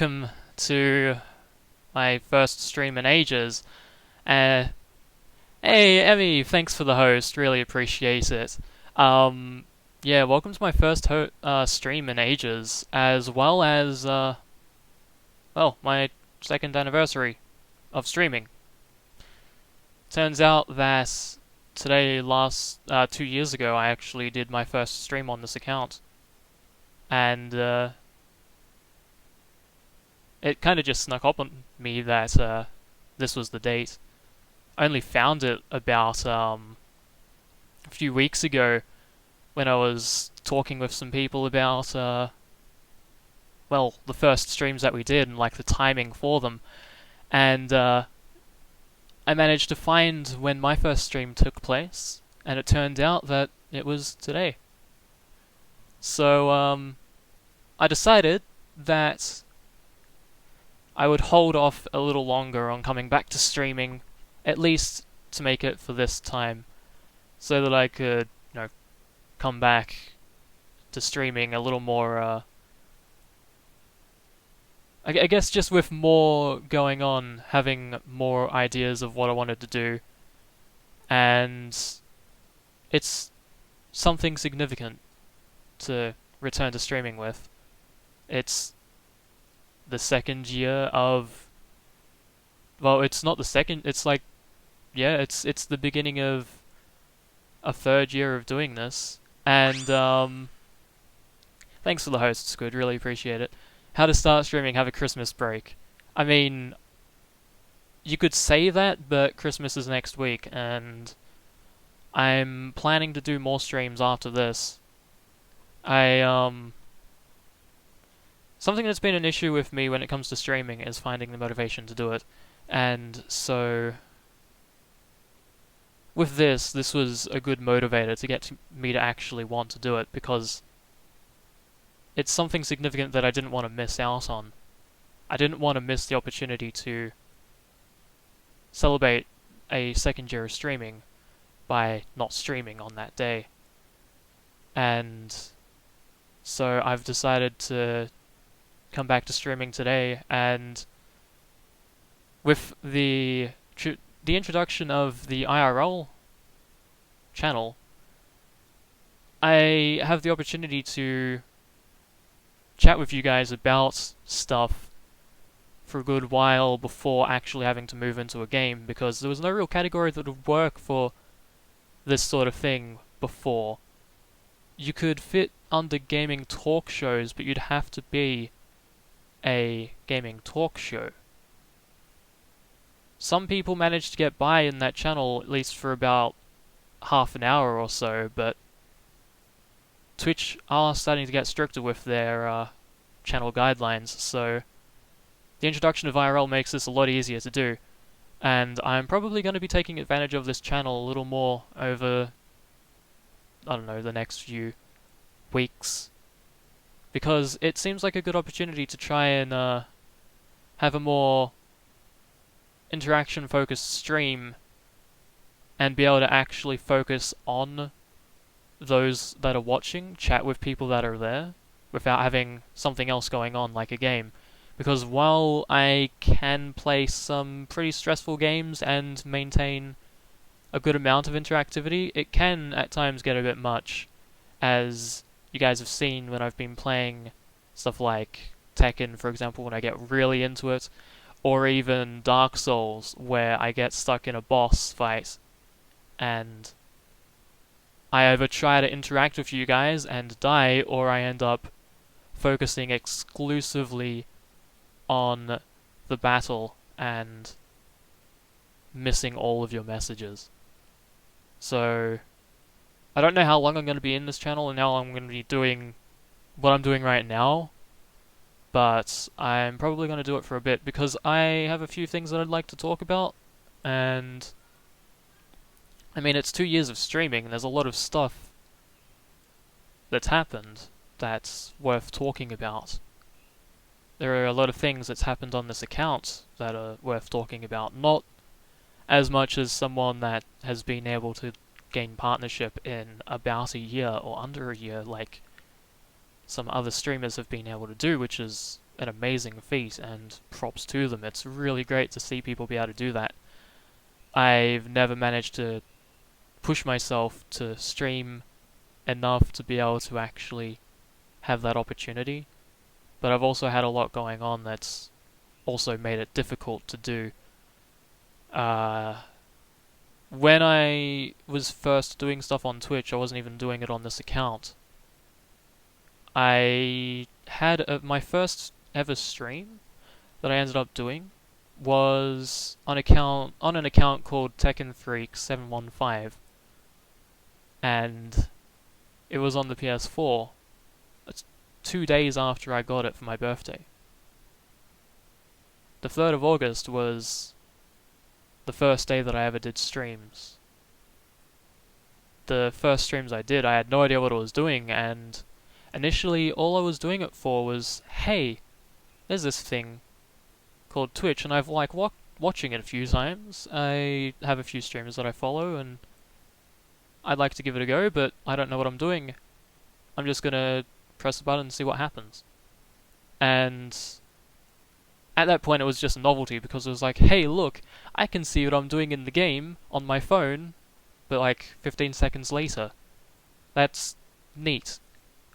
welcome to my first stream in ages. Uh, hey, Emmy, thanks for the host. Really appreciate it. Um, yeah, welcome to my first stream in ages, as well as, well, my second anniversary of streaming. Turns out that last 2 years ago, I actually did my first stream on this account. And, it kind of just snuck up on me that, this was the date. I only found it about a few weeks ago when I was talking with some people about well, the first streams that we did and like the timing for them, and I managed to find when my first stream took place, and it turned out that it was today. So I decided that I would hold off a little longer on coming back to streaming, at least to make it for this time, so that I could, come back to streaming a little more, I guess just with more going on, having more ideas of what I wanted to do, and it's something significant to return to streaming with. It's the second year of, well, it's not the second, it's like, yeah, it's the beginning of a third year of doing this, and thanks for the host, Squid, really appreciate it. How to start streaming, have a Christmas break. I mean, you could say that, but Christmas is next week, and I'm planning to do more streams after this. Something that's been an issue with me when it comes to streaming is finding the motivation to do it. And so, with this was a good motivator to get me to actually want to do it, because it's something significant that I didn't want to miss out on. I didn't want to miss the opportunity to celebrate a second year of streaming by not streaming on that day. And so I've decided to come back to streaming today, and with the introduction of the IRL channel, I have the opportunity to chat with you guys about stuff for a good while before actually having to move into a game, because there was no real category that would work for this sort of thing before. You could fit under gaming talk shows, but you'd have to be a gaming talk show. Some people managed to get by in that channel, at least for about half an hour or so, but Twitch are starting to get stricter with their channel guidelines, so the introduction of IRL makes this a lot easier to do, and I'm probably going to be taking advantage of this channel a little more over, I don't know, the next few weeks, because it seems like a good opportunity to try and have a more interaction-focused stream and be able to actually focus on those that are watching, chat with people that are there, without having something else going on like a game. Because while I can play some pretty stressful games and maintain a good amount of interactivity, it can at times get a bit much, as you guys have seen when I've been playing stuff like Tekken, for example, when I get really into it, or even Dark Souls, where I get stuck in a boss fight, and I either try to interact with you guys and die, or I end up focusing exclusively on the battle and missing all of your messages. So I don't know how long I'm going to be in this channel and how long I'm going to be doing what I'm doing right now, but I'm probably going to do it for a bit, because I have a few things that I'd like to talk about, and I mean, it's 2 years of streaming, and there's a lot of stuff that's happened that's worth talking about. There are a lot of things that's happened on this account that are worth talking about, not as much as someone that has been able to gain partnership in about a year or under a year, like some other streamers have been able to do, which is an amazing feat, and props to them. It's really great to see people be able to do that. I've never managed to push myself to stream enough to be able to actually have that opportunity, but I've also had a lot going on that's also made it difficult to do. When I was first doing stuff on Twitch, I wasn't even doing it on this account. I had my first ever stream that I ended up doing was on an account called Tekken Freak 715, and it was on the PS4. It's 2 days after I got it for my birthday. The 3rd of August was the first day that I ever did streams. The first streams I did, I had no idea what I was doing, and initially all I was doing it for was, hey, there's this thing called Twitch, and I've watching it a few times. I have a few streamers that I follow, and I'd like to give it a go, but I don't know what I'm doing. I'm just gonna press a button and see what happens. And at that point it was just a novelty, because it was like, hey look, I can see what I'm doing in the game on my phone, but like 15 seconds later. That's neat.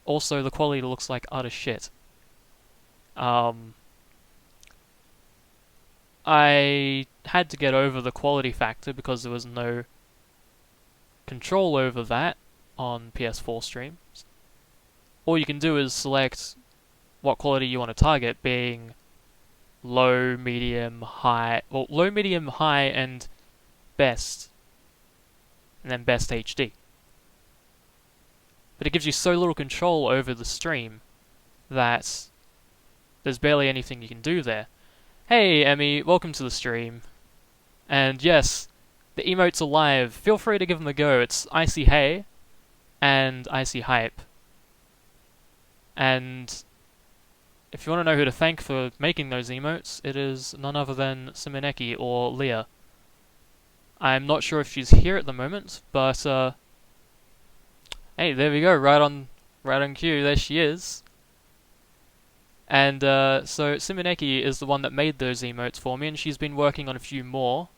Also, the quality looks like utter shit. I had to get over the quality factor because there was no control over that on PS4 streams. All you can do is select what quality you want to target, being low, medium, high. Well, low, medium, high, and best. And then best HD. But it gives you so little control over the stream that there's barely anything you can do there. Hey, Emmy, welcome to the stream. And yes, the emotes are live. Feel free to give them a go. It's Icy Hey and Icy Hype. And if you want to know who to thank for making those emotes, it is none other than Simoneki or Leah. I'm not sure if she's here at the moment, but hey, there we go, right on cue, there she is. And so Simoneki is the one that made those emotes for me, and she's been working on a few more.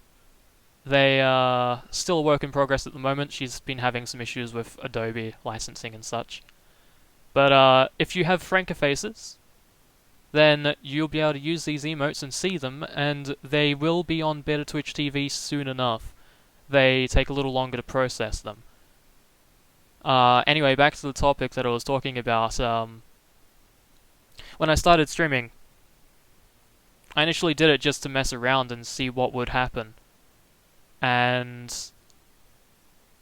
They are still a work in progress at the moment. She's been having some issues with Adobe licensing and such. But if you have Franca faces, then you'll be able to use these emotes and see them, and they will be on Better Twitch TV soon enough. They take a little longer to process them. Anyway, back to the topic that I was talking about. When I started streaming, I initially did it just to mess around and see what would happen. And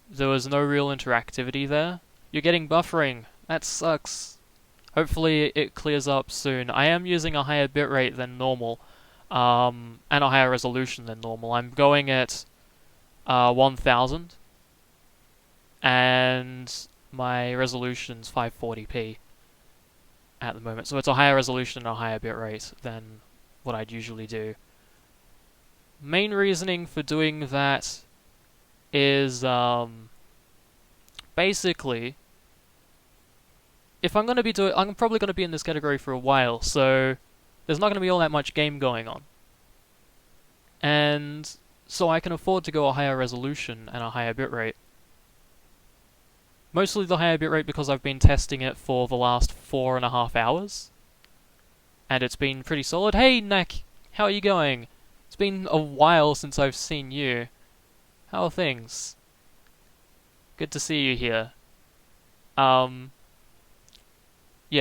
there was no real interactivity there. You're getting buffering. That sucks. Hopefully it clears up soon. I am using a higher bitrate than normal, and a higher resolution than normal. I'm going at 1000, and my resolution's 540p at the moment. So it's a higher resolution and a higher bitrate than what I'd usually do. Main reasoning for doing that is basically, if I'm probably going to be in this category for a while, so there's not going to be all that much game going on. And so I can afford to go a higher resolution and a higher bitrate. Mostly the higher bitrate because I've been testing it for the last 4.5 hours. And it's been pretty solid. Hey, Nak! How are you going? It's been a while since I've seen you. How are things? Good to see you here. Yeah,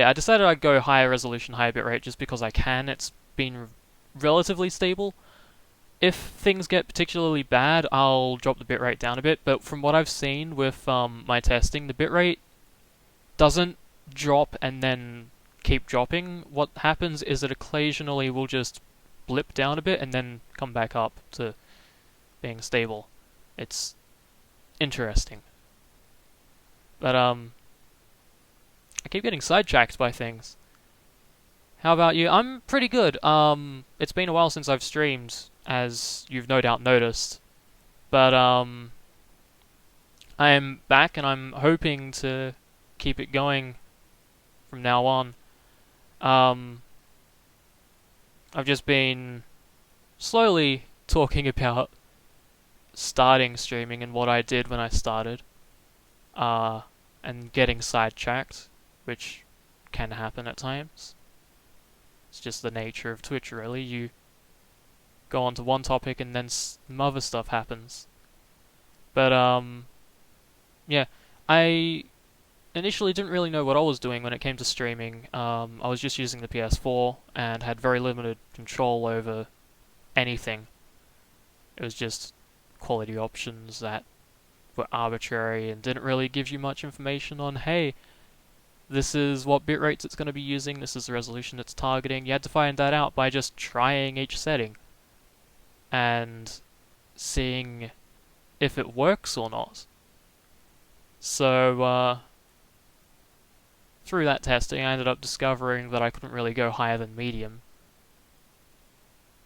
I decided I'd go higher resolution, higher bitrate just because I can. It's been relatively stable. If things get particularly bad, I'll drop the bitrate down a bit, but from what I've seen with my testing, the bitrate doesn't drop and then keep dropping. What happens is it occasionally will just blip down a bit and then come back up to being stable. It's interesting. But I keep getting sidetracked by things. How about you? I'm pretty good. It's been a while since I've streamed, as you've no doubt noticed. But I am back, and I'm hoping to keep it going from now on. I've just been slowly talking about starting streaming and what I did when I started, uh, and getting sidetracked, which can happen at times. It's just the nature of Twitch, really. You go on to one topic and then some other stuff happens. But yeah, I initially didn't really know what I was doing when it came to streaming. I was just using the PS4 and had very limited control over anything. It was just quality options that were arbitrary and didn't really give you much information on, hey, this is what bitrates it's going to be using, this is the resolution it's targeting. You had to find that out by just trying each setting and seeing if it works or not. So, through that testing, I ended up discovering that I couldn't really go higher than medium.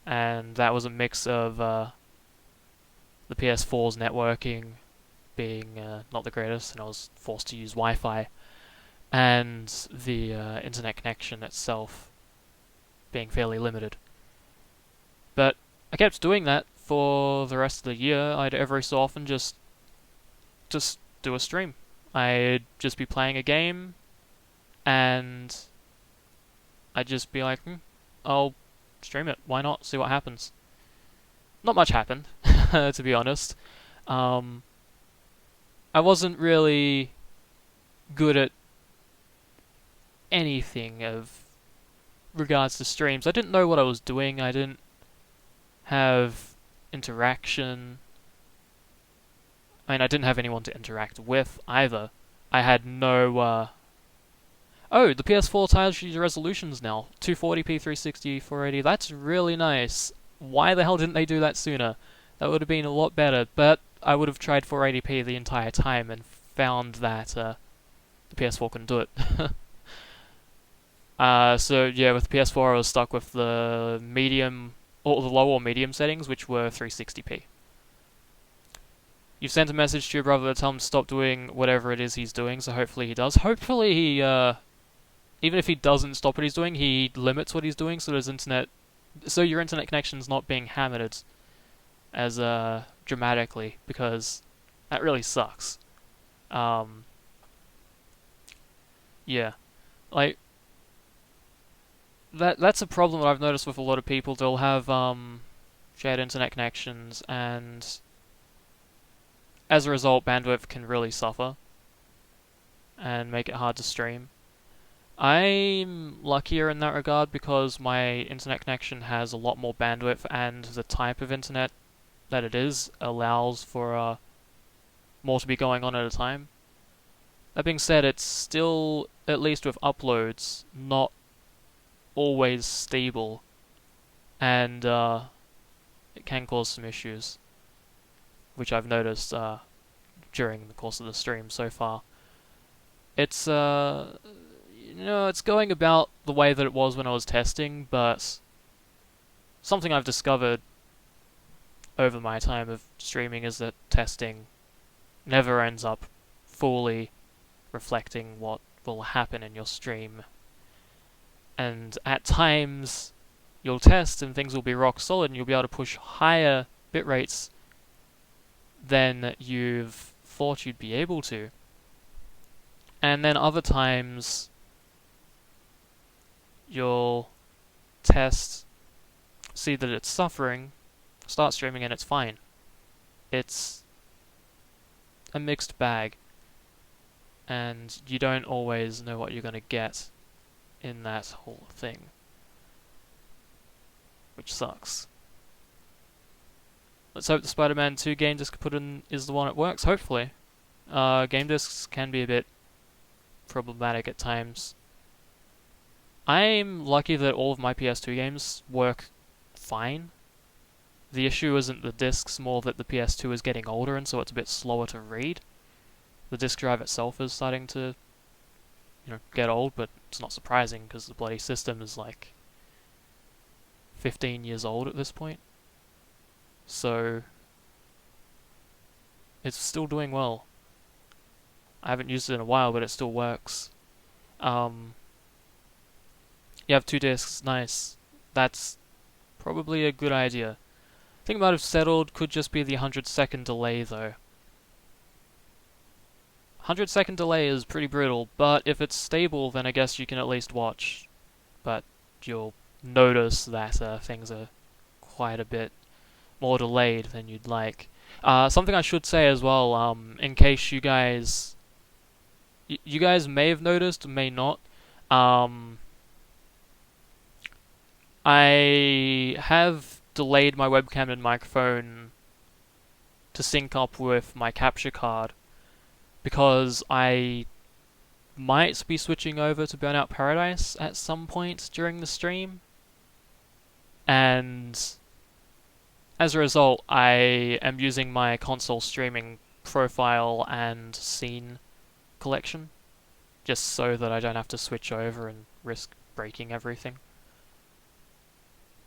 And that was a mix of the PS4's networking being not the greatest, and I was forced to use Wi-Fi, and the internet connection itself being fairly limited. But I kept doing that for the rest of the year. I'd every so often just do a stream. I'd just be playing a game, and I'd just be like, I'll stream it. Why not? See what happens. Not much happened, to be honest. I wasn't really good at anything of regards to streams. I didn't know what I was doing. I didn't have interaction. I mean, I didn't have anyone to interact with either. I had no. Oh, the PS4 tells you resolutions now. 240p, 360, 480. That's really nice. Why the hell didn't they do that sooner? That would have been a lot better, but I would have tried 480p the entire time and found that the PS4 couldn't do it. So yeah, with the PS4 I was stuck with the medium, or the low or medium settings, which were 360p. You've sent a message to your brother to tell him to stop doing whatever it is he's doing, so hopefully he does. Hopefully he, even if he doesn't stop what he's doing, he limits what he's doing so your internet connection's not being hammered as dramatically, because that really sucks. Yeah, like that's a problem that I've noticed with a lot of people. They'll have shared internet connections, and as a result, bandwidth can really suffer and make it hard to stream. I'm luckier in that regard because my internet connection has a lot more bandwidth, and the type of internet that it is allows for more to be going on at a time. That being said, it's still, at least with uploads, not always stable, and it can cause some issues, which I've noticed during the course of the stream so far. It's it's going about the way that it was when I was testing, but something I've discovered over my time of streaming is that testing never ends up fully reflecting what will happen in your stream. And at times, you'll test and things will be rock solid and you'll be able to push higher bit rates than you've thought you'd be able to. And then other times, you'll test, see that it's suffering, start streaming and it's fine. It's a mixed bag, and you don't always know what you're going to get in that whole thing, which sucks. Let's hope the Spider-Man 2 game disc put in is the one that works, hopefully. Game discs can be a bit problematic at times. I'm lucky that all of my PS2 games work fine. The issue isn't the discs, more that the PS2 is getting older and so it's a bit slower to read. The disk drive itself is starting to, get old, but it's not surprising because the bloody system is like 15 years old at this point. So it's still doing well. I haven't used it in a while, but it still works. You have 2 discs, nice. That's probably a good idea. I think it might have settled, could just be the 100-second delay though. 100-second delay is pretty brutal, but if it's stable, then I guess you can at least watch. But you'll notice that things are quite a bit more delayed than you'd like. Something I should say as well, in case you guys may have noticed, may not. I have delayed my webcam and microphone to sync up with my capture card because I might be switching over to Burnout Paradise at some point during the stream, and as a result, I am using my console streaming profile and scene collection, just so that I don't have to switch over and risk breaking everything.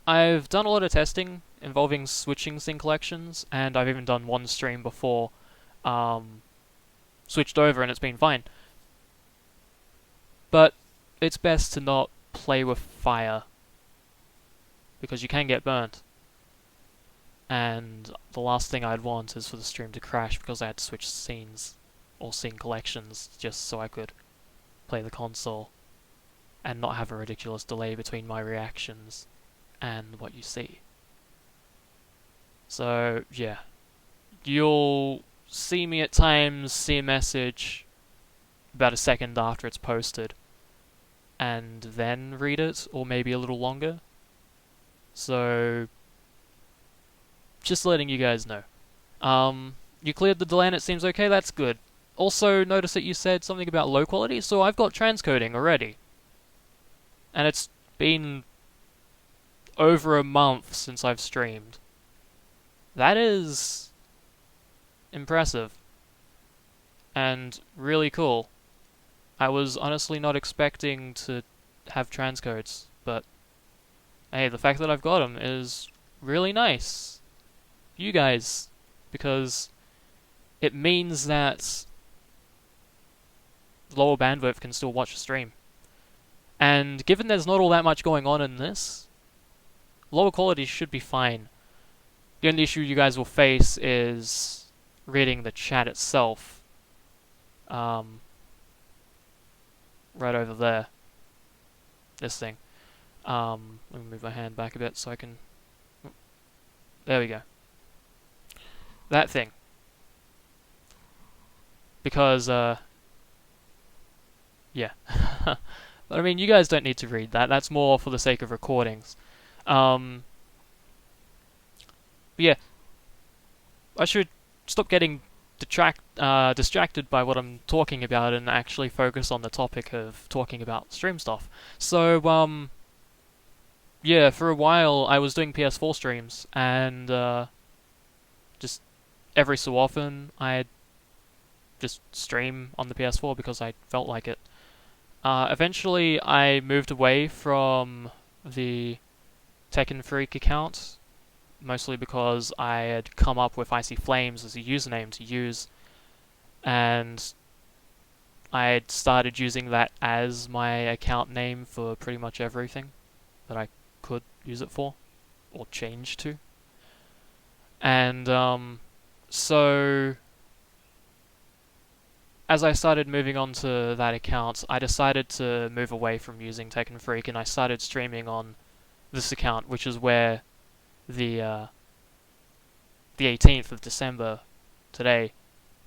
I've done a lot of testing involving switching scene collections, and I've even done one stream before, switched over and it's been fine. But it's best to not play with fire, because you can get burnt. And the last thing I'd want is for the stream to crash because I had to switch scenes, or scene collections, just so I could play the console, and not have a ridiculous delay between my reactions and what you see. So, yeah. You'll see me at times see a message about a second after it's posted, and then read it, or maybe a little longer. So, just letting you guys know. You cleared the delay and it seems okay, that's good. Also, notice that you said something about low quality, so I've got transcoding already. And it's been over a month since I've streamed. That is impressive. And really cool. I was honestly not expecting to have transcodes, but hey, the fact that I've got them is really nice. You guys, because it means that lower bandwidth can still watch a stream. And given there's not all that much going on in this, lower quality should be fine. The only issue you guys will face is reading the chat itself. Right over there. This thing. Let me move my hand back a bit so I can... There we go. That thing. Because, yeah. But I mean, you guys don't need to read that. That's more for the sake of recordings. But yeah. I should stop getting distracted by what I'm talking about and actually focus on the topic of talking about stream stuff. So, yeah, for a while I was doing PS4 streams, and just every so often I'd just stream on the PS4 because I felt like it. Eventually I moved away from the Tekken Freak account, mostly because I had come up with Icy Flames as a username to use, and I had started using that as my account name for pretty much everything that I could use it for, or change to. And so as I started moving on to that account, I decided to move away from using Tekken Freak, and I started streaming on this account, which is where the 18th of December, today,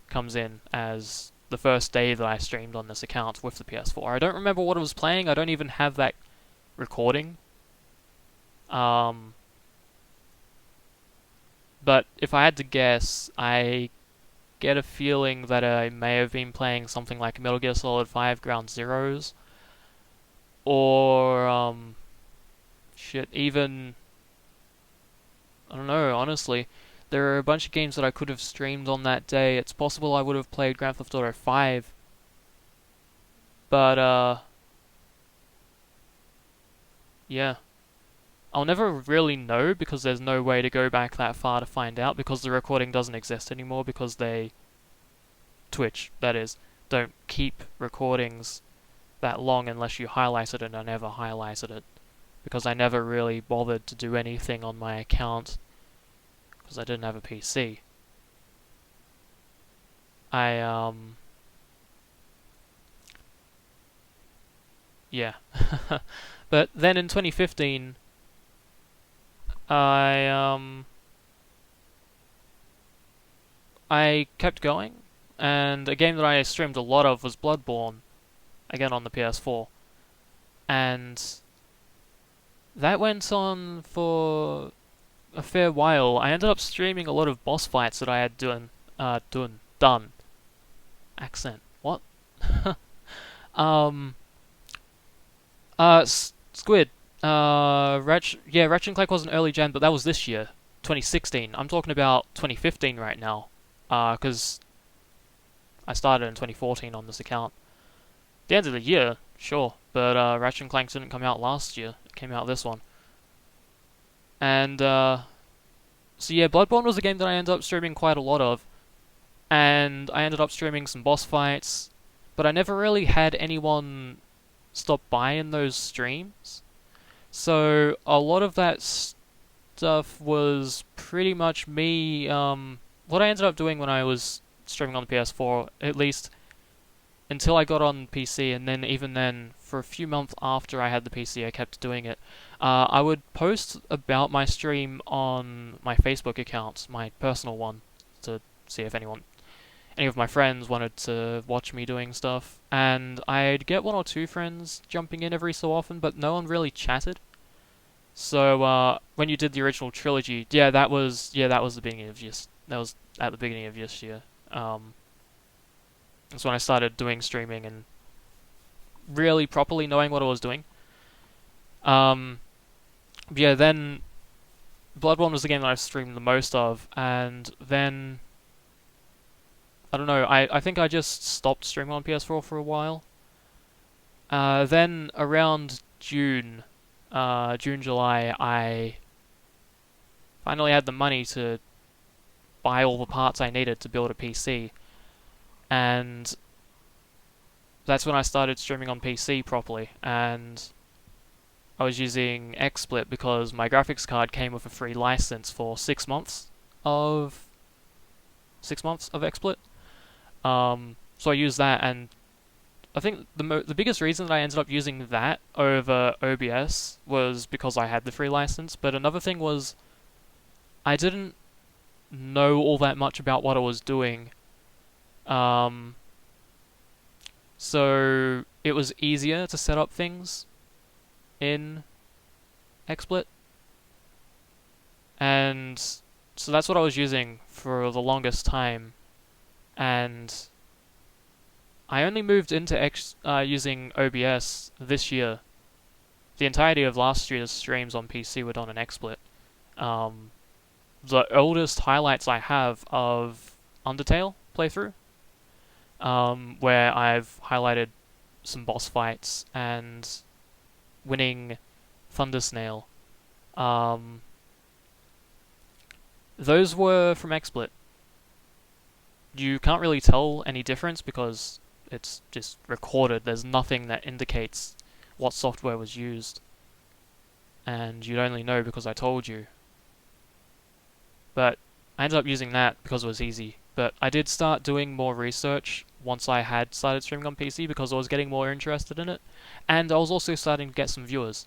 comes in as the first day that I streamed on this account with the PS4. I don't remember what I was playing. I don't even have that recording. But if I had to guess, I get a feeling that I may have been playing something like Metal Gear Solid 5 Ground Zeroes, or even, I don't know, honestly. There are a bunch of games that I could have streamed on that day. It's possible I would have played Grand Theft Auto 5, but yeah. I'll never really know because there's no way to go back that far to find out, because the recording doesn't exist anymore, because Twitch, that is, don't keep recordings that long unless you highlighted it, and I never highlighted it, because I never really bothered to do anything on my account because I didn't have a PC. I yeah. But then in 2015, I I kept going, and a game that I streamed a lot of was Bloodborne, again on the PS4, and that went on for a fair while. I ended up streaming a lot of boss fights that I had done. Accent. What? um. Squid. Ratchet and Clank was an early gen, but that was this year, 2016. I'm talking about 2015 right now, because I started in 2014 on this account. The end of the year, sure, but Ratchet and Clank didn't come out last year. It came out this one. And so yeah, Bloodborne was a game that I ended up streaming quite a lot of, and I ended up streaming some boss fights, but I never really had anyone stop by in those streams. So a lot of that stuff was pretty much me. What I ended up doing when I was streaming on the PS4, at least until I got on PC, and then even then, for a few months after I had the PC, I kept doing it. I would post about my stream on my Facebook account, my personal one, to see if any of my friends wanted to watch me doing stuff, and I'd get one or two friends jumping in every so often, but no one really chatted. So when you did the original trilogy, that was the beginning of that was at the beginning of this year. That's when I started doing streaming and really properly knowing what I was doing. Then Bloodborne was the game that I streamed the most of, and then I don't know. I think I just stopped streaming on PS4 for a while. Then around June, July, I finally had the money to buy all the parts I needed to build a PC, and that's when I started streaming on PC properly. And I was using XSplit because my graphics card came with a free license for 6 months of XSplit. So I used that, and I think the biggest reason that I ended up using that over OBS was because I had the free license. But another thing was I didn't know all that much about what I was doing. So it was easier to set up things in XSplit, and so that's what I was using for the longest time. And I only moved into using OBS this year. The entirety of last year's streams on PC were done in XSplit. The oldest highlights I have of Undertale playthrough, where I've highlighted some boss fights and winning Thunder Snail. Those were from XSplit. You can't really tell any difference because it's just recorded. There's nothing that indicates what software was used, and you'd only know because I told you. But I ended up using that because it was easy. But I did start doing more research once I had started streaming on PC because I was getting more interested in it, and I was also starting to get some viewers.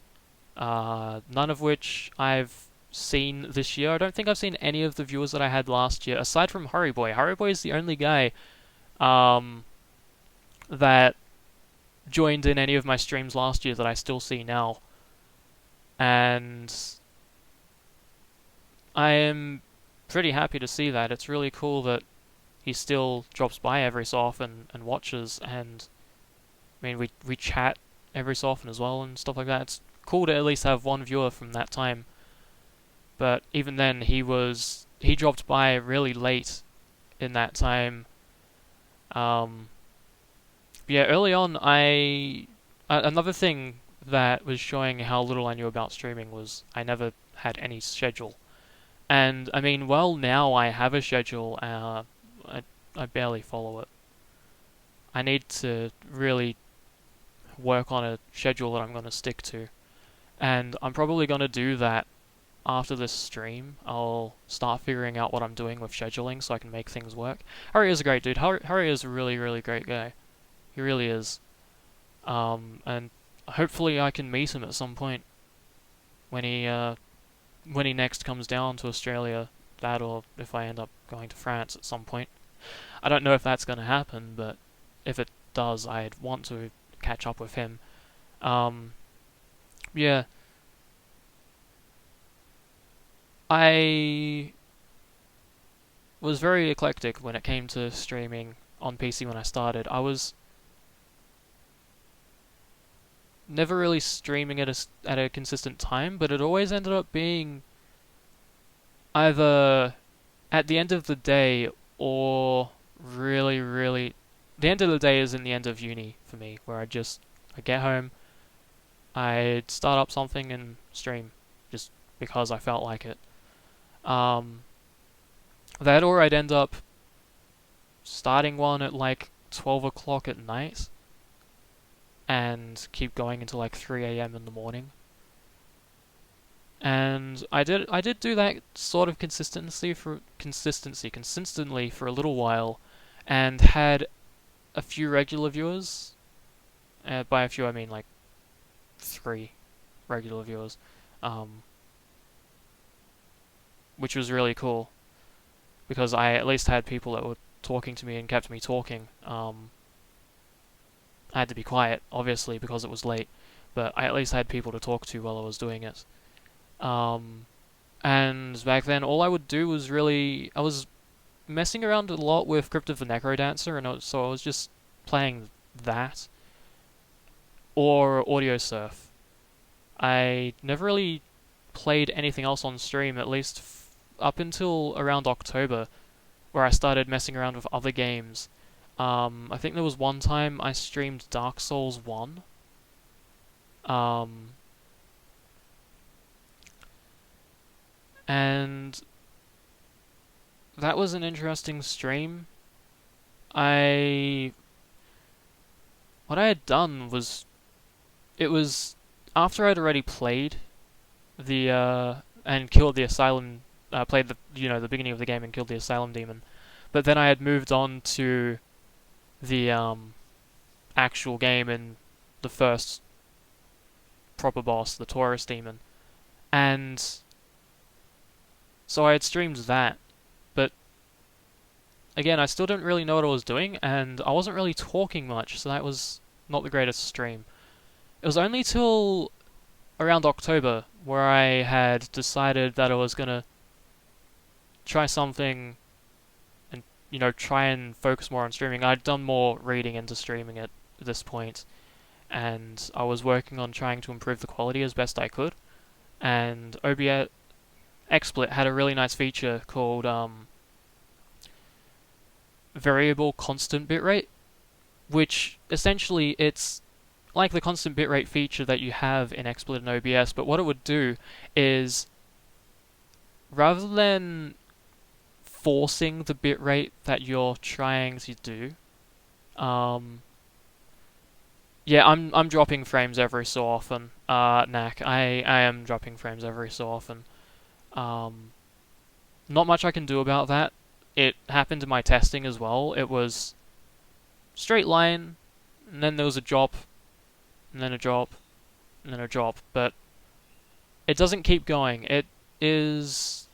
None of which I've seen this year. I don't think I've seen any of the viewers that I had last year, aside from Hurryboy. Hurryboy is the only guy that joined in any of my streams last year that I still see now. And I am pretty happy to see that. It's really cool that he still drops by every so often and watches, and I mean we chat every so often as well and stuff like that. It's cool to at least have one viewer from that time. But even then, he dropped by really late in that time. Early on, another thing that was showing how little I knew about streaming was I never had any schedule. And I mean, well, now I have a schedule. I barely follow it. I need to really work on a schedule that I'm going to stick to. And I'm probably gonna do that after this stream. I'll start figuring out what I'm doing with scheduling so I can make things work. Harry is a great dude. Harry is a really, really great guy. He really is. And hopefully I can meet him at some point when he next comes down to Australia. That, or if I end up going to France at some point. I don't know if that's going to happen, but if it does, I'd want to catch up with him. Um, yeah, I was very eclectic when it came to streaming on PC when I started. I was never really streaming at a consistent time, but it always ended up being either at the end of the day or really, really. The end of the day is in the end of uni for me, where I get home, I'd start up something and stream, just because I felt like it. Um, that or I'd end up starting one at like 12 o'clock at night and keep going until like 3 a.m. in the morning. And I did do that sort of consistently for a little while, and had a few regular viewers. By a few I mean like 3 regular viewers, um, which was really cool because I at least had people that were talking to me and kept me talking. I had to be quiet, obviously, because it was late, but I at least had people to talk to while I was doing it. Um, and back then, all I would do was I was messing around a lot with Crypt of the Necrodancer, and so I was just playing that or Audio Surf. I never really played anything else on stream, at least up until around October, where I started messing around with other games. I think there was one time I streamed Dark Souls 1. Um, and that was an interesting stream. I What I had done was, it was after I'd already played the and killed the Asylum, played the beginning of the game and killed the Asylum demon, but then I had moved on to the actual game and the first proper boss, the Taurus demon, and so I had streamed that, but again, I still didn't really know what I was doing, and I wasn't really talking much, so that was not the greatest stream. It was only till around October where I had decided that I was gonna try something and try and focus more on streaming. I'd done more reading into streaming at this point, and I was working on trying to improve the quality as best I could. And OBS XSplit had a really nice feature called variable constant bitrate, which essentially it's like the constant bitrate feature that you have in XSplit and OBS, but what it would do is, rather than forcing the bitrate that you're trying to do, yeah, I'm dropping frames every so often. Knack, I am dropping frames every so often. Not much I can do about that. It happened in my testing as well. It was straight line, and then there was a drop, and then a drop, and then a drop, but it doesn't keep going. It is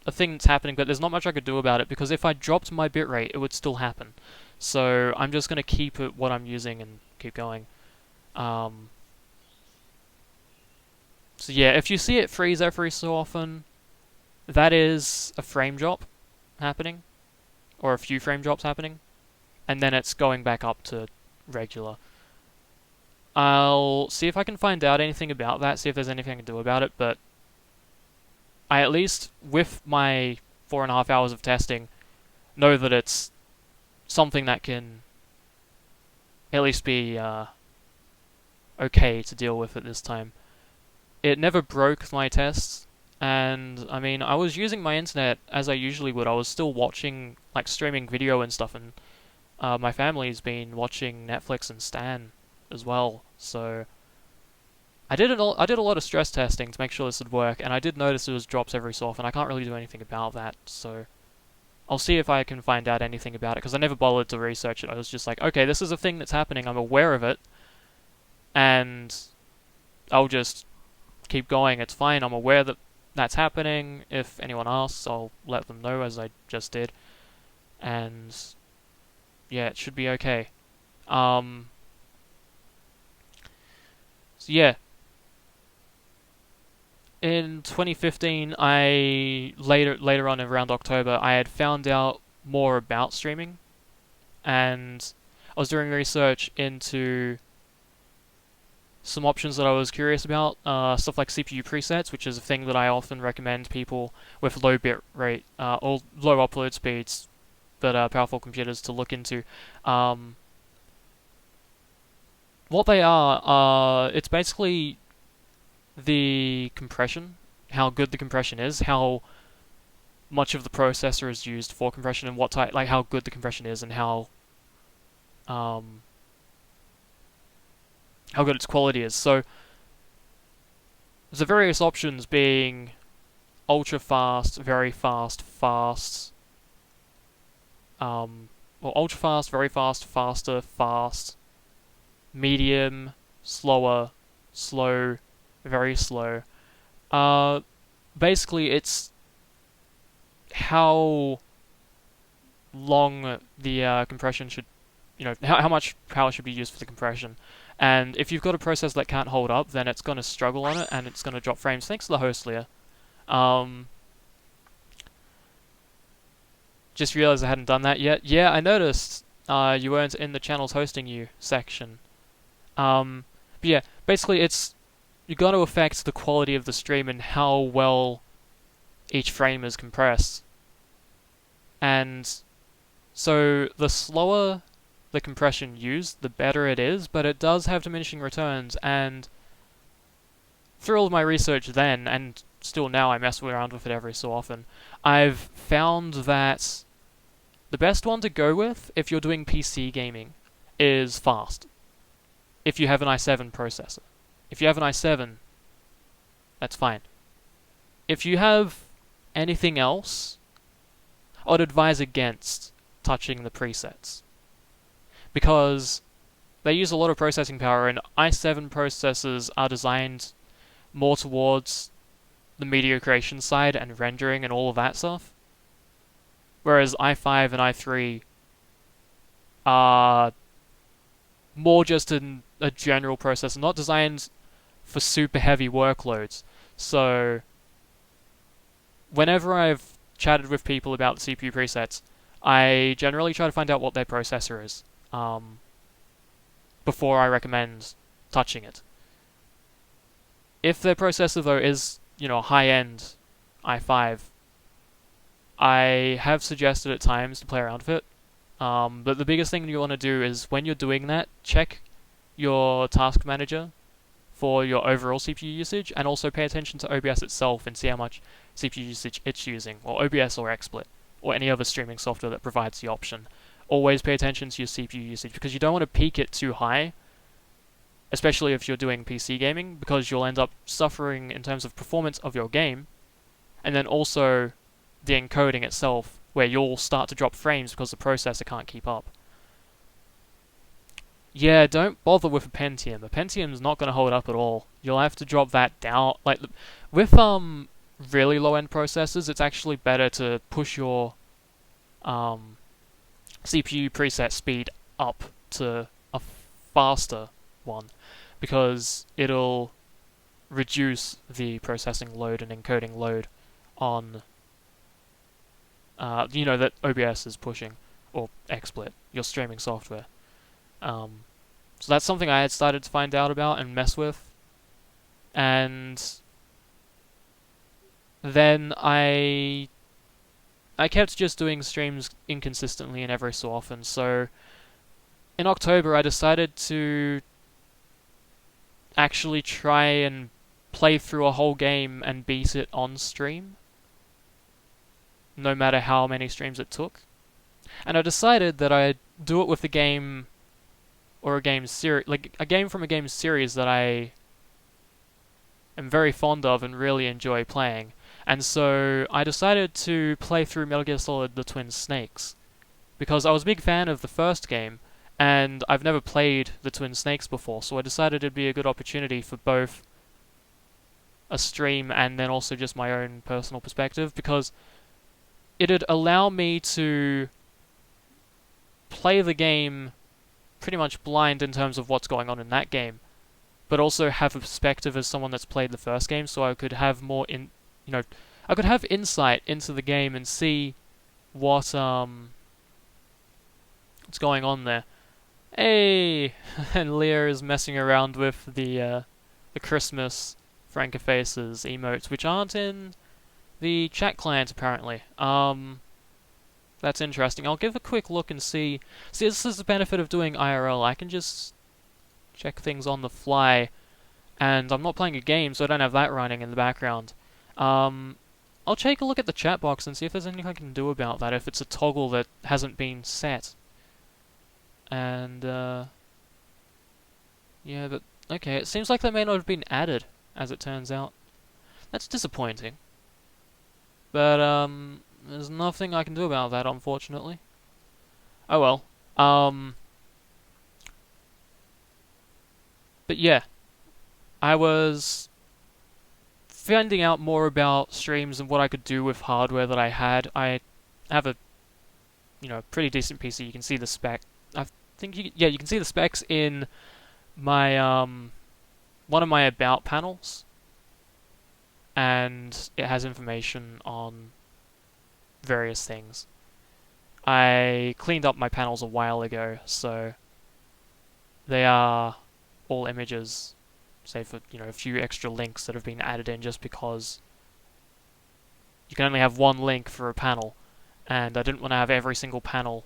a thing that's happening, but there's not much I could do about it, because if I dropped my bitrate, it would still happen. So I'm just going to keep it what I'm using and keep going. So yeah, if you see it freeze every so often, that is a frame drop happening, or a few frame drops happening, and then it's going back up to regular. I'll see if I can find out anything about that, see if there's anything I can do about it, but I at least, with my 4.5 hours of testing, know that it's something that can at least be okay to deal with at this time. It never broke my tests, and I mean, I was using my internet as I usually would. I was still watching, like, streaming video and stuff, and my family's been watching Netflix and Stan as well, so I did a lot of stress testing to make sure this would work, and I did notice it was drops every so often. I can't really do anything about that, so I'll see if I can find out anything about it, because I never bothered to research it. I was just like, okay, this is a thing that's happening, I'm aware of it, and I'll just keep going. It's fine, I'm aware that that's happening. If anyone asks, I'll let them know, as I just did. And yeah, it should be okay. So yeah, in 2015, I later on around October, I had found out more about streaming, and I was doing research into some options that I was curious about, stuff like CPU presets, which is a thing that I often recommend people with low bit rate or low upload speeds that are powerful computers to look into. What they are, it's basically the compression, how good the compression is, how much of the processor is used for compression, and what type, like how good the compression is, and um, how good its quality is. So the various options being ultra fast, very fast, fast, well, ultra fast, very fast, faster, fast, medium, slower, slow, very slow. Basically, it's how long the compression should, how much power should be used for the compression. And if you've got a processor that can't hold up, then it's going to struggle on it, and it's going to drop frames. Thanks to the host, Leah. Just realized I hadn't done that yet. Yeah, I noticed you weren't in the channels hosting you section. But yeah, basically you got to affect the quality of the stream and how well each frame is compressed. And so the slower the compression used, the better it is, but it does have diminishing returns, and through all of my research then, and still now I mess around with it every so often, I've found that the best one to go with if you're doing PC gaming is fast. If you have an i7 processor. If you have an i7, that's fine. If you have anything else, I'd advise against touching the presets, because they use a lot of processing power, and i7 processors are designed more towards the media creation side and rendering and all of that stuff, whereas i5 and i3 are more just a general processor, not designed for super heavy workloads. So whenever I've chatted with people about the CPU presets, I generally try to find out what their processor is before I recommend touching it. If their processor though is, high-end i5, I have suggested at times to play around with it. But the biggest thing you want to do is, when you're doing that, check your task manager for your overall CPU usage, and also pay attention to OBS itself and see how much CPU usage it's using, or OBS or XSplit, or any other streaming software that provides the option. Always pay attention to your CPU usage, because you don't want to peak it too high, especially if you're doing PC gaming, because you'll end up suffering in terms of performance of your game, and then also the encoding itself, where you'll start to drop frames because the processor can't keep up. Yeah, don't bother with a Pentium. A Pentium's not going to hold up at all. You'll have to drop that down. Like, with really low-end processors, it's actually better to push your CPU preset speed up to a faster one, because it'll reduce the processing load and encoding load on that OBS is pushing, or XSplit, your streaming software. So that's something I had started to find out about and mess with. And then I kept just doing streams inconsistently and every so often. So in October I decided to actually try and play through a whole game and beat it on stream, no matter how many streams it took. And I decided that I'd do it with a game, or a game series, like a game from a game series that I am very fond of and really enjoy playing. And so I decided to play through Metal Gear Solid The Twin Snakes because I was a big fan of the first game, and I've never played The Twin Snakes before, so I decided it'd be a good opportunity for both a stream and then also just my own personal perspective, because it'd allow me to play the game pretty much blind in terms of what's going on in that game, but also have a perspective as someone that's played the first game, so I could have I could have insight into the game and see what's going on there. Hey, and Leah is messing around with the Christmas Frankerfaces emotes, which aren't in the chat client apparently. That's interesting. I'll give a quick look and see. See, this is the benefit of doing IRL. I can just check things on the fly, and I'm not playing a game, so I don't have that running in the background. I'll take a look at the chat box and see if there's anything I can do about that, if it's a toggle that hasn't been set. And, yeah, but, okay, it seems like that may not have been added, as it turns out. That's disappointing. But, there's nothing I can do about that, unfortunately. Oh well. But yeah, I was finding out more about streams and what I could do with hardware that I had. I have a, pretty decent PC. You can see the spec. I think you can see the specs in my one of my about panels, and it has information on various things. I cleaned up my panels a while ago, so they are all images, save for a few extra links that have been added in just because you can only have one link for a panel, and I didn't want to have every single panel,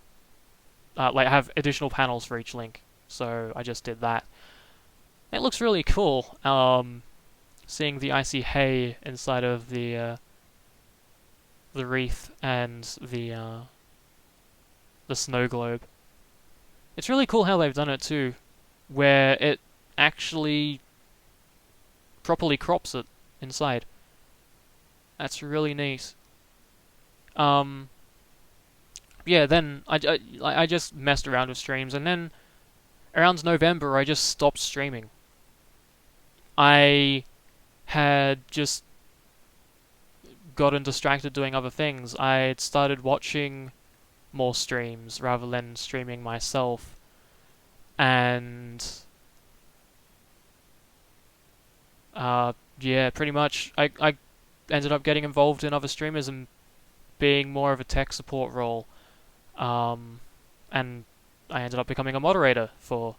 have additional panels for each link, so I just did that. It looks really cool, seeing the icy hay inside of the wreath and the snow globe. It's really cool how they've done it too, where it actually properly crops it inside. That's really neat. Yeah, then I just messed around with streams, and then around November I just stopped streaming. I had just gotten distracted doing other things. I had started watching more streams rather than streaming myself, and yeah, pretty much I ended up getting involved in other streamers and being more of a tech support role, and I ended up becoming a moderator for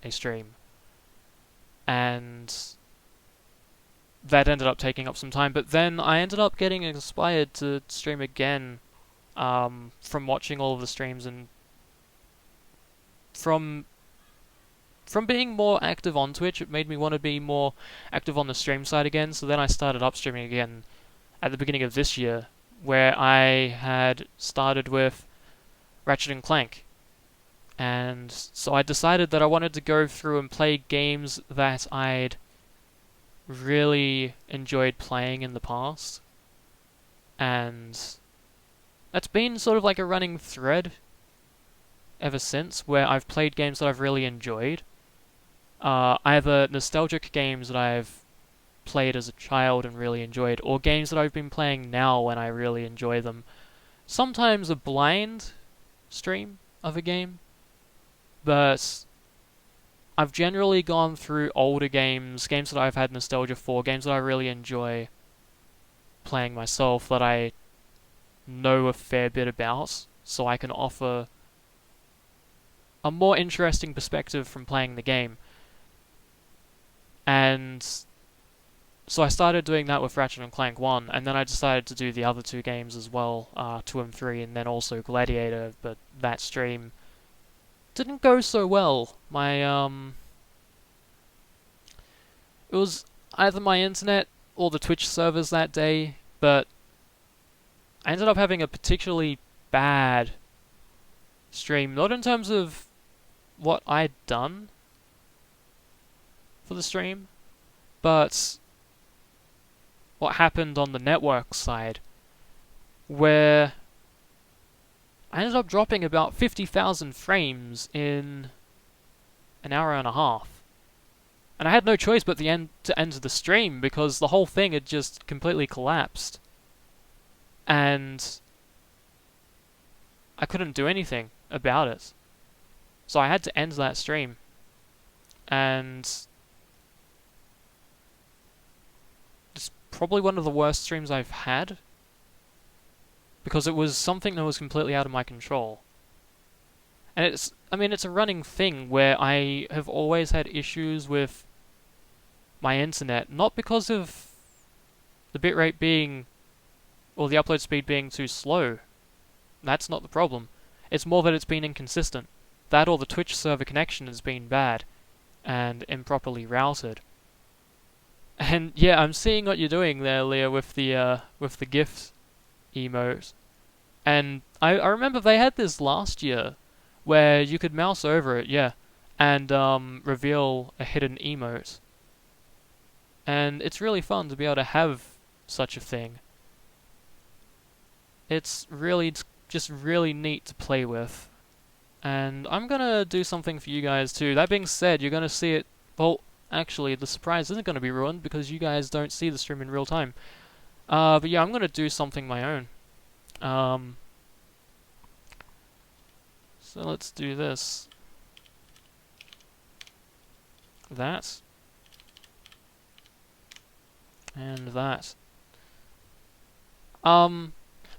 a stream, and that ended up taking up some time. But then I ended up getting inspired to stream again, from watching all of the streams and from being more active on Twitch. It made me want to be more active on the stream side again, so then I started up streaming again at the beginning of this year, where I had started with Ratchet and Clank. And so I decided that I wanted to go through and play games that I'd really enjoyed playing in the past. And that's been sort of like a running thread ever since, where I've played games that I've really enjoyed. Either nostalgic games that I've played as a child and really enjoyed, or games that I've been playing now and I really enjoy them. Sometimes a blind stream of a game, but I've generally gone through older games that I've had nostalgia for, games that I really enjoy playing myself, that I know a fair bit about, so I can offer a more interesting perspective from playing the game. And so I started doing that with Ratchet and Clank 1, and then I decided to do the other two games as well, 2 and 3, and then also Gladiator, but that stream didn't go so well. It was either my internet or the Twitch servers that day, but I ended up having a particularly bad stream, not in terms of what I'd done for the stream, but what happened on the network side, where I ended up dropping about 50,000 frames in an hour and a half. And I had no choice but to end the stream because the whole thing had just completely collapsed. And I couldn't do anything about it. So I had to end that stream. And it's probably one of the worst streams I've had, because it was something that was completely out of my control. And it's a running thing where I have always had issues with my internet, not because of the bitrate being, or the upload speed being too slow. That's not the problem. It's more that it's been inconsistent. That or the Twitch server connection has been bad and improperly routed. And yeah, I'm seeing what you're doing there, Leah, with the GIF emote. And I remember they had this last year where you could mouse over it, yeah, and reveal a hidden emote. And it's really fun to be able to have such a thing. It's just really neat to play with. And I'm gonna do something for you guys too. That being said, you're gonna see it. Well, actually, the surprise isn't gonna be ruined because you guys don't see the stream in real time. But yeah, I'm gonna do something my own. So let's do this. That. And that.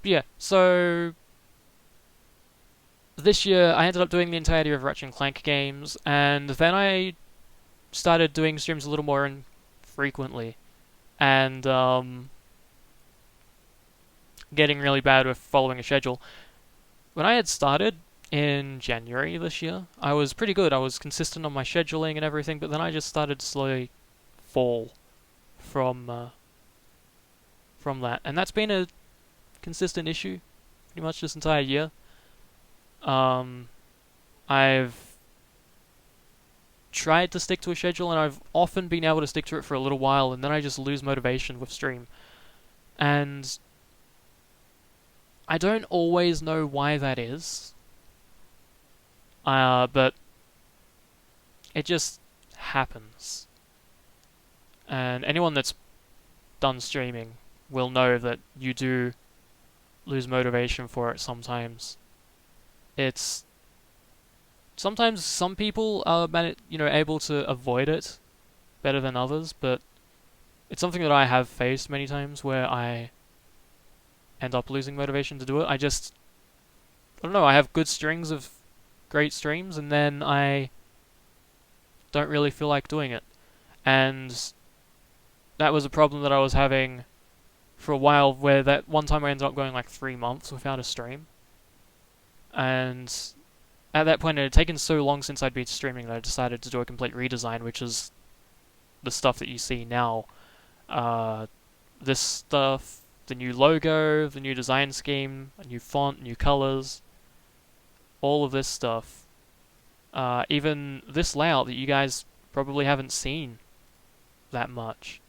Yeah, so this year I ended up doing the entirety of Ratchet & Clank games, and then I started doing streams a little more frequently, and getting really bad with following a schedule. When I had started in January this year, I was pretty good. I was consistent on my scheduling and everything, but then I just started to slowly fall from that, and that's been a consistent issue pretty much this entire year. I've tried to stick to a schedule, and I've often been able to stick to it for a little while, and then I just lose motivation with stream. And I don't always know why that is, but it just happens. And anyone that's done streaming will know that you do lose motivation for it sometimes. It's sometimes some people are able to avoid it better than others, but it's something that I have faced many times where I end up losing motivation to do it. I don't know, I have good strings of great streams and then I don't really feel like doing it. And that was a problem that I was having for a while, where that one time I ended up going like 3 months without a stream. And at that point it had taken so long since I'd been streaming that I decided to do a complete redesign, which is the stuff that you see now. This stuff, the new logo, the new design scheme, a new font, new colors, all of this stuff. Even this layout that you guys probably haven't seen that much.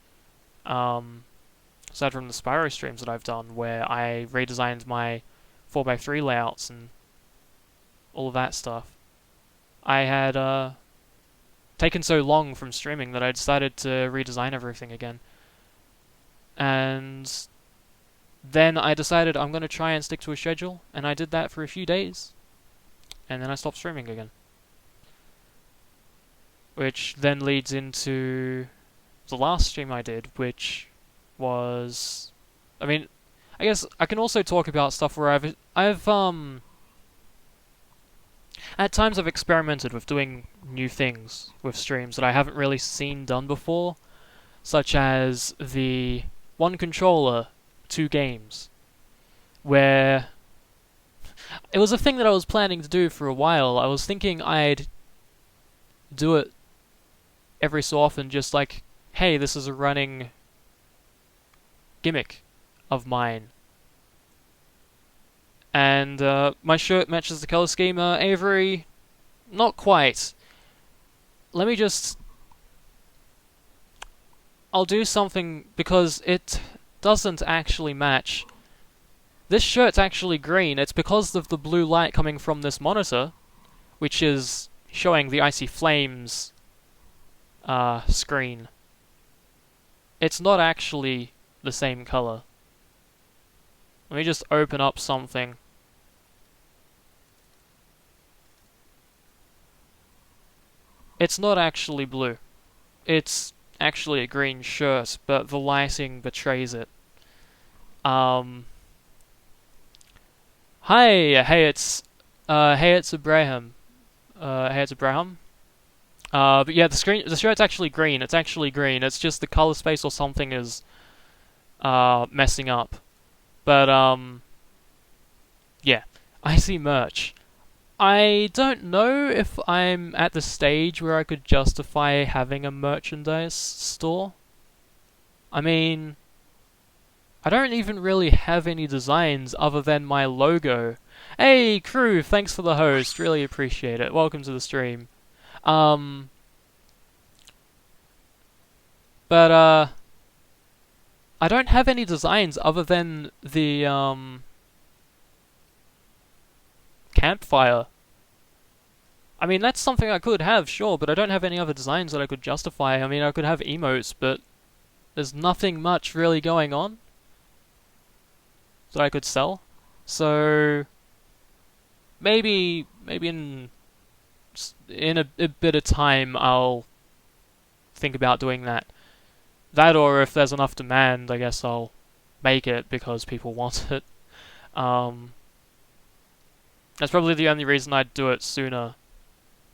Aside from the Spyro streams that I've done, where I redesigned my 4x3 layouts and all of that stuff. I had taken so long from streaming that I decided to redesign everything again. And then I decided I'm going to try and stick to a schedule, and I did that for a few days. And then I stopped streaming again. Which then leads into the last stream I did, which was... I guess I can also talk about stuff where I've at times I've experimented with doing new things with streams that I haven't really seen done before, such as the one controller, 2 games, where it was a thing that I was planning to do for a while. I was thinking I'd do it every so often, just like, hey, this is a running gimmick of mine. And my shirt matches the color scheme. Avery, not quite. Let me just... I'll do something, because doesn't actually match. This shirt's actually green. It's because of the blue light coming from this monitor, which is showing the Icy Flames screen. It's not actually the same color. Let me just open up something. It's not actually blue. It's actually a green shirt, but the lighting betrays it. Hi, hey, it's Abraham. Hey, it's Abraham. But yeah, the shirt's actually green. It's actually green. It's just the color space or something is, messing up. But, yeah. I see merch. I don't know if I'm at the stage where I could justify having a merchandise store. I mean, I don't even really have any designs other than my logo. Hey, crew, thanks for the host. Really appreciate it. Welcome to the stream. But, I don't have any designs other than the, campfire. I mean, that's something I could have, sure, but I don't have any other designs that I could justify. I mean, I could have emotes, but there's nothing much really going on that I could sell. So maybe in a bit of time I'll think about doing that. That, or if there's enough demand, I guess I'll make it because people want it. That's probably the only reason I'd do it sooner,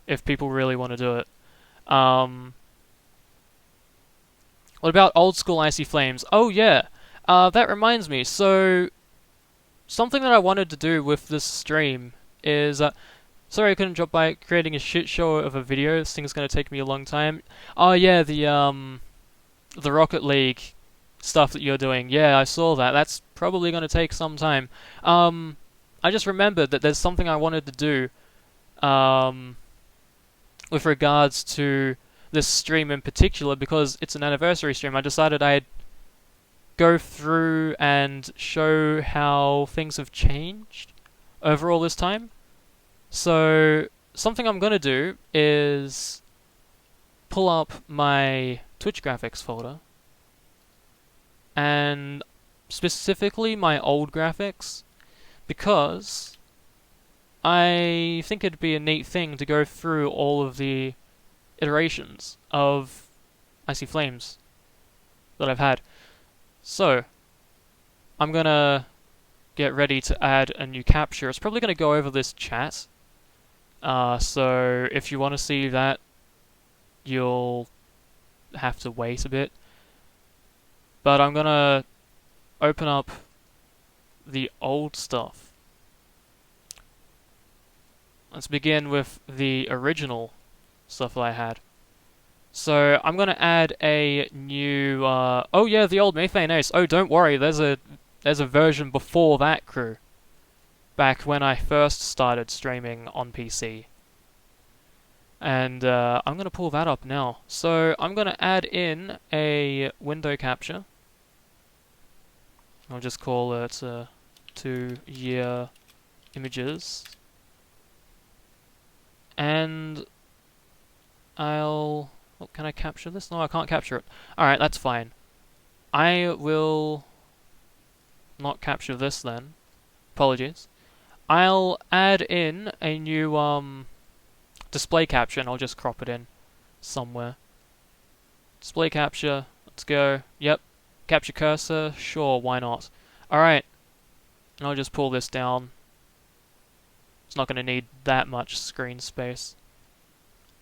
if people really want to do it. What about old school Icy Flames? Oh yeah, that reminds me. So, something that I wanted to do with this stream is, sorry I couldn't drop by creating a shit show of a video. This thing's gonna take me a long time. Oh yeah, the Rocket League stuff that you're doing. Yeah, I saw that. That's probably gonna take some time. I just remembered that there's something I wanted to do, with regards to this stream in particular, because it's an anniversary stream. I decided I'd go through and show how things have changed over all this time. So, something I'm gonna do is pull up my Twitch graphics folder, and specifically my old graphics, because I think it'd be a neat thing to go through all of the iterations of Icy Flames that I've had. So, I'm gonna get ready to add a new capture. It's probably gonna go over this chat. So if you want to see that, you'll have to wait a bit. But I'm gonna open up the old stuff. Let's begin with the original stuff that I had. So I'm gonna add a new. Oh yeah, the old Methane Ace. Oh, don't worry. There's a version before that, crew. Back when I first started streaming on PC. And I'm gonna pull that up now. So I'm gonna add in a window capture. I'll just call it 2-year images. And I'll... Oh, can I capture this? No, I can't capture it. Alright, that's fine. I will not capture this then. Apologies. I'll add in a new display capture, and I'll just crop it in somewhere. Display capture, let's go. Yep. Capture cursor, sure, why not? Alright. And I'll just pull this down. It's not going to need that much screen space.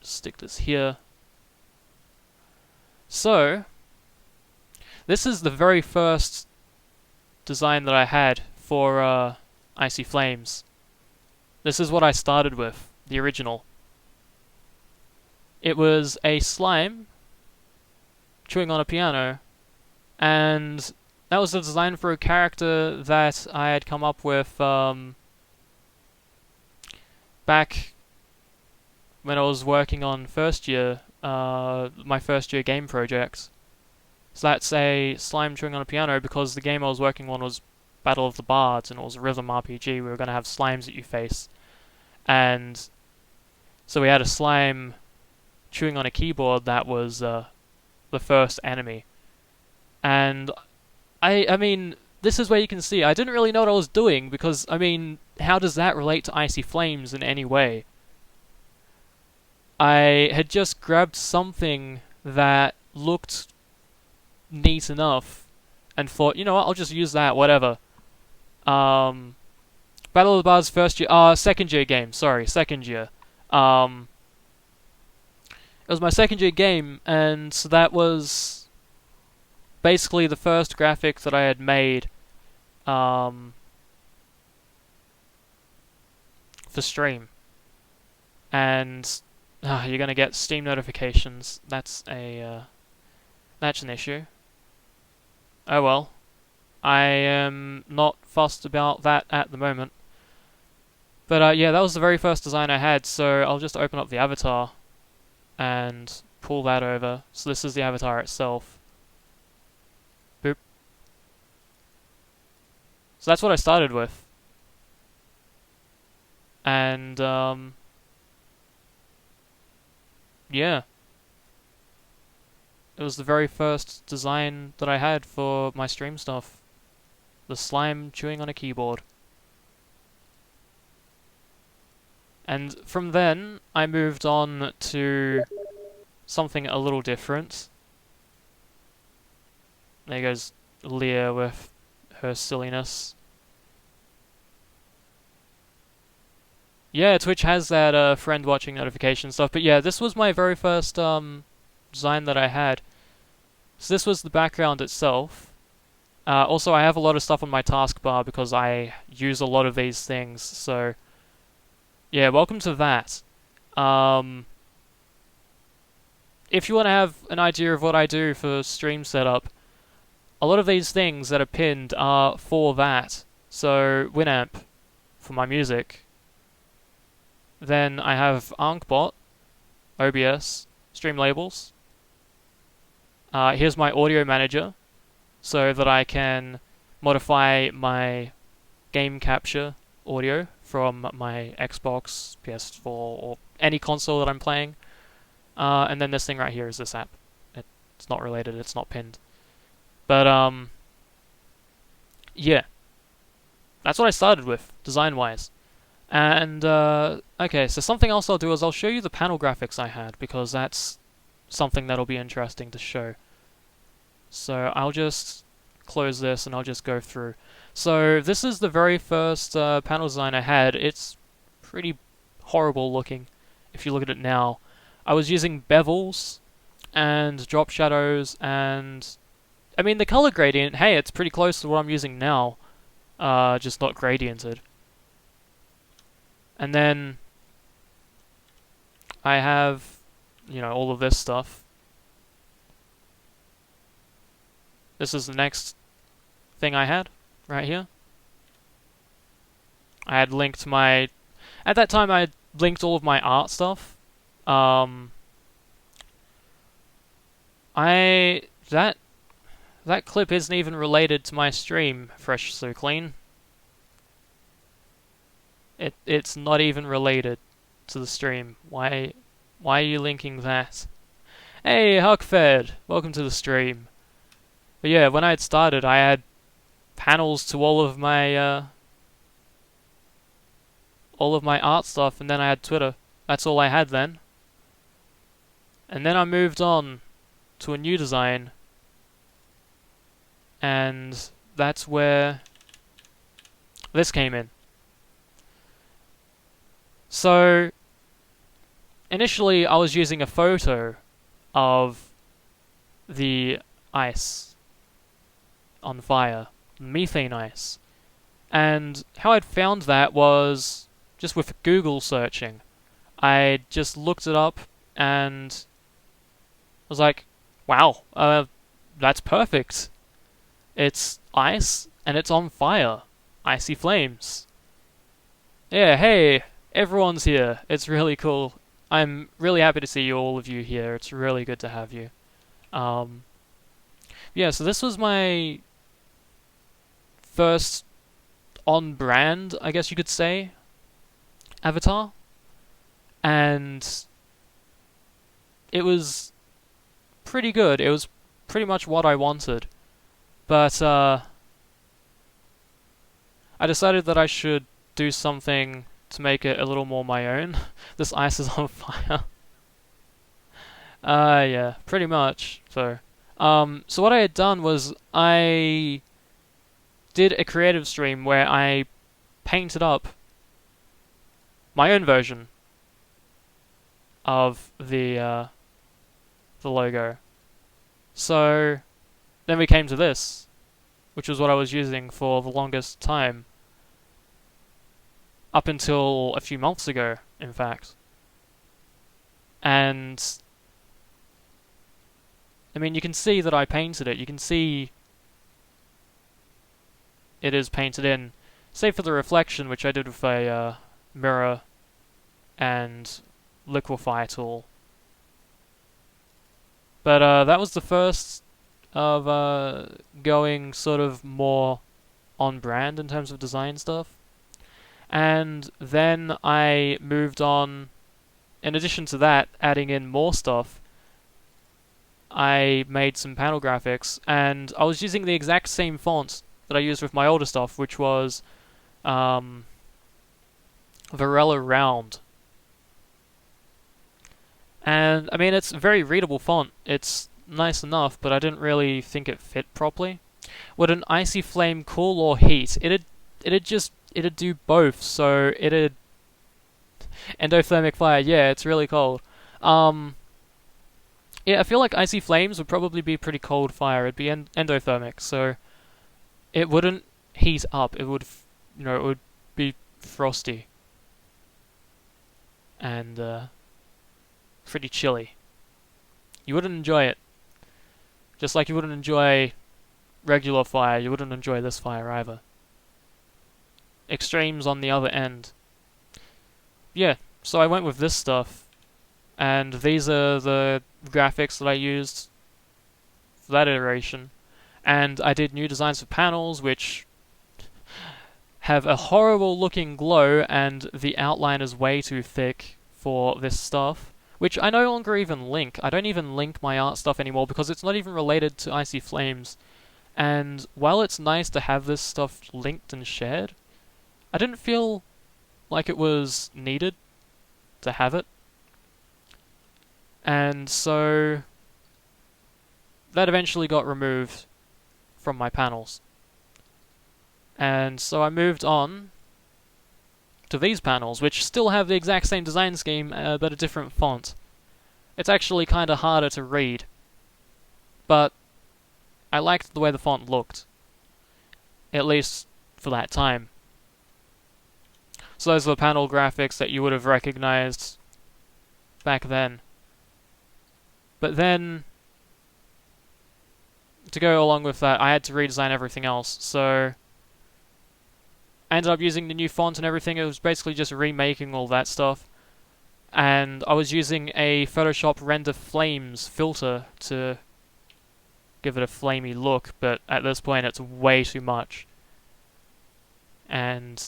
Just stick this here. So, this is the very first design that I had for Icy Flames. This is what I started with, the original. It was a slime chewing on a piano, and that was the design for a character that I had come up with back when I was working on my first year game project. So that's a slime chewing on a piano, because the game I was working on was Battle of the Bards, and it was a rhythm RPG. We were going to have slimes that you face. And so we had a slime chewing on a keyboard that was the first enemy. And I mean, this is where you can see I didn't really know what I was doing, because, I mean, how does that relate to Icy Flames in any way? I had just grabbed something that looked neat enough and thought, you know what, I'll just use that, whatever. Battle of the Bards second year game, sorry, second year. It was my second year game, and so that was basically the first graphic that I had made for stream. And you're gonna get Steam notifications. That's an issue. Oh well. I am not fussed about that at the moment. But yeah, that was the very first design I had, so I'll just open up the avatar and pull that over. So this is the avatar itself. Boop. So that's what I started with. And yeah. It was the very first design that I had for my stream stuff. The slime chewing on a keyboard. And from then, I moved on to something a little different. There goes Leah with her silliness. Yeah, Twitch has that friend watching notification stuff, but yeah, this was my very first design that I had. So this was the background itself. Also, I have a lot of stuff on my taskbar because I use a lot of these things, so yeah, welcome to that. If you want to have an idea of what I do for stream setup, a lot of these things that are pinned are for that. So, Winamp for my music. Then I have AnkBot, OBS, Streamlabels. Here's my audio manager, so that I can modify my game capture audio from my Xbox, PS4, or any console that I'm playing. And then this thing right here is this app. It's not related, it's not pinned. But, yeah. That's what I started with, design-wise. And, okay, so something else I'll do is I'll show you the panel graphics I had, because that's something that'll be interesting to show. So I'll just close this and I'll just go through. So this is the very first panel design I had. It's pretty horrible looking if you look at it now. I was using bevels and drop shadows, and I mean the color gradient, hey, it's pretty close to what I'm using now, just not gradiented. And then I have, you know, all of this stuff. This is the next thing I had, right here. I had linked my... At that time, I had linked all of my art stuff. That clip isn't even related to my stream, Fresh So Clean. It's not even related to the stream. Why are you linking that? Hey, Huckfed! Welcome to the stream. But yeah, when I had started, I had panels to all of my art stuff, and then I had Twitter. That's all I had then. And then I moved on to a new design, and that's where this came in. So, initially I was using a photo of the ice on fire, methane ice. And how I'd found that was just with Google searching. I just looked it up and was like, wow, that's perfect. It's ice and it's on fire. Icy flames. Yeah, hey, everyone's here. It's really cool. I'm really happy to see all of you here. It's really good to have you. yeah, so this was my first on-brand, I guess you could say, avatar, and it was pretty good. It was pretty much what I wanted, but I decided that I should do something to make it a little more my own. This ice is on fire. Yeah, pretty much. So what I had done was I did a creative stream where I painted up my own version of the logo. So then we came to this, which was what I was using for the longest time, up until a few months ago, in fact. And I mean, you can see that I painted it. You can see it is painted in, save for the reflection, which I did with a mirror and liquify tool. But that was the first of going sort of more on brand in terms of design stuff. And then I moved on, in addition to that, adding in more stuff. I made some panel graphics, and I was using the exact same font that I used with my older stuff, which was Varela Round. And, I mean, it's a very readable font. It's nice enough, but I didn't really think it fit properly. Would an icy flame cool or heat? It'd do both, so it'd... Endothermic fire, yeah, it's really cold. Yeah, I feel like icy flames would probably be pretty cold fire. It'd be endothermic, so it wouldn't heat up. It would, it would be frosty and pretty chilly. You wouldn't enjoy it. Just like you wouldn't enjoy regular fire, you wouldn't enjoy this fire either. Extremes on the other end. Yeah, so I went with this stuff, and these are the graphics that I used for that iteration. And I did new designs for panels, which have a horrible looking glow, and the outline is way too thick for this stuff, which I no longer even link. I don't even link my art stuff anymore because it's not even related to Icy Flames. And while it's nice to have this stuff linked and shared, I didn't feel like it was needed to have it. And so that eventually got removed from my panels. And so I moved on to these panels, which still have the exact same design scheme, but a different font. It's actually kind of harder to read, but I liked the way the font looked, at least for that time. So those are the panel graphics that you would have recognized back then. But then, to go along with that, I had to redesign everything else, so I ended up using the new font and everything. It was basically just remaking all that stuff. And I was using a Photoshop Render Flames filter to give it a flamey look, but at this point it's way too much. And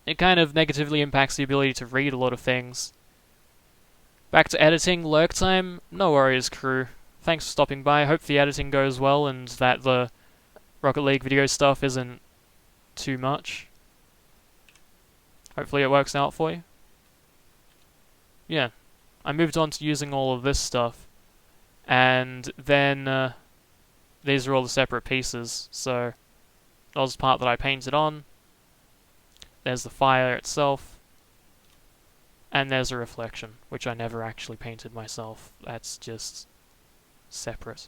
it kind of negatively impacts the ability to read a lot of things. Back to editing, lurk time, no worries crew. Thanks for stopping by, hope the editing goes well and that the Rocket League video stuff isn't too much. Hopefully it works out for you. Yeah, I moved on to using all of this stuff, and then these are all the separate pieces, so that was the part that I painted on. There's the fire itself, and there's a reflection, which I never actually painted myself. That's just separate.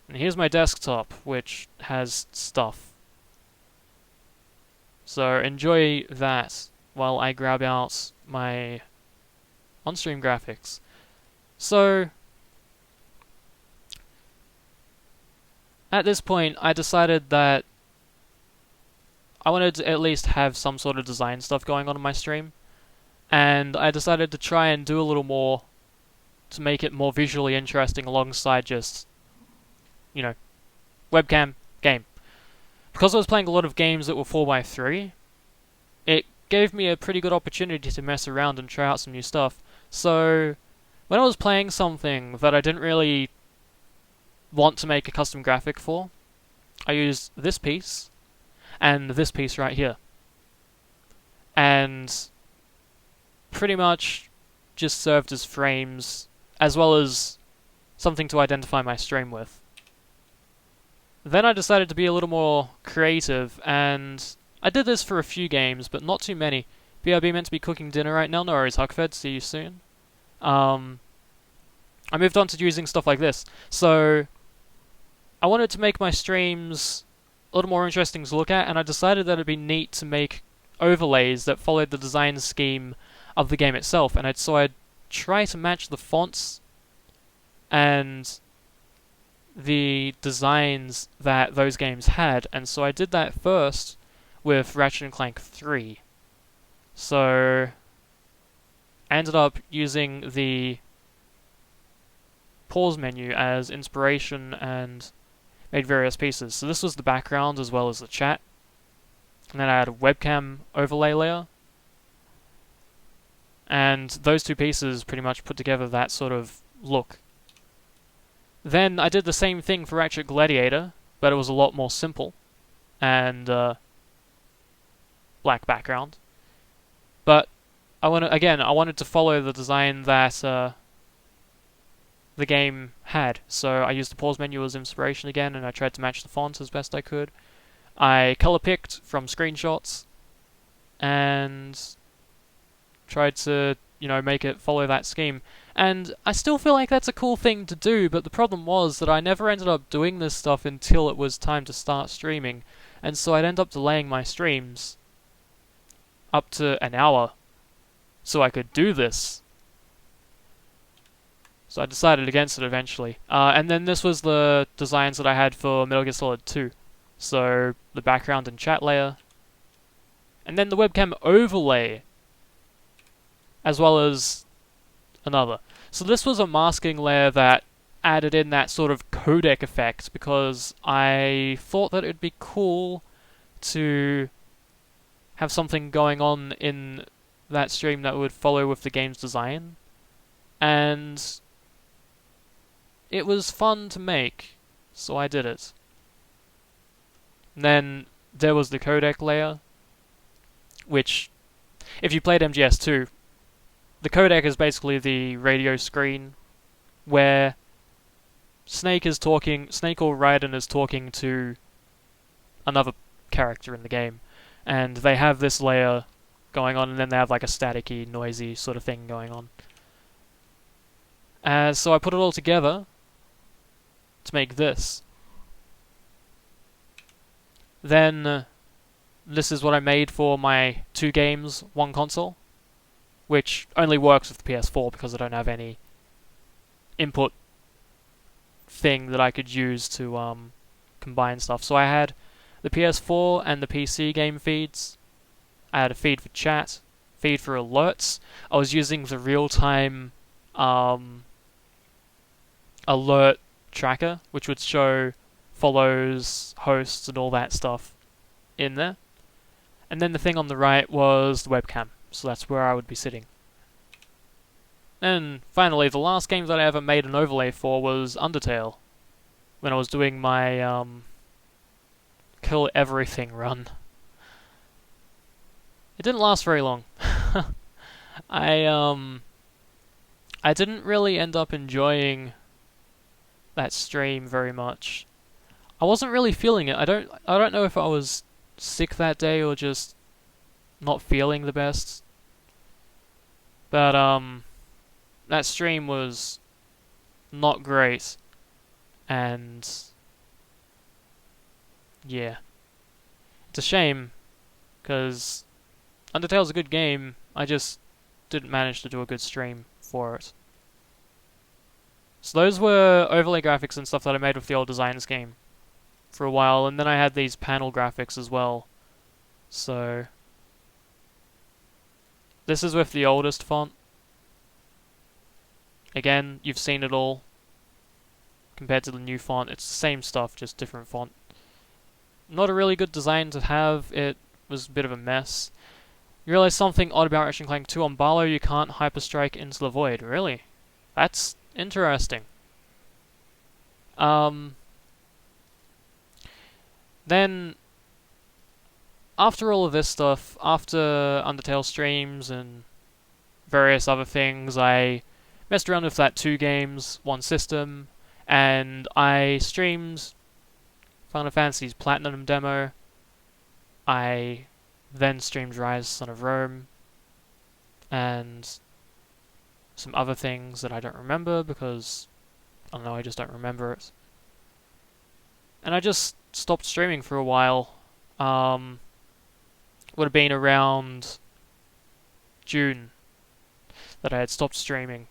And here's my desktop, which has stuff. So enjoy that while I grab out my on-stream graphics. So at this point, I decided that I wanted to at least have some sort of design stuff going on in my stream, and I decided to try and do a little more to make it more visually interesting alongside just, you know, webcam, game. Because I was playing a lot of games that were 4x3, it gave me a pretty good opportunity to mess around and try out some new stuff. So, when I was playing something that I didn't really want to make a custom graphic for, I used this piece and this piece right here. And pretty much just served as frames, as well as something to identify my stream with. Then I decided to be a little more creative, and I did this for a few games, but not too many. BRB meant to be cooking dinner right now. No worries, Huckfed. See you soon. I moved on to using stuff like this. So, I wanted to make my streams a little more interesting to look at, and I decided that it'd be neat to make overlays that followed the design scheme of the game itself. And so I'd try to match the fonts and the designs that those games had, and so I did that first with Ratchet & Clank 3. So I ended up using the pause menu as inspiration and made various pieces. So this was the background as well as the chat. And then I had a webcam overlay layer. And those two pieces pretty much put together that sort of look. Then I did the same thing for Ratchet Gladiator, but it was a lot more simple. And black background. But I wanted to follow the design that the game had. So I used the pause menu as inspiration again, and I tried to match the font as best I could. I color picked from screenshots and tried to, make it follow that scheme. And I still feel like that's a cool thing to do, but the problem was that I never ended up doing this stuff until it was time to start streaming, and so I'd end up delaying my streams up to an hour so I could do this. So I decided against it eventually. And then this was the designs that I had for Metal Gear Solid 2. So the background and chat layer, and then the webcam overlay, as well as another. So this was a masking layer that added in that sort of codec effect, because I thought that it'd be cool to have something going on in that stream that would follow with the game's design. And it was fun to make, so I did it. And then there was the codec layer, which, if you played MGS2, the codec is basically the radio screen where Snake or Raiden is talking to another character in the game, and they have this layer going on, and then they have like a staticky, noisy sort of thing going on. So I put it all together to make this. Then this is what I made for my 2 games, 1 console, which only works with the PS4 because I don't have any input thing that I could use to combine stuff. So I had the PS4 and the PC game feeds. I had a feed for chat, feed for alerts. I was using the real-time alert tracker, which would show follows, hosts, and all that stuff in there. And then the thing on the right was the webcam, so that's where I would be sitting. And finally, the last game that I ever made an overlay for was Undertale, when I was doing my Kill Everything run. It didn't last very long. I didn't really end up enjoying that stream very much. I wasn't really feeling it. I don't know if I was sick that day or just not feeling the best. But that stream was not great. And yeah. It's a shame, because Undertale's a good game. I just didn't manage to do a good stream for it. So those were overlay graphics and stuff that I made with the old design scheme for a while, and then I had these panel graphics as well. So this is with the oldest font. Again, you've seen it all. Compared to the new font, it's the same stuff, just different font. Not a really good design to have, it was a bit of a mess. You realize something odd about Ratchet & Clank 2 on Barlow, you can't hyperstrike into the void, really? That's interesting. Then, after all of this stuff, after Undertale streams and various other things, I messed around with that 2 games, 1 system, and I streamed Final Fantasy's Platinum demo. I then streamed Rise, Son of Rome, and some other things that I don't remember because, I don't know, I just don't remember it. And I just stopped streaming for a while. Would have been around June that I had stopped streaming.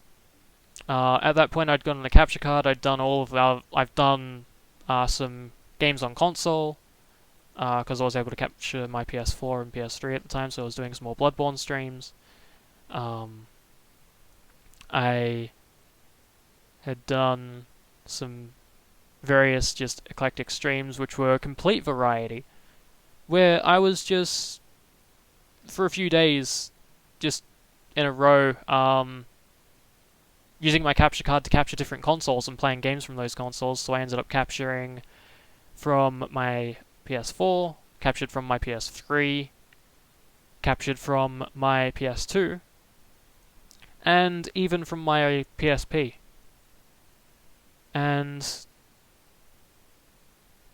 At that point, I'd gotten a capture card. I've done some games on console because I was able to capture my PS4 and PS3 at the time, so I was doing some more Bloodborne streams. I had done some various just eclectic streams, which were a complete variety, where I was just for a few days, just in a row, using my capture card to capture different consoles and playing games from those consoles. So I ended up capturing from my PS4, captured from my PS3, captured from my PS2, and even from my PSP. And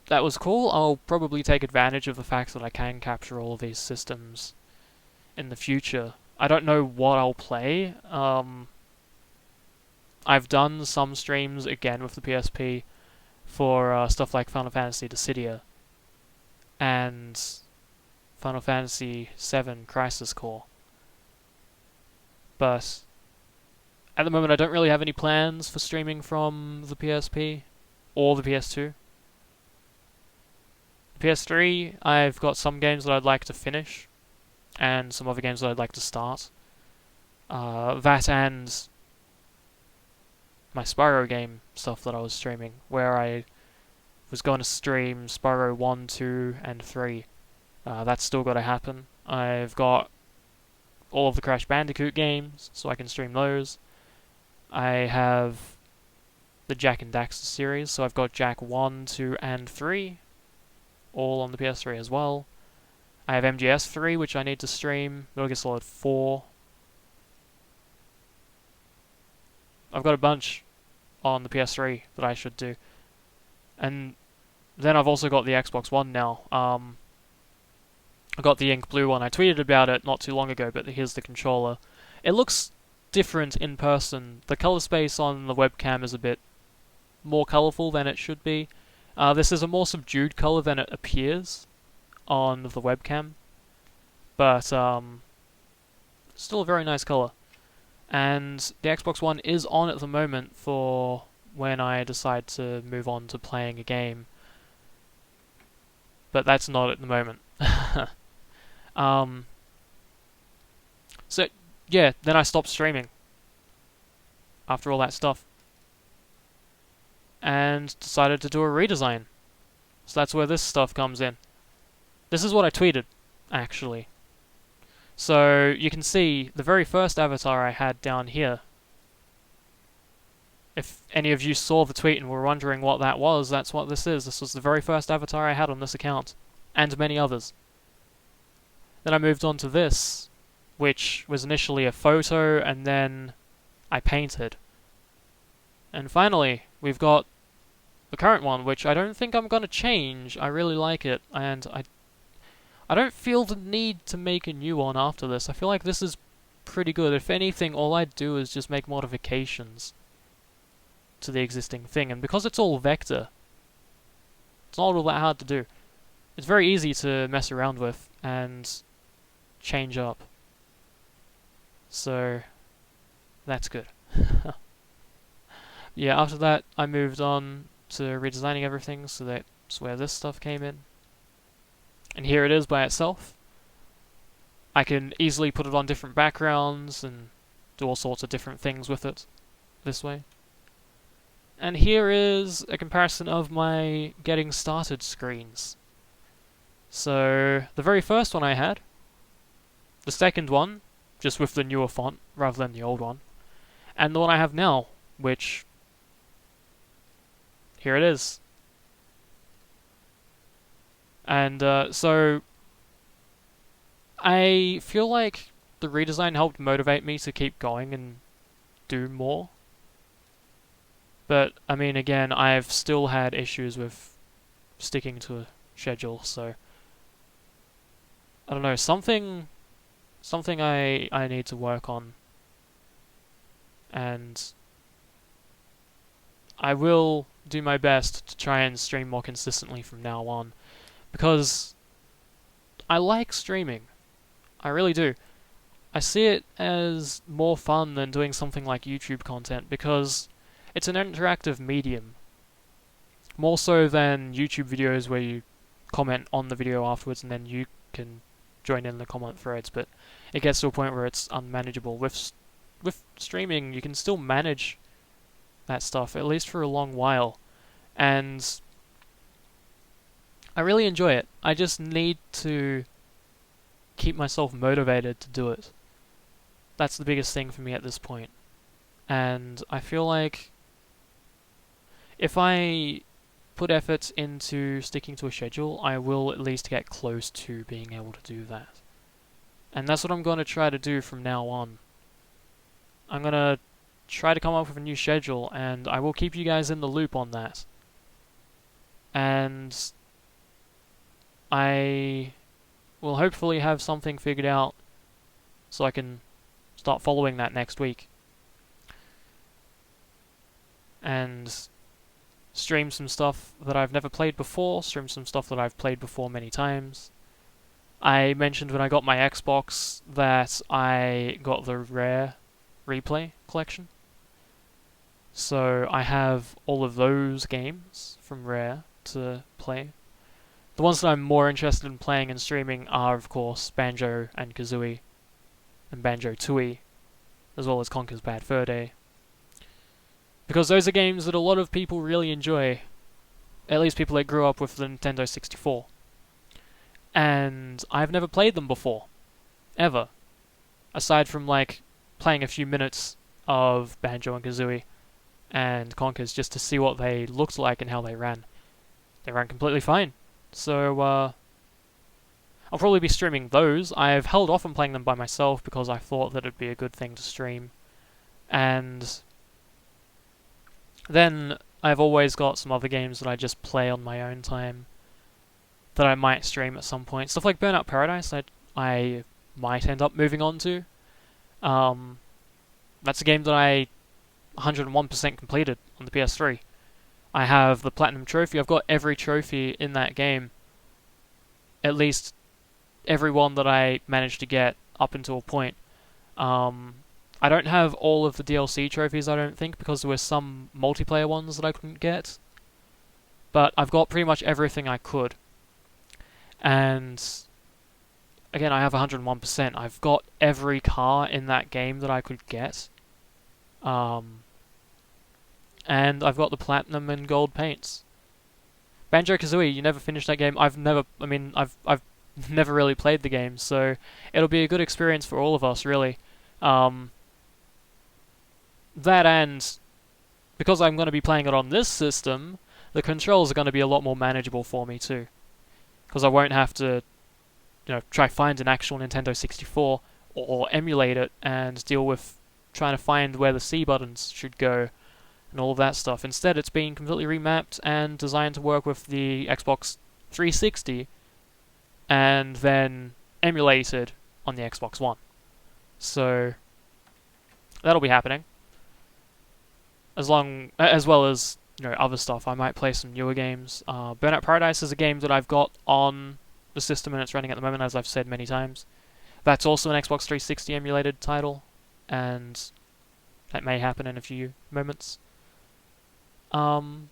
that was cool. I'll probably take advantage of the fact that I can capture all of these systems in the future. I don't know what I'll play. I've done some streams again with the PSP for stuff like Final Fantasy Dissidia and Final Fantasy VII Crisis Core. But at the moment I don't really have any plans for streaming from the PSP or the PS2. The PS3, I've got some games that I'd like to finish and some other games that I'd like to start. That and my Spyro game stuff that I was streaming, where I was going to stream Spyro 1, 2, and 3. That's still got to happen. I've got all of the Crash Bandicoot games, so I can stream those. I have the Jak and Daxter series, so I've got Jak 1, 2, and 3, all on the PS3 as well. I have MGS 3, which I need to stream, Metal Gear Solid 4. I've got a bunch on the PS3 that I should do. And then I've also got the Xbox One now. I got the ink blue one. I tweeted about it not too long ago, but here's the controller. It looks different in person. The color space on the webcam is a bit more colorful than it should be. This is a more subdued color than it appears on the webcam. But still a very nice color. And the Xbox One is on at the moment for when I decide to move on to playing a game. But that's not at the moment. So, yeah, then I stopped streaming after all that stuff. And decided to do a redesign. So that's where this stuff comes in. This is what I tweeted, actually. So you can see the very first avatar I had down here. If any of you saw the tweet and were wondering what that was, that's what this is. This was the very first avatar I had on this account, and many others. Then I moved on to this, which was initially a photo, and then I painted. And finally, we've got the current one, which I don't think I'm going to change. I really like it, and I don't feel the need to make a new one after this. I feel like this is pretty good. If anything, all I'd do is just make modifications to the existing thing. And because it's all vector, it's not all that hard to do. It's very easy to mess around with and change up. So, that's good. Yeah, after that, I moved on to redesigning everything, so that's where this stuff came in. And here it is by itself. I can easily put it on different backgrounds and do all sorts of different things with it. this way. And here is a comparison of my getting started screens. So, the very first one I had, the second one, just with the newer font rather than the old one, and the one I have now, which, here it is. And so, I feel like the redesign helped motivate me to keep going and do more. But, I mean, again, I've still had issues with sticking to a schedule, so I don't know, something I need to work on. And I will do my best to try and stream more consistently from now on, because I like streaming. I really do. I see it as more fun than doing something like YouTube content, because it's an interactive medium. More so than YouTube videos where you comment on the video afterwards and then you can join in the comment threads, but it gets to a point where it's unmanageable. With streaming, you can still manage that stuff, at least for a long while. And I really enjoy it. I just need to keep myself motivated to do it. That's the biggest thing for me at this point. And I feel like if I put effort into sticking to a schedule, I will at least get close to being able to do that. And that's what I'm going to try to do from now on. I'm going to try to come up with a new schedule, and I will keep you guys in the loop on that. And I will hopefully have something figured out so I can start following that next week. And stream some stuff that I've never played before, stream some stuff that I've played before many times. I mentioned when I got my Xbox that I got the Rare Replay collection. So I have all of those games from Rare to play. The ones that I'm more interested in playing and streaming are, of course, Banjo and Kazooie and Banjo-Tooie, as well as Conker's Bad Fur Day. Because those are games that a lot of people really enjoy, at least people that grew up with the Nintendo 64. And I've never played them before, ever. Aside from, like, playing a few minutes of Banjo and Kazooie and Conker's just to see what they looked like and how they ran. They ran completely fine. So, I'll probably be streaming those. I've held off on playing them by myself because I thought that it'd be a good thing to stream. And then I've always got some other games that I just play on my own time that I might stream at some point. Stuff like Burnout Paradise I might end up moving on to. That's a game that I 101% completed on the PS3. I have the Platinum Trophy. I've got every trophy in that game. At least every one that I managed to get up until a point. I don't have all of the DLC trophies, I don't think, because there were some multiplayer ones that I couldn't get. But I've got pretty much everything I could. And again, I have 101%. I've got every car in that game that I could get. And I've got the Platinum and Gold paints. Banjo-Kazooie, you never finished that game. I've never really played the game, so it'll be a good experience for all of us, really. That, and because I'm going to be playing it on this system, the controls are going to be a lot more manageable for me too. Because I won't have to, try find an actual Nintendo 64 or emulate it and deal with trying to find where the C buttons should go and all of that stuff. Instead, it's been completely remapped and designed to work with the Xbox 360 and then emulated on the Xbox One. So that'll be happening. As well as other stuff. I might play some newer games. Burnout Paradise is a game that I've got on the system and it's running at the moment, as I've said many times. That's also an Xbox 360 emulated title, and that may happen in a few moments. And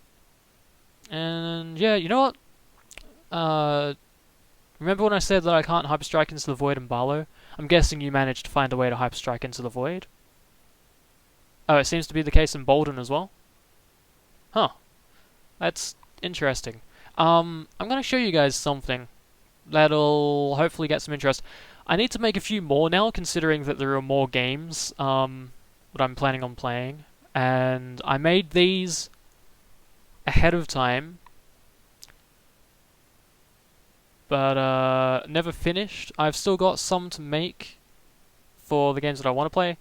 yeah, you know what? Remember when I said that I can't Hyperstrike into the Void in Barlow? I'm guessing you managed to find a way to Hyperstrike into the Void. Oh, it seems to be the case in Bolden as well. Huh. That's interesting. I'm gonna show you guys something that'll hopefully get some interest. I need to make a few more now, considering that there are more games that I'm planning on playing, and I made these ahead of time, but never finished. I've still got some to make for the games that I want to play.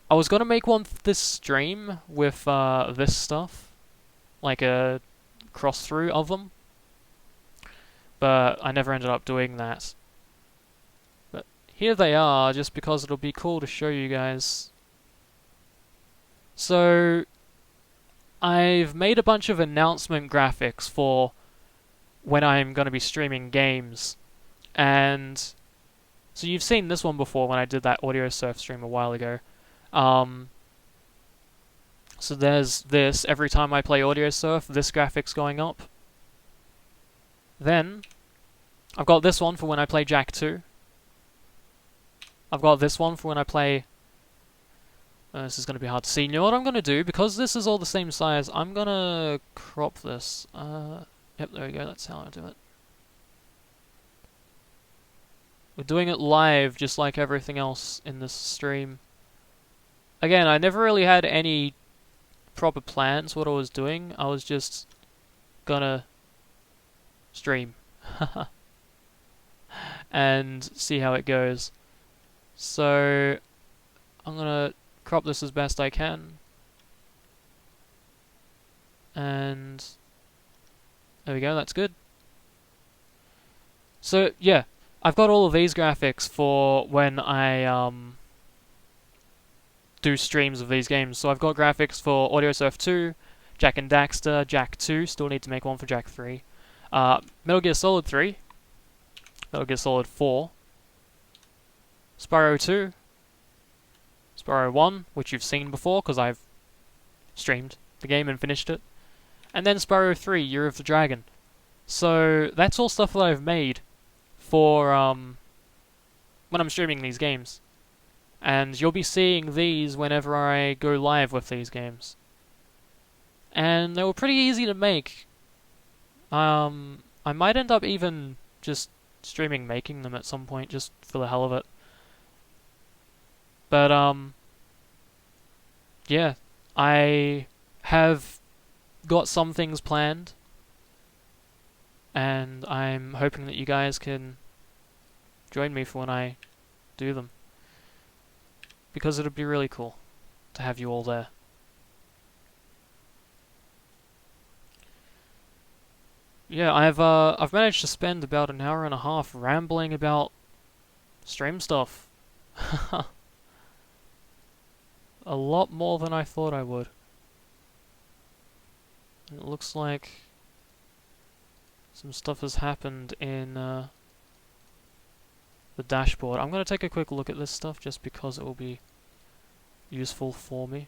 I was gonna make one for this stream with this stuff, like a cross through of them, but I never ended up doing that. But here they are, just because it'll be cool to show you guys. So, I've made a bunch of announcement graphics for when I'm going to be streaming games, and so you've seen this one before when I did that Audiosurf stream a while ago. So there's this, every time I play Audiosurf, this graphic's going up. Then, I've got this one for when I play Jak 2. I've got this one for when I play... this is going to be hard to see. You know what I'm going to do? Because this is all the same size, I'm going to crop this. Yep, there we go, that's how I do it. We're doing it live, just like everything else in this stream. Again, I never really had any proper plans what I was doing. I was just gonna stream and see how it goes. So I'm gonna crop this as best I can, and there we go, that's good. So yeah, I've got all of these graphics for when I do streams of these games. So I've got graphics for Audiosurf 2, Jak and Daxter, Jak 2, still need to make one for Jak 3, Metal Gear Solid 3, Metal Gear Solid 4, Spyro 2, Spyro 1, which you've seen before because I've streamed the game and finished it, and then Spyro 3, Year of the Dragon. So that's all stuff that I've made for when I'm streaming these games. And you'll be seeing these whenever I go live with these games. And they were pretty easy to make. I might end up even just streaming making them at some point, just for the hell of it. But, yeah. I have got some things planned. And I'm hoping that you guys can join me for when I do them. Because it would be really cool to have you all there. Yeah, I've managed to spend about an hour and a half rambling about stream stuff. A lot more than I thought I would. It looks like some stuff has happened in the dashboard. I'm going to take a quick look at this stuff just because it will be useful for me.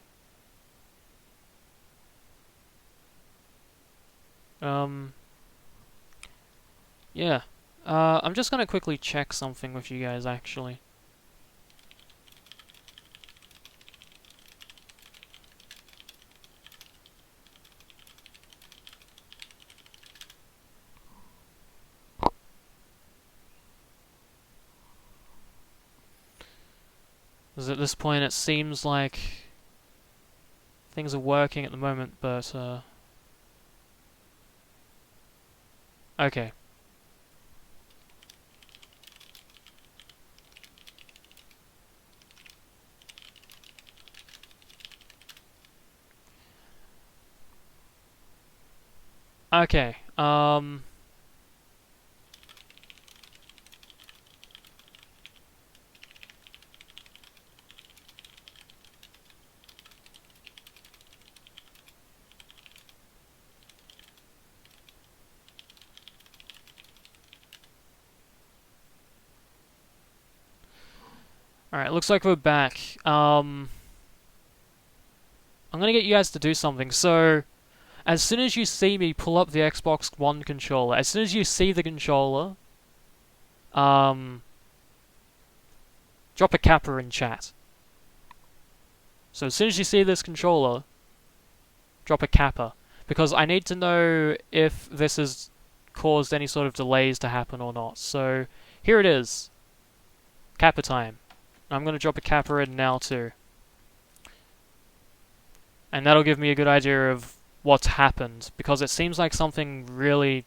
Yeah. I'm just going to quickly check something with you guys, actually. Because at this point it seems like things are working at the moment, but okay. Okay, alright, looks like we're back. I'm gonna get you guys to do something. So, as soon as you see me pull up the Xbox One controller, as soon as you see the controller, drop a kappa in chat. So as soon as you see this controller, drop a kappa, because I need to know if this has caused any sort of delays to happen or not. So here it is, kappa time. I'm going to drop a kappa in now too. And that'll give me a good idea of what's happened, because it seems like something really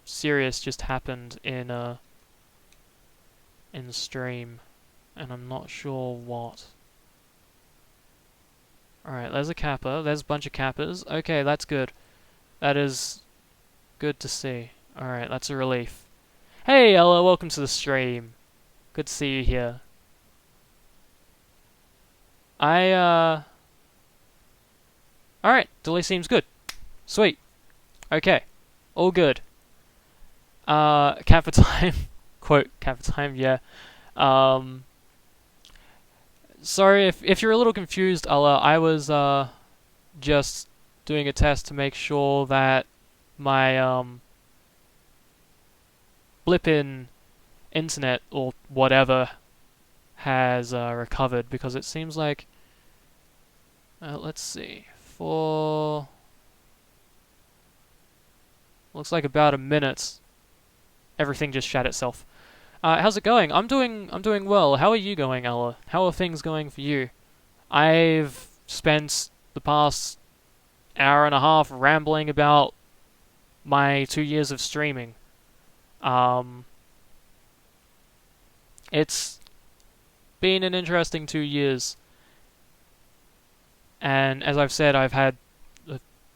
serious just happened in the stream, and I'm not sure what. Alright, there's a kappa, there's a bunch of kappas. Okay, that's good. That is good to see. Alright, that's a relief. Hey Ella, welcome to the stream. Good to see you here. Alright, delay seems good. Sweet. Okay. All good. Kappa time. Quote, kappa time, yeah. Sorry if you're a little confused, Ella, I was, just doing a test to make sure that my, blip in internet or whatever has, recovered, because it seems like, let's see, looks like about a minute, everything just shat itself. How's it going? I'm doing well. How are you going, Ella? How are things going for you? I've spent the past hour and a half rambling about my 2 years of streaming. It's been an interesting 2 years, and as I've said, I've had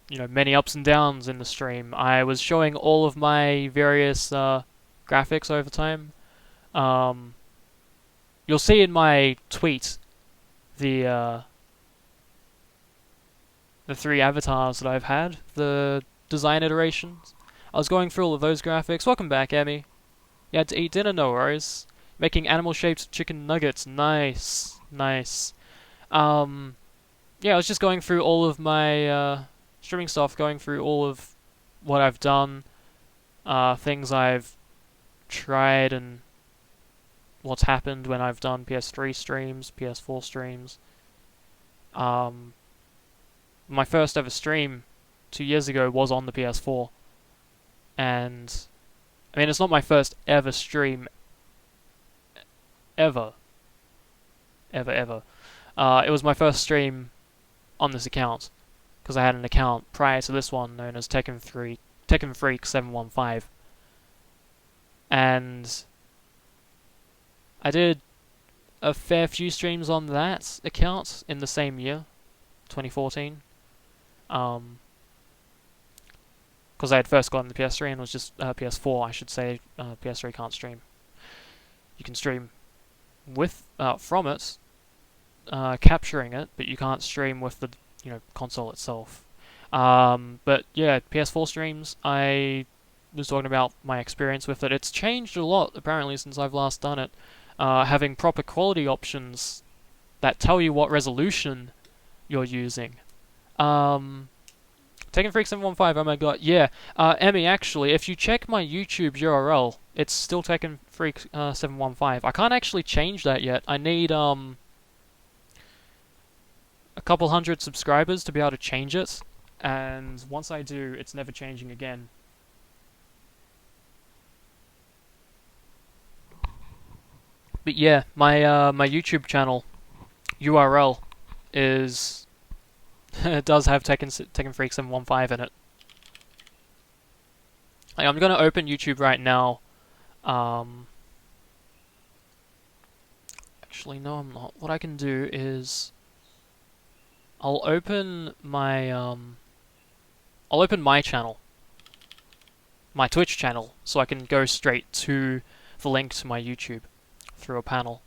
many ups and downs in the stream. I was showing all of my various graphics over time. You'll see in my tweet the 3 avatars that I've had, the design iterations. I was going through all of those graphics. Welcome back, Emmy. You had to eat dinner, no worries. Making animal-shaped chicken nuggets, nice, nice. Yeah, I was just going through all of my streaming stuff, going through all of what I've done, things I've tried, and what's happened when I've done PS3 streams, PS4 streams. My first ever stream 2 years ago was on the PS4, and I mean, it's not my first ever stream ever. It was my first stream on this account, because I had an account prior to this one known as Tekken Freak 715, and I did a fair few streams on that account in the same year, 2014. Because I had first gotten the PS3 and it was just PS4, I should say. PS3 can't stream. You can stream with from it, capturing it, but you can't stream with the console itself. But yeah, PS4 streams, I was talking about my experience with it. It's changed a lot apparently since I've last done it. Having proper quality options that tell you what resolution you're using. Tekken Freak 715, oh my god, yeah. Emmy, actually, if you check my YouTube URL, it's still Tekken Freak 715. I can't actually change that yet. I need a couple hundred subscribers to be able to change it, and once I do, it's never changing again. But yeah, my my YouTube channel URL is it does have Tekken Freak 715 in it. I'm gonna open YouTube right now. Actually, no, I'm not. What I can do is I'll open my channel, my Twitch channel, so I can go straight to the link to my YouTube through a panel.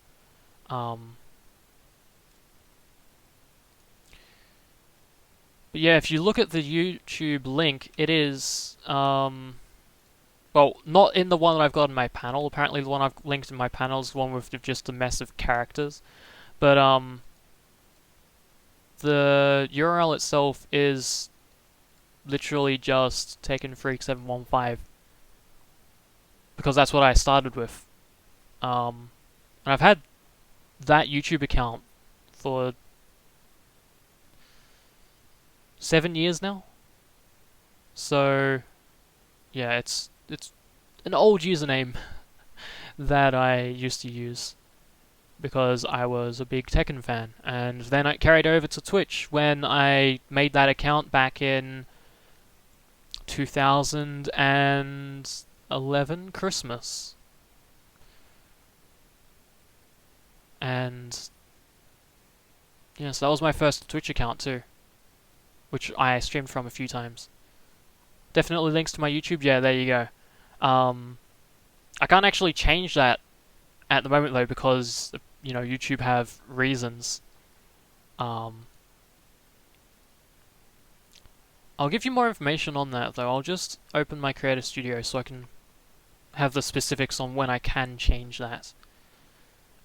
But yeah, if you look at the YouTube link, it is, well, not in the one that I've got in my panel. Apparently the one I've linked in my panel is the one with just a mess of characters. But, the URL itself is literally just Tekken Freak 715. Because that's what I started with. And I've had that YouTube account for 7 years now. So yeah, it's an old username that I used to use because I was a big Tekken fan, and then I carried over to Twitch when I made that account back in 2011 Christmas. And yes, that was my first Twitch account too, which I streamed from a few times. Definitely links to my YouTube. Yeah, there you go. I can't actually change that at the moment though because YouTube have reasons. I'll give you more information on that though. I'll just open my Creator Studio so I can have the specifics on when I can change that.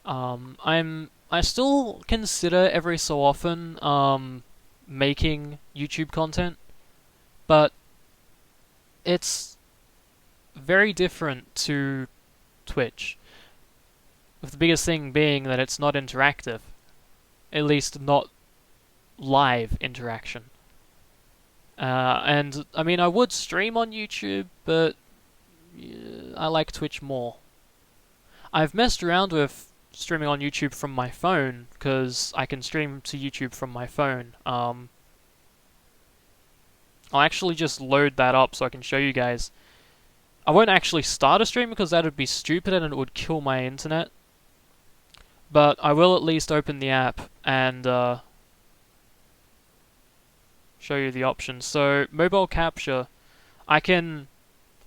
I still consider every so often making YouTube content, but it's very different to Twitch. With the biggest thing being that it's not interactive, at least not live interaction. And I mean, I would stream on YouTube, but I like Twitch more. I've messed around with streaming on YouTube from my phone, because I can stream to YouTube from my phone. I'll actually just load that up so I can show you guys. I won't actually start a stream because that would be stupid and it would kill my internet. But I will at least open the app and show you the options. So, mobile capture. I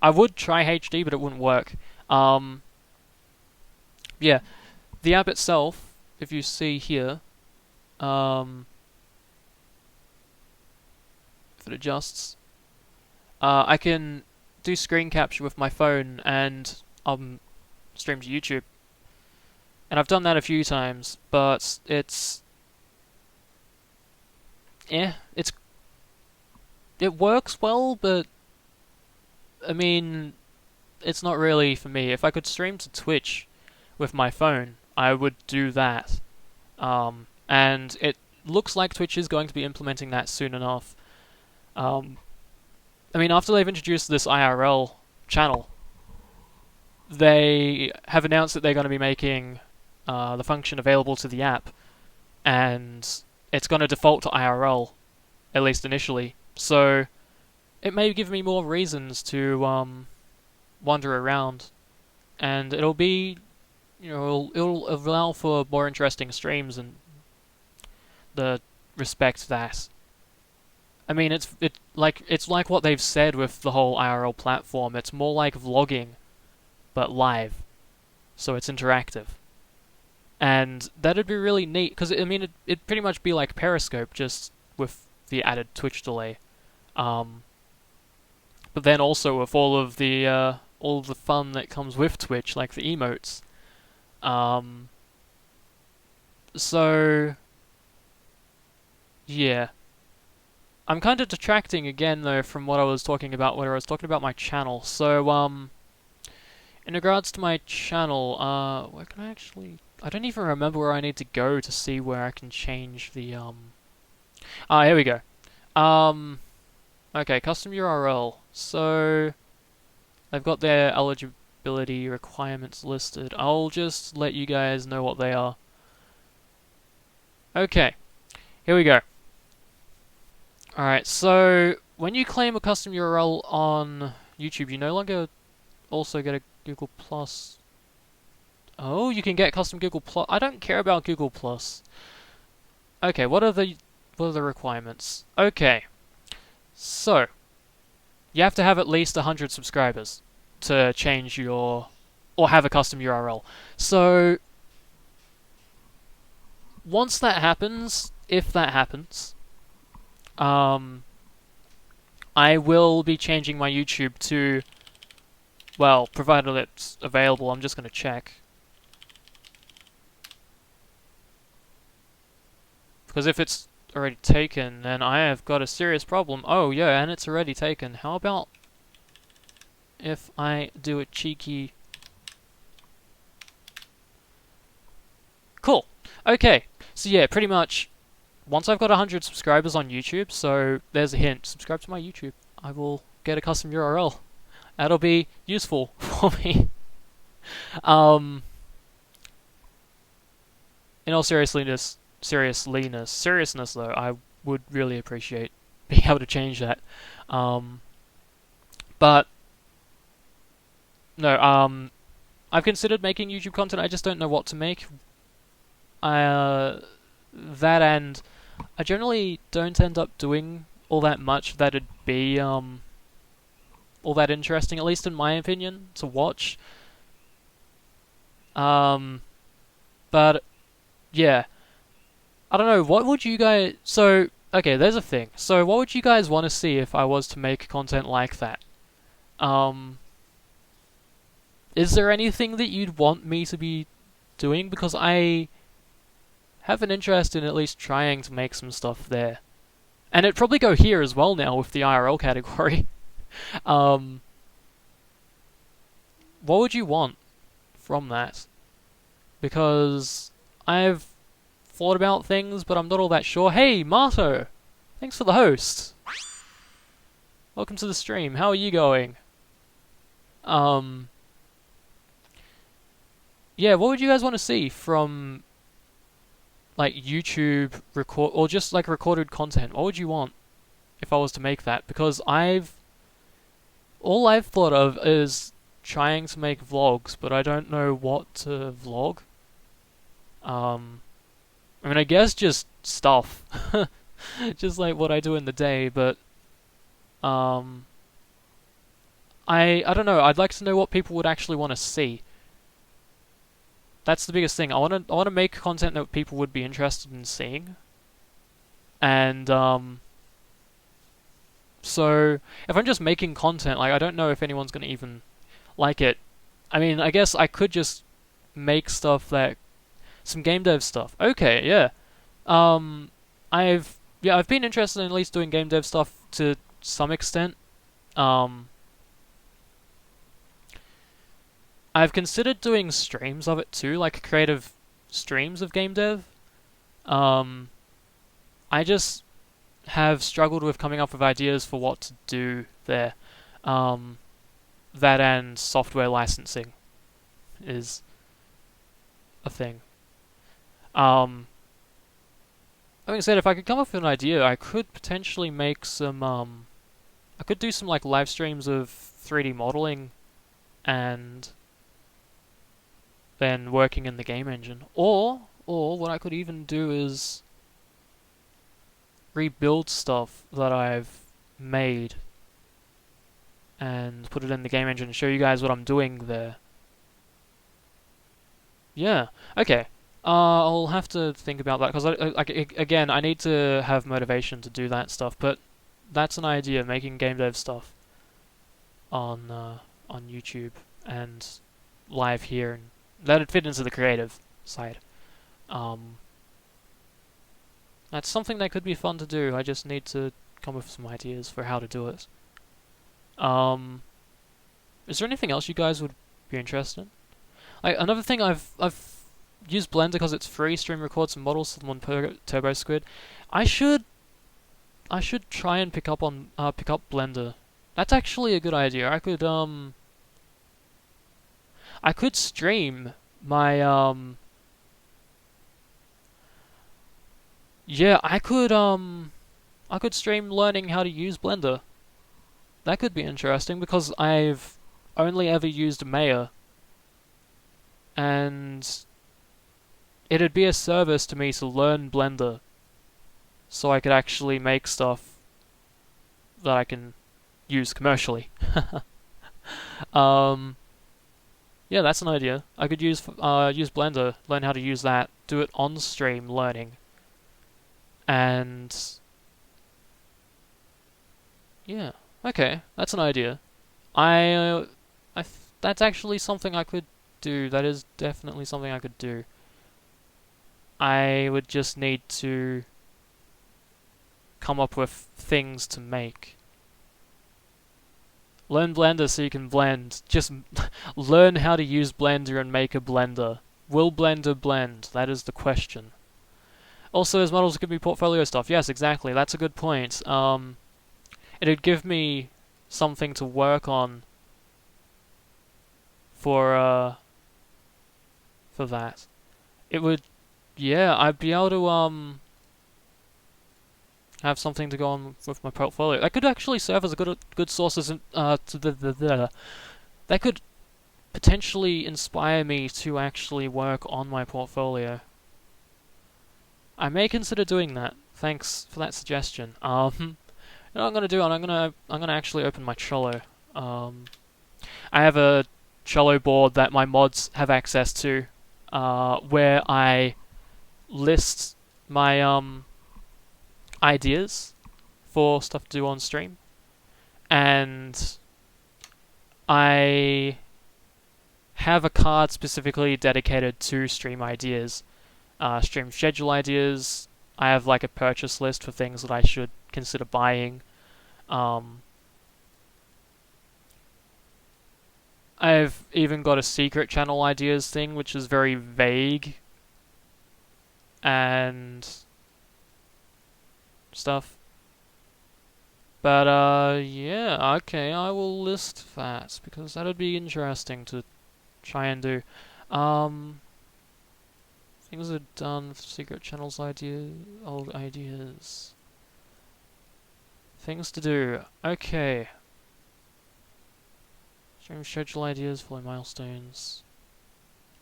would try HD, but it wouldn't work. Yeah. The app itself, if you see here, if it adjusts, I can do screen capture with my phone and stream to YouTube. And I've done that a few times, but it works well, but I mean, it's not really for me. If I could stream to Twitch with my phone, I would do that. And it looks like Twitch is going to be implementing that soon enough. I mean, after they've introduced this IRL channel, they have announced that they're going to be making the function available to the app, and it's going to default to IRL, at least initially. So it may give me more reasons to wander around, and it'll be, it'll allow for more interesting streams and the respect that. I mean, it's like what they've said with the whole IRL platform. It's more like vlogging, but live, so it's interactive. And that'd be really neat, because I mean, it'd pretty much be like Periscope, just with the added Twitch delay. But then also with all of the fun that comes with Twitch, like the emotes. So yeah, I'm kind of detracting again though from what I was talking about, where I was talking about my channel. So in regards to my channel, where can I actually? I don't even remember where I need to go to see where I can change the here we go. Okay, custom URL. So they've got their eligibility requirements listed. I'll just let you guys know what they are. Okay, here we go. Alright, so when you claim a custom URL on YouTube, you no longer also get a Google Plus. Oh, you can get custom Google Plus. I don't care about Google Plus. Okay, what are the requirements? Okay, so you have to have at least 100 subscribers to change or have a custom URL. So once that happens, if that happens, I will be changing my YouTube to, well, provided it's available. I'm just going to check. Because if it's already taken, then I have got a serious problem. Oh, yeah, and it's already taken. How about if I do a cheeky... Cool. Okay, so yeah, pretty much once I've got 100 subscribers on YouTube, so there's a hint, subscribe to my YouTube. I will get a custom URL. That'll be useful for me. Um, in all seriousness though, I would really appreciate being able to change that. But no, I've considered making YouTube content. I just don't know what to make. That and I generally don't end up doing all that much that'd be all that interesting, at least in my opinion, to watch. But yeah, I don't know. What would you guys? So okay, there's a thing. So what would you guys want to see if I was to make content like that? Um, is there anything that you'd want me to be doing? Because I have an interest in at least trying to make some stuff there. And it'd probably go here as well now with the IRL category. um, what would you want from that? Because I've thought about things, but I'm not all that sure. Hey, Marto! Thanks for the host! Welcome to the stream. How are you going? Yeah, what would you guys want to see from like YouTube record or just like recorded content? What would you want if I was to make that? Because all I've thought of is trying to make vlogs, but I don't know what to vlog. I mean, I guess just stuff, just like what I do in the day. But I don't know. I'd like to know what people would actually want to see. That's the biggest thing. I want to make content that people would be interested in seeing. And so if I'm just making content, like I don't know if anyone's gonna even like it. I mean, I guess I could just make stuff that some game dev stuff. Okay, yeah. I've been interested in at least doing game dev stuff to some extent. I've considered doing streams of it too, like creative streams of game dev. I just have struggled with coming up with ideas for what to do there. That and software licensing is a thing. Like I said, if I could come up with an idea, I could potentially make some. I could do some like live streams of 3D modeling, and then working in the game engine. Or what I could even do is rebuild stuff that I've made and put it in the game engine and show you guys what I'm doing there. Yeah. Okay. I'll have to think about that because again, I need to have motivation to do that stuff. But that's an idea, making game dev stuff on YouTube and live here, and that'd fit into the creative side. That's something that could be fun to do. I just need to come up with some ideas for how to do it. Is there anything else you guys would be interested in? Like another thing, I've used Blender because it's free. Stream record some models, someone Turbo Squid. I should try and pick up Blender. That's actually a good idea. I could stream my yeah, I could stream learning how to use Blender. That could be interesting because I've only ever used Maya, and it'd be a service to me to learn Blender so I could actually make stuff that I can use commercially. Yeah, that's an idea. I could use Blender, learn how to use that, do it on stream learning, and yeah, okay, that's an idea. That's actually something I could do. That is definitely something I could do. I would just need to come up with things to make. Learn Blender so you can blend. Just learn how to use Blender and make a blender. Will Blender blend? That is the question. Also, as models could be portfolio stuff. Yes, exactly. That's a good point. It'd give me something to work on for that. It would, yeah, I'd be able to have something to go on with my portfolio. That could actually serve as a good source as that could potentially inspire me to actually work on my portfolio. I may consider doing that. Thanks for that suggestion. You know what I'm gonna do? I'm gonna actually open my Trello. I have a Trello board that my mods have access to, where I list my ideas for stuff to do on stream, and I have a card specifically dedicated to stream ideas, stream schedule ideas. I have like a purchase list for things that I should consider buying. Um, I've even got a secret channel ideas thing, which is very vague and stuff. But yeah, okay, I will list that because that'd be interesting to try and do. Um, things are done for secret channels old ideas. Things to do. Okay. Stream schedule ideas, follow milestones.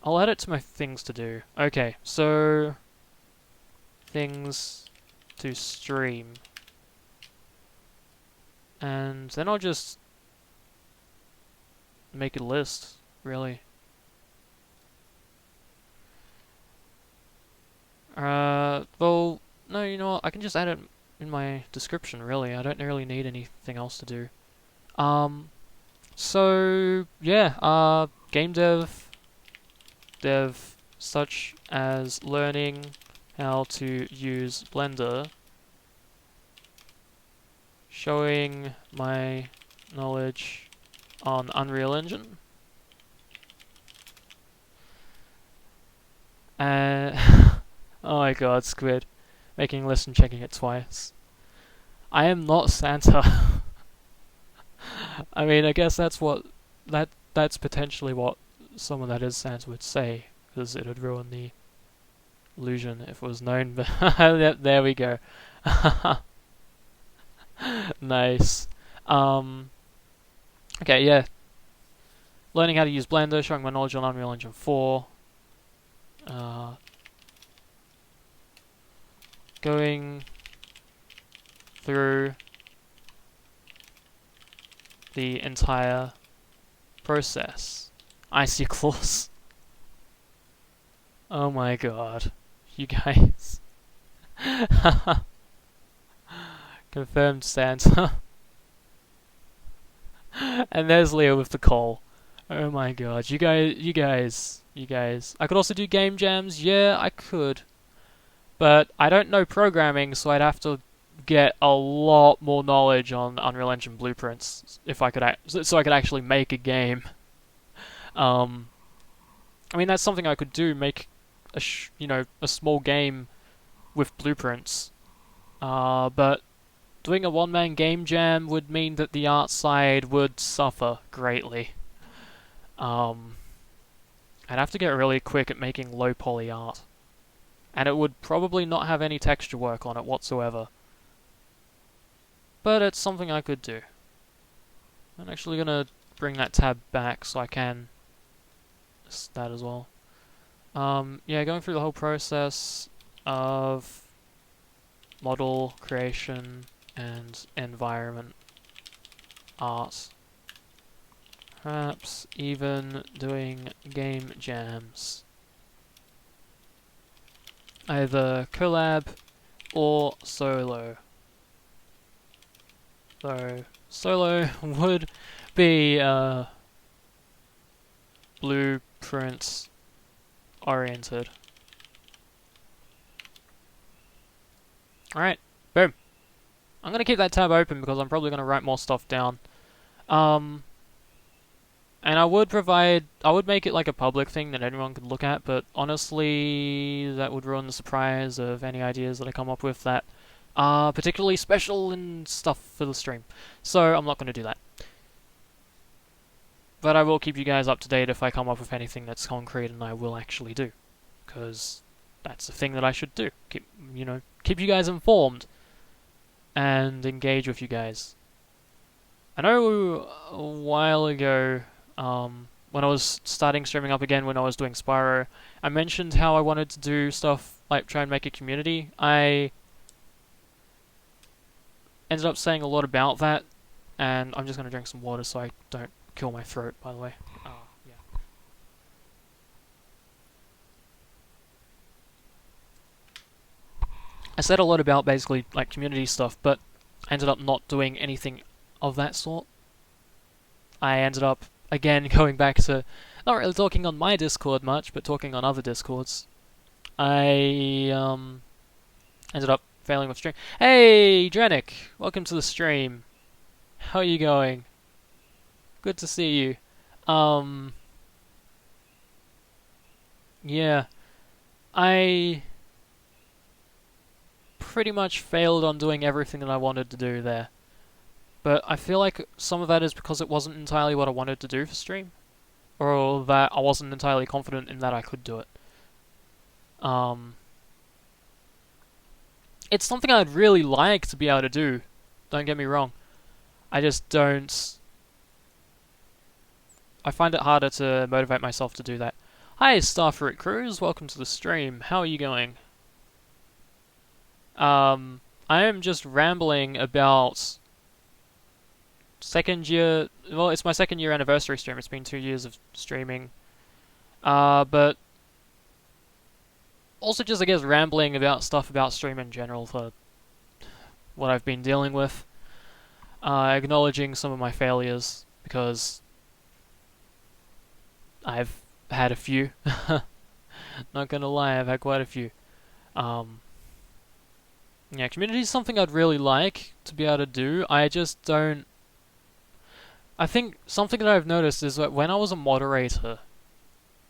I'll add it to my things to do. Okay, so things to stream. And then I'll just make a list, really. Well, no, you know what? I can just add it in my description, really. I don't really need anything else to do. So, yeah, game dev such as learning how to use Blender, showing my knowledge on Unreal Engine, oh my god, Squid, making a list and checking it twice. I am not Santa. I mean, I guess that's potentially what someone that is Santa would say, because it would ruin the illusion if it was known. But there we go. Nice. Okay, yeah. Learning how to use Blender, showing my knowledge on Unreal Engine 4. Going through the entire process. Icicles. Oh my god. You guys. Confirmed Santa. And there's Leo with the coal. Oh my god. You guys. I could also do game jams. Yeah, I could. But I don't know programming, so I'd have to get a lot more knowledge on Unreal Engine blueprints if I could so I could actually make a game. I mean that's something I could do, make a small game with blueprints. But doing a one-man game jam would mean that the art side would suffer greatly. I'd have to get really quick at making low poly art. And it would probably not have any texture work on it whatsoever. But it's something I could do. I'm actually gonna bring that tab back so I can list that as well. Yeah, going through the whole process of model creation and environment art. Perhaps even doing game jams. Either collab or solo. So, solo would be blueprints oriented. Alright, boom. I'm gonna keep that tab open because I'm probably gonna write more stuff down. And I would make it like a public thing that anyone could look at, but honestly, that would ruin the surprise of any ideas that I come up with that are particularly special and stuff for the stream. So I'm not going to do that. But I will keep you guys up to date if I come up with anything that's concrete and I will actually do. Because that's the thing that I should do. Keep you guys informed and engage with you guys. I know a while ago, when I was starting streaming up again, when I was doing Spyro, I mentioned how I wanted to do stuff like try and make a community. I ended up saying a lot about that, and I'm just going to drink some water so I don't kill my throat, by the way. Yeah. I said a lot about basically like community stuff, but I ended up not doing anything of that sort. I ended up again going back to not really talking on my Discord much, but talking on other Discords. I ended up failing with stream. Hey, Drenick, welcome to the stream. How are you going? Good to see you. Yeah, I pretty much failed on doing everything that I wanted to do there. But I feel like some of that is because it wasn't entirely what I wanted to do for stream. Or that I wasn't entirely confident in that I could do it. It's something I'd really like to be able to do. Don't get me wrong. I just don't... I find it harder to motivate myself to do that. Hi, Starfruit Cruise. Welcome to the stream. How are you going? I am just rambling about... second year... Well, it's my second year anniversary stream. It's been 2 years of streaming. But... also just, I guess, rambling about stuff about stream in general for what I've been dealing with. Acknowledging some of my failures, because I've had a few. Not gonna lie, I've had quite a few. Yeah, community is something I'd really like to be able to do. I just don't... I think something that I've noticed is that when I was a moderator,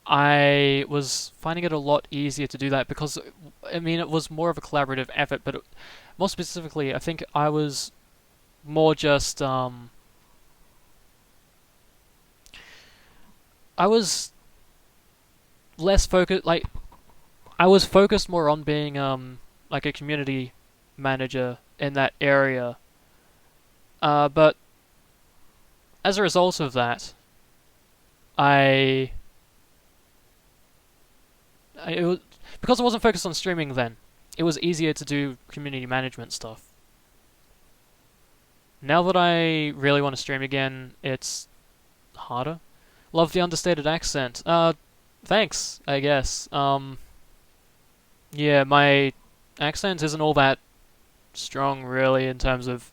I was finding it a lot easier to do that because, I mean, it was more of a collaborative effort, but more specifically, I think I was more just, I was less focused, like, I was focused more on being, like a community manager in that area. But as a result of that, because I wasn't focused on streaming then, it was easier to do community management stuff. Now that I really want to stream again, it's harder. Love the understated accent. Thanks, I guess. Yeah, my accent isn't all that strong, really, in terms of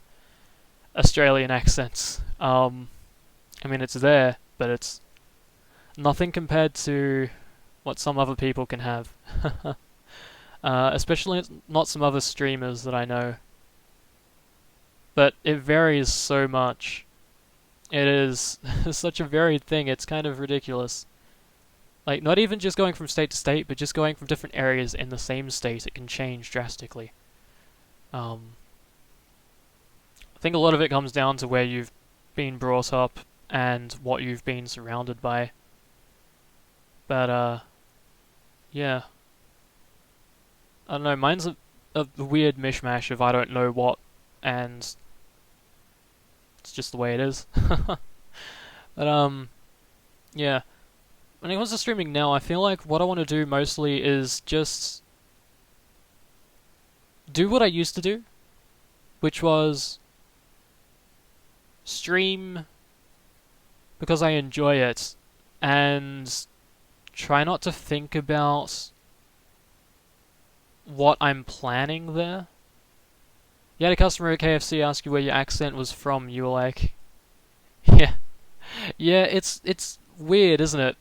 Australian accents. I mean, it's there, but it's nothing compared to what some other people can have. Especially not some other streamers that I know. But it varies so much. It is such a varied thing, it's kind of ridiculous. Like, not even just going from state to state, but just going from different areas in the same state, it can change drastically. I think a lot of it comes down to where you've been brought up and what you've been surrounded by. But, yeah. I don't know, mine's a weird mishmash of I don't know what, and it's just the way it is. But, yeah. When it comes to streaming now, I feel like what I want to do mostly is just do what I used to do, which was stream because I enjoy it, and try not to think about what I'm planning there. You had a customer at KFC ask you where your accent was from, you were like... Yeah. Yeah, it's weird, isn't it?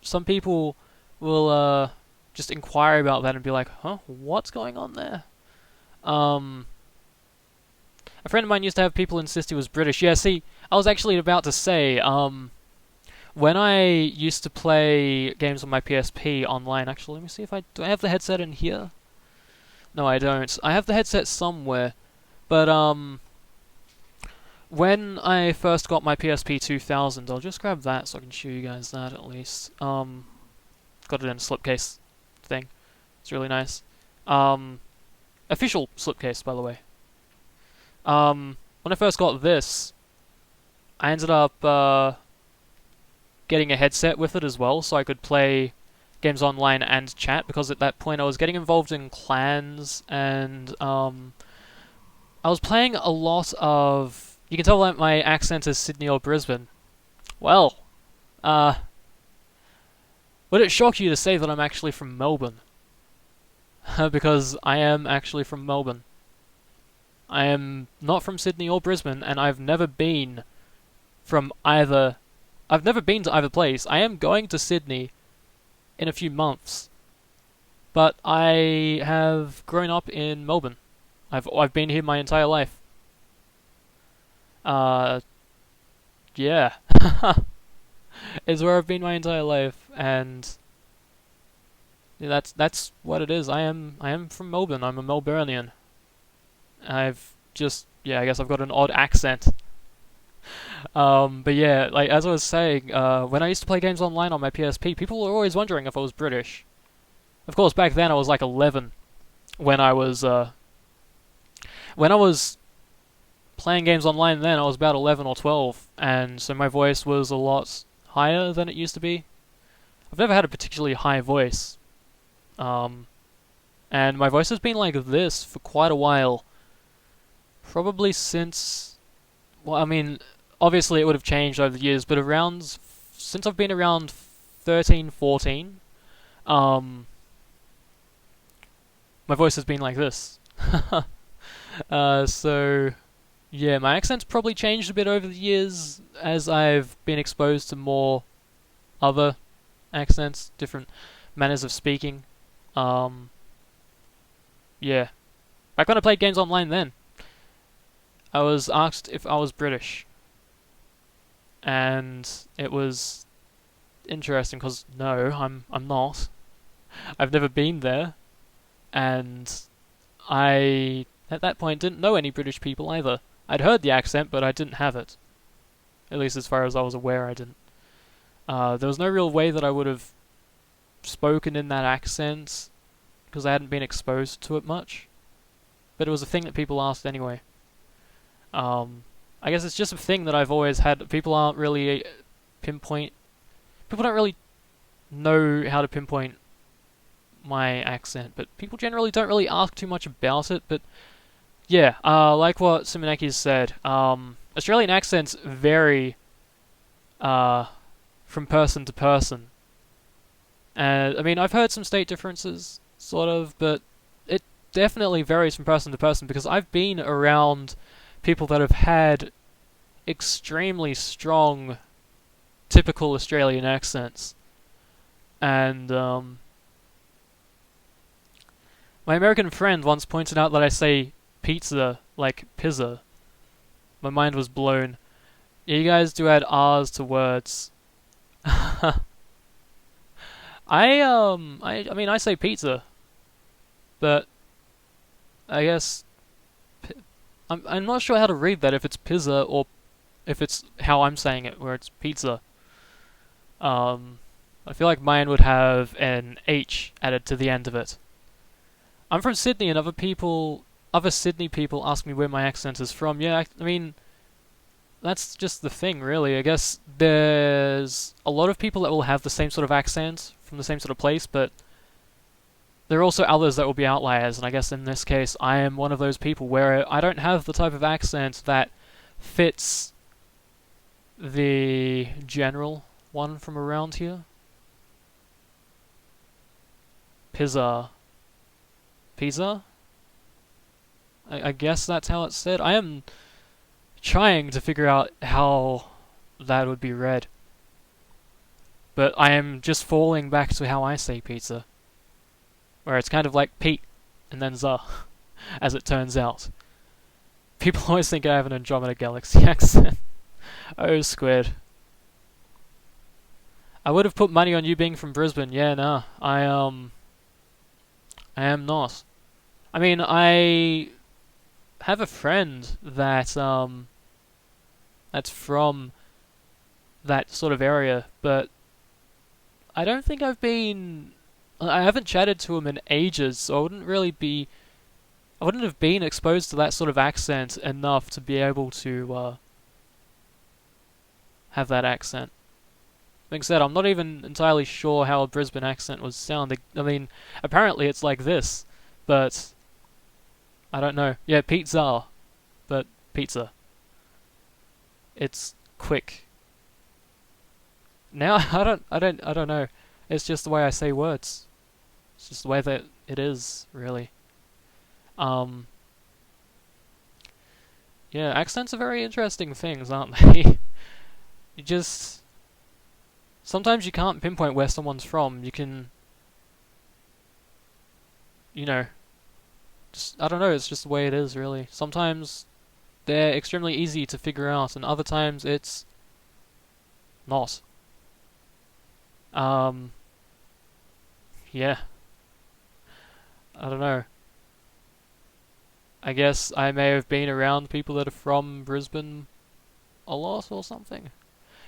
Some people will just inquire about that and be like, huh, what's going on there? A friend of mine used to have people insist he was British. Yeah, see, I was actually about to say, when I used to play games on my PSP online, actually, let me see if do I have the headset in here? No, I don't. I have the headset somewhere, but when I first got my PSP 2000, I'll just grab that so I can show you guys that at least. Got it in a slipcase thing. It's really nice. Official slipcase, by the way. When I first got this, I ended up getting a headset with it as well, so I could play games online and chat, because at that point I was getting involved in clans, and I was playing a lot of... You can tell that my accent is Sydney or Brisbane. Well, would it shock you to say that I'm actually from Melbourne? Because I am actually from Melbourne. I am not from Sydney or Brisbane, and I've never been from either... I've never been to either place. I am going to Sydney in a few months, but I have grown up in Melbourne. I've been here my entire life. Yeah. It's where I've been my entire life, and yeah, that's what it is. I am from Melbourne. I'm a Melburnian. I've just, yeah, I guess I've got an odd accent. But yeah, like as I was saying, when I used to play games online on my PSP, people were always wondering if I was British. Of course, back then I was like 11 when I was playing games online. Then I was about 11 or 12, and so my voice was a lot higher than it used to be. I've never had a particularly high voice, and my voice has been like this for quite a while. Probably since, well, I mean, obviously it would have changed over the years, but since I've been around 13, 14, my voice has been like this. So, yeah, my accent's probably changed a bit over the years as I've been exposed to more other accents, different manners of speaking. Yeah. Back when I played games online then, I was asked if I was British, and it was interesting because no, I'm not. I've never been there, and I at that point didn't know any British people either. I'd heard the accent, but I didn't have it. At least as far as I was aware, I didn't. There was no real way that I would have spoken in that accent, because I hadn't been exposed to it much. But it was a thing that people asked anyway. I guess it's just a thing that I've always had. People don't really know how to pinpoint my accent, but people generally don't really ask too much about it. But yeah, like what Simonekis said, Australian accents vary from person to person. And I mean, I've heard some state differences, sort of, but it definitely varies from person to person, because I've been around people that have had extremely strong, typical Australian accents. And my American friend once pointed out that I say pizza like pizza. My mind was blown. Yeah, you guys do add R's to words. I mean, I say pizza, but I guess I'm not sure how to read that, if it's pizza or if it's how I'm saying it, where it's pizza. I feel like mine would have an H added to the end of it. I'm from Sydney, and other Sydney people ask me where my accent is from. Yeah, I mean, that's just the thing, really. I guess there's a lot of people that will have the same sort of accent from the same sort of place, but there are also others that will be outliers, and I guess in this case I am one of those people where I don't have the type of accent that fits the general one from around here. Pizza. Pizza? I guess that's how it's said. I am trying to figure out how that would be read, but I am just falling back to how I say pizza, where it's kind of like Pete and then za, as it turns out. People always think I have an Andromeda Galaxy accent. Oh, squid. I would have put money on you being from Brisbane. Yeah, no, I am not. I mean, I have a friend that's from that sort of area, but I don't think I haven't chatted to him in ages, so I wouldn't have been exposed to that sort of accent enough to be able to have that accent. Being said, I'm not even entirely sure how a Brisbane accent was sounding. I mean, apparently it's like this, but I don't know. Yeah, pizza, but pizza. It's quick. Now I don't know. It's just the way I say words. It's just the way that it is, really. Um, yeah, accents are very interesting things, aren't they? you just Sometimes you can't pinpoint where someone's from. You can, you know, just I don't know. It's just the way it is, really. Sometimes they're extremely easy to figure out, and other times it's not. Um, yeah, I don't know. I guess I may have been around people that are from Brisbane a lot or something.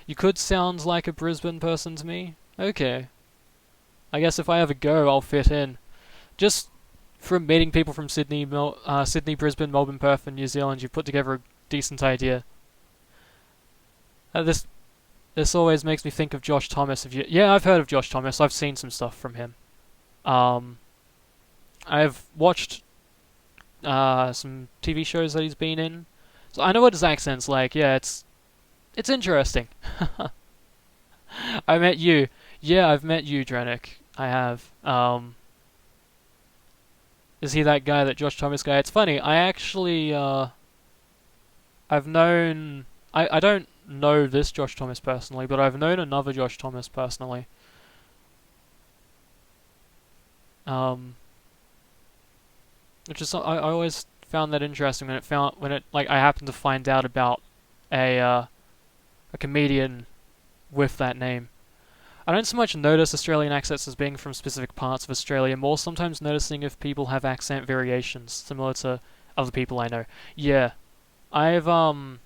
You could sound like a Brisbane person to me. Okay. I guess if I ever go, I'll fit in. Just from meeting people from Sydney, Brisbane, Melbourne, Perth, and New Zealand, you've put together a decent idea. This always makes me think of Josh Thomas. Yeah, I've heard of Josh Thomas. I've seen some stuff from him. Um, I've watched some TV shows that he's been in, so I know what his accent's like. Yeah, it's interesting. I met you. Yeah, I've met you, Dranik. I have. Is he that guy, that Josh Thomas guy? It's funny. I actually I've known. I don't know this Josh Thomas personally, but I've known another Josh Thomas personally. Um, which is I always found that interesting when it like I happened to find out about a comedian with that name. I don't so much notice Australian accents as being from specific parts of Australia, more sometimes noticing if people have accent variations similar to other people I know. Yeah, I've I've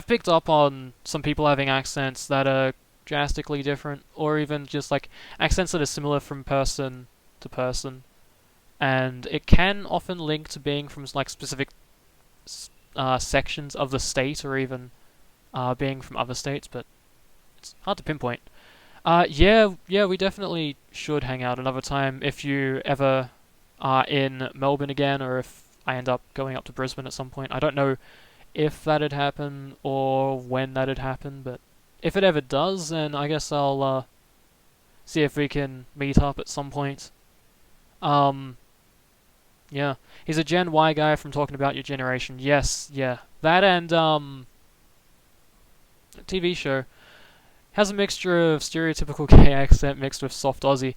picked up on some people having accents that are drastically different, or even just like accents that are similar from person to person, and it can often link to being from like specific sections of the state, or even being from other states, but it's hard to pinpoint. Yeah, we definitely should hang out another time if you ever are in Melbourne again, or if I end up going up to Brisbane at some point. I don't know if that'd happen or when that'd happen, but if it ever does, then I guess I'll see if we can meet up at some point. Um, yeah, he's a Gen Y guy from talking about your generation. Yes, yeah, that and TV show has a mixture of stereotypical gay accent mixed with soft Aussie.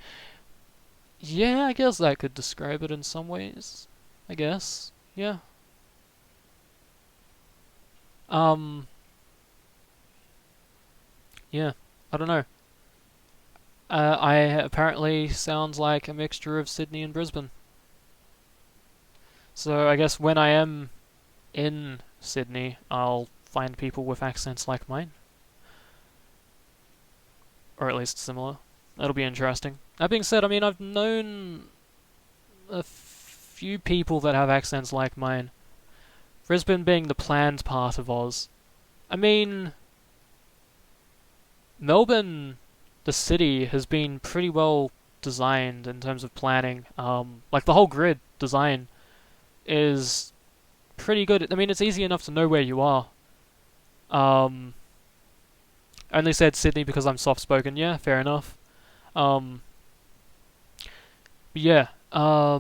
Yeah, I guess that could describe it in some ways. I guess. Yeah. Um, yeah. I don't know. I apparently sounds like a mixture of Sydney and Brisbane. So I guess when I am in Sydney, I'll find people with accents like mine. Or at least similar. That'll be interesting. That being said, I mean, I've known a few people that have accents like mine. Brisbane being the planned part of Oz. I mean, Melbourne, the city, has been pretty well designed in terms of planning. Like the whole grid design is pretty good. I mean, it's easy enough to know where you are. Um, I only said Sydney because I'm soft-spoken. Yeah, fair enough. Um, but yeah. I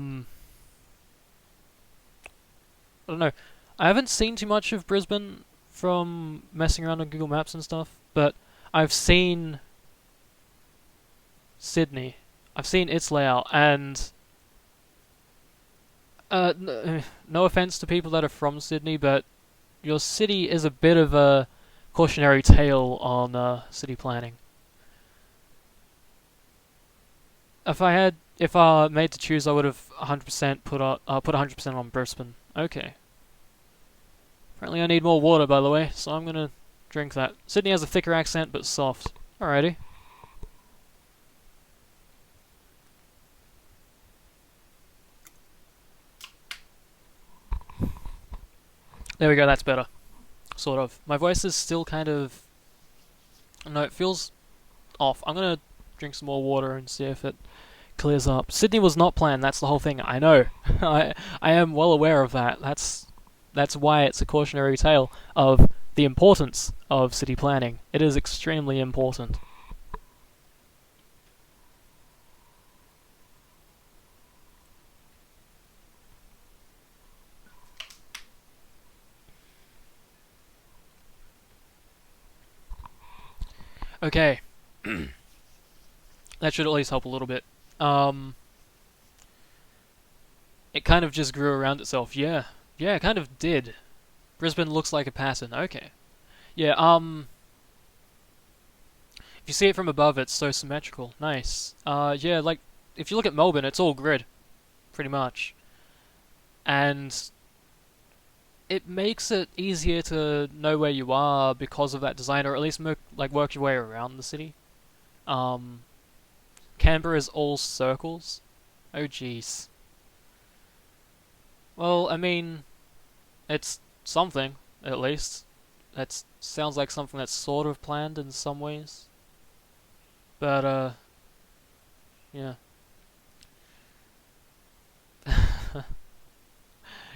don't know. I haven't seen too much of Brisbane from messing around on Google Maps and stuff, but I've seen Sydney. I've seen its layout, and no offense to people that are from Sydney, but your city is a bit of a cautionary tale on city planning. if I made to choose, I would have 100% put 100% on Brisbane. Okay. Apparently I need more water, by the way, so I'm gonna drink that. Sydney has a thicker accent, but soft. Alrighty. There we go, that's better. Sort of. My voice is still kind of... No, it feels off. I'm gonna drink some more water and see if it clears up. Sydney was not planned, that's the whole thing. I know. I am well aware of that. That's why it's a cautionary tale of the importance of city planning. It is extremely important. Okay. That should at least help a little bit. Um, it kind of just grew around itself. Yeah. Yeah, it kind of did. Brisbane looks like a pattern. Okay. Yeah, if you see it from above, it's so symmetrical. Nice. Yeah, like, if you look at Melbourne, it's all grid, pretty much. And it makes it easier to know where you are because of that design, or at least like work your way around the city. Um, Canberra is all circles. Oh jeez. Well, I mean, it's something, at least. That sounds like something that's sort of planned in some ways. But, yeah.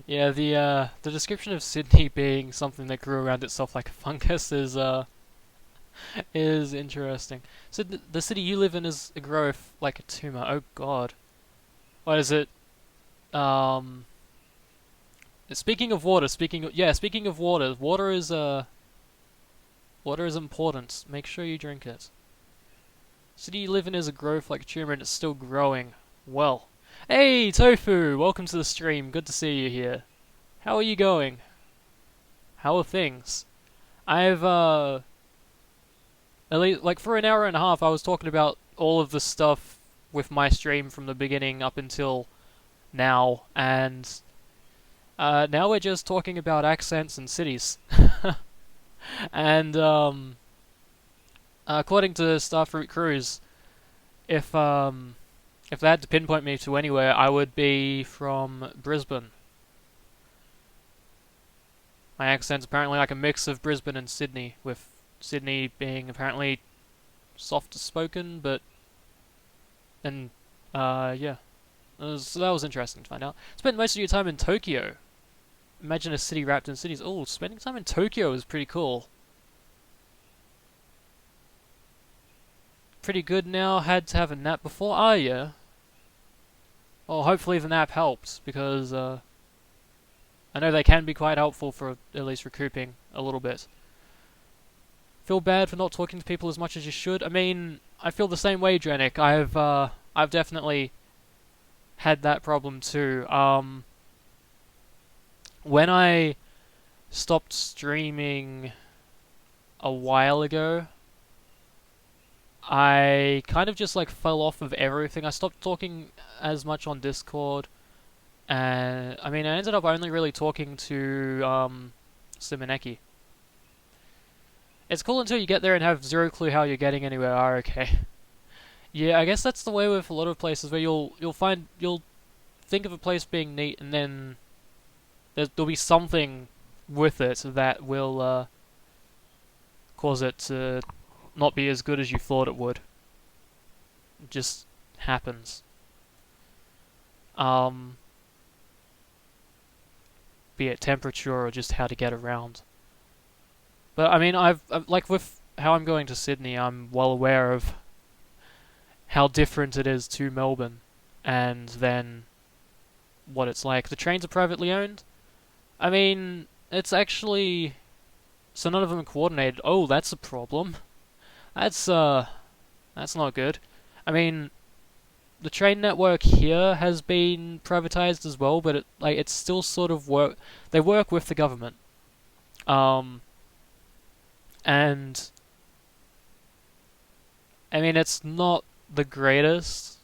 Yeah, the description of Sydney being something that grew around itself like a fungus is interesting. So the city you live in is a growth like a tumor. Oh God. What is it? Um, speaking of water, speaking of water, water is important. Make sure you drink it. City you live in is a growth like a tumor and it's still growing. Well. Hey, Tofu! Welcome to the stream. Good to see you here. How are you going? How are things? I've, at least, like, for an hour and a half, I was talking about all of the stuff with my stream from the beginning up until now, and, now we're just talking about accents and cities. And, according to Starfruit Cruise, if, if they had to pinpoint me to anywhere, I would be from Brisbane. My accent's apparently like a mix of Brisbane and Sydney, with Sydney being apparently softer spoken, but... And, yeah. So that was interesting to find out. Spent most of your time in Tokyo. Imagine a city wrapped in cities. Oh, spending time in Tokyo is pretty cool. Pretty good now. Had to have a nap before. Ah, yeah. Well, hopefully the nap helped, because, I know they can be quite helpful for at least recouping a little bit. Feel bad for not talking to people as much as you should. I mean, I feel the same way, Drenick. I've definitely had that problem too. When I stopped streaming a while ago, I kind of just like fell off of everything. I stopped talking as much on Discord. And I mean, I ended up only really talking to Simoneki. It's cool until you get there and have zero clue how you're getting anywhere. Ah, okay. Yeah, I guess that's the way with a lot of places where you'll think of a place being neat and then there'll be something with it that will cause it to not be as good as you thought it would. It just happens. Be it temperature or just how to get around. But I mean, like with how I'm going to Sydney, I'm well aware of how different it is to Melbourne, and then what it's like. The trains are privately owned. I mean, it's actually so none of them are coordinated. Oh, that's a problem. That's not good. I mean, the train network here has been privatized as well, but it's still sort of work. They work with the government, and I mean it's not the greatest.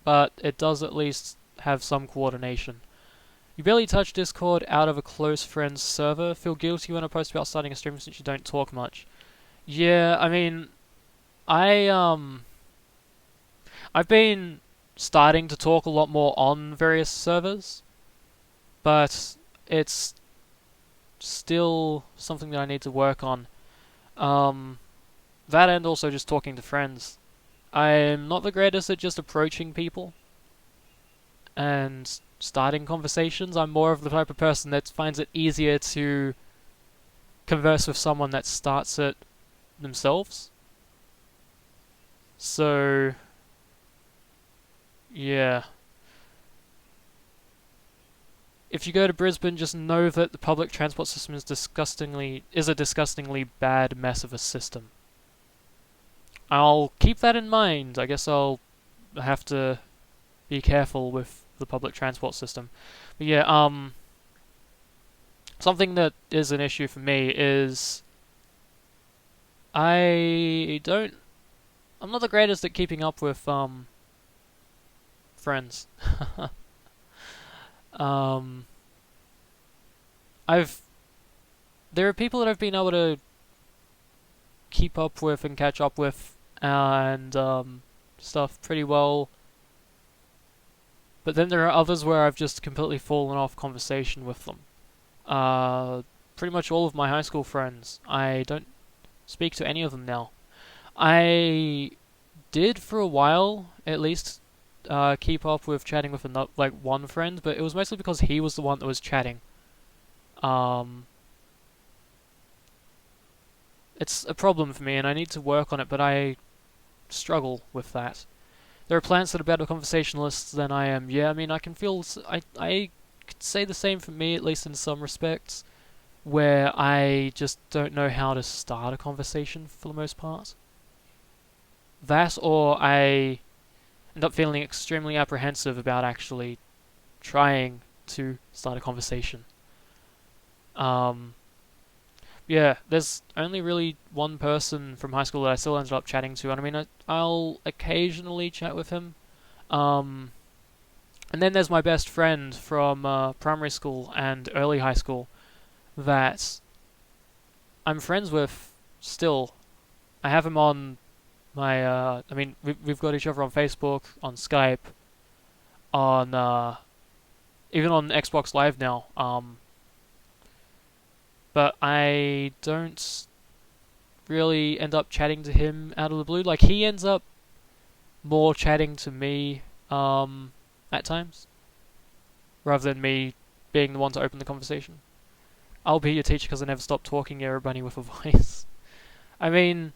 but it does at least have some coordination. You barely touch Discord out of a close friend's server. Feel guilty when I post about starting a stream since you don't talk much. Yeah, I mean, I I've been starting to talk a lot more on various servers, but it's still something that I need to work on. Um, that and also just talking to friends. I'm not the greatest at just approaching people and starting conversations. I'm more of the type of person that finds it easier to converse with someone that starts it themselves. So, yeah. If you go to Brisbane, just know that the public transport system is a disgustingly bad mess of a system. I'll keep that in mind. I guess I'll have to be careful with the public transport system. But yeah, something that is an issue for me is I don't I'm not the greatest at keeping up with friends. um I've there are people that I've been able to keep up with and catch up with and stuff pretty well. But then there are others where I've just completely fallen off conversation with them. Pretty much all of my high school friends, I don't speak to any of them now. I did for a while, at least, keep up with chatting with one friend, but it was mostly because he was the one that was chatting. Um, it's a problem for me, and I need to work on it, but I struggle with that. There are plants that are better conversationalists than I am. Yeah, I mean, I can feel. I could say the same for me, at least in some respects, where I just don't know how to start a conversation for the most part. That, or I end up feeling extremely apprehensive about actually trying to start a conversation. Um, yeah, there's only really one person from high school that I still ended up chatting to, and I mean, I'll occasionally chat with him. Um, and then there's my best friend from primary school and early high school that I'm friends with still. I have him on my, I mean, we've got each other on Facebook, on Skype, on, even on Xbox Live now. But I don't really end up chatting to him out of the blue. Like, he ends up more chatting to me, at times, rather than me being the one to open the conversation. I'll be your teacher because I never stop talking, everybody with a voice. I mean,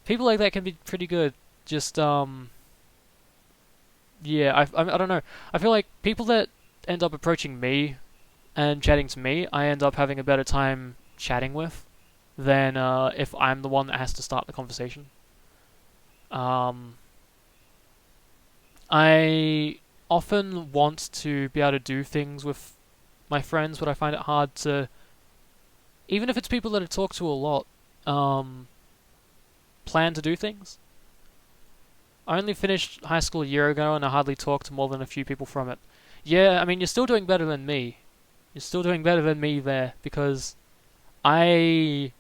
people like that can be pretty good. Just, yeah, I don't know. I feel like people that end up approaching me and chatting to me, I end up having a better time chatting with than if I'm the one that has to start the conversation. I often want to be able to do things with my friends, but I find it hard to, even if it's people that I talk to a lot, plan to do things. I only finished high school a year ago, and I hardly talk to more than a few people from it. Yeah, I mean, you're still doing better than me. You're still doing better than me there, because I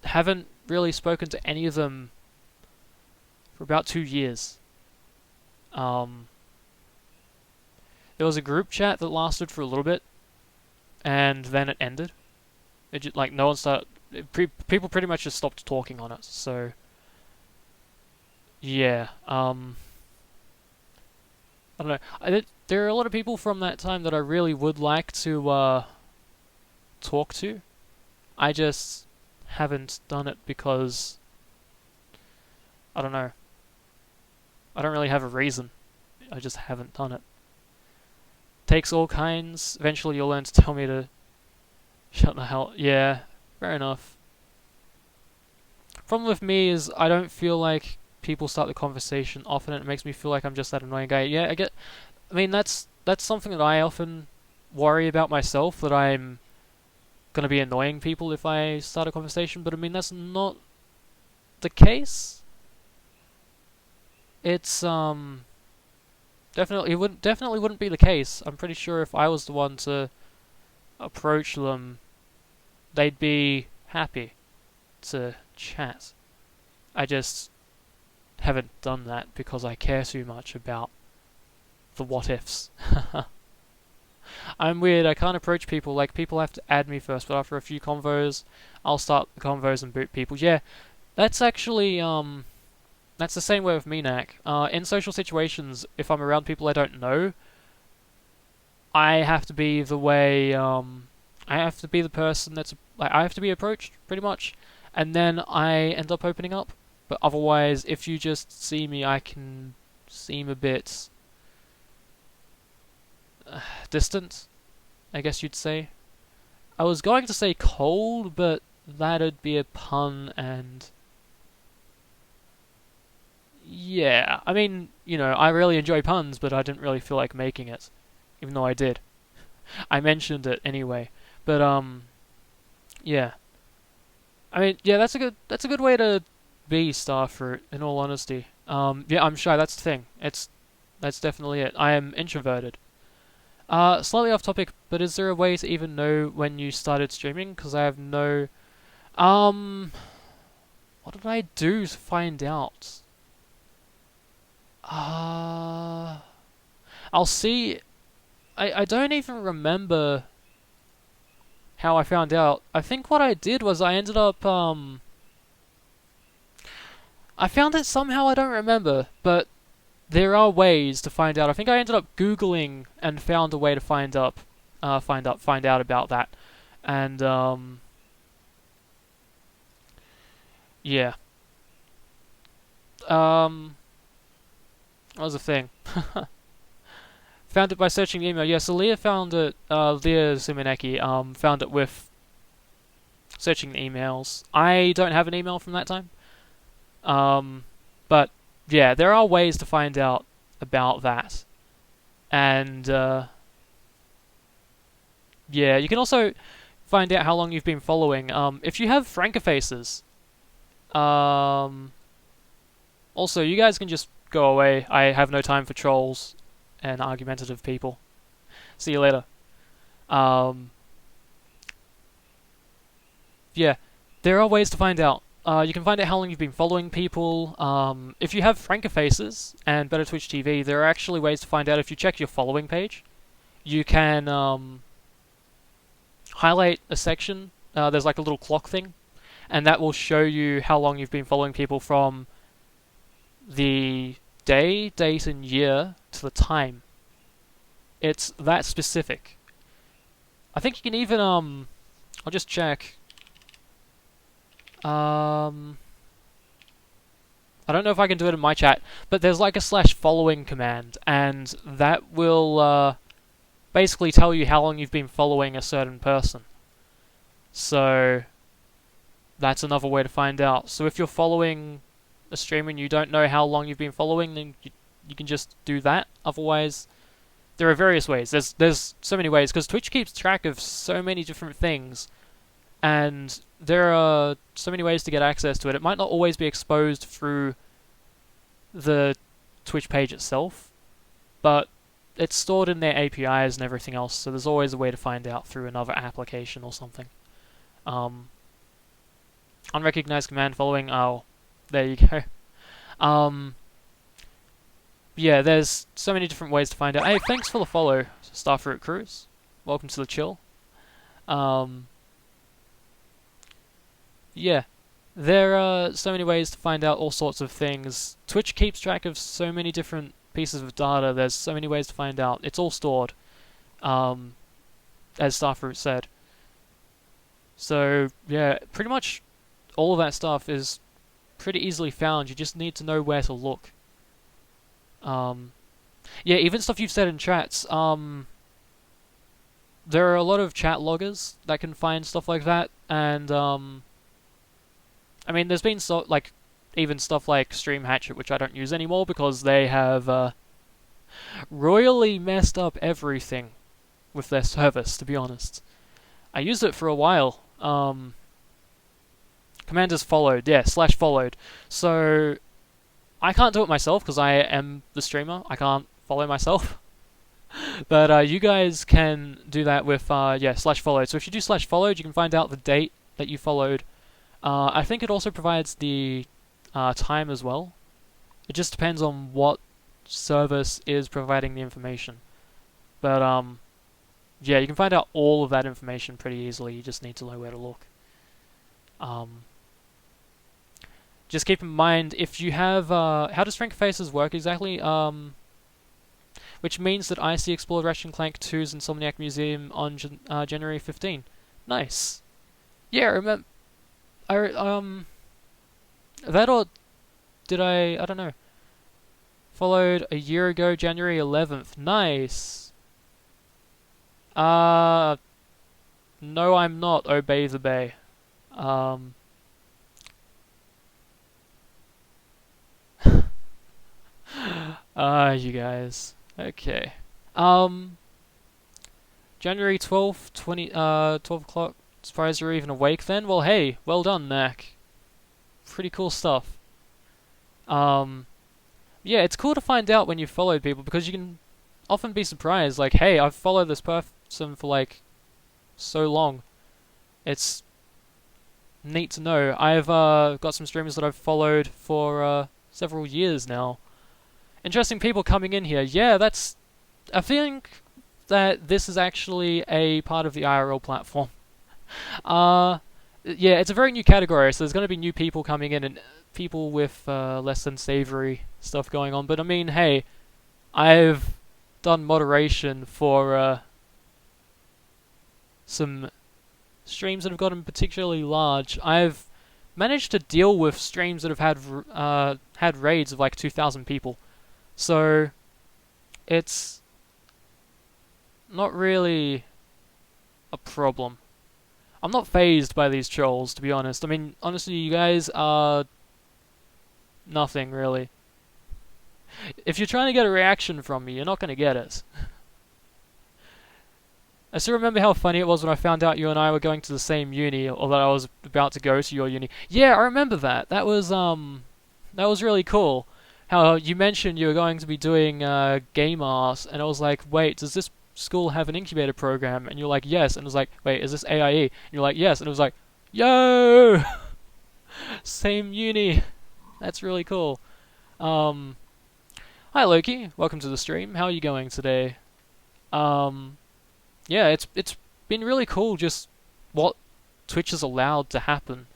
haven't really spoken to any of them for about 2 years. There was a group chat that lasted for a little bit, and then it ended. It just, like, no one started. People pretty much just stopped talking on it. So, yeah. I don't know. There are a lot of people from that time that I really would like to talk to. I just haven't done it because I don't know. I don't really have a reason. I just haven't done it. Takes all kinds. Eventually you'll learn to tell me to shut the hell. Yeah, fair enough. Problem with me is I don't feel like people start the conversation often, and it makes me feel like I'm just that annoying guy. Yeah, I mean, that's something that I often worry about myself, that I'm gonna be annoying people if I start a conversation, but I mean, that's not the case. it's definitely wouldn't be the case. I'm pretty sure if I was the one to approach them, they'd be happy to chat. I just haven't done that because I care too much about the what ifs. I'm weird, I can't approach people, like people have to add me first, but after a few convos, I'll start the convos and boot people. Yeah, that's actually, that's the same way with me, Knack. In social situations, if I'm around people I don't know, I have to be the way, I have to be the person that's, like, I have to be approached, pretty much, and then I end up opening up. But otherwise, if you just see me, I can seem a bit distant, I guess you'd say. I was going to say cold, but that'd be a pun, and yeah, I mean, I really enjoy puns, but I didn't really feel like making it, even though I did. I mentioned it anyway, but yeah. I mean, yeah, that's a good way to be, Starfruit. In all honesty, yeah, I'm shy. That's the thing. That's definitely it. I am introverted. Slightly off topic, but is there a way to even know when you started streaming? Because I have no. What did I do to find out? I'll see. I don't even remember how I found out. I think what I did was I ended up, I found it somehow, I don't remember, but there are ways to find out. I think I ended up Googling and found a way to find out about that. And, yeah. What was the thing? Found it by searching the email. Yeah, so Leah found it, Leah Ziminecki, found it with searching the emails. I don't have an email from that time. But, yeah, there are ways to find out about that. And, yeah, you can also find out how long you've been following. If you have Francofaces, also, you guys can just go away. I have no time for trolls and argumentative people. See you later. Yeah, there are ways to find out. You can find out how long you've been following people. If you have Francofaces and Better Twitch TV, there are actually ways to find out if you check your following page. You can highlight a section. There's like a little clock thing, and that will show you how long you've been following people from the day, date, and year to the time. It's that specific. I think you can even, I'll just check. I don't know if I can do it in my chat, but there's like a /following command, and that will, basically tell you how long you've been following a certain person. So, that's another way to find out. So if you're following a streamer and you don't know how long you've been following, then you can just do that. Otherwise, there are various ways. There's so many ways, because Twitch keeps track of so many different things, and there are so many ways to get access to it. It might not always be exposed through the Twitch page itself, but it's stored in their APIs and everything else, so there's always a way to find out through another application or something. Unrecognized command following, oh, there you go. Yeah, there's so many different ways to find out. Hey, thanks for the follow, Starfruit Cruise. Welcome to the chill. Yeah, there are so many ways to find out all sorts of things. Twitch keeps track of so many different pieces of data. There's so many ways to find out. It's all stored, as Starfruit said. So, yeah, pretty much all of that stuff is pretty easily found. You just need to know where to look. Yeah, even stuff you've said in chats. There are a lot of chat loggers that can find stuff like that, and I mean, there's been even stuff like Stream Hatchet, which I don't use anymore because they have royally messed up everything with their service. To be honest, I used it for a while. Commanders followed, yeah, /followed. So I can't do it myself because I am the streamer. I can't follow myself. But you guys can do that with /followed. So if you do /followed, you can find out the date that you followed. I think it also provides the time as well. It just depends on what service is providing the information. But yeah, you can find out all of that information pretty easily. You just need to know where to look. Just keep in mind, if you have how does Frank Faces work exactly? Which means that I see Explored Ratchet and Clank 2's Insomniac Museum on January 15. Nice. Yeah, remember. That, or did I don't know. Followed a year ago, January 11th. Nice. No, I'm not. Obey the Bay. You guys. Okay. January 12th, 12 o'clock. Surprised you're even awake then? Well, hey, well done, Knack. Pretty cool stuff. Yeah, it's cool to find out when you've followed people, because you can often be surprised, like, hey, I've followed this person for, like, so long. It's neat to know. I've got some streamers that I've followed for several years now. Interesting people coming in here. Yeah, I think that this is actually a part of the IRL platform. Yeah, it's a very new category, so there's going to be new people coming in, and people with less than savory stuff going on. But I mean, hey, I've done moderation for some streams that have gotten particularly large. I've managed to deal with streams that have had raids of like 2,000 people. So it's not really a problem. I'm not fazed by these trolls, to be honest. I mean, honestly, you guys are nothing, really. If you're trying to get a reaction from me, you're not going to get it. I still remember how funny it was when I found out you and I were going to the same uni, or that I was about to go to your uni. Yeah, I remember that. That was really cool. How you mentioned you were going to be doing game art, and I was like, wait, does this school have an incubator program? And you're like, yes. And it was like, wait, is this AIE? And you're like, yes. And it was like, yo! Same uni. That's really cool. Hi Loki, welcome to the stream. How are you going today? Yeah, it's been really cool just what Twitch has allowed to happen.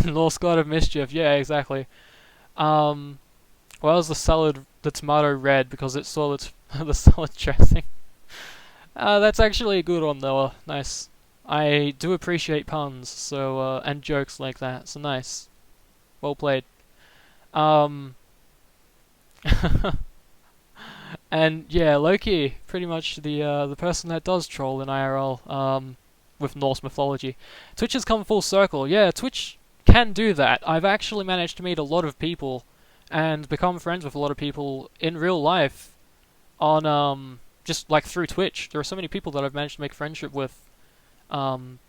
North God of Mischief, yeah, exactly. Why was the tomato red? Because it saw the solid dressing. That's actually a good one, though. Nice. I do appreciate puns, so and jokes like that. So nice. Well played. And yeah, Loki, pretty much the person that does troll in IRL, with Norse mythology. Twitch has come full circle. Yeah, Twitch can do that. I've actually managed to meet a lot of people and become friends with a lot of people in real life on just like through Twitch. There are so many people that I've managed to make friendship with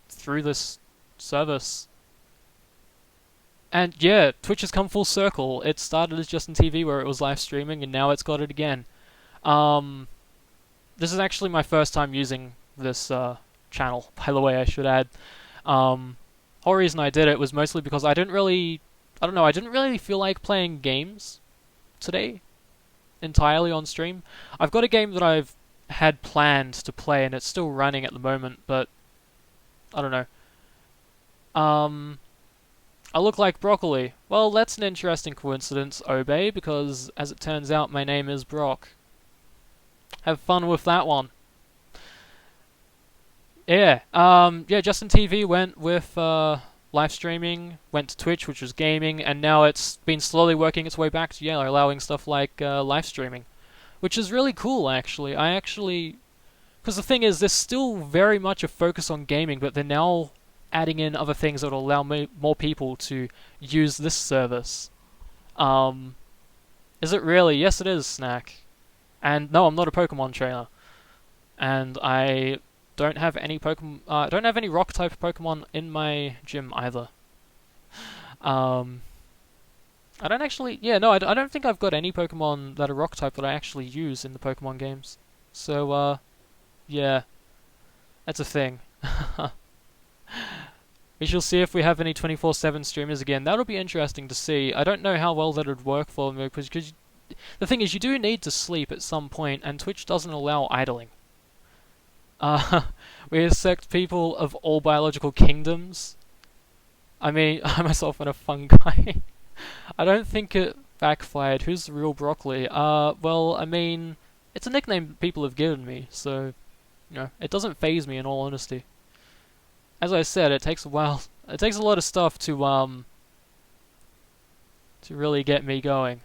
through this service. And yeah, Twitch has come full circle. It started as Justin TV, where it was live streaming, and now it's got it again. This is actually my first time using this channel, by the way, I should add. Whole reason I did it was mostly because I didn't really feel like playing games today entirely on stream. I've got a game that I've had planned to play, and it's still running at the moment, but I don't know. I look like broccoli. Well, that's an interesting coincidence, Obey, because as it turns out, my name is Brock. Have fun with that one. Yeah, yeah, Justin TV went with live streaming, went to Twitch, which was gaming, and now it's been slowly working its way back to, yeah, allowing stuff like live streaming, which is really cool, actually. Because the thing is, there's still very much a focus on gaming, but they're now adding in other things that will allow more people to use this service. Is it really? Yes, it is, Snack. And no, I'm not a Pokemon trainer. And I don't have any Pokemon. Don't have any Rock type Pokemon in my gym either. I don't actually. Yeah, no, I don't think I've got any Pokemon that are Rock type that I actually use in the Pokemon games. So, yeah, that's a thing. We shall see if we have any 24/7 streamers again. That'll be interesting to see. I don't know how well that would work for me because the thing is, you do need to sleep at some point, and Twitch doesn't allow idling. Uh, we accept people of all biological kingdoms. I mean, I myself am a fungi. I don't think it backfired. Who's the real broccoli? Well, I mean, it's a nickname people have given me, so, it doesn't faze me in all honesty. As I said, it takes a while. It takes a lot of stuff to really get me going,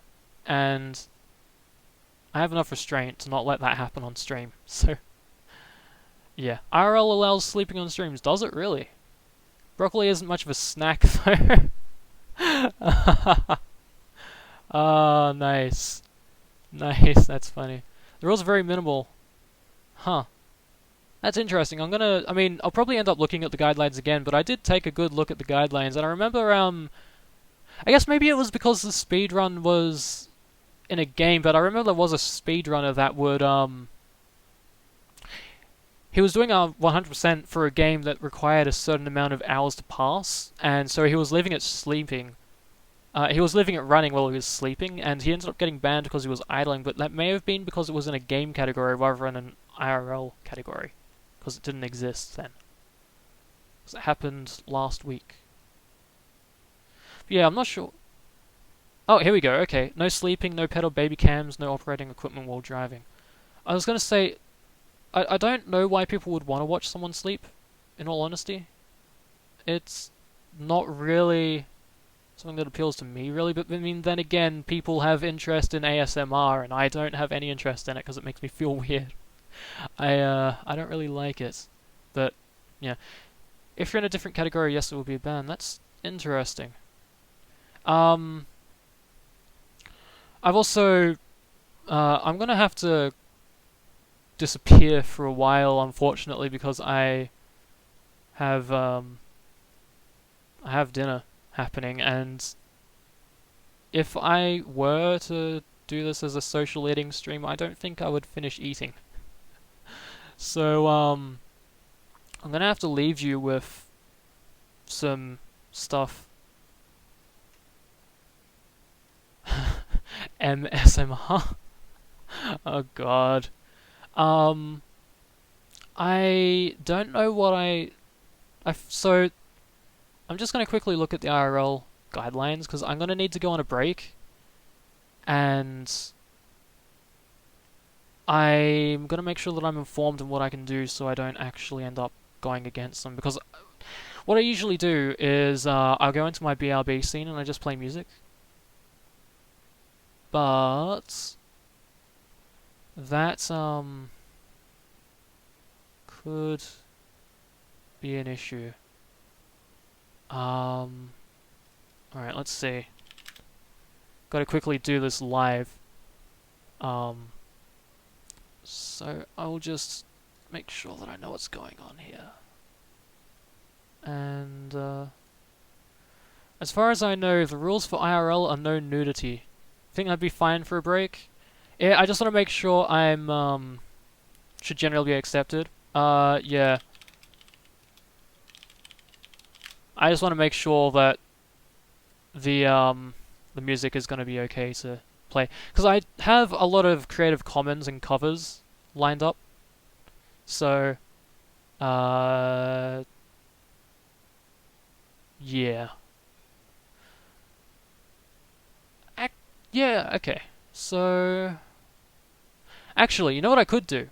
and I have enough restraint to not let that happen on stream. So, yeah, IRL allows sleeping on streams. Does it really? Broccoli isn't much of a snack though. Oh, nice. Nice, that's funny. The rules are very minimal. Huh. That's interesting. I mean, I'll probably end up looking at the guidelines again, but I did take a good look at the guidelines, and I remember, I guess maybe it was because the speedrun was in a game, but I remember there was a speedrunner that would, he was doing a 100% for a game that required a certain amount of hours to pass, and so he was leaving it sleeping. He was leaving it running while he was sleeping, and he ended up getting banned because he was idling, but that may have been because it was in a game category rather than an IRL category, because it didn't exist then. Because it happened last week. But yeah, I'm not sure. Oh, here we go, okay. No sleeping, no pet or baby cams, no operating equipment while driving. I was going to say, I don't know why people would want to watch someone sleep, in all honesty. It's not really something that appeals to me, really, but I mean, then again, people have interest in ASMR, and I don't have any interest in it because it makes me feel weird. I don't really like it. But, yeah. If you're in a different category, yes, it will be a ban. That's interesting. I've also, I'm gonna have to disappear for a while, unfortunately, because I have dinner happening, and if I were to do this as a social eating stream, I don't think I would finish eating. So, I'm gonna have to leave you with some stuff. MSMR? Oh god. I don't know what so, I'm just going to quickly look at the IRL guidelines, because I'm going to need to go on a break, and I'm going to make sure that I'm informed on what I can do so I don't actually end up going against them, because what I usually do is I'll go into my BRB scene and I just play music, but that could be an issue. Alright, let's see. Gotta quickly do this live. So I'll just make sure that I know what's going on here. And, as far as I know, the rules for IRL are no nudity. Think that'd be fine for a break? Yeah, I just want to make sure I'm, should generally be accepted. Yeah. I just want to make sure that the music is going to be okay to play, because I have a lot of Creative Commons and covers lined up, so yeah. Yeah, okay. So actually, you know what I could do?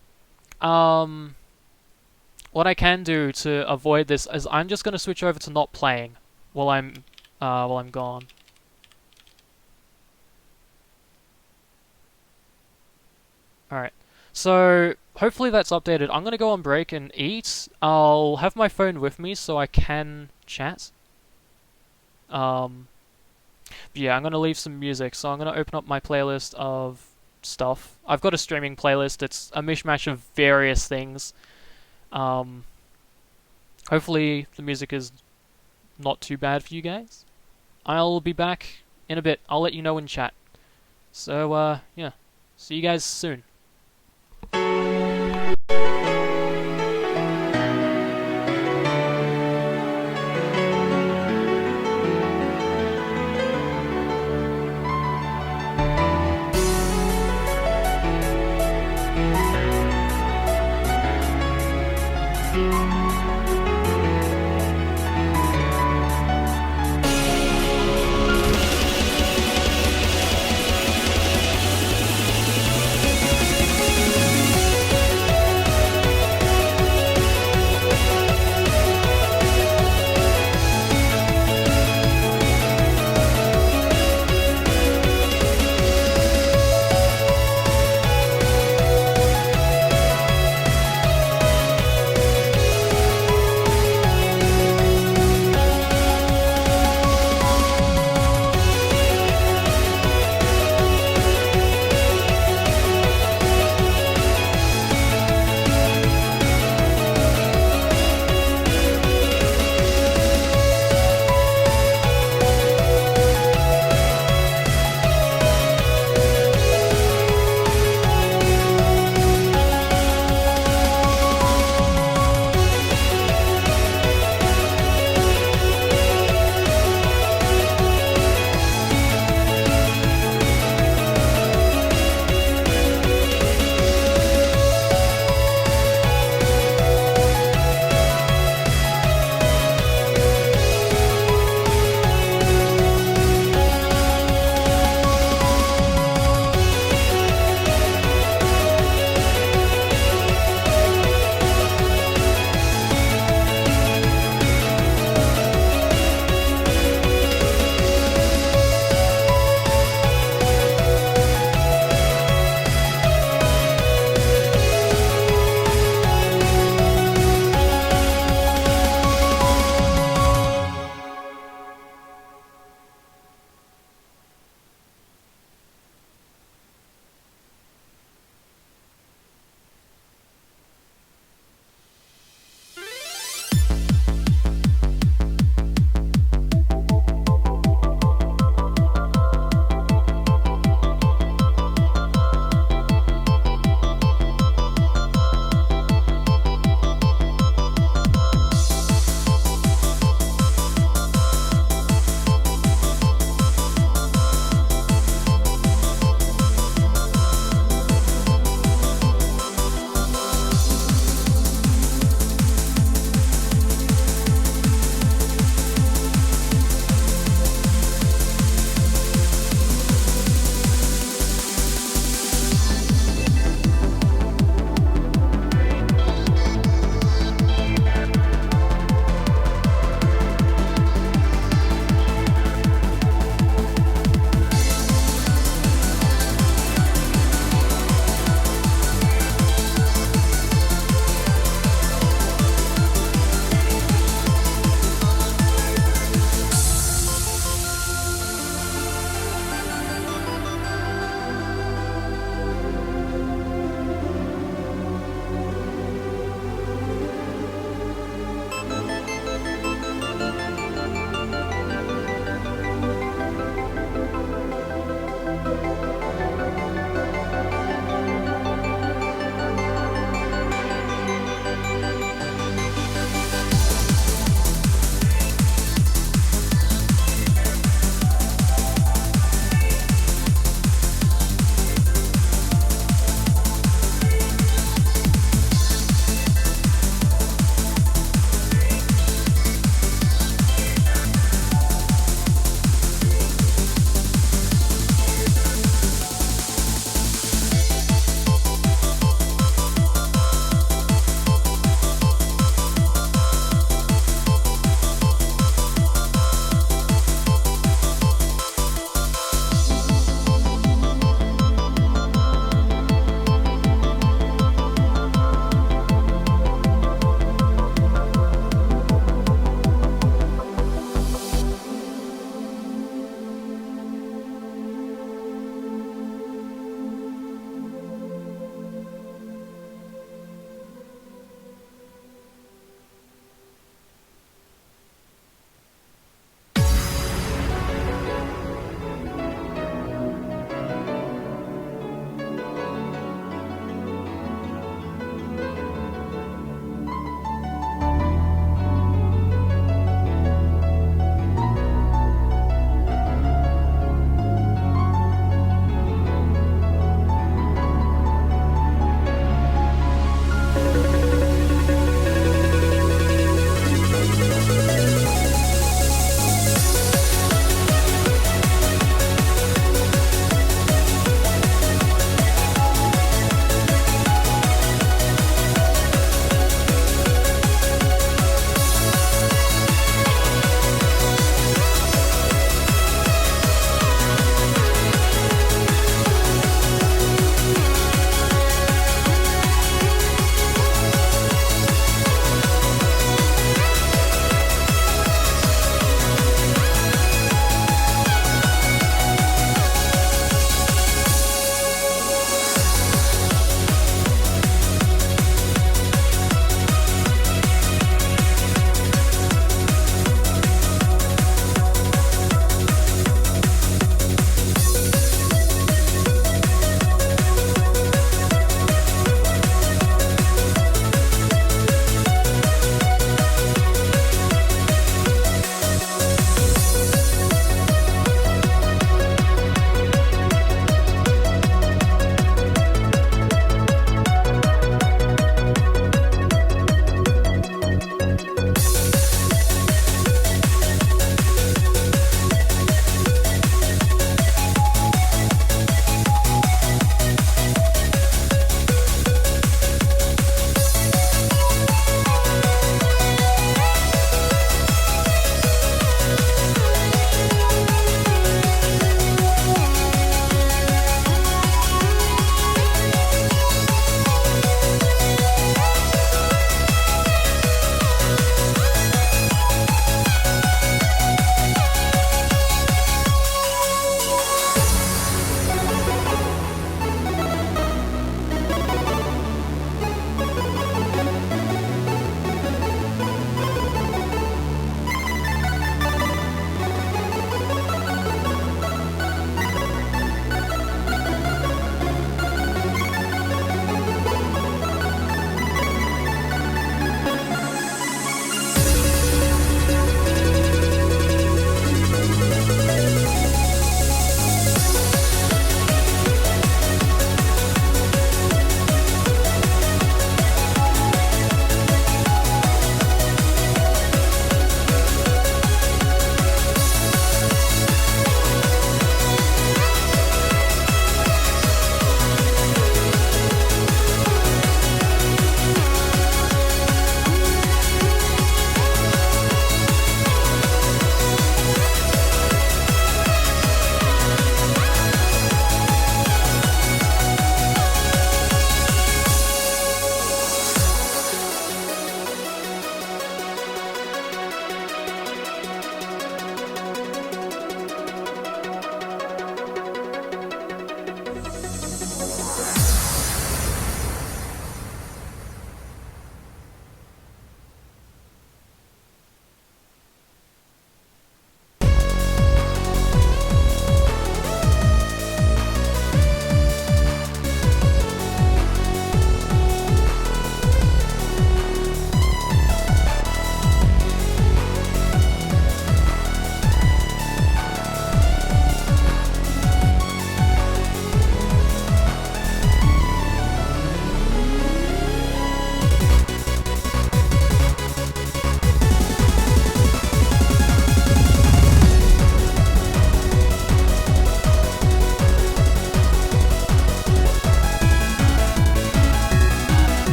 What I can do to avoid this is I'm just going to switch over to not playing while I'm gone. Alright. So hopefully that's updated. I'm going to go on break and eat. I'll have my phone with me so I can chat. Yeah, I'm going to leave some music. So I'm going to open up my playlist of stuff. I've got a streaming playlist. It's a mishmash of various things. Um, Hopefully the music is not too bad for you guys. I'll be back in a bit. I'll let you know in chat. So, yeah. See you guys soon.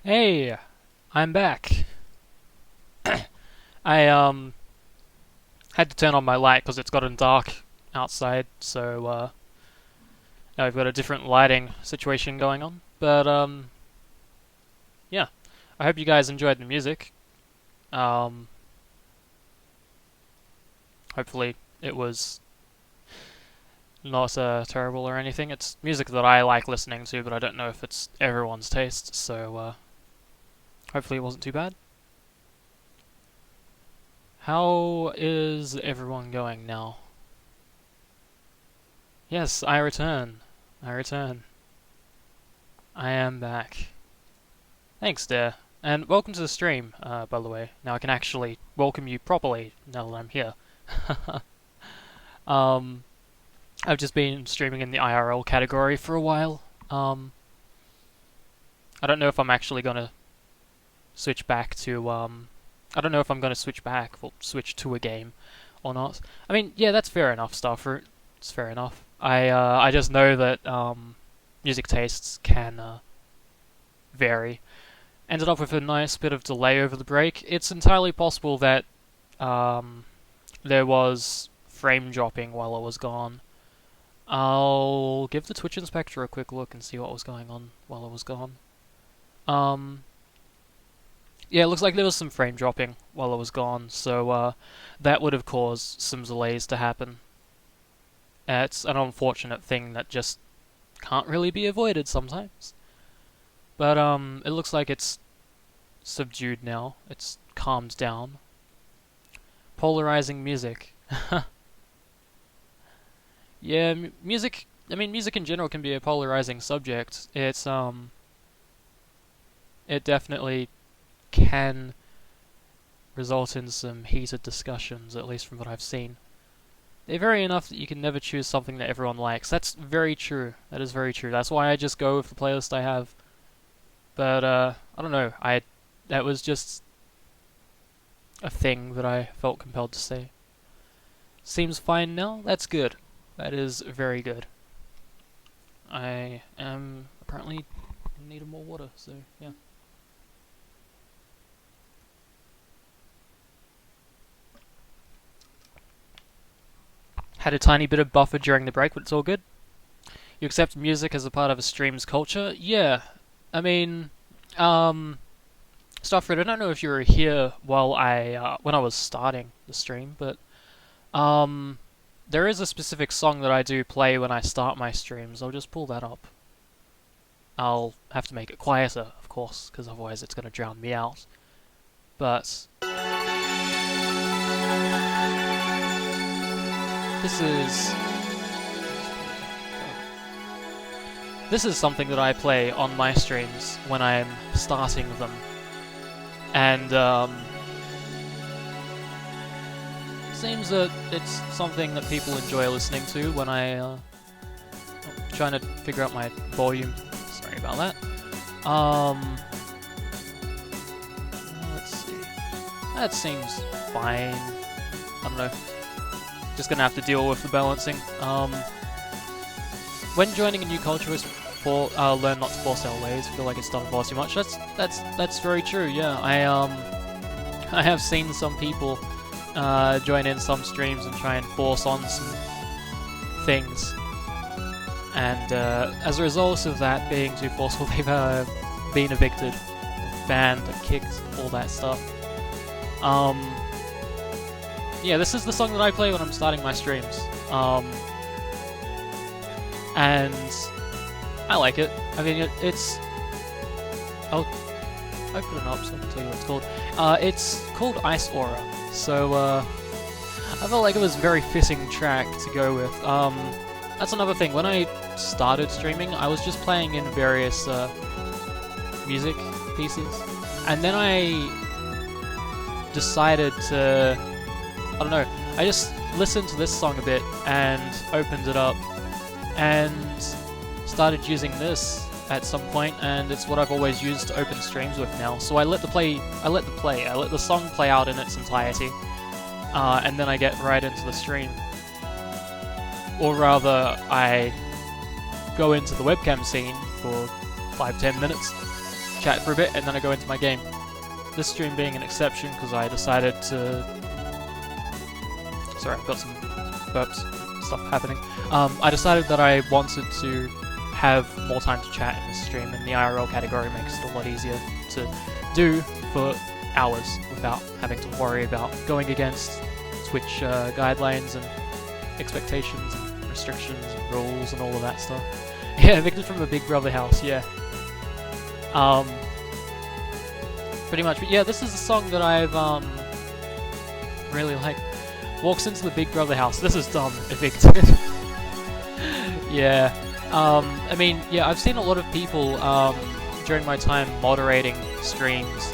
Hey, I'm back. I had to turn on my light because it's gotten dark outside, so now we've got a different lighting situation going on. But yeah, I hope you guys enjoyed the music. Hopefully it was not terrible or anything. It's music that I like listening to, but I don't know if it's everyone's taste, so hopefully it wasn't too bad. How is everyone going now? Yes, I return. I return. I am back. Thanks, dear. And welcome to the stream, by the way. Now I can actually welcome you properly now that I'm here. I've just been streaming in the IRL category for a while. I don't know if I'm actually gonna switch back to, I don't know if I'm gonna switch back, or switch to a game or not. I mean, yeah, that's fair enough, Starfruit. It's fair enough. I just know that, music tastes can, vary. Ended up with a nice bit of delay over the break. It's entirely possible that, there was frame dropping while I was gone. I'll give the Twitch Inspector a quick look and see what was going on while I was gone. Yeah, it looks like there was some frame dropping while I was gone, so that would have caused some delays to happen. It's an unfortunate thing that just can't really be avoided sometimes. But it looks like it's subdued now. It's calmed down. Polarizing music. Yeah, music. I mean, music in general can be a polarizing subject. It definitely can result in some heated discussions, at least from what I've seen. They vary enough that you can never choose something that everyone likes. That's very true. That is very true. That's why I just go with the playlist I have. But I don't know. That was just a thing that I felt compelled to say. Seems fine now. That's good. That is very good. I am apparently in need of more water, so yeah. Had a tiny bit of buffer during the break, but it's all good. You accept music as a part of a stream's culture? Yeah. I mean, Starfruit, I don't know if you were here while when I was starting the stream, but there is a specific song that I do play when I start my streams. I'll just pull that up. I'll have to make it quieter, of course, because otherwise it's going to drown me out. But this is this is something that I play on my streams when I'm starting them. And, seems that it's something that people enjoy listening to when trying to figure out my volume. Sorry about that. Let's see. That seems fine. I don't know. Just gonna have to deal with the balancing. When joining a new culture is learn not to force our ways. Feel like it's done far too much. That's very true. Yeah, I have seen some people join in some streams and try and force on some things, and as a result of that being too forceful, they've been evicted, banned, kicked, all that stuff. Yeah, this is the song that I play when I'm starting my streams, and I like it. I mean, it's... I'll open it up so I can tell you what it's called. It's called Ice Aura, so I felt like it was a very fitting track to go with. That's another thing, when I started streaming, I was just playing in various music pieces, and then I decided to... I don't know, I just listened to this song a bit and opened it up and started using this at some point, and it's what I've always used to open streams with now. So I let the song play out in its entirety, and then I get right into the stream. Or rather, I go into the webcam scene for 5-10 minutes, chat for a bit, and then I go into my game. This stream being an exception because I decided to... Sorry, I've got some burps stuff happening. I decided that I wanted to have more time to chat in this stream, and the IRL category makes it a lot easier to do for hours without having to worry about going against Twitch guidelines and expectations and restrictions and rules and all of that stuff. Yeah, evicted from a Big Brother house, yeah. Pretty much, but yeah, this is a song that I've really liked. Walks into the Big Brother house. This is dumb. Evicted. Yeah. I mean, yeah, I've seen a lot of people during my time moderating streams.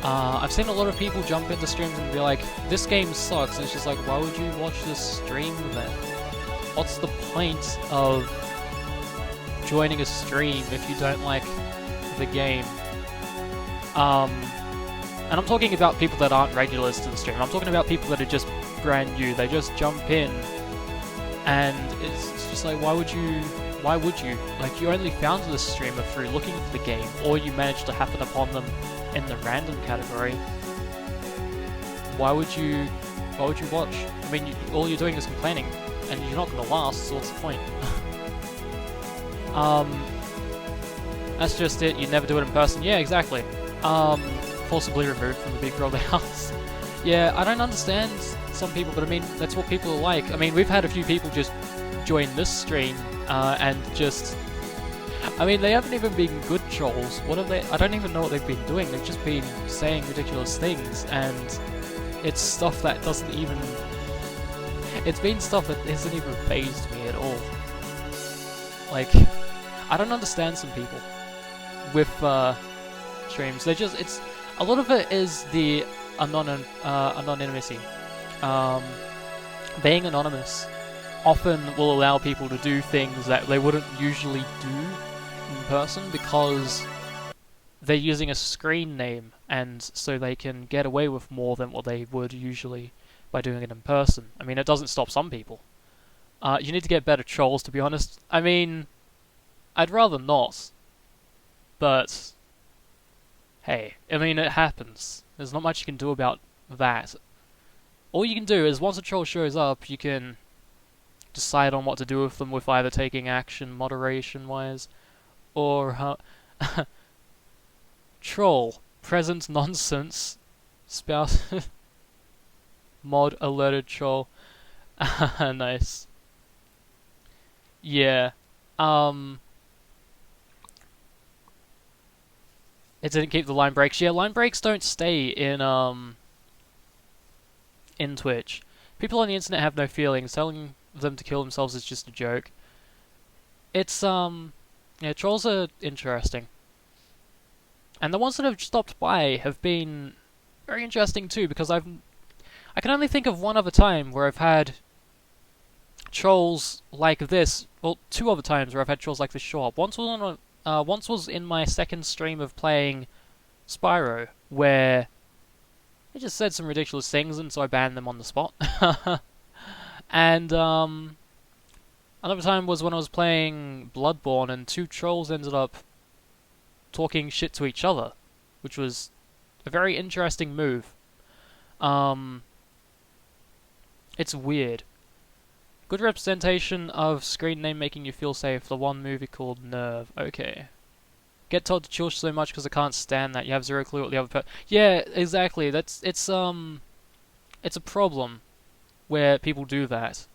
I've seen a lot of people jump into streams and be like, "This game sucks." And it's just like, why would you watch this stream then? What's the point of joining a stream if you don't like the game? And I'm talking about people that aren't regulars to the stream. I'm talking about people that are just brand new. They just jump in, and it's just like, why would you? Like, you only found this streamer through looking for the game, or you managed to happen upon them in the random category. Why would you watch? I mean, all you're doing is complaining, and you're not gonna last, so what's the point? That's just it. You never do it in person. Yeah, exactly. Forcibly removed from the Big Brother house. Yeah, I don't understand some people, but I mean, that's what people are like. I mean, we've had a few people just join this stream, and just... I mean, they haven't even been good trolls. What have they... I don't even know what they've been doing. They've just been saying ridiculous things, and it's stuff that doesn't even... It's been stuff that hasn't even fazed me at all. Like, I don't understand some people with, streams. They just... It's... A lot of it is the anonymity. Being anonymous often will allow people to do things that they wouldn't usually do in person because they're using a screen name, and so they can get away with more than what they would usually by doing it in person. I mean, it doesn't stop some people. You need to get better trolls, to be honest. I mean, I'd rather not, but hey, I mean, it happens. There's not much you can do about that. All you can do is, once a troll shows up, you can decide on what to do with them, with either taking action moderation-wise, or troll, present nonsense, spout, mod alerted troll. Nice. Yeah. It didn't keep the line breaks. Yeah, line breaks don't stay in Twitch. People on the internet have no feelings. Telling them to kill themselves is just a joke. It's Yeah, trolls are interesting. And the ones that have stopped by have been very interesting too, because I can only think of one other time where I've had trolls like this. Well, two other times where I've had trolls like this show up. Once was in my second stream of playing Spyro, where they just said some ridiculous things, and so I banned them on the spot. And another time was when I was playing Bloodborne, and two trolls ended up talking shit to each other, which was a very interesting move. Um, it's weird. Good representation of screen name making you feel safe. The one movie called Nerve. Okay. Get told to chill so much because I can't stand that. You have zero clue what the other person. Yeah, exactly. It's a problem where people do that.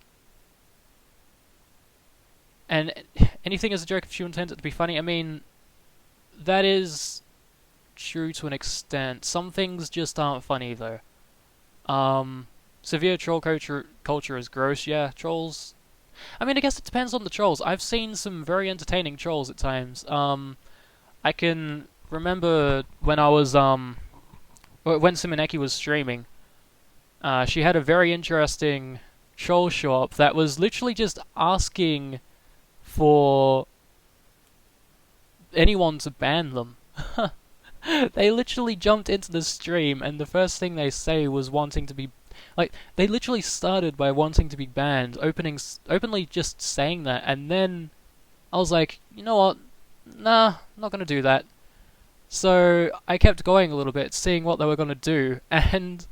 And anything is a joke if you intend it to be funny. I mean, that is true to an extent. Some things just aren't funny though. Severe troll culture is gross. Yeah, trolls. I mean, I guess it depends on the trolls. I've seen some very entertaining trolls at times. I can remember when I was when Simoneki was streaming. She had a very interesting troll show up that was literally just asking for anyone to ban them. They literally jumped into the stream, and the first thing they say was wanting to be, like, they literally started by wanting to be banned, openly just saying that, and then I was like, you know what, nah, I'm not gonna do that. So I kept going a little bit, seeing what they were gonna do, and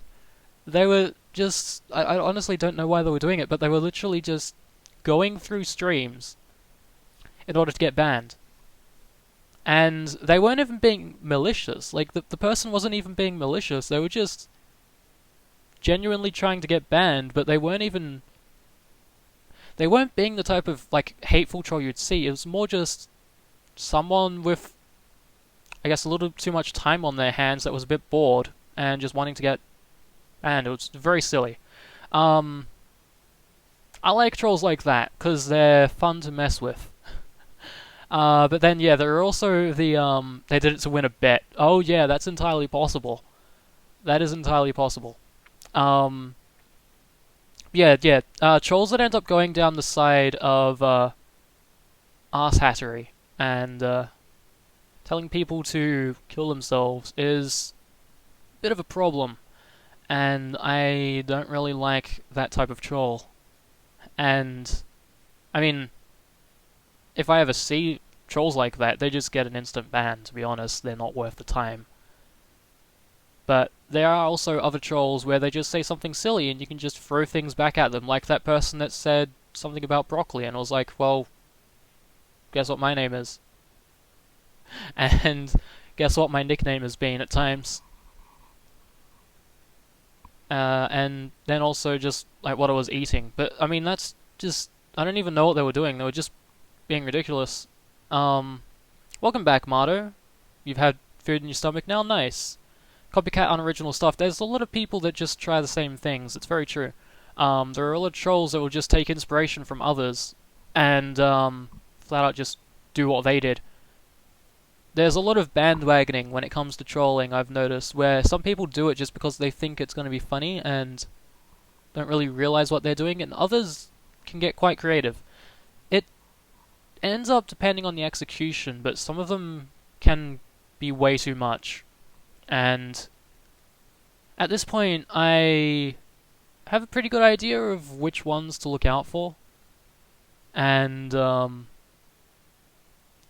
they were just, I honestly don't know why they were doing it, but they were literally just going through streams in order to get banned. And they weren't even being malicious. Like, the person wasn't even being malicious. They were just genuinely trying to get banned, but they weren't being the type of, like, hateful troll you'd see. It was more just someone with, I guess, a little too much time on their hands that was a bit bored and just wanting to get banned. It was very silly. I like trolls like that, because they're fun to mess with. But then, yeah, there are also they did it to win a bet. Oh, yeah, that's entirely possible. That is entirely possible. Yeah, trolls that end up going down the side of, arse hattery and, telling people to kill themselves is a bit of a problem. And I don't really like that type of troll. And, I mean, if I ever see trolls like that, they just get an instant ban, to be honest. They're not worth the time. But there are also other trolls where they just say something silly and you can just throw things back at them, like that person that said something about broccoli and I was like, well, guess what my name is? And guess what my nickname has been at times? And then also just like what I was eating. But I mean, that's just, I don't even know what they were doing. They were just being ridiculous. Welcome back, Mardo. You've had food in your stomach now? Nice. Copycat unoriginal stuff. There's a lot of people that just try the same things. It's very true. There are a lot of trolls that will just take inspiration from others and flat out just do what they did. There's a lot of bandwagoning when it comes to trolling, I've noticed, where some people do it just because they think it's going to be funny and don't really realize what they're doing, and others can get quite creative. It ends up depending on the execution, but some of them can be way too much. And at this point, I have a pretty good idea of which ones to look out for. And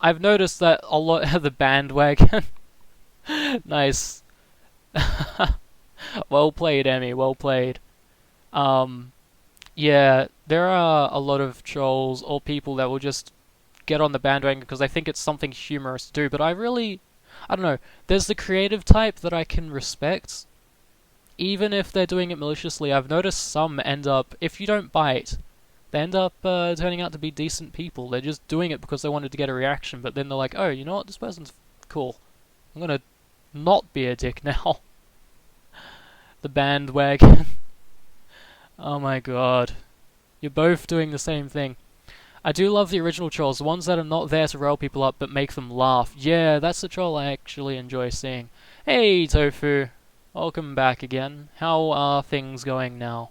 I've noticed that a lot of the bandwagon. Nice. Well played, Emmy. Well played. Yeah, there are a lot of trolls or people that will just get on the bandwagon because they think it's something humorous to do, but I don't know. There's the creative type that I can respect, even if they're doing it maliciously. I've noticed some end up, if you don't bite, they end up turning out to be decent people. They're just doing it because they wanted to get a reaction, but then they're like, oh, you know what, this person's cool. I'm gonna not be a dick now. The bandwagon. Oh my god. You're both doing the same thing. I do love the original trolls, the ones that are not there to rile people up but make them laugh. Yeah, that's the troll I actually enjoy seeing. Hey, Tofu. Welcome back again. How are things going now?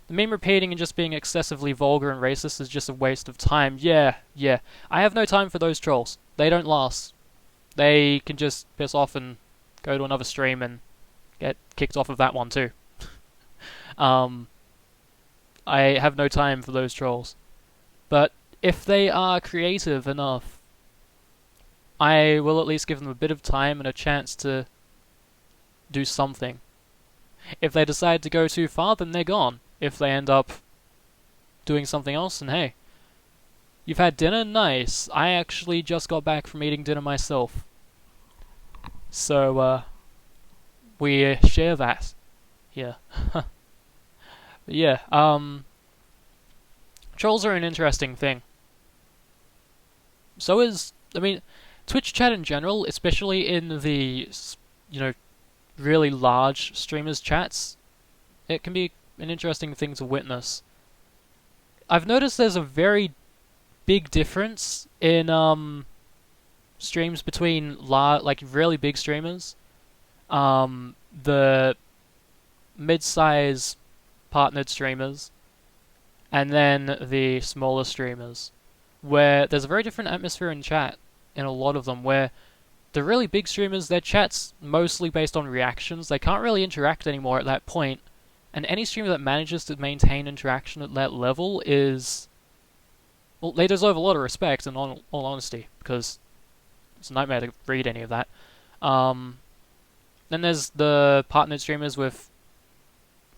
The meme repeating and just being excessively vulgar and racist is just a waste of time. Yeah, yeah. I have no time for those trolls. They don't last. They can just piss off and go to another stream and get kicked off of that one too. um, I have no time for those trolls. But if they are creative enough, I will at least give them a bit of time and a chance to do something. If they decide to go too far, then they're gone. If they end up doing something else, then hey. You've had dinner? Nice. I actually just got back from eating dinner myself. So, we share that here. Yeah, trolls are an interesting thing. So is, I mean, Twitch chat in general, especially in the, really large streamers' chats, it can be an interesting thing to witness. I've noticed there's a very big difference in streams between really big streamers, the mid-size partnered streamers, and then the smaller streamers, where there's a very different atmosphere in chat in a lot of them, where the really big streamers, their chat's mostly based on reactions. They can't really interact anymore at that point, and any streamer that manages to maintain interaction at that level is... well, they deserve a lot of respect, in all honesty, because it's a nightmare to read any of that. Then there's the partnered streamers with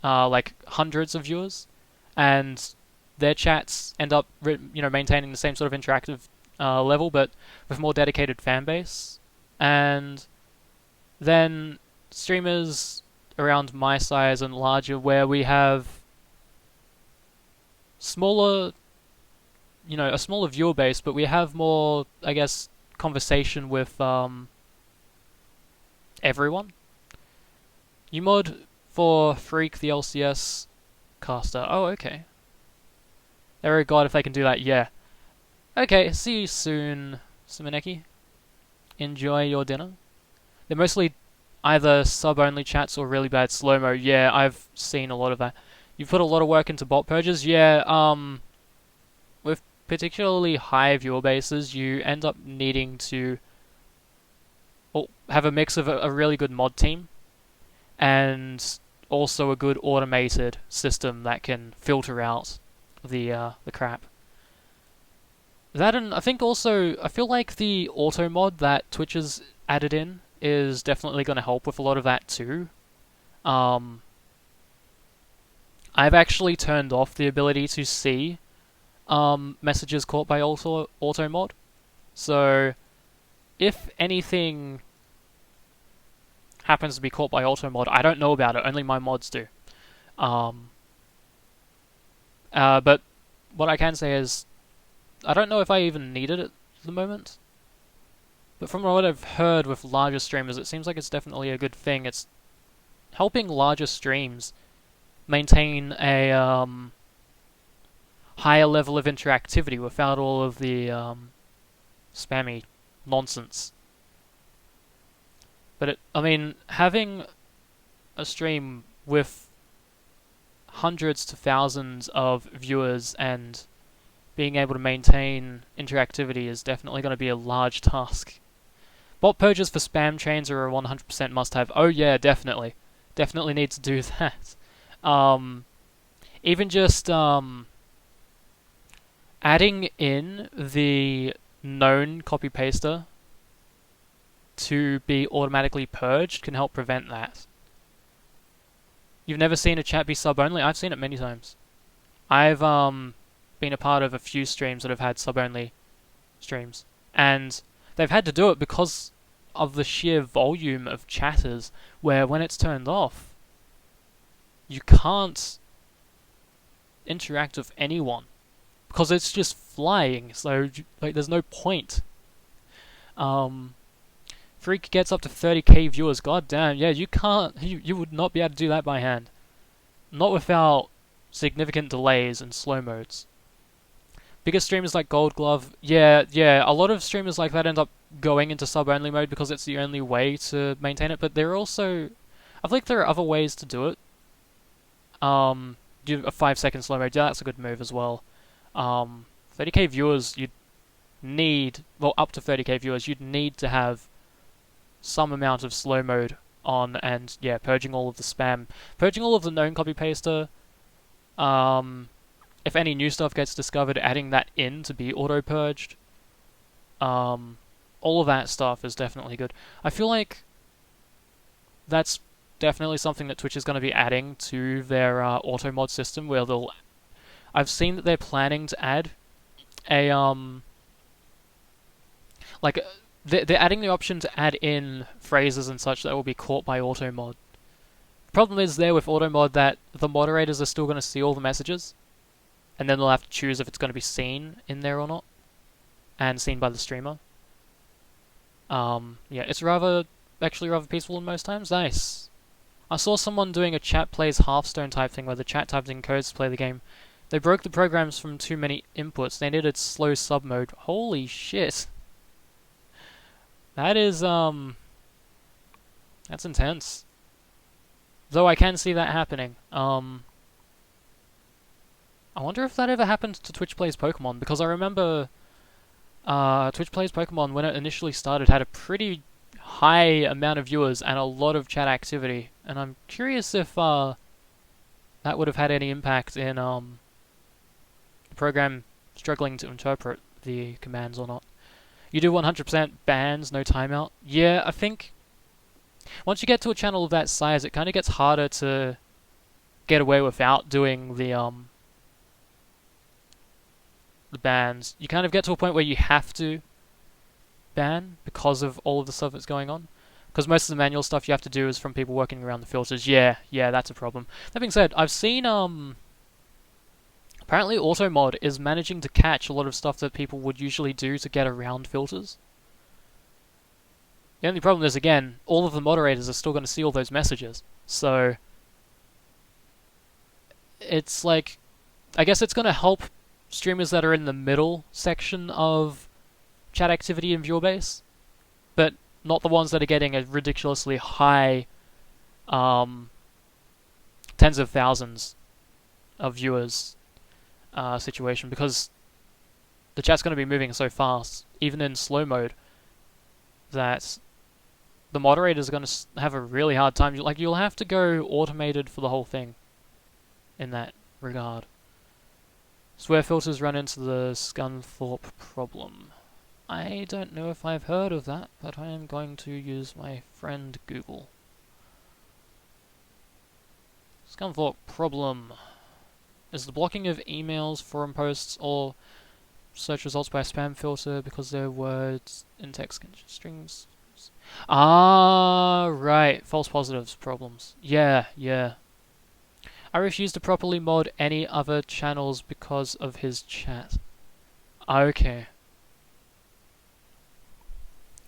hundreds of viewers, and their chats end up maintaining the same sort of interactive level, but with more dedicated fan base. And then streamers around my size and larger, where we have smaller, a smaller viewer base, but we have more, I guess, conversation with everyone. You mod for Freak the LCS caster. Oh, okay. There we God, if they can do that, yeah. Okay, see you soon, Simoneki. Enjoy your dinner. They're mostly either sub-only chats or really bad slow-mo. Yeah, I've seen a lot of that. You've put a lot of work into bot purges. Yeah, with particularly high viewer bases, you end up needing to have a mix of a really good mod team and also a good automated system that can filter out the crap. That, and I think also, I feel like the auto mod that Twitch has added in is definitely going to help with a lot of that too. I've actually turned off the ability to see messages caught by auto mod. So if anything happens to be caught by auto mod, I don't know about it. Only my mods do. But what I can say is, I don't know if I even need it at the moment. But from what I've heard with larger streamers, it seems like it's definitely a good thing. It's helping larger streams maintain a higher level of interactivity without all of the spammy nonsense. But having a stream with hundreds to thousands of viewers and being able to maintain interactivity is definitely going to be a large task. Bot purges for spam chains are a 100% must-have. Oh yeah, definitely. Definitely need to do that. Even just adding in the known copy-paster to be automatically purged can help prevent that. You've never seen a chat be sub-only? I've seen it many times. I've been a part of a few streams that have had sub-only streams, and they've had to do it because of the sheer volume of chatters, where when it's turned off, you can't interact with anyone because it's just flying, so there's no point. Freak gets up to 30k viewers. God damn, yeah, you can't. You would not be able to do that by hand, not without significant delays and slow modes. Bigger streamers like Gold Glove, yeah, a lot of streamers like that end up going into sub-only mode because it's the only way to maintain it, but there are also, I think there are other ways to do it. Do a 5 second slow mode, yeah, that's a good move as well. 30k viewers, you'd need, well, up to 30k viewers, you'd need to have some amount of slow mode on, and yeah, purging all of the spam, purging all of the known copy paster. If any new stuff gets discovered, adding that in to be auto purged. All of that stuff is definitely good. I feel like that's definitely something that Twitch is going to be adding to their auto mod system, where they'll. I've seen that they're planning to add a like they're adding the option to add in phrases and such that will be caught by auto mod. Problem is there with auto mod that the moderators are still going to see all the messages, and then they'll have to choose if it's going to be seen in there or not, and seen by the streamer. Yeah, it's actually rather peaceful in most times. Nice. I saw someone doing a chat plays Hearthstone type thing where the chat typed in codes to play the game. They broke the programs from too many inputs. They needed slow sub mode. Holy shit. That is, that's intense. Though I can see that happening. I wonder if that ever happened to Twitch Plays Pokemon, because I remember Twitch Plays Pokemon, when it initially started, had a pretty high amount of viewers and a lot of chat activity, and I'm curious if that would have had any impact in the program struggling to interpret the commands or not. You do 100% bans, no timeout. Yeah, I think once you get to a channel of that size, it kind of gets harder to get away without doing the bans. You kind of get to a point where you have to ban because of all of the stuff that's going on. Because most of the manual stuff you have to do is from people working around the filters. Yeah, that's a problem. That being said, I've seen apparently AutoMod is managing to catch a lot of stuff that people would usually do to get around filters. The only problem is, again, all of the moderators are still going to see all those messages. So it's like, I guess it's going to help streamers that are in the middle section of chat activity and viewer base, but not the ones that are getting a ridiculously high tens of thousands of viewers situation, because the chat's going to be moving so fast, even in slow mode, that the moderator's going to have a really hard time. Like, you'll have to go automated for the whole thing in that regard. Swear filters run into the Scunthorpe problem. I don't know if I've heard of that, but I am going to use my friend Google. Scunthorpe problem. Is the blocking of emails, forum posts, or search results by a spam filter because they're words in text strings? Ah, right. False positives problems. Yeah. I refuse to properly mod any other channels because of his chat. Okay.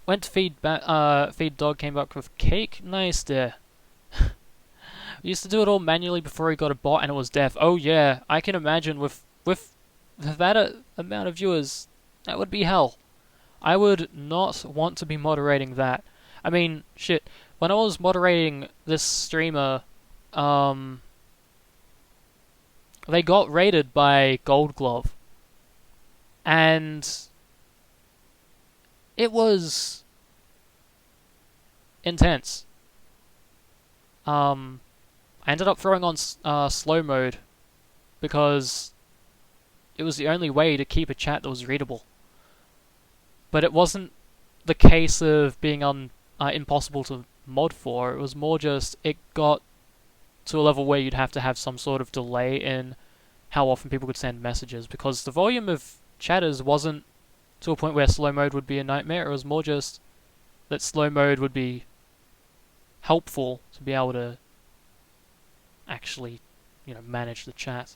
Went to feed dog, came back with cake. Nice there. We used to do it all manually before he got a bot, and it was death. Oh yeah, I can imagine with that amount of viewers, that would be hell. I would not want to be moderating that. I mean, shit. When I was moderating this streamer, they got raided by Gold Glove, and it was intense. I ended up throwing on slow mode because it was the only way to keep a chat that was readable. But it wasn't the case of being impossible to mod for. It was more just, it got to a level where you'd have to have some sort of delay in how often people could send messages, because the volume of chatters wasn't to a point where slow mode would be a nightmare. It was more just that slow mode would be helpful to be able to actually, manage the chat.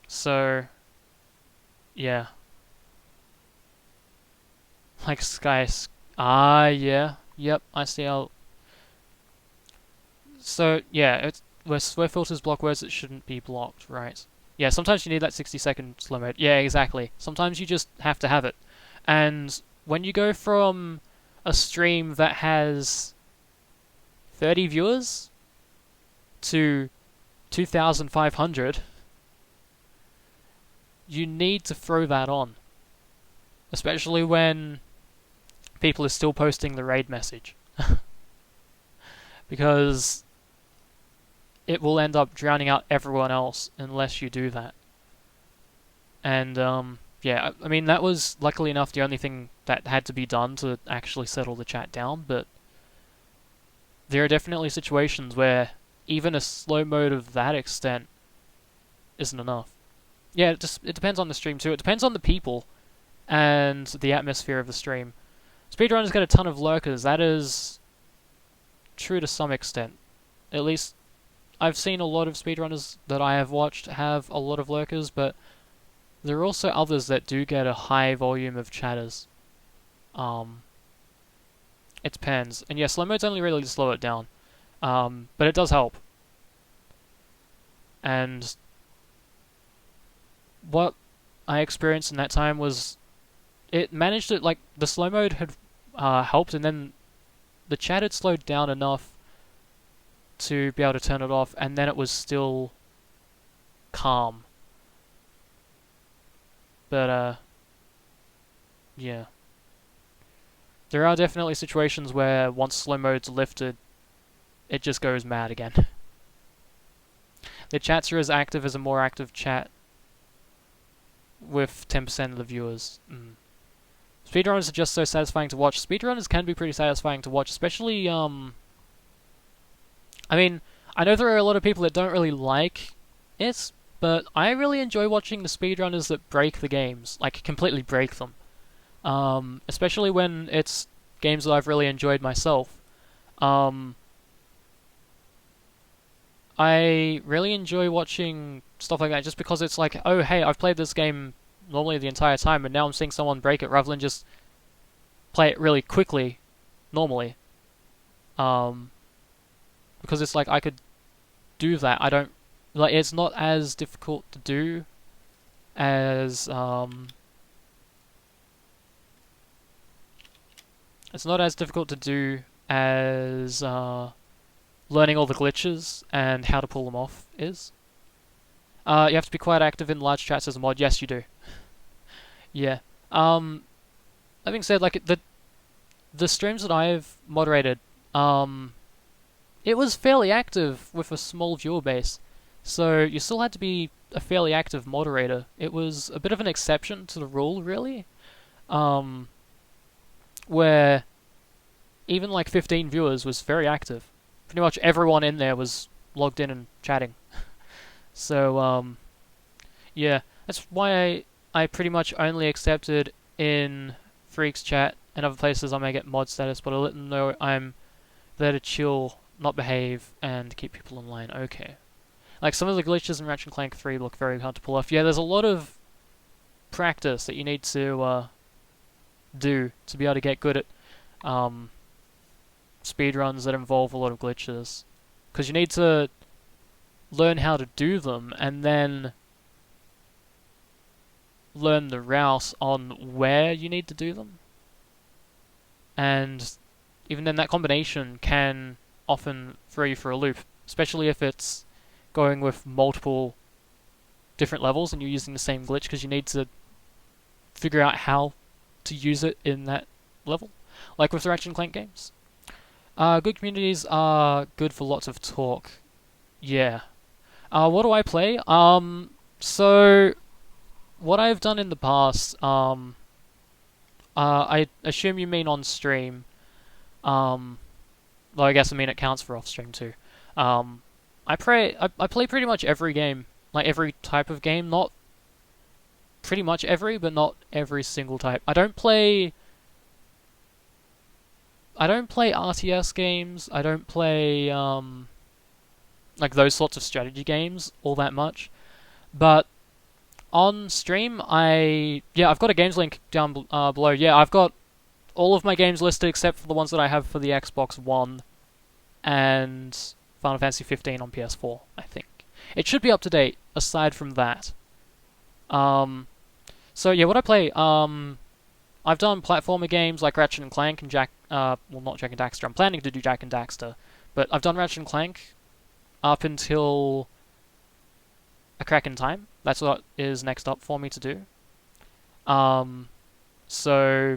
So, yeah. Like yeah. Yep, I see how... So, yeah, it's where swear filters block words that shouldn't be blocked, right. Yeah, sometimes you need that 60-second slow mode. Yeah, exactly. Sometimes you just have to have it. And when you go from a stream that has 30 viewers to 2,500, you need to throw that on. Especially when people are still posting the raid message. Because it will end up drowning out everyone else unless you do that. And, yeah, I mean, that was, luckily enough, the only thing that had to be done to actually settle the chat down, but there are definitely situations where even a slow mode of that extent isn't enough. Yeah, it depends on the stream too. It depends on the people and the atmosphere of the stream. Speedrunners get a ton of lurkers. That is true to some extent. At least I've seen a lot of speedrunners that I have watched have a lot of lurkers, but there are also others that do get a high volume of chatters. It depends. And yeah, slow mode's only really to slow it down. But it does help. And what I experienced in that time was it managed to, like, the slow mode had helped, and then the chat had slowed down enough to be able to turn it off, and then it was still calm. But, yeah. There are definitely situations where once slow mode's lifted, it just goes mad again. The chats are as active as a more active chat with 10% of the viewers. Speedrunners are just so satisfying to watch. Speedrunners can be pretty satisfying to watch, especially, I mean, I know there are a lot of people that don't really like it, but I really enjoy watching the speedrunners that break the games, like completely break them. Especially when it's games that I've really enjoyed myself. I really enjoy watching stuff like that just because it's like, oh hey, I've played this game normally the entire time, and now I'm seeing someone break it rather than just play it really quickly, normally. Because it's like I could do that. I don't like it's not as difficult to do as it's not as difficult to do as learning all the glitches and how to pull them off is. You have to be quite active in large chats as a mod. Yes, you do. Yeah. That being said, like the streams that I've moderated, it was fairly active with a small viewer base, so you still had to be a fairly active moderator. It was a bit of an exception to the rule, really, where even like 15 viewers was very active. Pretty much everyone in there was logged in and chatting. So, yeah, that's why I pretty much only accepted in Freaks chat and other places I may get mod status, but I let them know I'm there to chill, not behave, and keep people in line. Okay. Like, some of the glitches in Ratchet & Clank 3 look very hard to pull off. Yeah, there's a lot of practice that you need to do to be able to get good at speedruns that involve a lot of glitches. Because you need to learn how to do them, and then learn the route on where you need to do them. And even then, that combination can often throw you for a loop, especially if it's going with multiple different levels and you're using the same glitch, because you need to figure out how to use it in that level. Like with the Ratchet & Clank games. Good communities are good for lots of talk. Yeah. What do I play? So what I've done in the past, I assume you mean on stream. Well, I guess it counts for off stream too. I play pretty much every game, like every type of game. Not pretty much every, but not every single type. I don't play RTS games. I don't play like those sorts of strategy games all that much. But on stream, I've got a games link down below. Yeah, I've got all of my games listed except for the ones that I have for the Xbox One and Final Fantasy 15 on PS4, I think. It should be up to date. aside from that. So yeah, what I play, I've done platformer games like Ratchet and Clank and well, not Jak and Daxter. I'm planning to do Jak and Daxter, but I've done Ratchet and Clank up until A Crack in Time. That's what is next up for me to do. So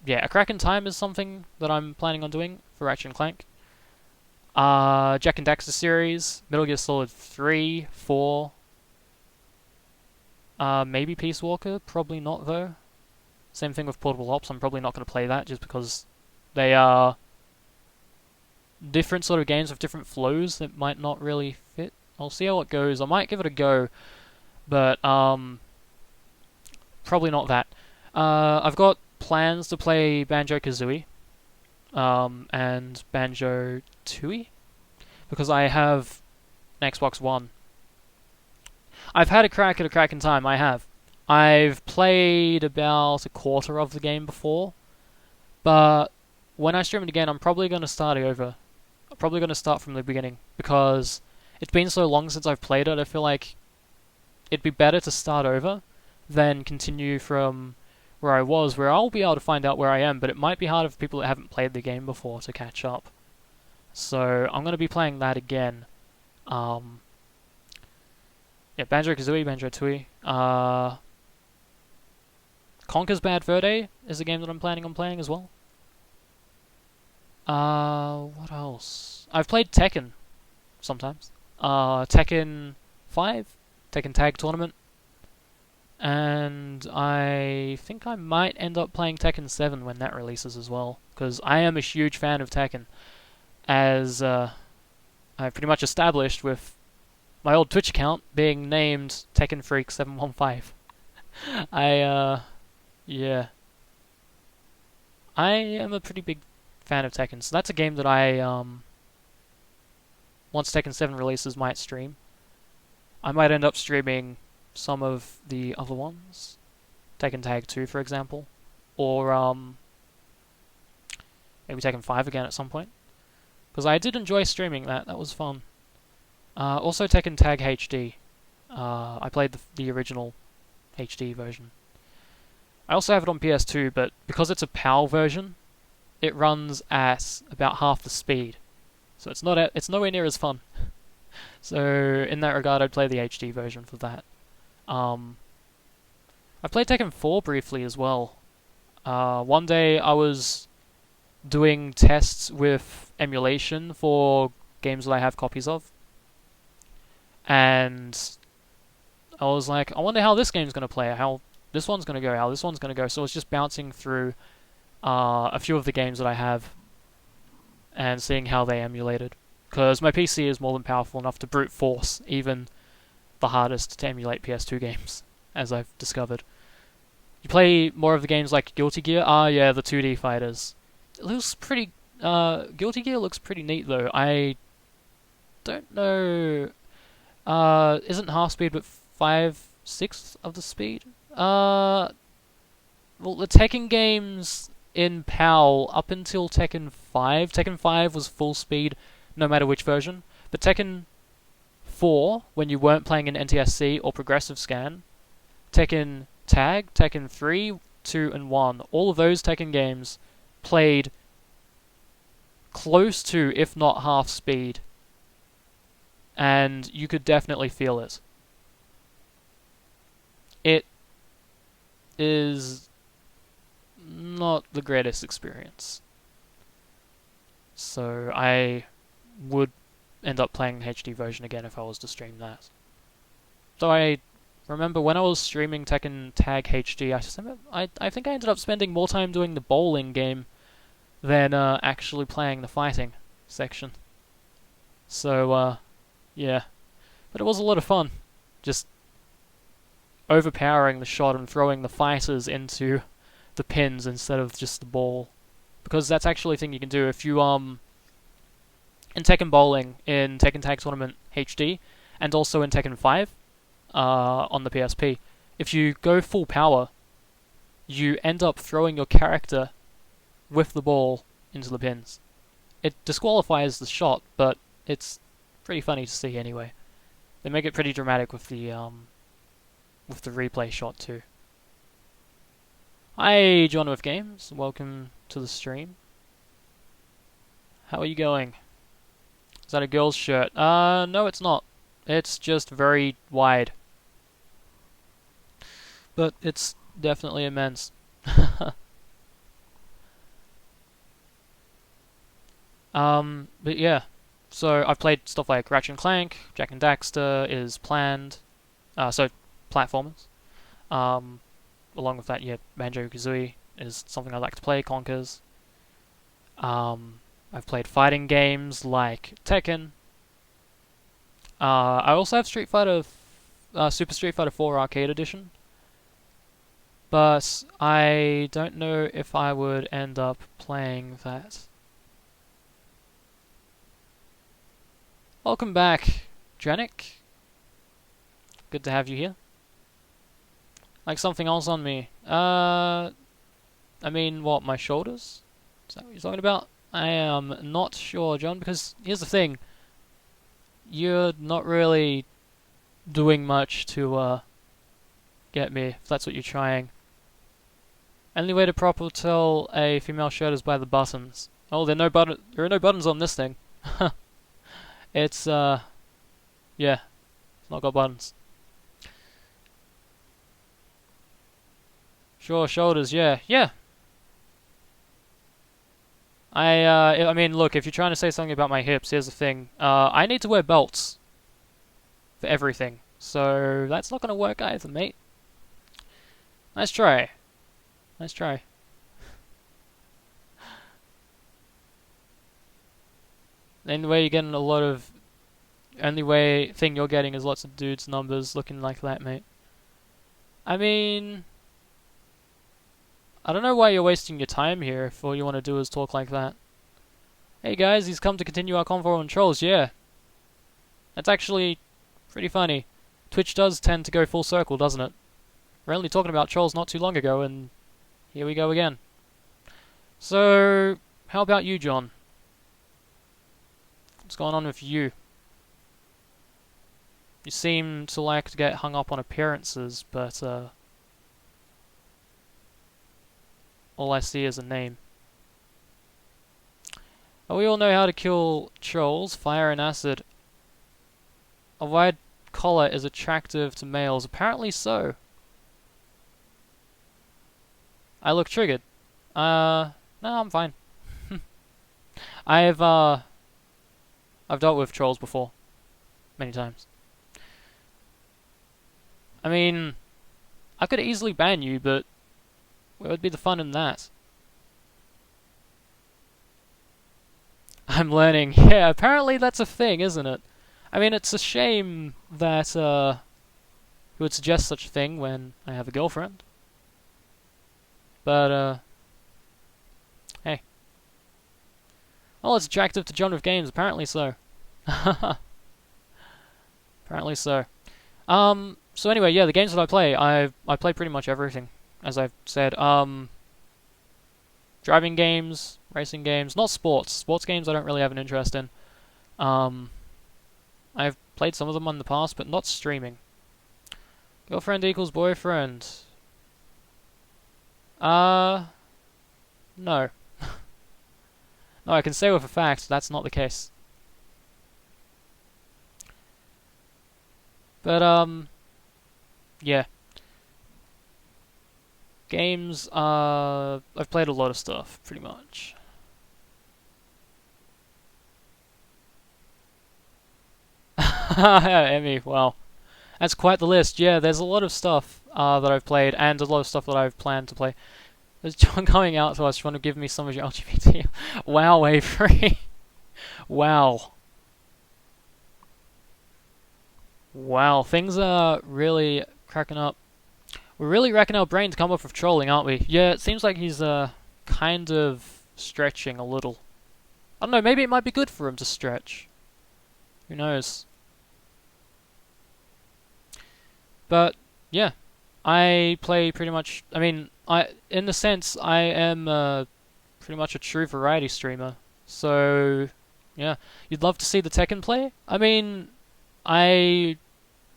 yeah, A Crack in Time is something that I'm planning on doing for Ratchet and Clank. Jak and Daxter series, Metal Gear Solid 3, 4. Maybe Peace Walker, probably not though. Same thing with Portable Ops, I'm probably not going to play that just because they are different sort of games with different flows that might not really fit. I'll see how it goes. I might give it a go, but probably not that. I've got plans to play Banjo-Kazooie and Banjo-Tooie because I have an Xbox One. I've had a crack at A Crack in Time, I have. I've played about a quarter of the game before, but when I stream it again, I'm probably going to start over. I'm probably going to start from the beginning, because it's been so long since I've played it, I feel like it'd be better to start over than continue from where I was, where I'll be able to find out where I am, but it might be harder for people that haven't played the game before to catch up. So I'm going to be playing that again. Yeah, Banjo-Kazooie, Banjo-Tooie. Conker's Bad Fur Day is a game that I'm planning on playing as well. What else? I've played Tekken sometimes. Tekken 5, Tekken Tag Tournament, and I think I might end up playing Tekken 7 when that releases as well, because I am a huge fan of Tekken, as I've pretty much established with my old Twitch account being named Tekken Freak 715. Yeah. I am a pretty big fan of Tekken, so that's a game that I, once Tekken 7 releases, might stream. I might end up streaming some of the other ones. Tekken Tag 2, for example. Or, maybe Tekken 5 again at some point. Because I did enjoy streaming that, that was fun. Also Tekken Tag HD. I played the original HD version. I also have it on PS2, but because it's a PAL version, it runs at about half the speed. So it's nowhere near as fun. So in that regard, I'd play the HD version for that. I played Tekken 4 briefly as well. One day I was doing tests with emulation for games that I have copies of, and I was like, I wonder how this game's going to play, how this one's going to go, how this one's going to go. So I was just bouncing through a few of the games that I have and seeing how they emulated. Because my PC is more than powerful enough to brute force even the hardest to emulate PS2 games, as I've discovered. You play more of the games like Guilty Gear? Yeah, the 2D fighters. It looks pretty... Guilty Gear looks pretty neat, though. I don't know... isn't half speed but 5/6 of the speed? Well, the Tekken games in PAL up until Tekken 5. Tekken 5 was full speed no matter which version. But Tekken 4, when you weren't playing in NTSC or Progressive Scan, Tekken Tag, Tekken 3, 2, and 1, all of those Tekken games played close to, if not half speed. And you could definitely feel it. It is not the greatest experience. So I would end up playing the HD version again if I was to stream that. So I remember when I was streaming Tekken Tag HD, I think I ended up spending more time doing the bowling game than actually playing the fighting section. So, yeah. But it was a lot of fun. Just overpowering the shot and throwing the fighters into the pins instead of just the ball. Because that's actually a thing you can do if you, in Tekken Bowling, in Tekken Tag Tournament HD, and also in Tekken 5, on the PSP, if you go full power, you end up throwing your character with the ball into the pins. It disqualifies the shot, but it's pretty funny to see anyway. They make it pretty dramatic with the replay shot too. Hi, John with Games. Welcome to the stream. How are you going? Is that a girl's shirt? No, it's not. It's just very wide. But it's definitely a men's. But yeah. So I've played stuff like Ratchet and Clank, Jak and Daxter is planned. So platformers. Along with that, yeah, Banjo-Kazooie is something I like to play, Conkers. I've played fighting games like Tekken. I also have Super Street Fighter 4 Arcade Edition. But I don't know if I would end up playing that. Welcome back, Janik. Good to have you here. Like something else on me. I mean, what, my shoulders? Is that what you're talking about? I am not sure, John, because here's the thing. You're not really doing much to, get me, if that's what you're trying. Only way to properly tell a female shirt is by the buttons. Oh, there are no buttons on this thing. It's, yeah. It's not got buttons. Sure, shoulders, yeah. I mean, look, if you're trying to say something about my hips, here's the thing. I need to wear belts for everything, so that's not gonna work either, mate. Nice try. Anyway, only thing you're getting is lots of dudes' numbers looking like that, mate. I mean, I don't know why you're wasting your time here if all you want to do is talk like that. Hey guys, he's come to continue our convo on trolls, yeah. That's actually pretty funny. Twitch does tend to go full circle, doesn't it? We're only talking about trolls not too long ago, and here we go again. So, how about you, John? What's going on with you? You seem to like to get hung up on appearances, but, all I see is a name. Oh, we all know how to kill trolls, fire and acid. A wide collar is attractive to males. Apparently so. I look triggered. No, I'm fine. I've dealt with trolls before. Many times. I mean, I could easily ban you, but where would be the fun in that? I'm learning. Yeah, apparently that's a thing, isn't it? I mean, it's a shame that, who would suggest such a thing when I have a girlfriend. But, hey. Well, it's attractive to John with Games, apparently so. Apparently so. So anyway, yeah, the games that I play, I play pretty much everything, as I've said. Driving games, racing games, not sports. Sports games I don't really have an interest in. I've played some of them in the past, but not streaming. Girlfriend equals boyfriend. No. No, I can say with a fact that's not the case. But, yeah. Games, I've played a lot of stuff, pretty much. Emmy, well, that's quite the list. Yeah, there's a lot of stuff that I've played, and a lot of stuff that I've planned to play. There's John coming out to us trying to give me some of your LGBT. Wow, Avery. Wow. Wow, things are really cracking up. We're really racking our brain to come up with trolling, aren't we? Yeah, it seems like he's kind of stretching a little. I don't know, maybe it might be good for him to stretch. Who knows? But, yeah. I play pretty much... I mean, in the sense, I am pretty much a true variety streamer. So, yeah. You'd love to see the Tekken play? I mean, I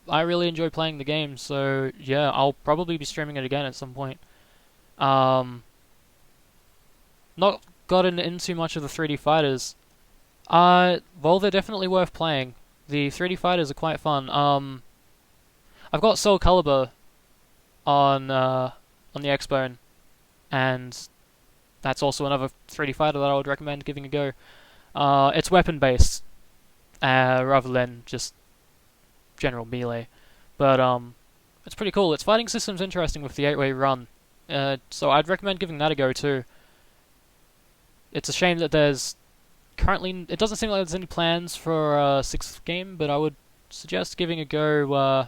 I really enjoy playing the game, so yeah, I'll probably be streaming it again at some point. Um, Not gotten into much of the 3D fighters. Well, they're definitely worth playing. The 3D fighters are quite fun. I've got Soul Calibur on the Xbone, and that's also another 3D fighter that I would recommend giving a go. It's weapon based, rather than just general melee, but it's pretty cool. Its fighting system's interesting with the 8-way run, so I'd recommend giving that a go too. It's a shame that there's currently it doesn't seem like there's any plans for a sixth game, but I would suggest giving a go,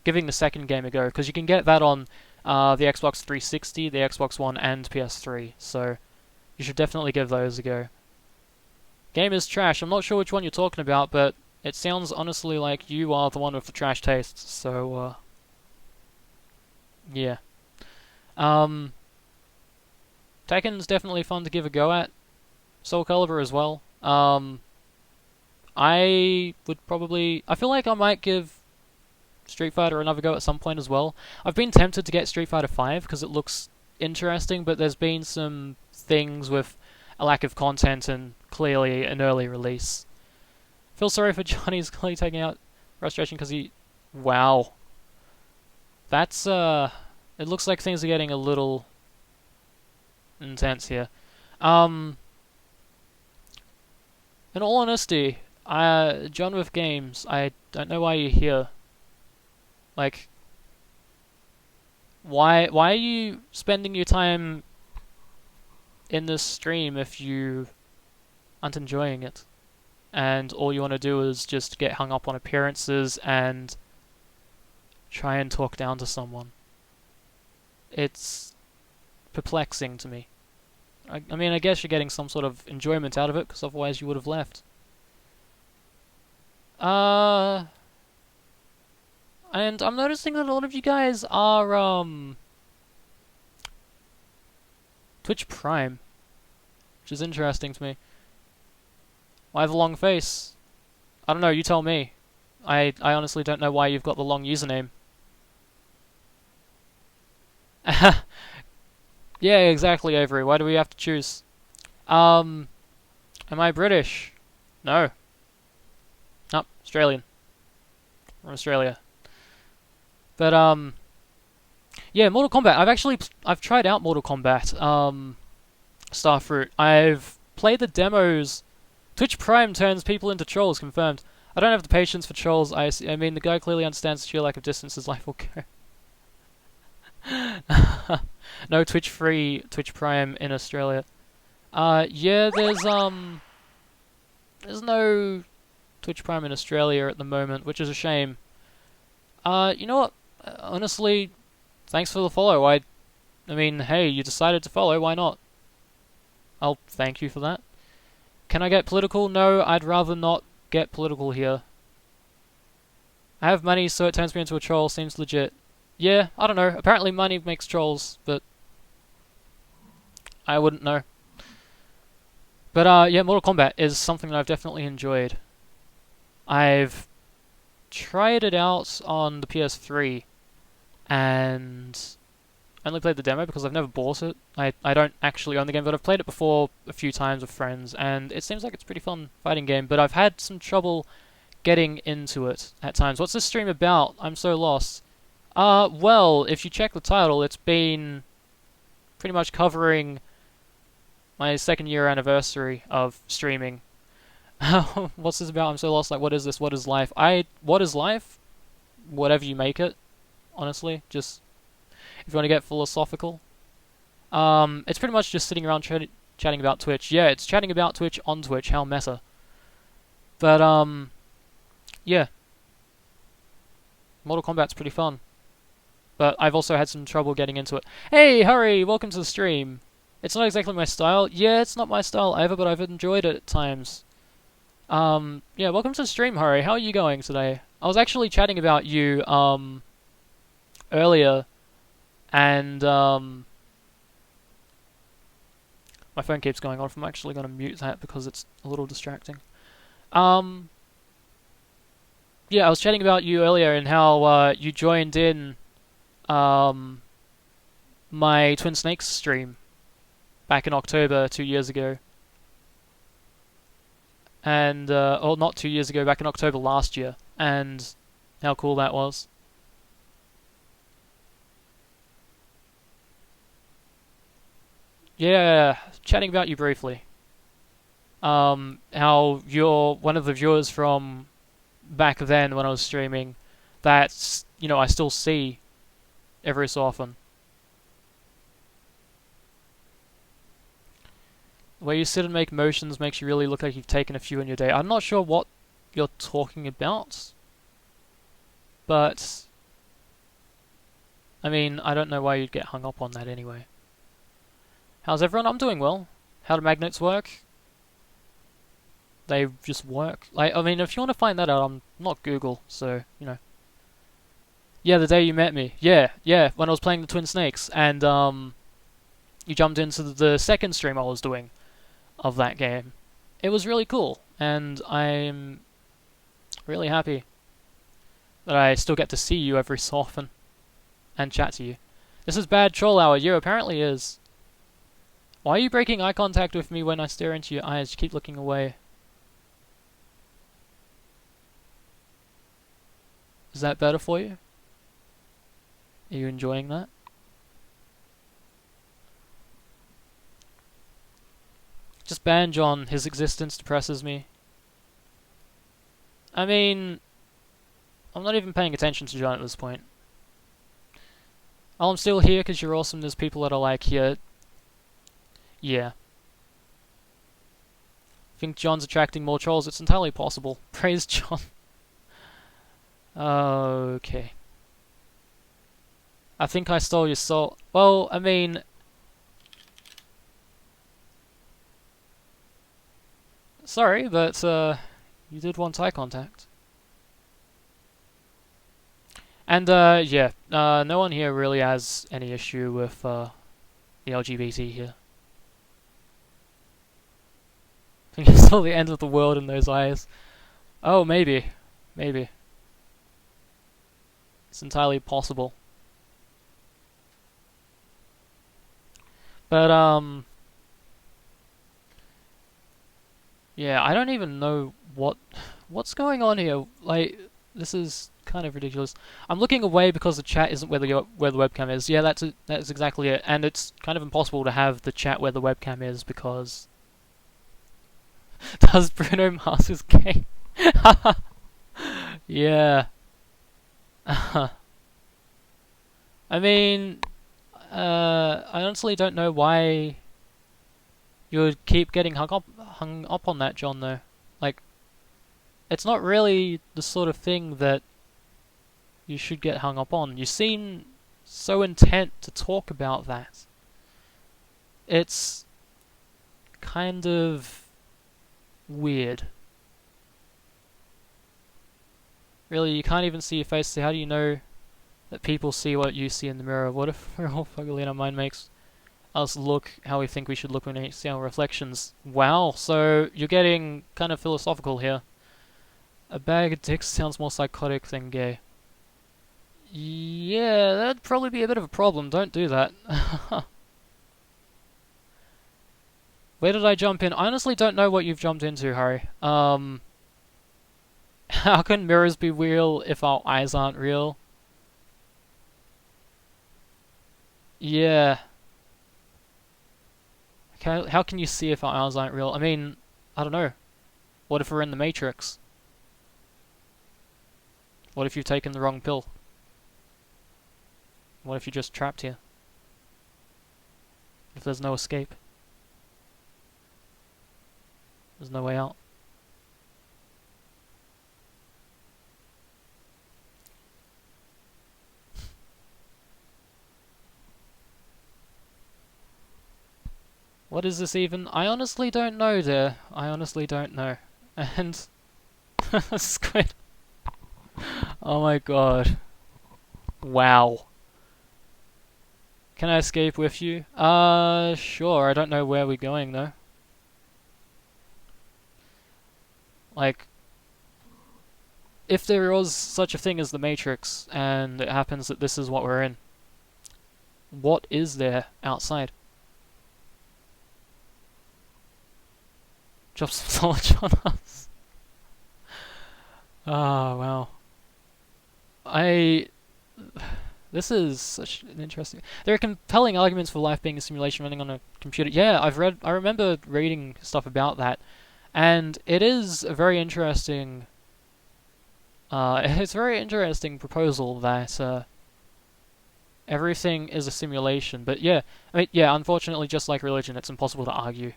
giving the second game a go, because you can get that on the Xbox 360, the Xbox One, and PS3. So you should definitely give those a go. Game is trash. I'm not sure which one you're talking about, but it sounds honestly like you are the one with the trash taste. So yeah. Um, Tekken's definitely fun to give a go at. Soul Calibur as well. I feel like I might give Street Fighter another go at some point as well. I've been tempted to get Street Fighter 5 because it looks interesting, but there's been some things with a lack of content and clearly an early release. Feel sorry for Johnny's clearly taking out frustration because he... Wow. That's, it looks like things are getting a little intense here. In all honesty, John with Games, I don't know why you're here. Like, why are you spending your time in this stream if you aren't enjoying it? And all you want to do is just get hung up on appearances and try and talk down to someone. It's perplexing to me. I mean, I guess you're getting some sort of enjoyment out of it, because otherwise you would have left. And I'm noticing that a lot of you guys are, Twitch Prime, which is interesting to me. Why the long face? I don't know, you tell me. I honestly don't know why you've got the long username. Yeah, exactly, Avery. Why do we have to choose? Am I British? No. No, Australian. From Australia. But, yeah, Mortal Kombat. I've tried out Mortal Kombat, Starfruit. I've played the demos. Twitch Prime turns people into trolls, confirmed. I don't have the patience for trolls. I mean, the guy clearly understands the sheer lack of distance his life will go. No Twitch-free Twitch Prime in Australia. Yeah, there's no Twitch Prime in Australia at the moment, which is a shame. You know what? Honestly, thanks for the follow. I mean, hey, you decided to follow, why not? I'll thank you for that. Can I get political? No, I'd rather not get political here. I have money, so it turns me into a troll. Seems legit. Yeah, I don't know. Apparently money makes trolls, but I wouldn't know. But yeah, Mortal Kombat is something that I've definitely enjoyed. I've tried it out on the PS3, and I only played the demo because I've never bought it. I don't actually own the game, but I've played it before a few times with friends, and it seems like it's a pretty fun fighting game, but I've had some trouble getting into it at times. What's this stream about? I'm so lost. Well, if you check the title, it's been pretty much covering my second year anniversary of streaming. What's this about? I'm so lost. Like, what is this? What is life? What is life? Whatever you make it, honestly. Just, if you want to get philosophical. It's pretty much just sitting around chatting about Twitch. Yeah, it's chatting about Twitch on Twitch. How meta. But, yeah. Mortal Kombat's pretty fun. But I've also had some trouble getting into it. Hey, hurry! Welcome to the stream. It's not exactly my style. Yeah, it's not my style either, but I've enjoyed it at times. Yeah, welcome to the stream, Hurry. How are you going today? I was actually chatting about you, earlier, and, my phone keeps going off. I'm actually going to mute that because it's a little distracting. Yeah, I was chatting about you earlier and how you joined in um, my Twin Snakes stream back in October 2 years ago, and or not 2 years ago, back in October last year, and how cool that was. Yeah, chatting about you briefly. How you're one of the viewers from back then when I was streaming. That's I still see every so often. The way you sit and make motions makes you really look like you've taken a few in your day. I'm not sure what you're talking about, but I mean, I don't know why you'd get hung up on that anyway. How's everyone? I'm doing well. How do magnets work? They just work. Like, I mean, if you want to find that out, I'm not Google, so, Yeah, the day you met me. Yeah, yeah, when I was playing the Twin Snakes, and, you jumped into the second stream I was doing of that game. It was really cool, and I'm really happy that I still get to see you every so often and chat to you. This is bad troll hour. You apparently is. Why are you breaking eye contact with me when I stare into your eyes? You keep looking away. Is that better for you? Are you enjoying that? Just ban John. His existence depresses me. I mean, I'm not even paying attention to John at this point. Oh, I'm still here because you're awesome. There's people that are like, here. Yeah. Think John's attracting more trolls? It's entirely possible. Praise John. Okay. I think I stole your soul. Well, I mean... Sorry, but, you did want eye contact. And, yeah, no one here really has any issue with, the LGBT here. I think it's still the end of the world in those eyes. Oh, maybe. Maybe. It's entirely possible. But, yeah, I don't even know what's going on here. Like, this is kind of ridiculous. I'm looking away because the chat isn't where the webcam is. Yeah, that's exactly it. And it's kind of impossible to have the chat where the webcam is because does Bruno Mars is gay? Yeah. I mean, I honestly don't know why you would keep getting hung up on that, John. Though, like, it's not really the sort of thing that you should get hung up on. You seem so intent to talk about that. It's kind of weird. Really, you can't even see your face, so how do you know that people see what you see in the mirror? What if we're all fugly and our mind makes us look how we think we should look when we see our reflections? Wow, so you're getting kind of philosophical here. A bag of dicks sounds more psychotic than gay. Yeah, that'd probably be a bit of a problem. Don't do that. Where did I jump in? I honestly don't know what you've jumped into, Harry. How can mirrors be real if our eyes aren't real? Yeah. How can you see if our eyes aren't real? I mean, I don't know. What if we're in the Matrix? What if you've taken the wrong pill? What if you're just trapped here? If there's no escape? There's no way out. What is this even? I honestly don't know, dear. I honestly don't know. And... Squid. Oh my god. Wow. Can I escape with you? Sure. I don't know where we're going, though. Like... if there was such a thing as the Matrix, and it happens that this is what we're in, what is there outside? Drop some knowledge on us. Oh, wow. This is such an interesting... There are compelling arguments for life being a simulation running on a computer. Yeah, I remember reading stuff about that, and it is a very interesting... it's a very interesting proposal that everything is a simulation. But yeah, I mean, yeah, unfortunately, just like religion, it's impossible to argue.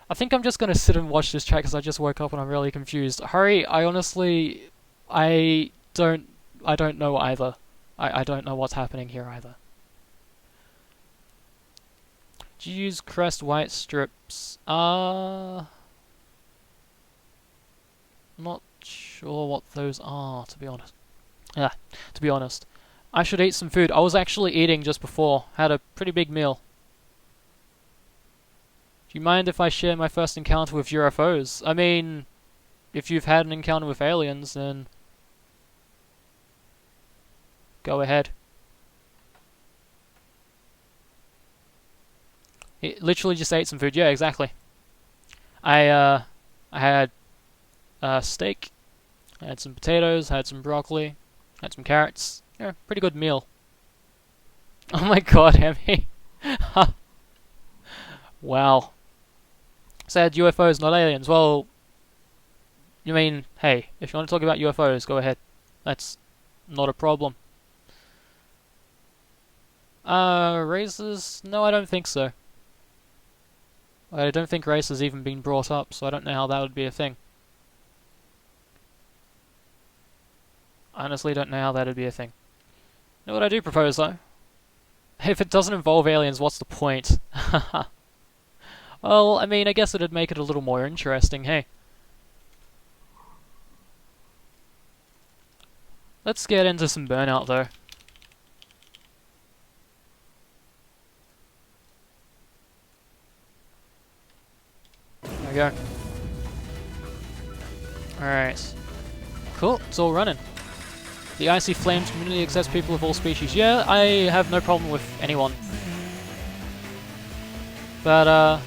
I think I'm just gonna sit and watch this chat because I just woke up and I'm really confused. Hurry, I honestly... I don't know either. I don't know what's happening here either. Do you use Crest white strips? Not sure what those are, to be honest. Yeah, to be honest. I should eat some food. I was actually eating just before. Had a pretty big meal. Do you mind if I share my first encounter with UFOs? I mean, if you've had an encounter with aliens, then... go ahead. He literally just ate some food. Yeah, exactly. I had steak, I had some potatoes, I had some broccoli, I had some carrots. Yeah, pretty good meal. Oh my god, Emmy. Wow. Said UFOs, not aliens. Well, you mean, hey, if you want to talk about UFOs, go ahead. That's not a problem. Races? No, I don't think so. I don't think race has even been brought up, so I don't know how that would be a thing. I honestly don't know how that would be a thing. You know what I do propose, though? If it doesn't involve aliens, what's the point? Well, I mean, I guess it'd make it a little more interesting, hey? Let's get into some Burnout, though. There we go. Alright. Cool, it's all running. The Icy Flames community accepts people of all species. Yeah, I have no problem with anyone. But,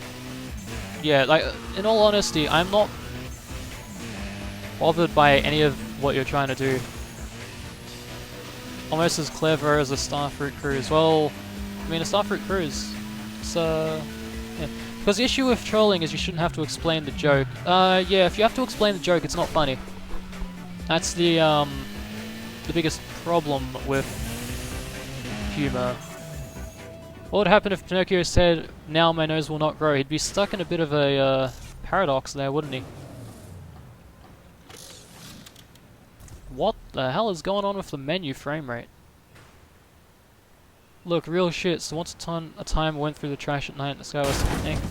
yeah, like, in all honesty, I'm not bothered by any of what you're trying to do. Almost as clever as a Starfruit Cruise. Well, I mean, a Starfruit Cruise, it's, yeah. Because the issue with trolling is you shouldn't have to explain the joke. Yeah, if you have to explain the joke, it's not funny. That's the biggest problem with humor. What would happen if Pinocchio said, "Now my nose will not grow"? He'd be stuck in a bit of a paradox there, wouldn't he? What the hell is going on with the menu frame rate? Look, real shit. So once upon a time I went through the trash at night and the sky was spinning.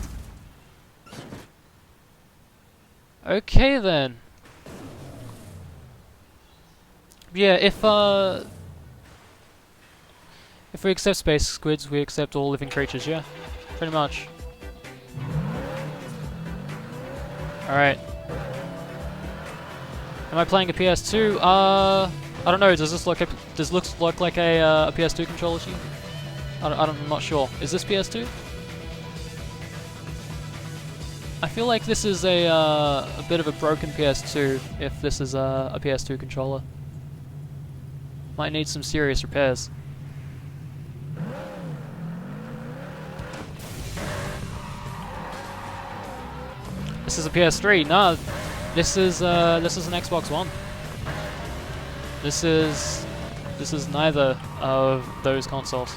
Okay then. Yeah, if we accept space squids, we accept all living creatures, yeah? Pretty much. Alright. Am I playing a PS2? I don't know, does this look like a PS2 controller to you? I'm not sure. Is this PS2? I feel like this is a bit of a broken PS2, if this is a PS2 controller. Might need some serious repairs. This is a PS3. No, this is an Xbox One. This is neither of those consoles.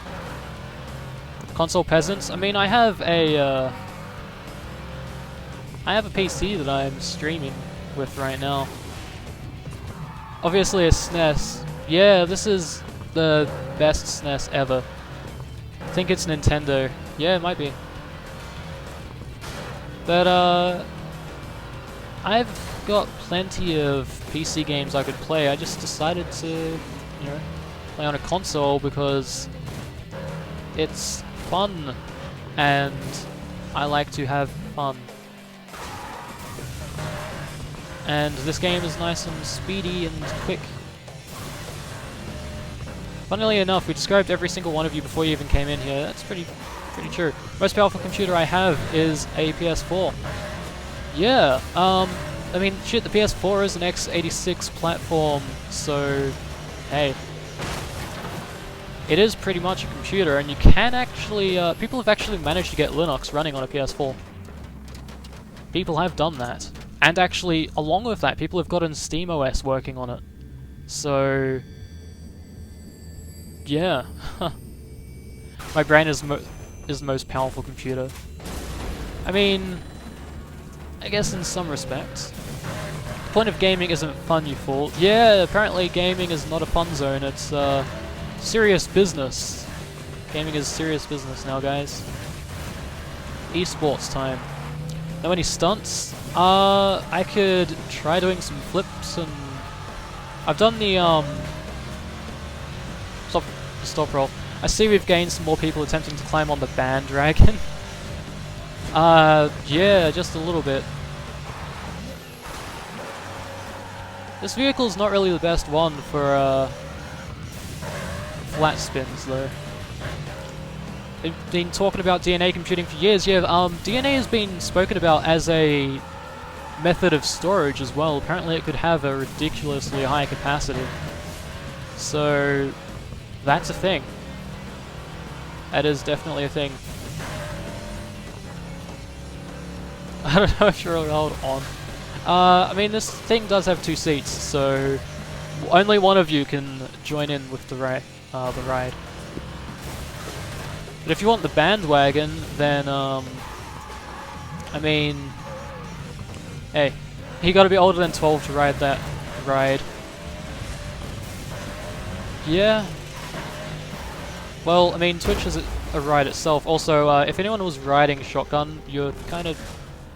Console peasants. I mean, I have a PC that I'm streaming with right now. Obviously, a SNES. Yeah, this is the best SNES ever. I think it's Nintendo. Yeah, it might be. But I've got plenty of PC games I could play. I just decided to, you know, play on a console because it's fun and I like to have fun. And this game is nice and speedy and quick. Funnily enough, we described every single one of you before you even came in here. That's pretty true. Most powerful computer I have is a PS4. Yeah, I mean, shit, the PS4 is an x86 platform, so, hey. It is pretty much a computer, and you can actually, people have actually managed to get Linux running on a PS4. People have done that. And actually, along with that, people have gotten SteamOS working on it. So, yeah. My brain is the most powerful computer. I mean, I guess in some respects. The point of gaming isn't fun, you fool. Yeah, apparently gaming is not a fun zone, it's serious business. Gaming is serious business now, guys. Esports time. Know any stunts? I could try doing some flips and... I've done the, Stop roll. I see we've gained some more people attempting to climb on the bandwagon. Yeah, just a little bit. This vehicle's not really the best one for, flat spins, though. They've been talking about DNA computing for years. Yeah, DNA has been spoken about as a method of storage as well. Apparently it could have a ridiculously high capacity. So, that's a thing. That is definitely a thing. I don't know if you're allowed on. I mean, this thing does have 2 seats, so only one of you can join in with the ride. But if you want the bandwagon, then, I mean, hey, you gotta be older than 12 to ride that ride. Yeah. Well, I mean, Twitch is a ride itself. Also, if anyone was riding Shotgun, you're kind of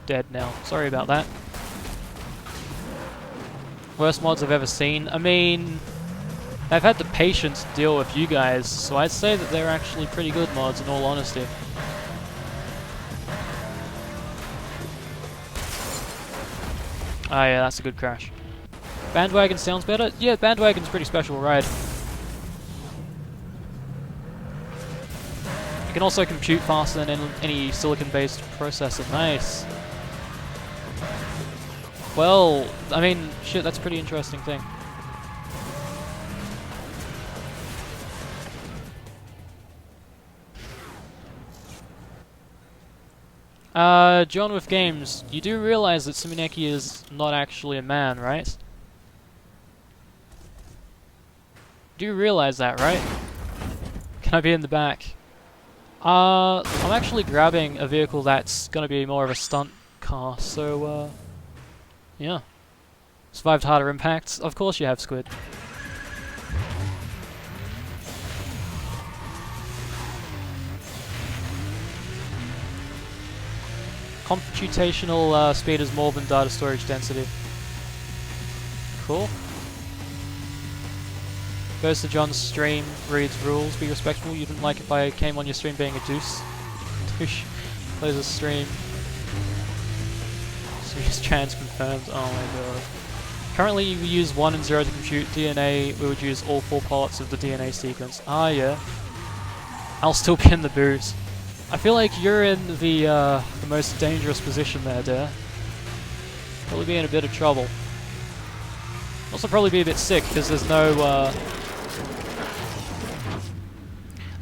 dead now. Sorry about that. Worst mods I've ever seen. I mean, I've had the patience to deal with you guys, so I'd say that they're actually pretty good mods, in all honesty. Ah, yeah, that's a good crash. Bandwagon sounds better? Yeah, Bandwagon's a pretty special ride. You can also compute faster than any silicon-based processor. Nice. Well, I mean, shit, that's a pretty interesting thing. John with Games, you do realize that Sumineki is not actually a man, right? You do realize that, right? Can I be in the back? I'm actually grabbing a vehicle that's gonna be more of a stunt car, so, yeah. Survived harder impacts. Of course you have, Squid. Computational speed is more than data storage density. Cool. Goes to John's stream, reads rules, be respectful. You didn't like if I came on your stream being a douche. Douche. Closes stream. Serious trans confirmed. Oh my god. Currently we use 1 and 0 to compute DNA. We would use all 4 parts of the DNA sequence. Ah yeah. I'll still be in the boot. I feel like you're in the most dangerous position there, dear. Probably be in a bit of trouble. Also probably be a bit sick, because there's no,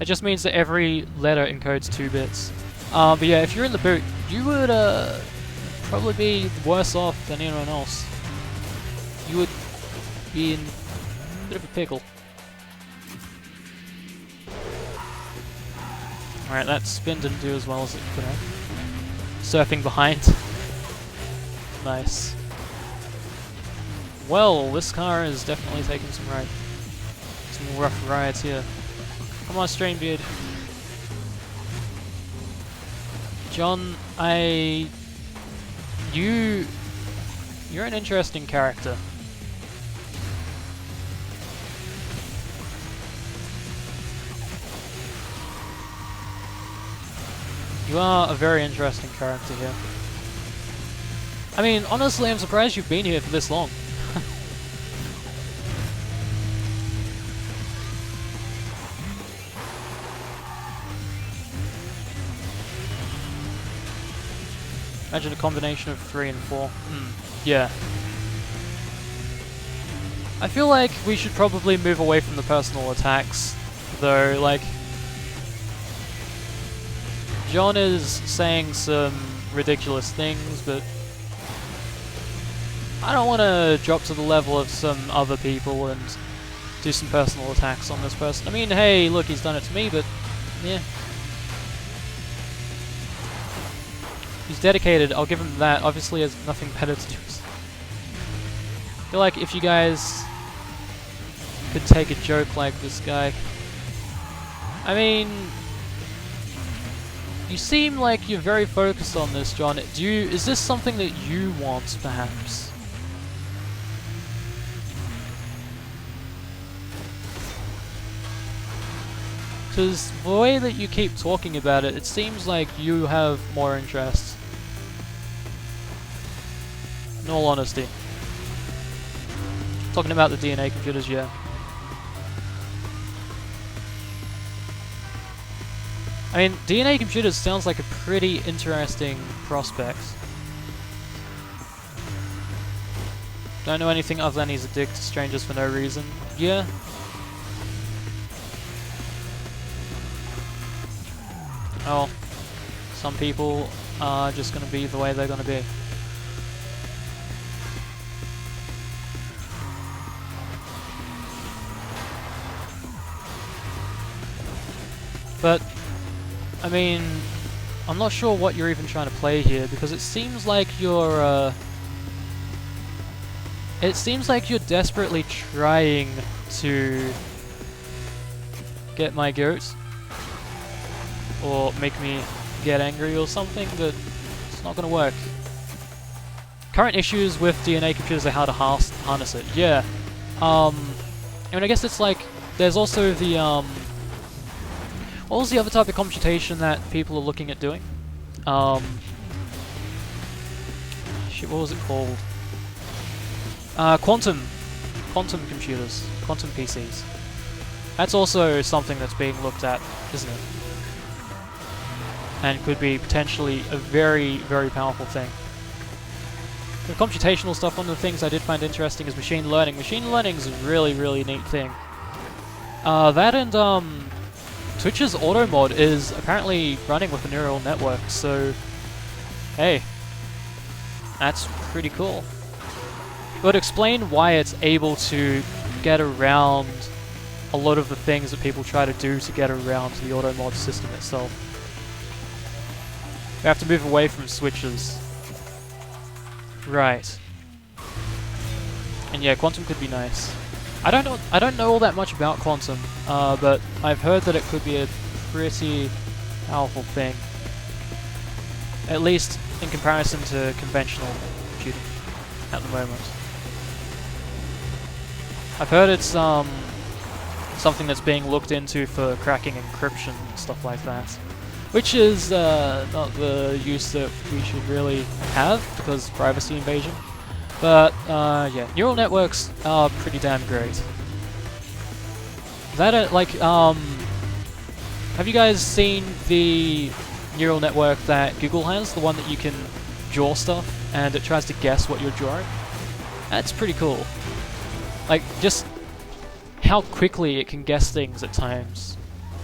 It just means that every letter encodes 2 bits. But yeah, if you're in the boot, you would, probably be worse off than anyone else. You would be in a bit of a pickle. Alright, that spin didn't do as well as it could have. Surfing behind. Nice. Well, this car is definitely taking some rough rides here. Come on, Strainbeard. John, you're an interesting character. You are a very interesting character here. I mean, honestly, I'm surprised you've been here for this long. Imagine a combination of 3 and 4. Yeah. I feel like we should probably move away from the personal attacks, though, like... John is saying some ridiculous things, but... I don't want to drop to the level of some other people and do some personal attacks on this person. I mean, hey, look, he's done it to me, but... yeah. He's dedicated, I'll give him that. Obviously he has nothing better to do. I feel like if you guys could take a joke like this guy... I mean... You seem like you're very focused on this, John. Is this something that you want, perhaps? Because the way that you keep talking about it, it seems like you have more interest. In all honesty. Talking about the DNA computers, yeah. I mean, DNA computers sounds like a pretty interesting prospect. Don't know anything other than he's addicted to strangers for no reason. Yeah. Oh. Some people are just gonna be the way they're gonna be. But, I mean, I'm not sure what you're even trying to play here, because it seems like you're, desperately trying to get my goat, or make me get angry or something, but it's not gonna work. Current issues with DNA computers are how to harness it. Yeah. I mean, I guess it's like, there's also the, what was the other type of computation that people are looking at doing? Shit, what was it called? Quantum computers. Quantum PCs. That's also something that's being looked at, isn't it? And could be potentially a very, very powerful thing. The computational stuff, one of the things I did find interesting is machine learning. Machine learning is a really, really neat thing. That and, Twitch's auto mod is apparently running with a neural network, so hey, that's pretty cool. It would explain why it's able to get around a lot of the things that people try to do to get around the auto mod system itself. We have to move away from switches. Right. And yeah, quantum could be nice. I don't know all that much about quantum, but I've heard that it could be a pretty powerful thing. At least in comparison to conventional computing at the moment. I've heard it's something that's being looked into for cracking encryption and stuff like that. Which is not the use that we should really have, because privacy invasion. But, yeah, neural networks are pretty damn great. That, have you guys seen the neural network that Google has? The one that you can draw stuff, and it tries to guess what you're drawing? That's pretty cool. Like, just how quickly it can guess things at times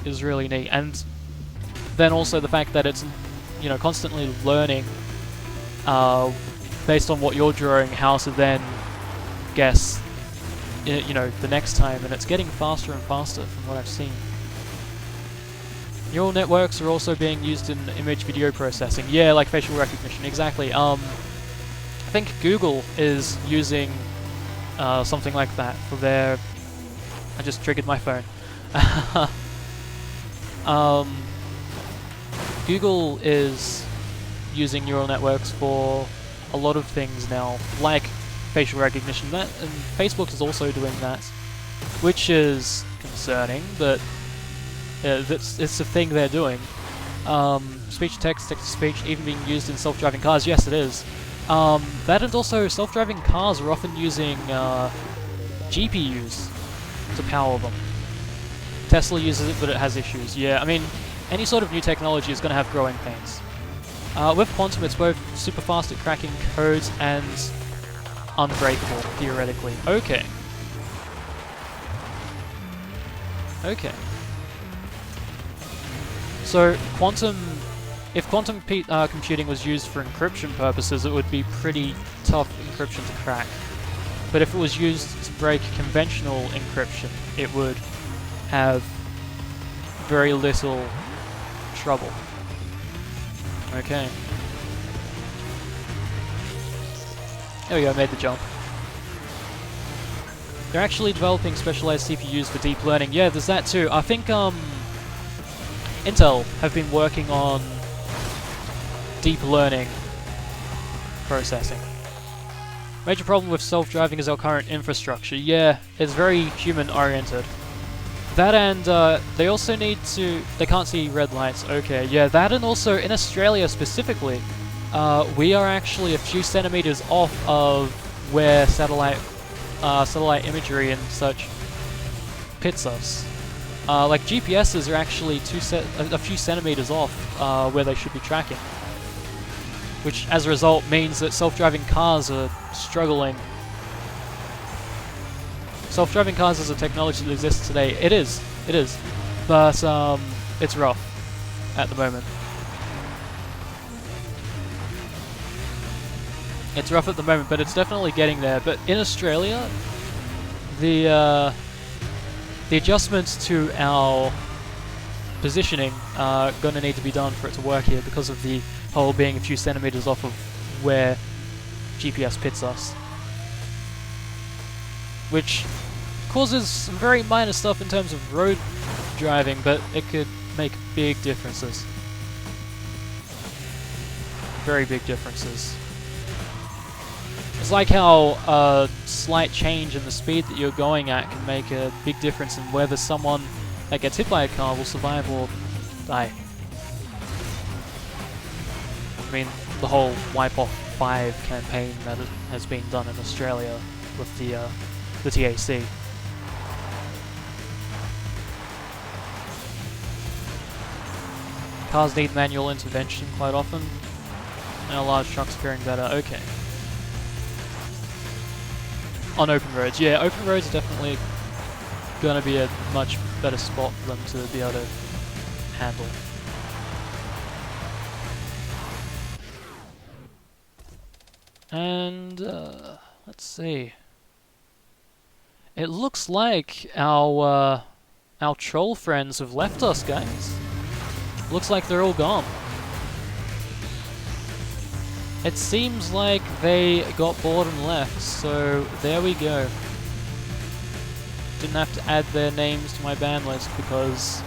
is really neat. And then also the fact that it's, you know, constantly learning, based on what you're drawing, how to then guess, you know, the next time, and it's getting faster and faster from what I've seen. Neural networks are also being used in image video processing. Yeah, like facial recognition, exactly. I think Google is using something like that for their... I just triggered my phone. Google is using neural networks for a lot of things now, like facial recognition. That, and Facebook is also doing that, which is concerning, but it's a thing they're doing. Speech-to-text, text-to-speech, even being used in self-driving cars. Yes, it is. That and also self-driving cars are often using GPUs to power them. Tesla uses it, but it has issues. Yeah, I mean, any sort of new technology is going to have growing pains. With Quantum, it's both super fast at cracking codes and unbreakable, theoretically. Okay. Okay. So, if quantum computing was used for encryption purposes, it would be pretty tough encryption to crack. But if it was used to break conventional encryption, it would have very little trouble. Okay. There we go, made the jump. They're actually developing specialized CPUs for deep learning. Yeah, there's that too. I think Intel have been working on deep learning processing. Major problem with self-driving is our current infrastructure. Yeah, it's very human-oriented. That and they also need to... They can't see red lights. Okay, yeah, that and also in Australia specifically, we are actually a few centimeters off of where satellite imagery and such pits us. Like GPSs are actually a few centimeters off where they should be tracking, which as a result means that self-driving cars are struggling. Self-driving cars is a technology that exists today. It is, but it's rough at the moment. It's rough at the moment, but it's definitely getting there. But in Australia, the adjustments to our positioning are going to need to be done for it to work here because of the hole being a few centimeters off of where GPS pits us. Which causes some very minor stuff in terms of road driving, but it could make big differences. Very big differences. It's like how a slight change in the speed that you're going at can make a big difference in whether someone that gets hit by a car will survive or die. I mean, the whole Wipe Off 5 campaign that has been done in Australia with the TAC. Cars need manual intervention quite often, and large trucks faring better. Okay. On open roads, yeah, open roads are definitely gonna be a much better spot for them to be able to handle. And let's see. It looks like our troll friends have left us, guys. Looks like they're all gone. It seems like they got bored and left, so there we go. Didn't have to add their names to my ban list because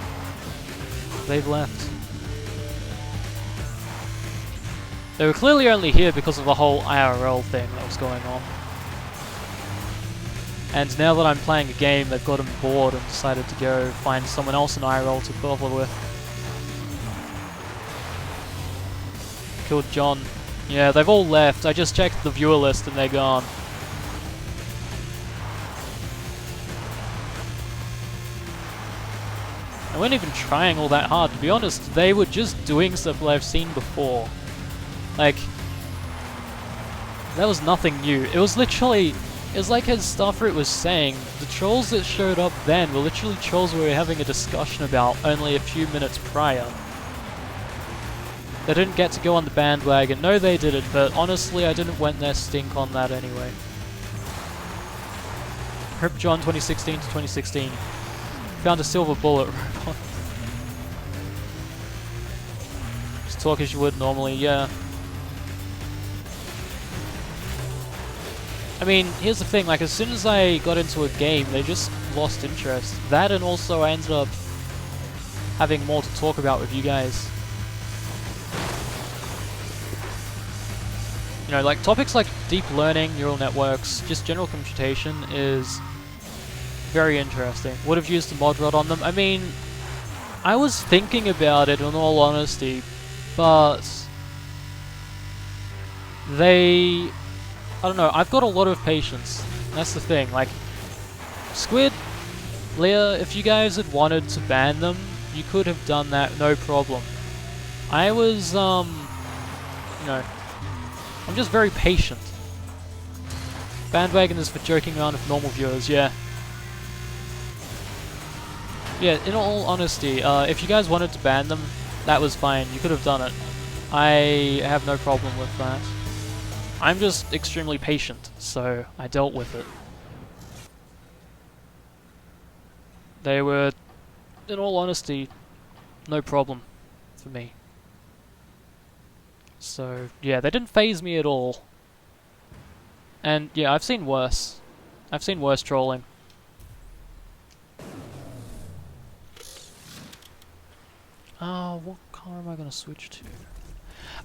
they've left. They were clearly only here because of the whole IRL thing that was going on. And now that I'm playing a game, they've gotten bored and decided to go find someone else in IRL to bother with. Killed John. Yeah, they've all left. I just checked the viewer list and they're gone. I weren't even trying all that hard, to be honest. They were just doing stuff that I've seen before. Like, that was nothing new. It was literally, it was like as Starfruit was saying, the trolls that showed up then were literally trolls we were having a discussion about only a few minutes prior. They didn't get to go on the bandwagon. No, they didn't, but honestly, I didn't wet their stink on that anyway. Rip John 2016 to 2016. Found a silver bullet robot. Just talk as you would normally, yeah. I mean, here's the thing, like, as soon as I got into a game, they just lost interest. That and also I ended up having more to talk about with you guys. You know, like, topics like deep learning, neural networks, just general computation is very interesting. Would have used a mod rod on them. I mean, I was thinking about it in all honesty, but they... I don't know, I've got a lot of patience. That's the thing, like... Squid, Leah, if you guys had wanted to ban them, you could have done that, no problem. I was, you know... I'm just very patient. Bandwagon is for joking around with normal viewers, yeah. Yeah, in all honesty, if you guys wanted to ban them, that was fine, you could have done it. I have no problem with that. I'm just extremely patient, so I dealt with it. They were, in all honesty, no problem for me. So, yeah, they didn't faze me at all. And, yeah, I've seen worse. I've seen worse trolling. What car am I gonna switch to?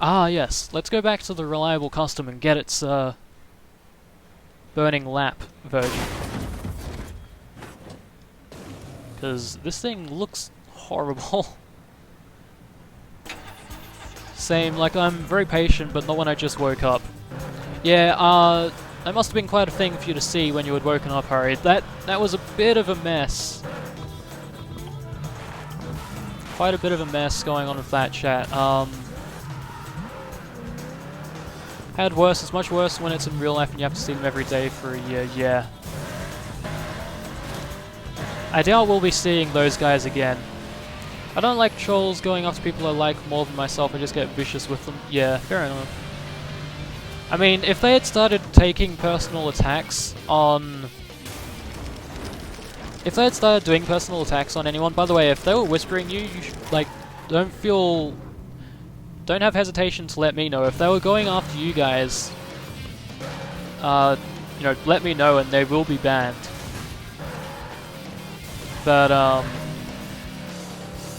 Ah, yes, let's go back to the Reliable Custom and get its, Burning Lap version. Because this thing looks horrible. Same, like, I'm very patient, but not when I just woke up. Yeah, that must have been quite a thing for you to see when you had woken up, Harry. That was a bit of a mess. Quite a bit of a mess going on with that chat. Had worse, it's much worse when it's in real life and you have to see them every day for a year, yeah. I doubt we'll be seeing those guys again. I don't like trolls going after people I like more than myself, I just get vicious with them. Yeah, fair enough. I mean, if they had started taking personal attacks on... If they had started doing personal attacks on anyone, by the way, if they were whispering you should, like, don't have hesitation to let me know. If they were going after you guys, you know, let me know and they will be banned. But,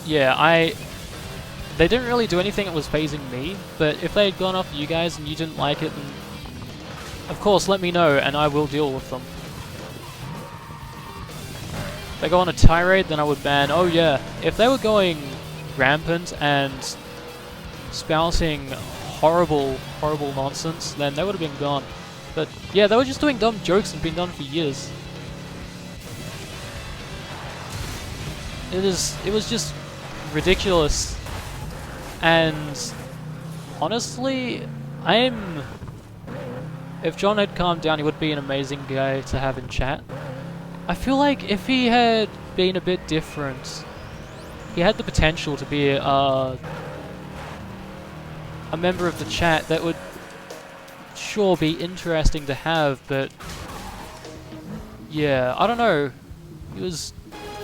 yeah, they didn't really do anything that was phasing me, but if they had gone after you guys and you didn't like it, then of course let me know and I will deal with them. If they go on a tirade, then I would ban. Oh yeah, if they were going rampant and spouting horrible nonsense, then they would have been gone. But yeah, they were just doing dumb jokes and been done for years. It was just ridiculous. And honestly, if John had calmed down, he would be an amazing guy to have in chat. I feel like if he had been a bit different, he had the potential to be a member of the chat that would sure be interesting to have, but yeah, I don't know. He was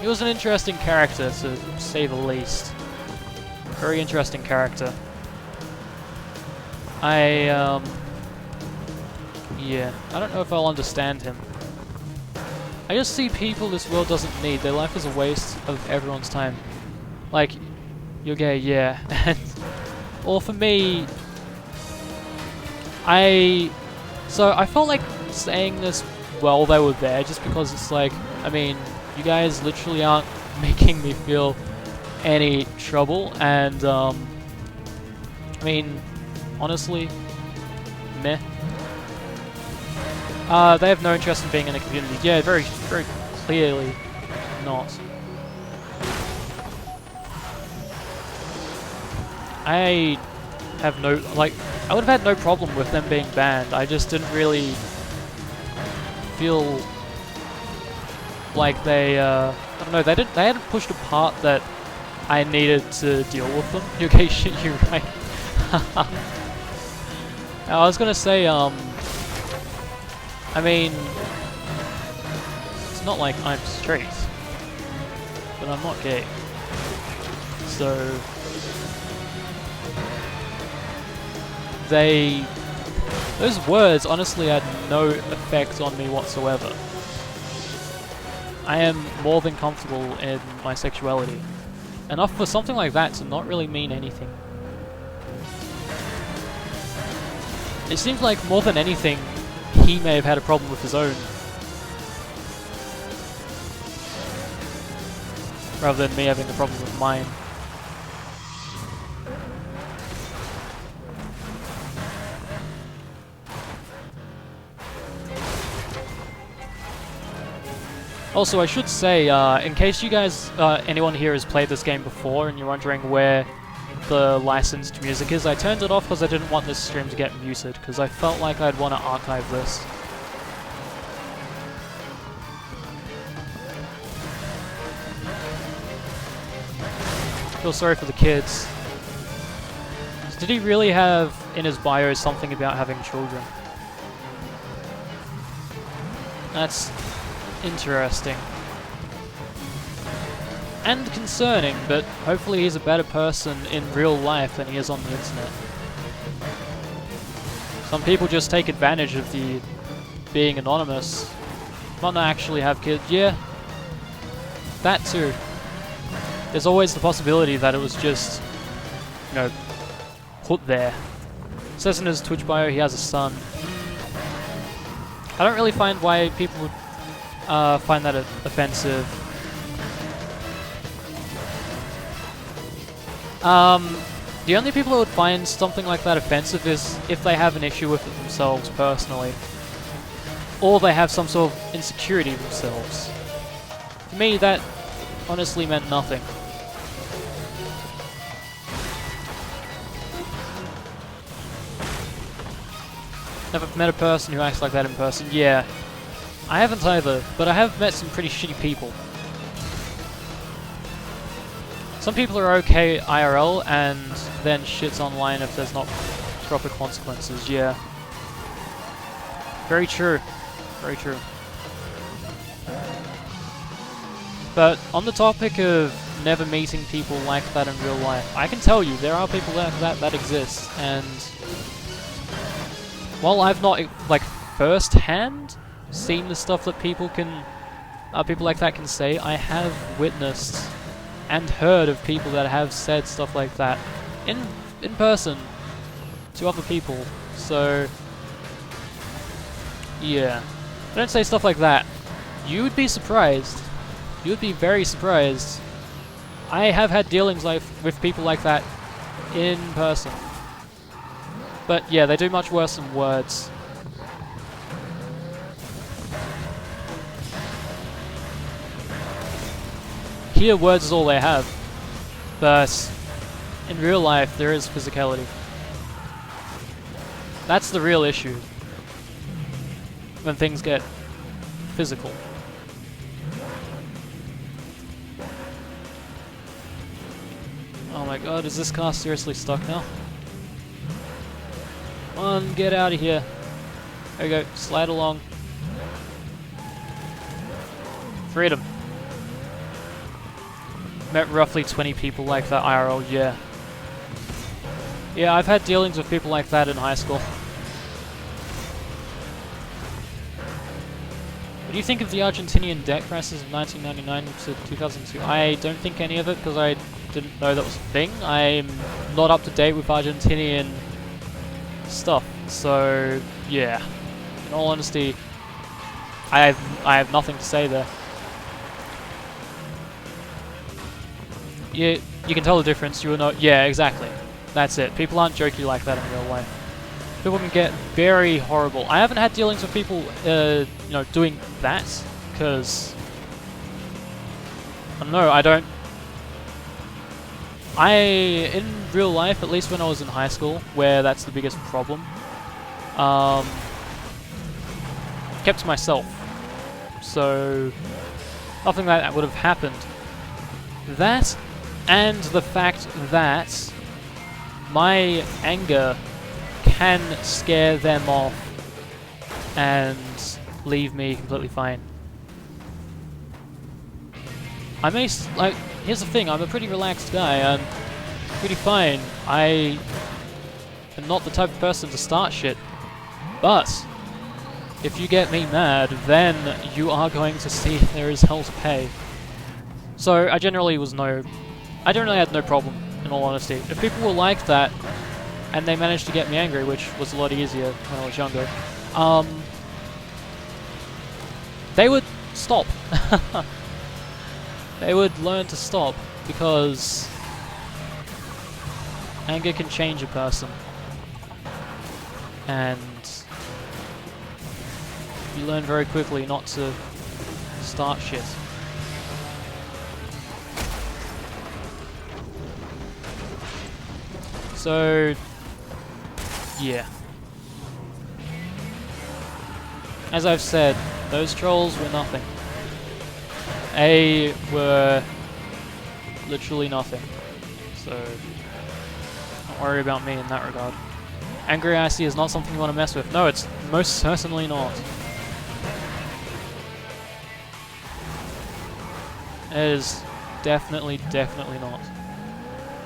an interesting character, to say the least. Very interesting character. Yeah, I don't know if I'll understand him. I just see people this world doesn't need. Their life is a waste of everyone's time. Like, you're gay, yeah. Or for me, so I felt like saying this while they were there, just because it's like, I mean, you guys literally aren't making me feel any trouble, and I mean, honestly, meh. They have no interest in being in the community. Yeah, very clearly not. I have no, like, I would have had no problem with them being banned. I just didn't really feel like they, I don't know, they hadn't pushed a part that I needed to deal with them. Okay, shit, you're right. I was gonna say, I mean, it's not like I'm straight, but I'm not gay. So, those words honestly had no effect on me whatsoever. I am more than comfortable in my sexuality. Enough for something like that to not really mean anything. It seems like more than anything, he may have had a problem with his own, rather than me having a problem with mine. Also, I should say, in case you guys, anyone here has played this game before and you're wondering where the licensed music is, I turned it off because I didn't want this stream to get muted, because I felt like I'd want to archive this. Feel sorry for the kids. Did he really have in his bio something about having children? That's interesting. And concerning, but hopefully he's a better person in real life than he is on the internet. Some people just take advantage of the being anonymous. Might not actually have kids. Yeah, that too. There's always the possibility that it was just, you know, put there. It says in his Twitch bio he has a son. I don't really find why people would find that offensive. The only people who would find something like that offensive is if they have an issue with it themselves personally. Or they have some sort of insecurity themselves. For me, that honestly meant nothing. Never met a person who acts like that in person. Yeah, I haven't either, but I have met some pretty shitty people. Some people are okay IRL and then shits online if there's not proper consequences. Yeah. Very true. Very true. But on the topic of never meeting people like that in real life, I can tell you there are people like that exist, and while I've not like first-hand seen the stuff that people like that can say, I have witnessed and heard of people that have said stuff like that in person to other people. So yeah, don't say stuff like that. You would be surprised. You would be very surprised. I have had dealings with people like that in person. But yeah, they do much worse than words. Here, words is all they have. But in real life, there is physicality. That's the real issue. When things get physical. Oh my god, is this car seriously stuck now? Come on, get out of here. There we go, slide along. Freedom. Met roughly 20 people like that IRL, yeah. Yeah, I've had dealings with people like that in high school. What do you think of the Argentinian debt crisis of 1999 to 2002? I don't think any of it because I didn't know that was a thing. I'm not up to date with Argentinian stuff, so yeah. In all honesty, I have nothing to say there. You can tell the difference. You will know. Yeah, exactly. That's it. People aren't jokey like that in real life. People can get very horrible. I haven't had dealings with people, you know, doing that because I don't know. In real life, at least when I was in high school, where that's the biggest problem, kept to myself. So nothing like that would have happened. That, and the fact that my anger can scare them off and leave me completely fine. I may, like, here's the thing, I'm a pretty relaxed guy, I'm pretty fine. I am not the type of person to start shit, but if you get me mad, then you are going to see there is hell to pay. So I generally had no problem, in all honesty. If people were like that, and they managed to get me angry, which was a lot easier when I was younger, they would stop. They would learn to stop, because anger can change a person. And you learn very quickly not to start shit. So, yeah. As I've said, those trolls were nothing. A were literally nothing. So, don't worry about me in that regard. Angry Icy is not something you want to mess with. No, it's most certainly not. It is definitely not.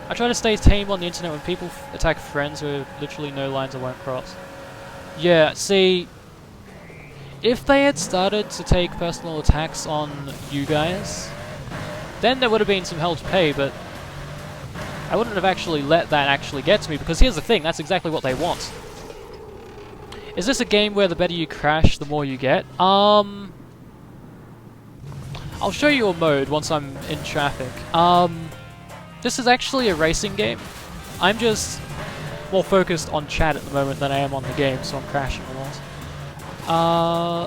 I try to stay tame on the internet when people attack friends who have literally no lines I won't cross. Yeah, see, if they had started to take personal attacks on you guys, then there would have been some hell to pay, but I wouldn't have actually let that actually get to me, because here's the thing, that's exactly what they want. Is this a game where the better you crash, the more you get? I'll show you a mode once I'm in traffic. This is actually a racing game. I'm just more focused on chat at the moment than I am on the game, so I'm crashing a lot.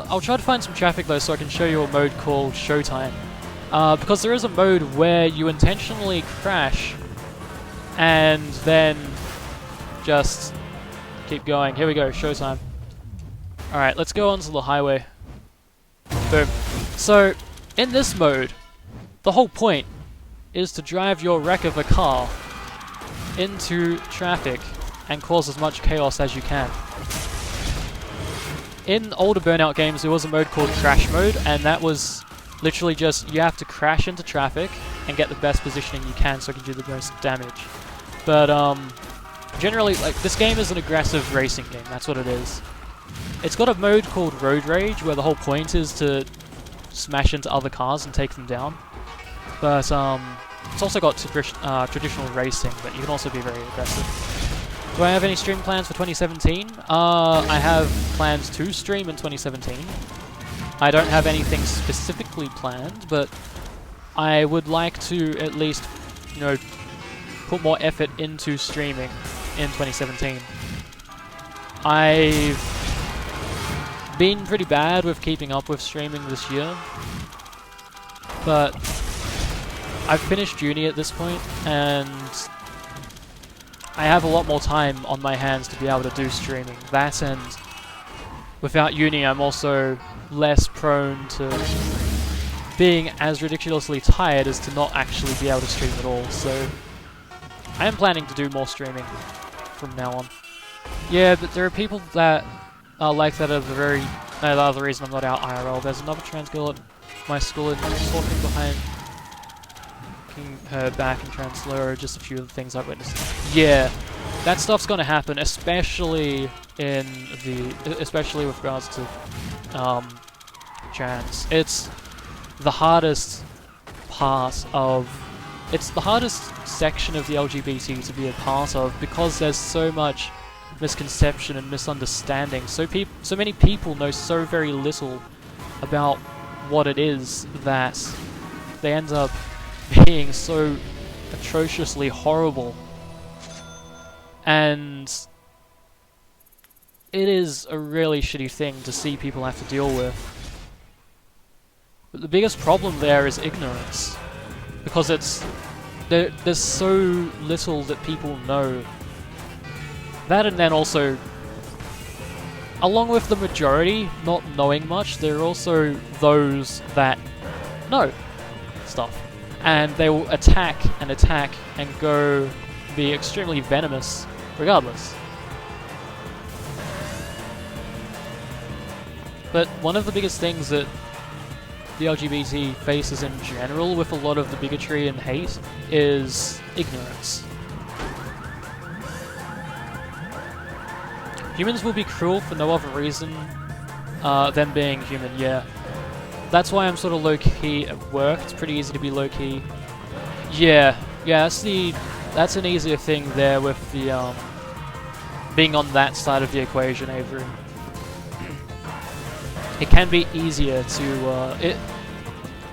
I'll try to find some traffic though, so I can show you a mode called Showtime. Because there is a mode where you intentionally crash and then just keep going. Here we go, Showtime. Alright, let's go onto the highway. Boom. So, in this mode, the whole point is to drive your wreck of a car into traffic and cause as much chaos as you can. In older Burnout games, there was a mode called Crash Mode, and that was literally just, you have to crash into traffic and get the best positioning you can so you can do the most damage. But, generally, like, this game is an aggressive racing game, that's what it is. It's got a mode called Road Rage, where the whole point is to smash into other cars and take them down. But, it's also got traditional racing, but you can also be very aggressive. Do I have any stream plans for 2017? I have plans to stream in 2017. I don't have anything specifically planned, but I would like to at least, you know, put more effort into streaming in 2017. I've been pretty bad with keeping up with streaming this year, but I've finished uni at this point, and I have a lot more time on my hands to be able to do streaming. That, and without uni, I'm also less prone to being as ridiculously tired as to not actually be able to stream at all, so I am planning to do more streaming from now on. Yeah, but there are people that are like that are the other reason I'm not out IRL. There's another trans girl at my school and talking behind her back and translate, just a few of the things I've witnessed. Yeah, that stuff's gonna happen, especially with regards to trans. It's the hardest section of the LGBT to be a part of, because there's so much misconception and misunderstanding. So many people know so very little about what it is that they end up being so atrociously horrible. And it is a really shitty thing to see people have to deal with. But the biggest problem there is ignorance, because there's so little that people know. That, and then also, along with the majority not knowing much, there are also those that know stuff. And they will attack and go be extremely venomous regardless. But one of the biggest things that the LGBT faces in general with a lot of the bigotry and hate is ignorance. Humans will be cruel for no other reason than being human, yeah. That's why I'm sort of low-key at work. It's pretty easy to be low-key. Yeah, that's an easier thing there with the being on that side of the equation, Avery. It can be easier to I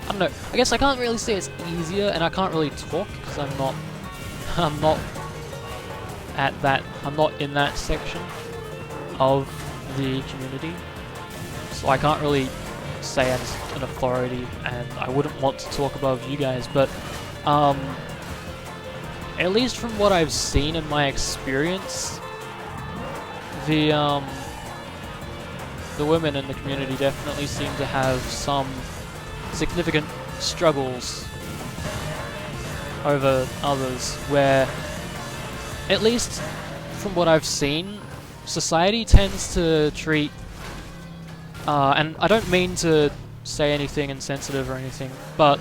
don't know. I guess I can't really say it's easier, and I can't really talk because I'm not in that section of the community, so I can't really say as an authority, and I wouldn't want to talk above you guys, but at least from what I've seen in my experience, the women in the community definitely seem to have some significant struggles over others, where, at least from what I've seen, society tends to treat, and I don't mean to say anything insensitive or anything, but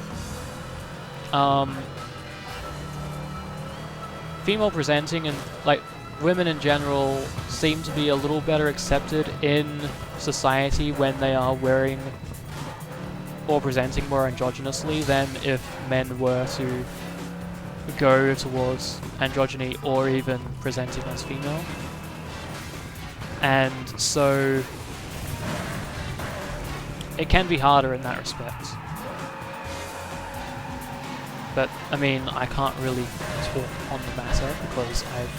female presenting and like women in general seem to be a little better accepted in society when they are wearing or presenting more androgynously than if men were to go towards androgyny or even presenting as female. And so it can be harder in that respect. But, I mean, I can't really talk on the matter because I've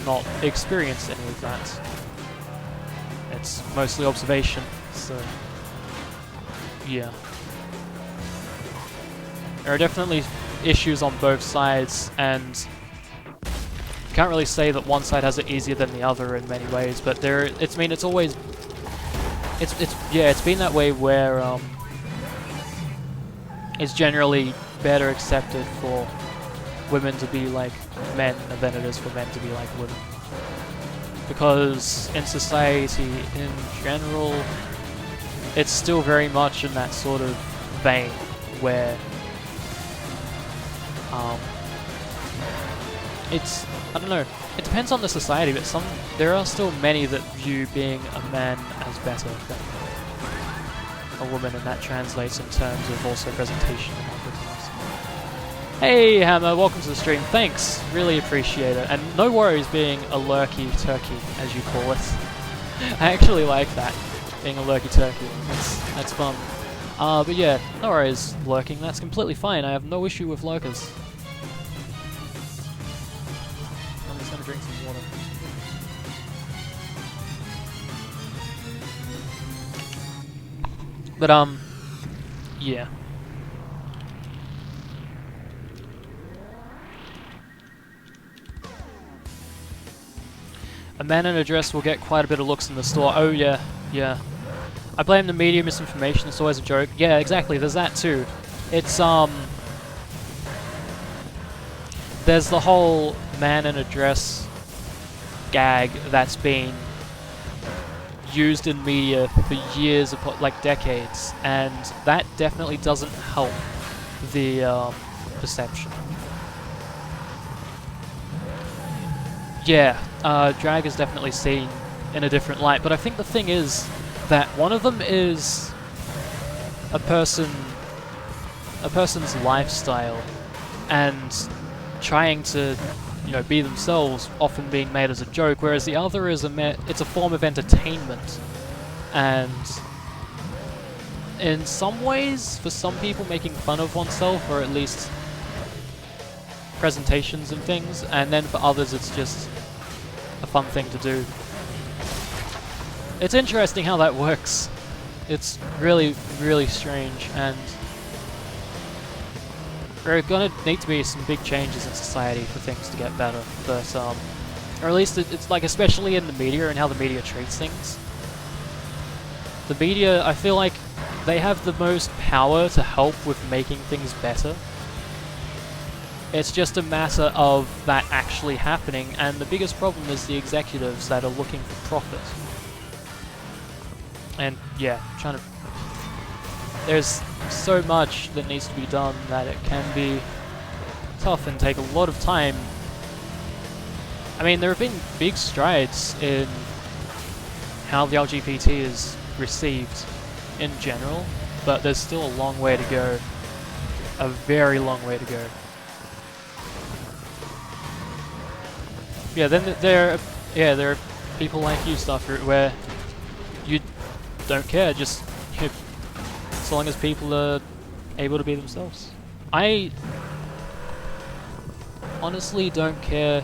not experienced any of that. It's mostly observation, so yeah. There are definitely issues on both sides, and you can't really say that one side has it easier than the other in many ways, but it's been that way where it's generally better accepted for women to be like men than it is for men to be like women. Because in society in general, it's still very much in that sort of vein where I don't know, it depends on the society, but there are still many that view being a man as better than a woman, and that translates in terms of also presentation and everything else. Hey Hammer, welcome to the stream, thanks, really appreciate it, and no worries being a lurky turkey, as you call it. I actually like that, being a lurky turkey, that's fun. But yeah, no worries lurking, that's completely fine, I have no issue with lurkers. I'm just gonna drink some water. But yeah. A man in a dress will get quite a bit of looks in the store. Oh yeah, yeah. I blame the media misinformation, it's always a joke. Yeah, exactly, there's that too. It's, there's the whole man in a dress gag that's been used in media for years, like decades, and that definitely doesn't help the perception. Yeah, drag is definitely seen in a different light, but I think the thing is that one of them is a person's lifestyle and trying to, you know, be themselves, often being made as a joke, whereas the other is it's a form of entertainment, and in some ways, for some people, making fun of oneself, or at least presentations and things, and then for others it's just a fun thing to do. It's interesting how that works. It's really, really strange, and there are gonna need to be some big changes in society for things to get better, but or at least it's like, especially in the media and how the media treats things. The media, I feel like they have the most power to help with making things better. It's just a matter of that actually happening, and the biggest problem is the executives that are looking for profit. And yeah, there's so much that needs to be done that it can be tough and take a lot of time. I mean, there have been big strides in how the LGBT is received in general, but there's still a long way to go. A very long way to go. Yeah, then there are people like you, Starfruit, where you don't care, just as long as people are able to be themselves. I honestly don't care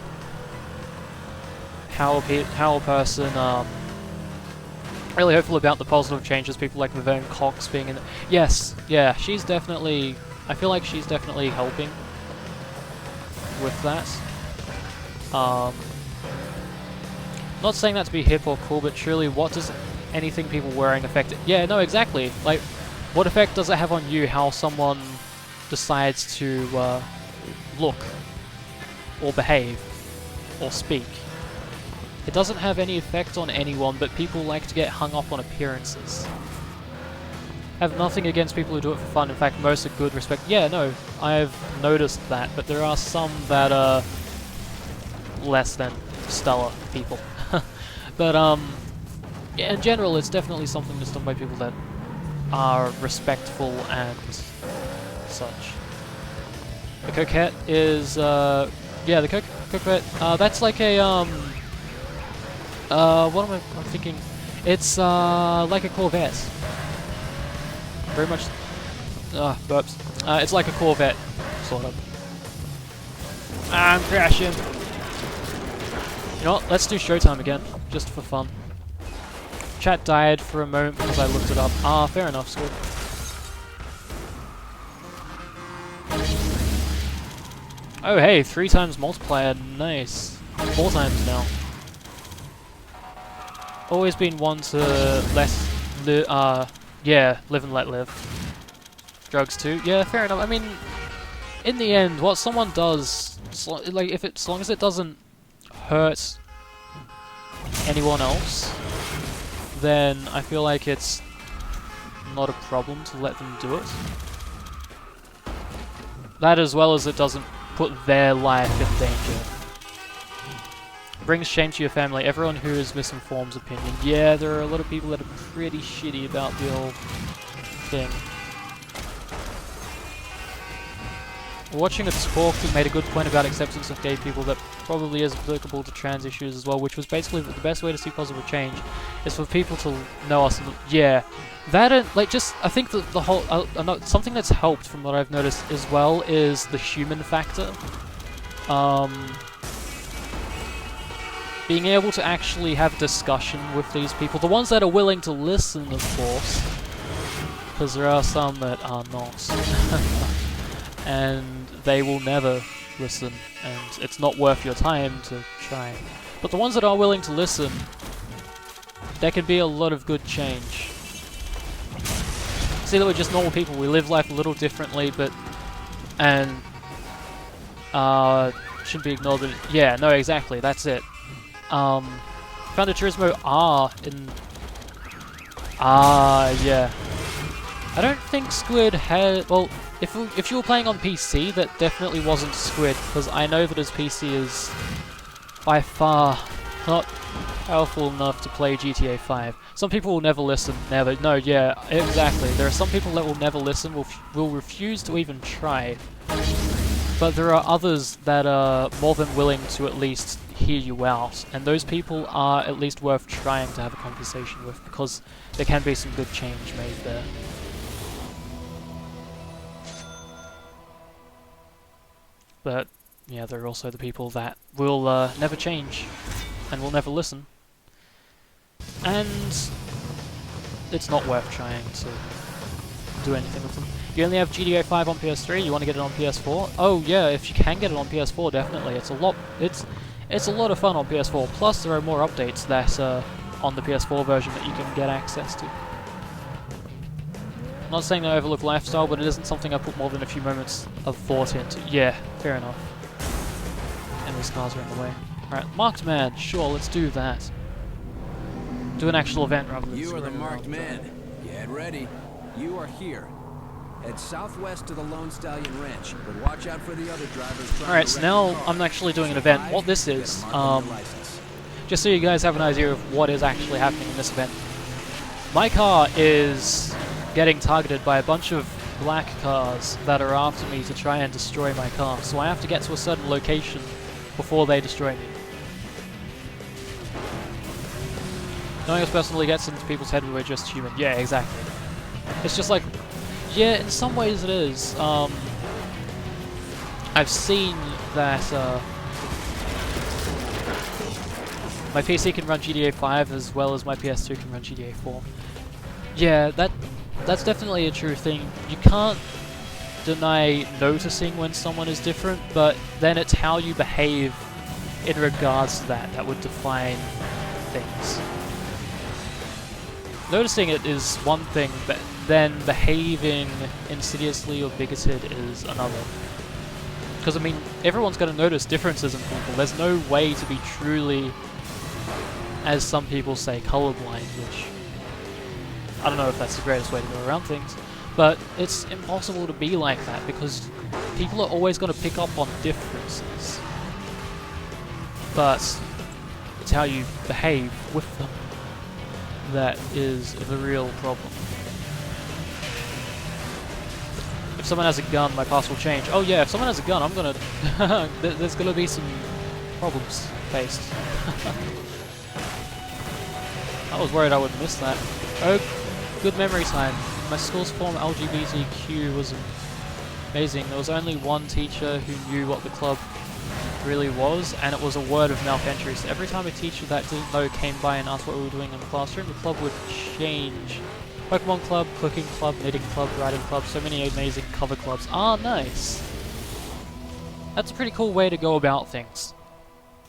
how a person really hopeful about the positive changes, people like Laverne Cox being in it. Yes, yeah, she's definitely, I feel like she's definitely helping with that. Not saying that to be hip or cool, but truly, what does anything people wearing affect it? Yeah, no, exactly. Like, what effect does it have on you how someone decides to look, or behave, or speak? It doesn't have any effect on anyone, but people like to get hung up on appearances. I have nothing against people who do it for fun. In fact, most are good respect. Yeah, no, I've noticed that, but there are some that are less than stellar people. But yeah, in general, it's definitely something that's done by people that are respectful and such. The Coquette is yeah, the Coquette. That's like a what am I'm thinking? It's like a Corvette. Very much. Burps. It's like a Corvette, sort of. I'm crashing. You know what? Let's do Showtime again, just for fun. Chat died for a moment because I looked it up. Ah, fair enough, Squid. Oh hey, 3 times multiplier, nice. 4 times now. Always been one to yeah, live and let live. Drugs too, yeah, fair enough. I mean, in the end, what someone does, like, as long as it doesn't hurt anyone else, then I feel like it's not a problem to let them do it. That, as well as it doesn't put their life in danger. Brings shame to your family. Everyone who is misinforms opinion. Yeah, there are a lot of people that are pretty shitty about the whole thing. Watching a talk that made a good point about acceptance of gay people that probably is applicable to trans issues as well, which was basically the best way to see positive change is for people to know us. And, yeah, that and like just I think that the whole something that's helped from what I've noticed as well is the human factor. Being able to actually have discussion with these people, the ones that are willing to listen, of course, because there are some that are not. And they will never listen, and it's not worth your time to try. But the ones that are willing to listen, there can be a lot of good change. See that we're just normal people, we live life a little differently, but... and... shouldn't be ignored, but... yeah, no, exactly, that's it. Found a Turismo R in... yeah. I don't think Squid had... well, if you were playing on PC, that definitely wasn't Squid, because I know that his PC is by far not powerful enough to play GTA 5. Some people will never listen, never. No, yeah, exactly. There are some people that will never listen, will refuse to even try. But there are others that are more than willing to at least hear you out, and those people are at least worth trying to have a conversation with, because there can be some good change made there. But, yeah, there are also the people that will never change, and will never listen. And it's not worth trying to do anything with them. You only have GTA 5 on PS3, you want to get it on PS4? Oh yeah, if you can get it on PS4, definitely. It's a lot of fun on PS4, plus there are more updates that on the PS4 version that you can get access to. I'm not saying I overlook lifestyle, but it isn't something I put more than a few moments of thought into. Yeah, fair enough. And these cars are in the way. Alright, Marked Man, sure, let's do that. Do an actual event rather than... You are the Marked Man. Get ready. You are here. Head southwest to the Lone Stallion Ranch, but watch out for the other drivers. Alright, so now I'm actually doing an event. What this is, just so you guys have an idea of what is actually happening in this event. My car is getting targeted by a bunch of black cars that are after me to try and destroy my car, so I have to get to a certain location before they destroy me. Knowing us personally gets into people's head when we're just human. Yeah, exactly. It's just like, yeah, in some ways it is. I've seen that, My PC can run GTA 5 as well as my PS2 can run GTA 4. Yeah, that's definitely a true thing. You can't deny noticing when someone is different, but then it's how you behave in regards to that would define things. Noticing it is one thing, but then behaving insidiously or bigoted is another. Because, I mean, everyone's going to notice differences in people. There's no way to be truly, as some people say, colorblind, which I don't know if that's the greatest way to go around things, but it's impossible to be like that because people are always going to pick up on differences. But it's how you behave with them that is the real problem. If someone has a gun, my pass will change. Oh yeah, if someone has a gun, I'm gonna... there's gonna be some problems faced. I was worried I would miss that. Oh, good memory time. My school's form LGBTQ was amazing. There was only one teacher who knew what the club really was, and it was a word of mouth entry. So every time a teacher that didn't know came by and asked what we were doing in the classroom, the club would change. Pokemon Club, Cooking Club, Knitting Club, Writing Club, so many amazing cover clubs. Ah, nice! That's a pretty cool way to go about things.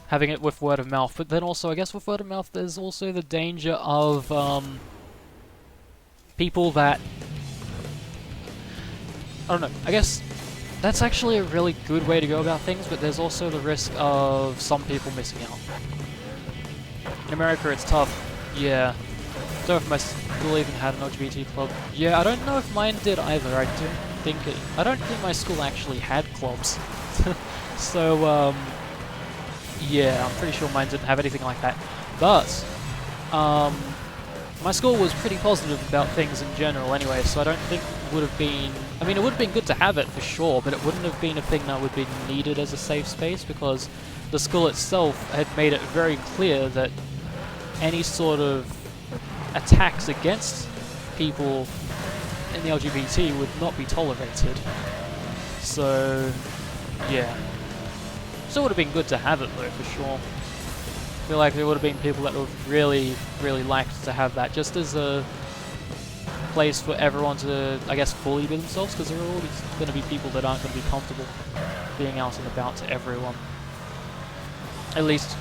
Having it with word of mouth, but then also, I guess with word of mouth, there's also the danger of, people that... I don't know, I guess that's actually a really good way to go about things, but there's also the risk of some people missing out. In America, it's tough. Yeah. I don't know if my school even had an LGBT club. Yeah, I don't know if mine did either. I don't think my school actually had clubs. So, yeah, I'm pretty sure mine didn't have anything like that. But, my school was pretty positive about things in general anyway, so I don't think it would have been... I mean, it would have been good to have it for sure, but it wouldn't have been a thing that would be needed as a safe space because the school itself had made it very clear that any sort of attacks against people in the LGBT would not be tolerated. So, yeah. Still would have been good to have it though, for sure. I feel like there would have been people that would have really, really liked to have that, just as a place for everyone to, I guess, fully be themselves, because there are always going to be people that aren't going to be comfortable being out and about to everyone. At least,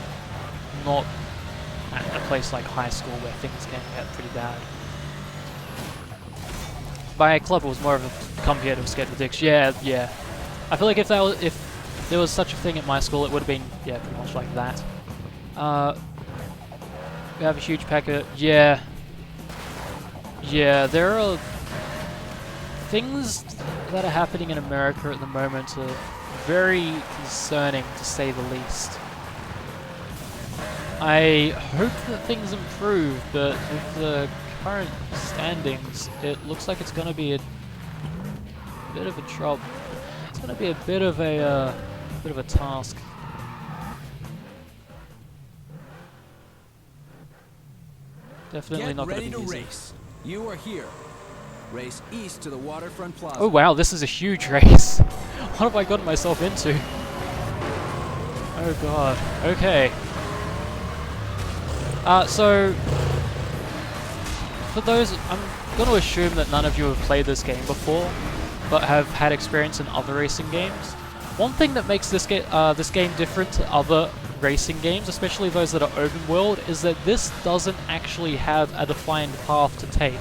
not at a place like high school where things can get pretty bad. By club, it was more of a come here to escape the dicks. Yeah, yeah. I feel like if there was such a thing at my school, it would have been, yeah, pretty much like that. We have a huge packet. Yeah. Yeah, there are things that are happening in America at the moment are very concerning, to say the least. I hope that things improve, but with the current standings, it looks like it's going to be a bit of a trouble. It's going to be a bit of a task. Definitely not going to be easy. Race. You are here. Race east to the waterfront plaza. Oh wow, this is a huge race. What have I gotten myself into? Oh god. Okay. So, for those, I'm going to assume that none of you have played this game before, but have had experience in other racing games. One thing that makes this game different to other racing games, especially those that are open world, is that this doesn't actually have a defined path to take.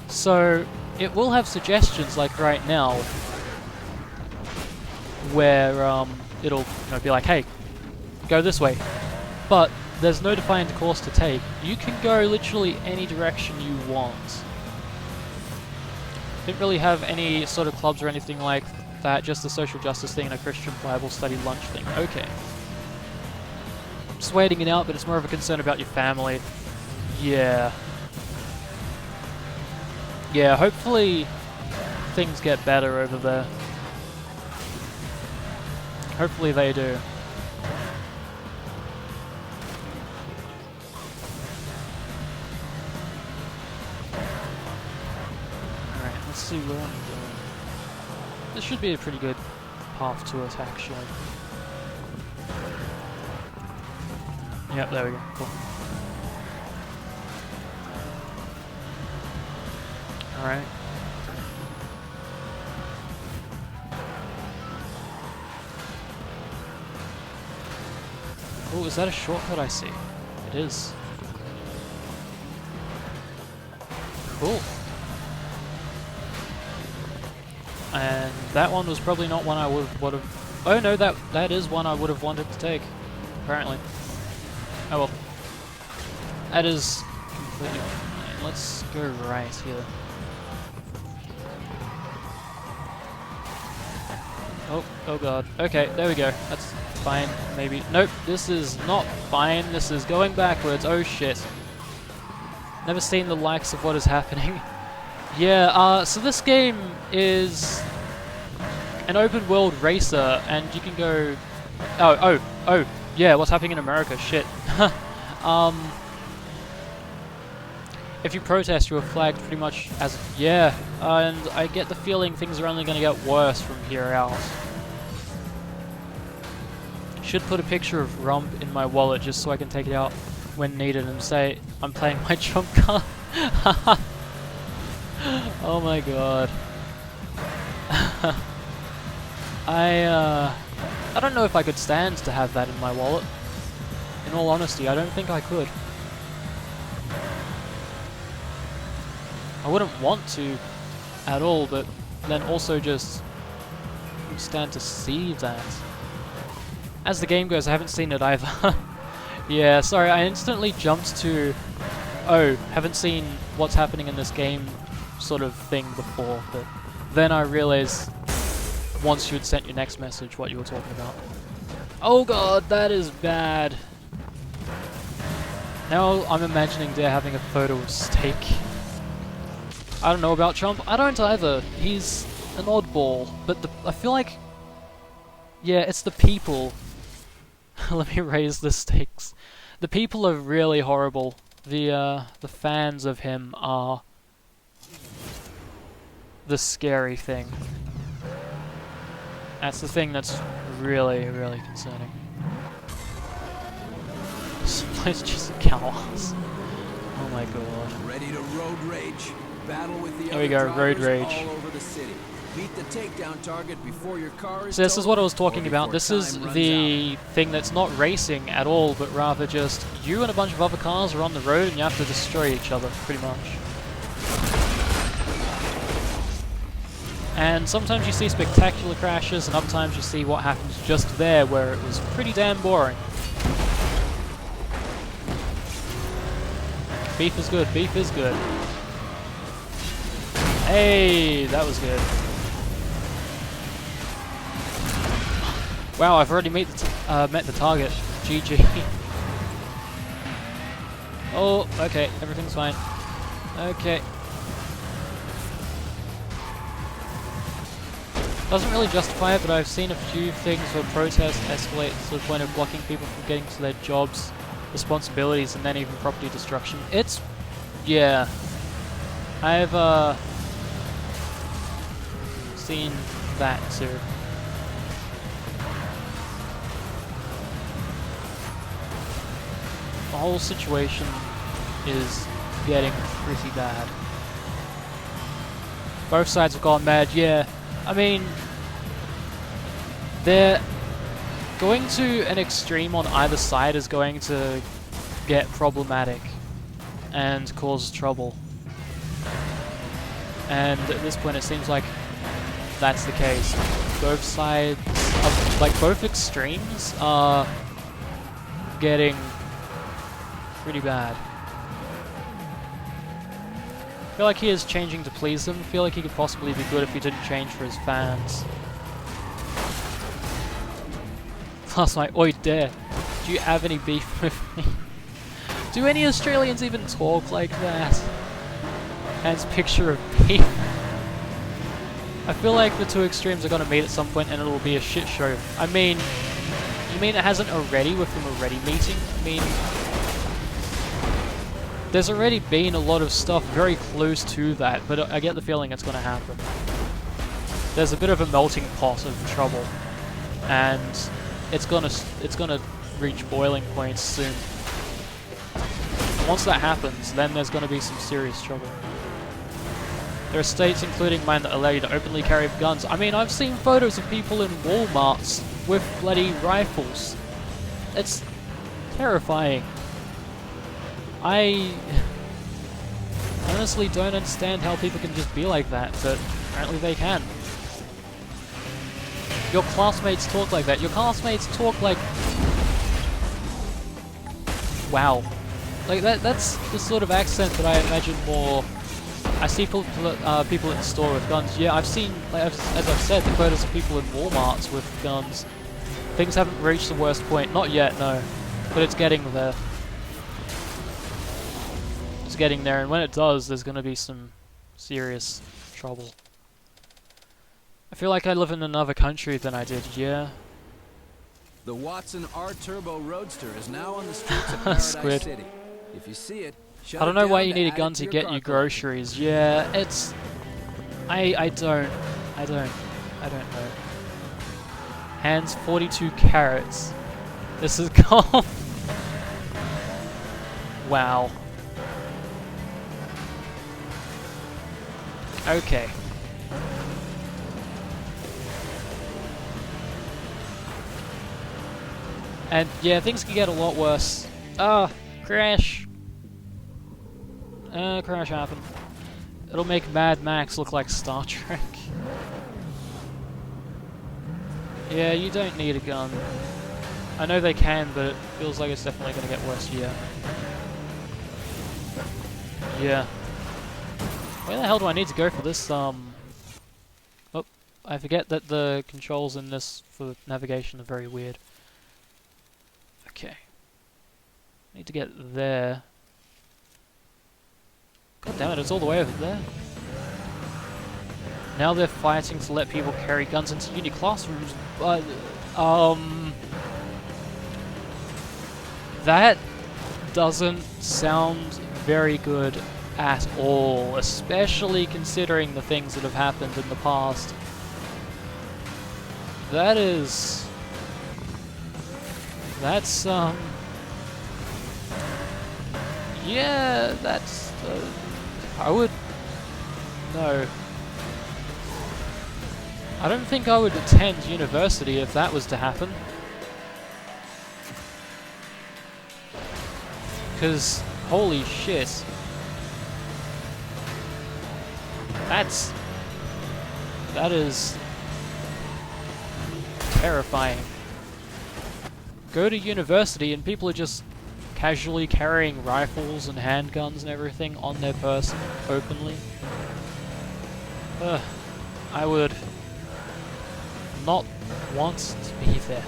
So, it will have suggestions like right now, where it'll be like, hey, go this way. But there's no defined course to take. You can go literally any direction you want. Didn't really have any sort of clubs or anything like that, just a social justice thing and a Christian Bible study lunch thing. Okay. Just waiting it out, but it's more of a concern about your family. Yeah. Yeah, hopefully things get better over there. Hopefully they do. Let's see where I'm going. This should be a pretty good path to it, actually. Yep, there we go. Cool. Alright. Oh, is that a shortcut I see? It is. Cool. And that one was probably not one I would have. Oh no, that is one I would have wanted to take. Apparently. Oh well. That is completely fine. Let's go right here. Oh god. Okay, there we go. That's fine, maybe. Nope, this is not fine. This is going backwards. Oh shit. Never seen the likes of what is happening. Yeah, so this game is an open world racer, and you can go... Oh, yeah, what's happening in America? Shit. If you protest, you are flagged pretty much as... Yeah, and I get the feeling things are only going to get worse from here out. Should put a picture of Rump in my wallet just so I can take it out when needed and say, I'm playing my trump card. Oh my god. I don't know if I could stand to have that in my wallet. In all honesty, I don't think I could. I wouldn't want to at all, but then also just stand to see that. As the game goes, I haven't seen it either. Yeah, sorry, I instantly jumped to, oh, haven't seen what's happening in this game sort of thing before, but then I realized once you had sent your next message what you were talking about. Oh god, that is bad. Now I'm imagining Dare having a photo of Steak. I don't know about Trump. I don't either. He's an oddball, but I feel like, yeah, it's the people. Let me raise the stakes. The people are really horrible. The fans of him are the scary thing. That's the thing that's really, really concerning. This place just cows. Oh my god. Ready to road rage? Battle with the There we go, road rage. all over the city. Beat the takedown target before your car is So this is what I was towed talking or about. before This is time runs the thing that's not racing at all, but rather just you and a bunch of other cars are on the road and you have to destroy each other, pretty much. And sometimes you see spectacular crashes, and other times you see what happens just there, where it was pretty damn boring. Beef is good, beef is good. Hey, that was good. Wow, I've already met the target. GG. Oh, okay, everything's fine. Okay. Doesn't really justify it, but I've seen a few things where protests escalate to the point of blocking people from getting to their jobs, responsibilities, and then even property destruction. It's... yeah. I've, seen that too. The whole situation is getting pretty bad. Both sides have gone mad, yeah. I mean, they're going to an extreme on either side is going to get problematic and cause trouble. And at this point it seems like that's the case. Both sides, like both extremes are getting pretty bad. I feel like he is changing to please them. I feel like he could possibly be good if he didn't change for his fans. Last night, oi Dare, do you have any beef with me? Do any Australians even talk like that? And it's a picture of beef. I feel like the two extremes are going to meet at some point and it'll be a shit show. I mean, you mean it hasn't already with them already meeting? I mean, there's already been a lot of stuff very close to that, but I get the feeling it's going to happen. There's a bit of a melting pot of trouble, and it's gonna reach boiling points soon. Once that happens, then there's going to be some serious trouble. There are states, including mine, that allow you to openly carry guns. I mean, I've seen photos of people in Walmarts with bloody rifles. It's terrifying. I honestly don't understand how people can just be like that, but apparently they can. Your classmates talk like that. Your classmates talk like... Wow. Like, that's the sort of accent that I imagine more... I see people in the store with guns. Yeah, I've seen, like, as I've said, the photos of people in Walmarts with guns. Things haven't reached the worst point. Not yet, no. But it's getting there. It's getting there, and when it does, there's going to be some serious trouble. I feel like I live in another country than I did, yeah. The Watson R-Turbo Roadster is now on the streets of Paradise Squid. City. If you see it, shut I don't it know why down you to need a add gun it to your get car you collection. groceries. Yeah, it's... I don't know. Hands 42 carrots. This is gone. Wow. Okay. And yeah, things can get a lot worse. Ah, crash. Crash happened. It'll make Mad Max look like Star Trek. Yeah, you don't need a gun. I know they can, but it feels like it's definitely gonna get worse, yeah. Yeah. Where the hell do I need to go for this, Oh, I forget that the controls in this for navigation are very weird. Okay. Need to get there. God damn it, it's all the way over there. Now they're fighting to let people carry guns into uni classrooms, but, that doesn't sound very good at all, especially considering the things that have happened in the past. That's, yeah, that's, I would, no. I don't think I would attend university if that was to happen. Because, holy shit. That is terrifying. Go to university and people are just casually carrying rifles and handguns and everything on their person, openly. I would not want to be there.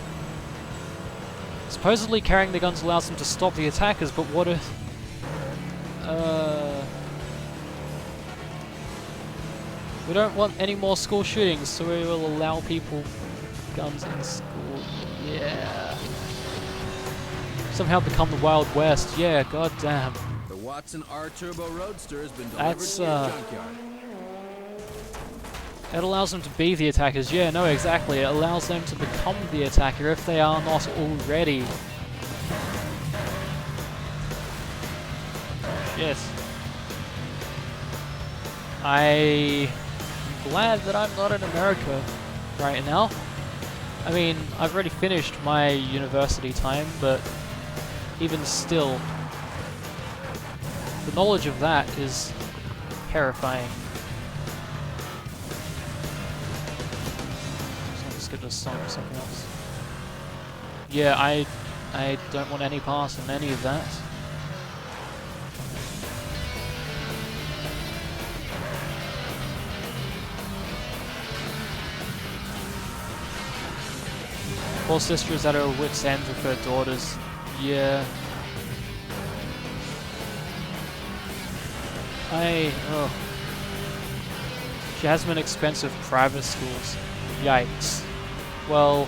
Supposedly carrying the guns allows them to stop the attackers, but what if... we don't want any more school shootings, so we will allow people guns in school. Yeah. Somehow become the Wild West. Yeah, goddamn. The Watson R-Turbo Roadster has been delivered That's, to your junkyard. It allows them to be the attackers. Yeah, no, exactly. It allows them to become the attacker if they are not already. Shit. I'm glad that I'm not in America right now. I mean, I've already finished my university time, but even still, the knowledge of that is terrifying. So I'm just gonna something else. Yeah, I don't want any part in any of that. Poor sisters at her wit's end with her daughters. Yeah. Oh. She has them in expensive private schools. Yikes. Well,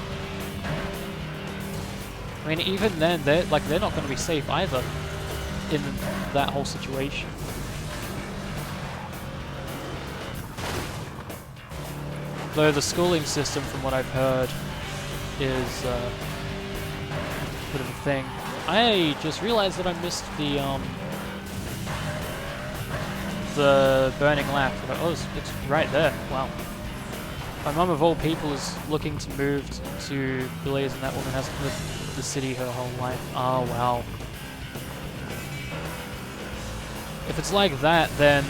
I mean, even then, they're not going to be safe either in that whole situation. Though the schooling system, from what I've heard, is a bit of a thing. I just realized that I missed the the burning lamp. Oh, it's right there. Wow. My mum of all people is looking to move to Belize, and that woman hasn't lived in the city her whole life. Oh, wow. If it's like that, then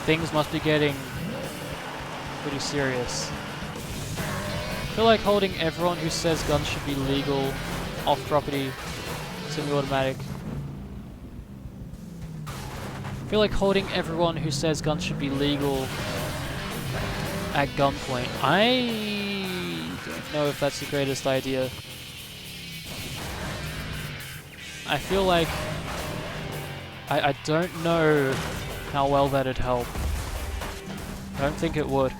things must be getting pretty serious. I feel like holding everyone who says guns should be legal, off-property, semi-automatic. I feel like holding everyone who says guns should be legal at gunpoint. I don't know if that's the greatest idea. I feel like I don't know how well that'd help. I don't think it would.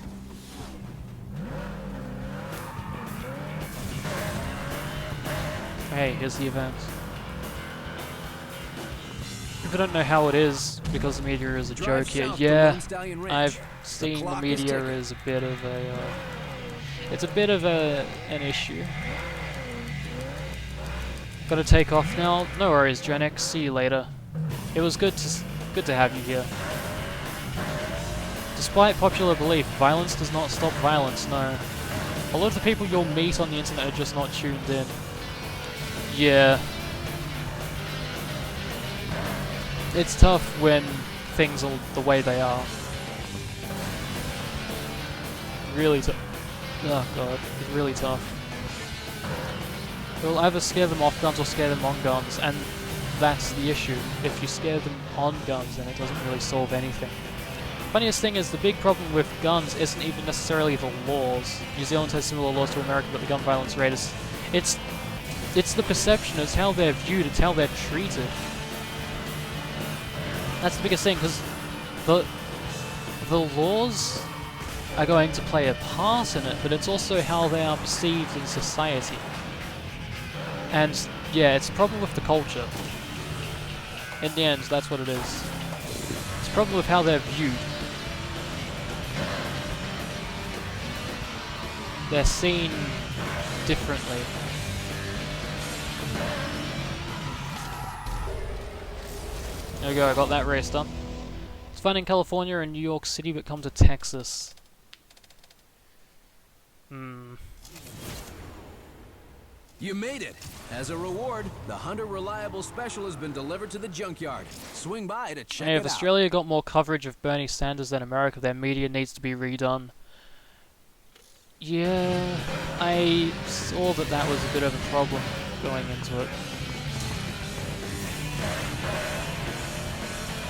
Hey, here's the event. If I don't know how it is, because the media is a joke here. Yeah, I've seen the media is a bit of a... it's a bit of an issue. Gotta take off now. No worries, Gen X. See you later. It was good to have you here. Despite popular belief, violence does not stop violence, no. A lot of the people you'll meet on the internet are just not tuned in. Yeah. It's tough when things are the way they are. Really tough. Oh god, it's really tough. You'll either scare them off guns or scare them on guns, and that's the issue. If you scare them on guns, then it doesn't really solve anything. Funniest thing is, the big problem with guns isn't even necessarily the laws. New Zealand has similar laws to America, but the gun violence rate is... It's the perception, it's how they're viewed, it's how they're treated. That's the biggest thing, because the laws are going to play a part in it, but it's also how they are perceived in society. And yeah, it's a problem with the culture. In the end, that's what it is. It's a problem with how they're viewed. They're seen differently. There we go, I got that race done. It's fun in California and New York City, but come to Texas. You made it! As a reward, the Hunter Reliable Special has been delivered to the junkyard. Swing by to check Hey, it if out. Australia got more coverage of Bernie Sanders than America, their media needs to be redone. Yeah, I saw that was a bit of a problem going into it.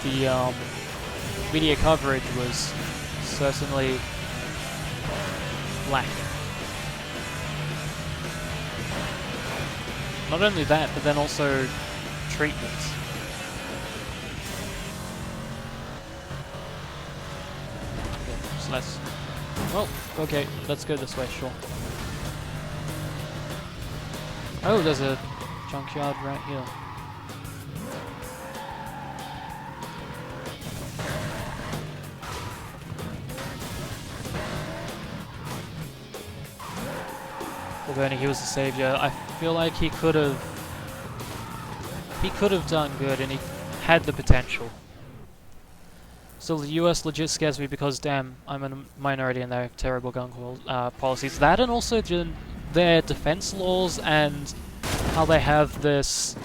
The media coverage was certainly lacking. Not only that, but then also treatment. Okay, so that's... Well, okay, let's go this way, sure. Oh, there's a junkyard right here. Well, Bernie, he was the savior. I feel like he could have done good, and he had the potential. Still, the US legit scares me because, damn, I'm a minority and they have terrible gun policies. That, and also their defense laws and how they have this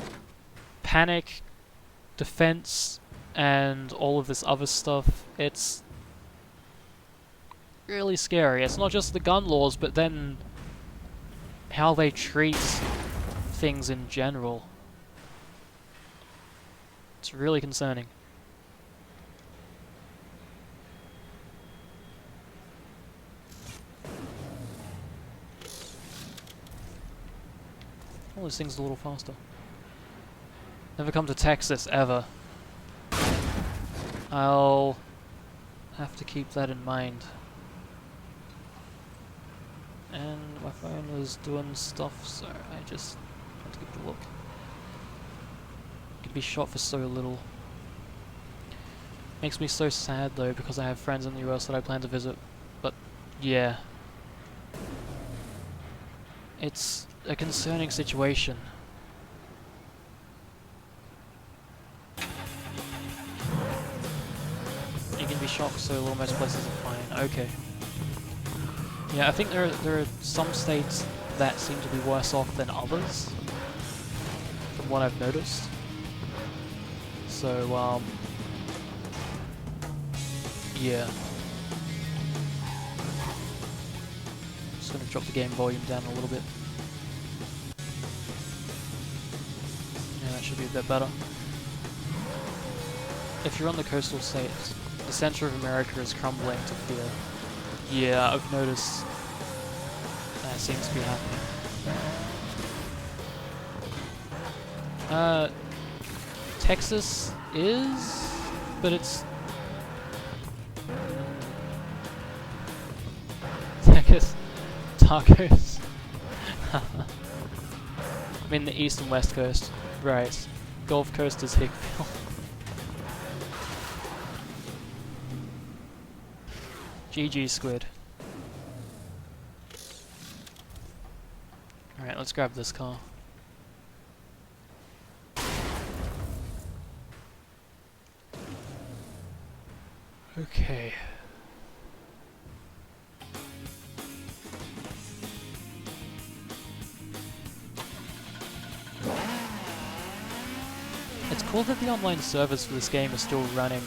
panic defense and all of this other stuff. It's really scary. It's not just the gun laws, but then how they treat things in general. It's really concerning. All these things a little faster. Never come to Texas, ever. I'll have to keep that in mind. And my phone is doing stuff, so I just had to give it a look. Could be shot for so little. Makes me so sad though, because I have friends in the US that I plan to visit. But yeah, it's a concerning situation. shock, so little most places are fine. Okay. Yeah, I think there are some states that seem to be worse off than others, from what I've noticed. So, yeah. Just gonna drop the game volume down a little bit. Yeah, that should be a bit better. If you're on the coastal states, the center of America is crumbling to fear. Yeah, I've noticed that seems to be happening. Texas is, but it's Texas tacos. I mean the east and west coast, right? Gulf Coast is Hickville. GG Squid. Alright, let's grab this car. Okay. It's cool that the online servers for this game are still running.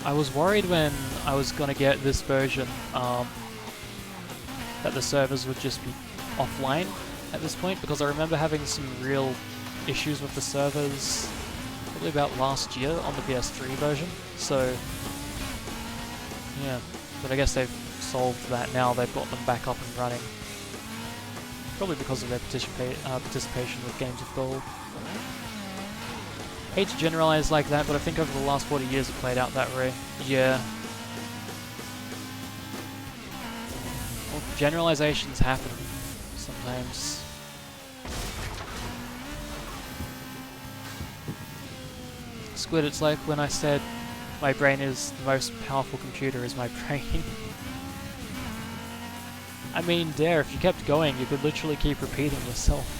I was worried when I was gonna get this version that the servers would just be offline at this point, because I remember having some real issues with the servers probably about last year on the PS3 version, so yeah, but I guess they've solved that now, they've got them back up and running, probably because of their participation with Games of Gold. Hate to generalize like that, but I think over the last 40 years it played out that way. Yeah. Well, generalizations happen sometimes. Squid, it's like when I said my brain is the most powerful computer is my brain. I mean, dare, if you kept going, you could literally keep repeating yourself.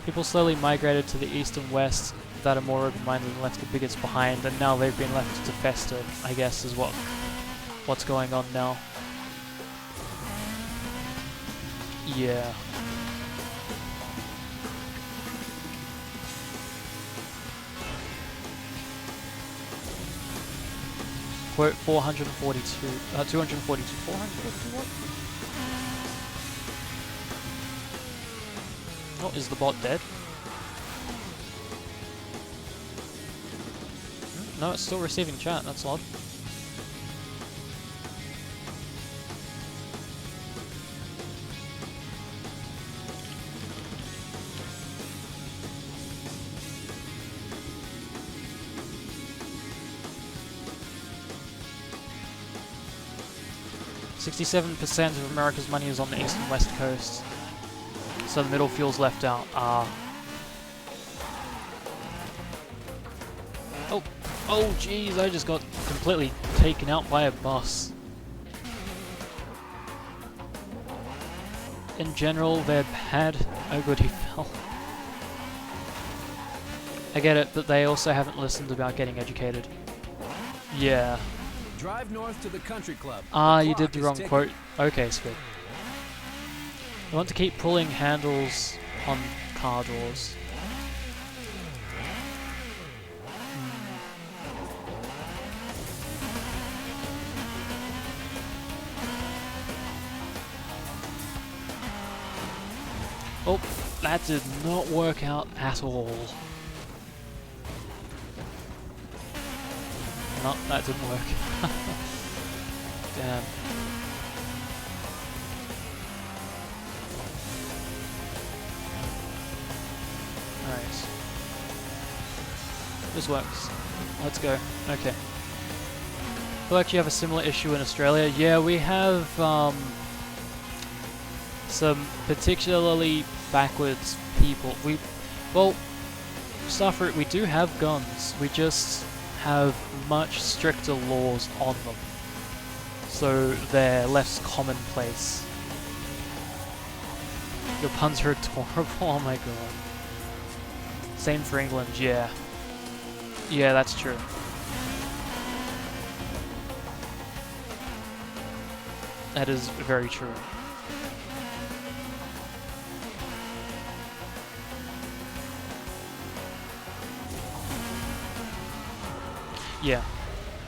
People slowly migrated to the east and west that are more open-minded and left the bigots behind, and now they've been left to fester, I guess, is what's going on now. Yeah. Quote 442, 242, 442 what? Oh, is the bot dead? No, it's still receiving chat, that's odd. %67% of America's money is on the east and west coast. So the middle fuel's left out. Oh jeez, I just got completely taken out by a bus. In general, they're bad. Oh good, he fell. I get it, but they also haven't listened about getting educated. Yeah. Drive north to the country club. You did the wrong quote. Okay, Squid. You want to keep pulling handles on car doors. Oh, that did not work out at all. No, that didn't work. Damn. Alright. This works. Let's go. Okay. I feel like you have a similar issue in Australia. Yeah, we have some particularly backwards people. Well, Starfruit, we do have guns. We just have much stricter laws on them, so they're less commonplace. Your puns are adorable, oh my god. Same for England, yeah. Yeah, that's true. That is very true. Yeah.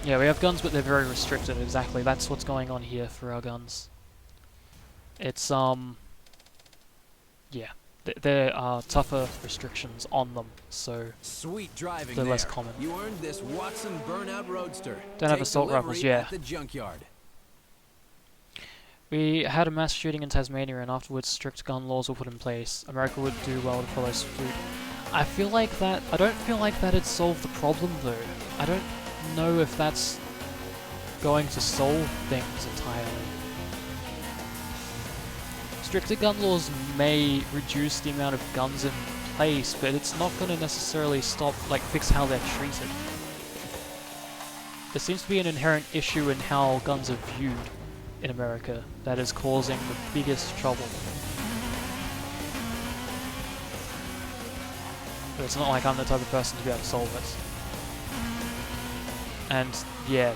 Yeah, we have guns, but they're very restricted. Exactly. That's what's going on here for our guns. It's, yeah. There are tougher restrictions on them, so Sweet driving they're there. less common. You earned this Watson Burnout Roadster. Don't have Take assault rifles, delivery yeah. at the junkyard. We had a mass shooting in Tasmania, and afterwards strict gun laws were put in place. America would do well to follow suit. I feel like that... I don't feel like that'd solve the problem, though. I don't know if that's going to solve things entirely. Stricter gun laws may reduce the amount of guns in place, but it's not going to necessarily fix how they're treated. There seems to be an inherent issue in how guns are viewed in America that is causing the biggest trouble. But it's not like I'm the type of person to be able to solve it. And yeah,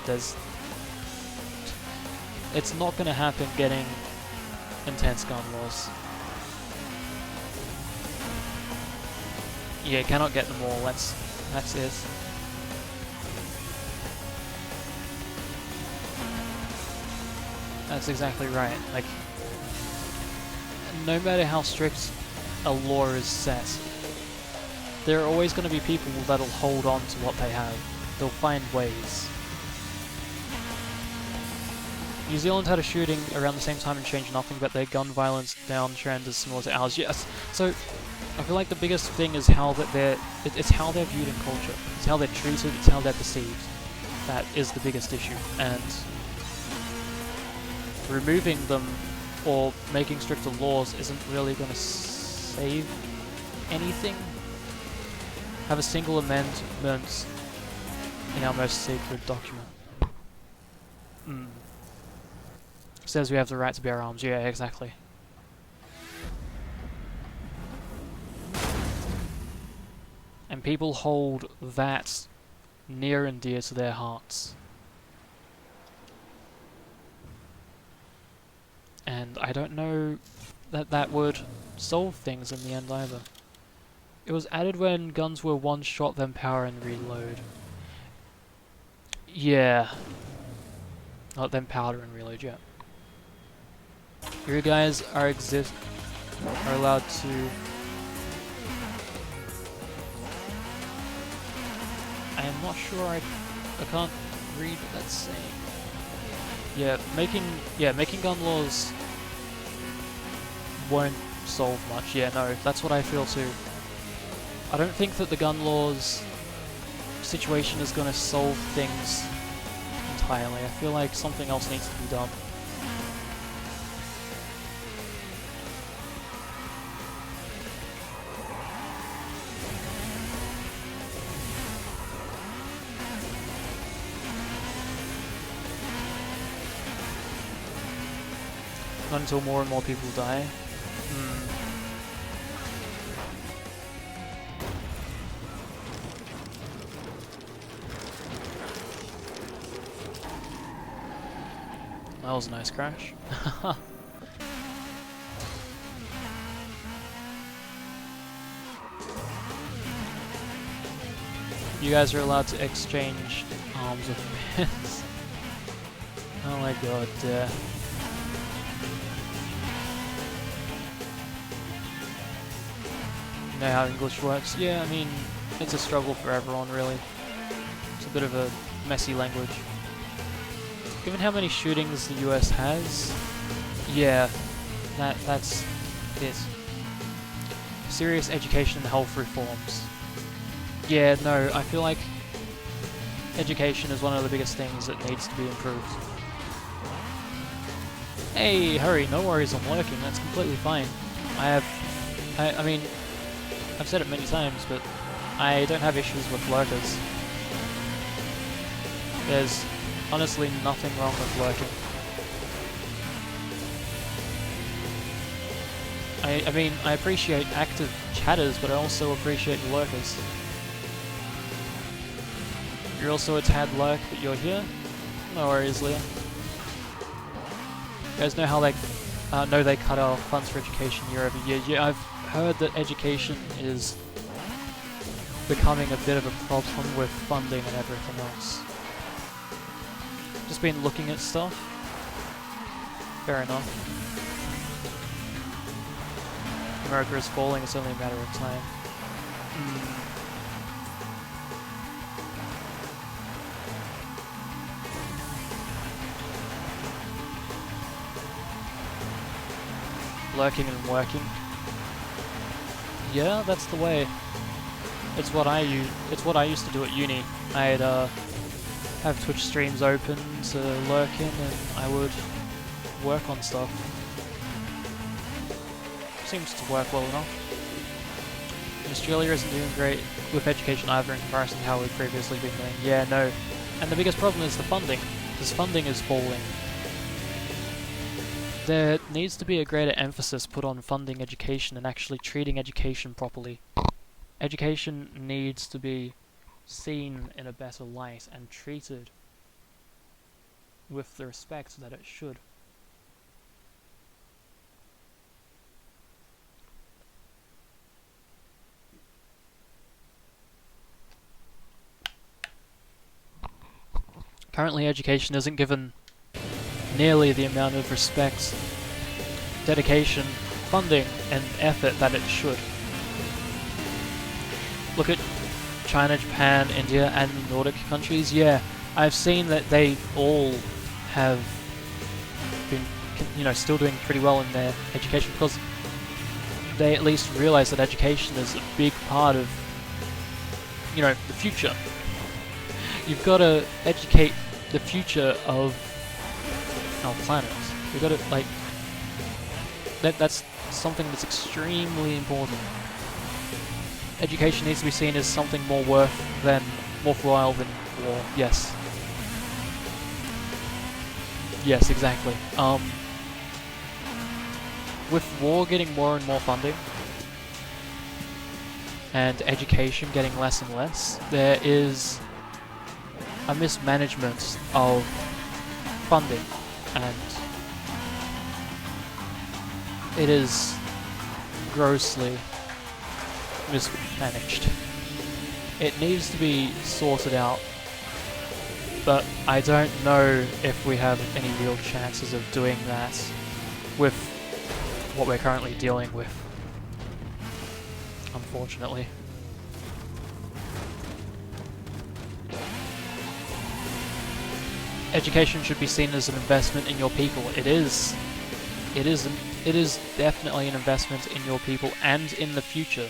it's not going to happen getting intense gun laws. Yeah, cannot get them all, that's it. That's exactly right. Like, no matter how strict a law is set, there are always going to be people that'll hold on to what they have. They'll find ways. New Zealand had a shooting around the same time and changed nothing, but their gun violence downtrend is similar to ours. Yes, so I feel like the biggest thing is how that it's how they're viewed in culture. It's how they're treated, it's how they're perceived. That is the biggest issue, and removing them or making stricter laws isn't really going to save anything. Have a single amendment in our most secret document. Says we have the right to bear arms. Yeah, exactly. And people hold that near and dear to their hearts. And I don't know that that would solve things in the end either. It was added when guns were one shot, then power and reload. Yeah. Not then powder and reload, yeah. You guys are allowed to... I am not sure, I can't read what that's saying. Yeah, making gun laws won't solve much. Yeah, no, that's what I feel too. I don't think that the gun laws situation is going to solve things entirely. I feel like something else needs to be done. Not until more and more people die. That was a nice crash. You guys are allowed to exchange arms with pins. Oh my god, You know how English works? Yeah, I mean, it's a struggle for everyone, really. It's a bit of a messy language. Given how many shootings the US has, yeah, that's it. Serious education and health reforms. Yeah, no, I feel like education is one of the biggest things that needs to be improved. Hey, hurry, no worries, I'm lurking, that's completely fine. I mean, I've said it many times, but I don't have issues with lurkers. There's honestly nothing wrong with lurking. I mean, I appreciate active chatters, but I also appreciate lurkers. You're also a tad lurk, but you're here? No worries, Leah. You guys know how they know they cut our funds for education year over year. Yeah, I've heard that education is becoming a bit of a problem with funding and everything else. Just been looking at stuff. Fair enough. America is falling, it's only a matter of time. Lurking and working. Yeah, that's the way. It's what I used to do at uni. I'd have Twitch streams open to lurk in, and I would work on stuff. Seems to work well enough. Australia isn't doing great with education either in comparison to how we've previously been doing. Yeah, no. And the biggest problem is the funding, because funding is falling. There needs to be a greater emphasis put on funding education and actually treating education properly. Education needs to be seen in a better light and treated with the respect that it should. Currently, education isn't given nearly the amount of respect, dedication, funding, and effort that it should. Look at China, Japan, India, and the Nordic countries. Yeah, I've seen that they all have been, still doing pretty well in their education because they at least realize that education is a big part of, the future. You've got to educate the future of our planet. You've got to, that's something that's extremely important. Education needs to be seen as something more worthwhile than war. Yes. Yes, exactly. With war getting more and more funding, and education getting less and less, there is a mismanagement of funding, and it is grossly mismanaged. It needs to be sorted out, but I don't know if we have any real chances of doing that with what we're currently dealing with, unfortunately. Education should be seen as an investment in your people. It is definitely an investment in your people and in the future.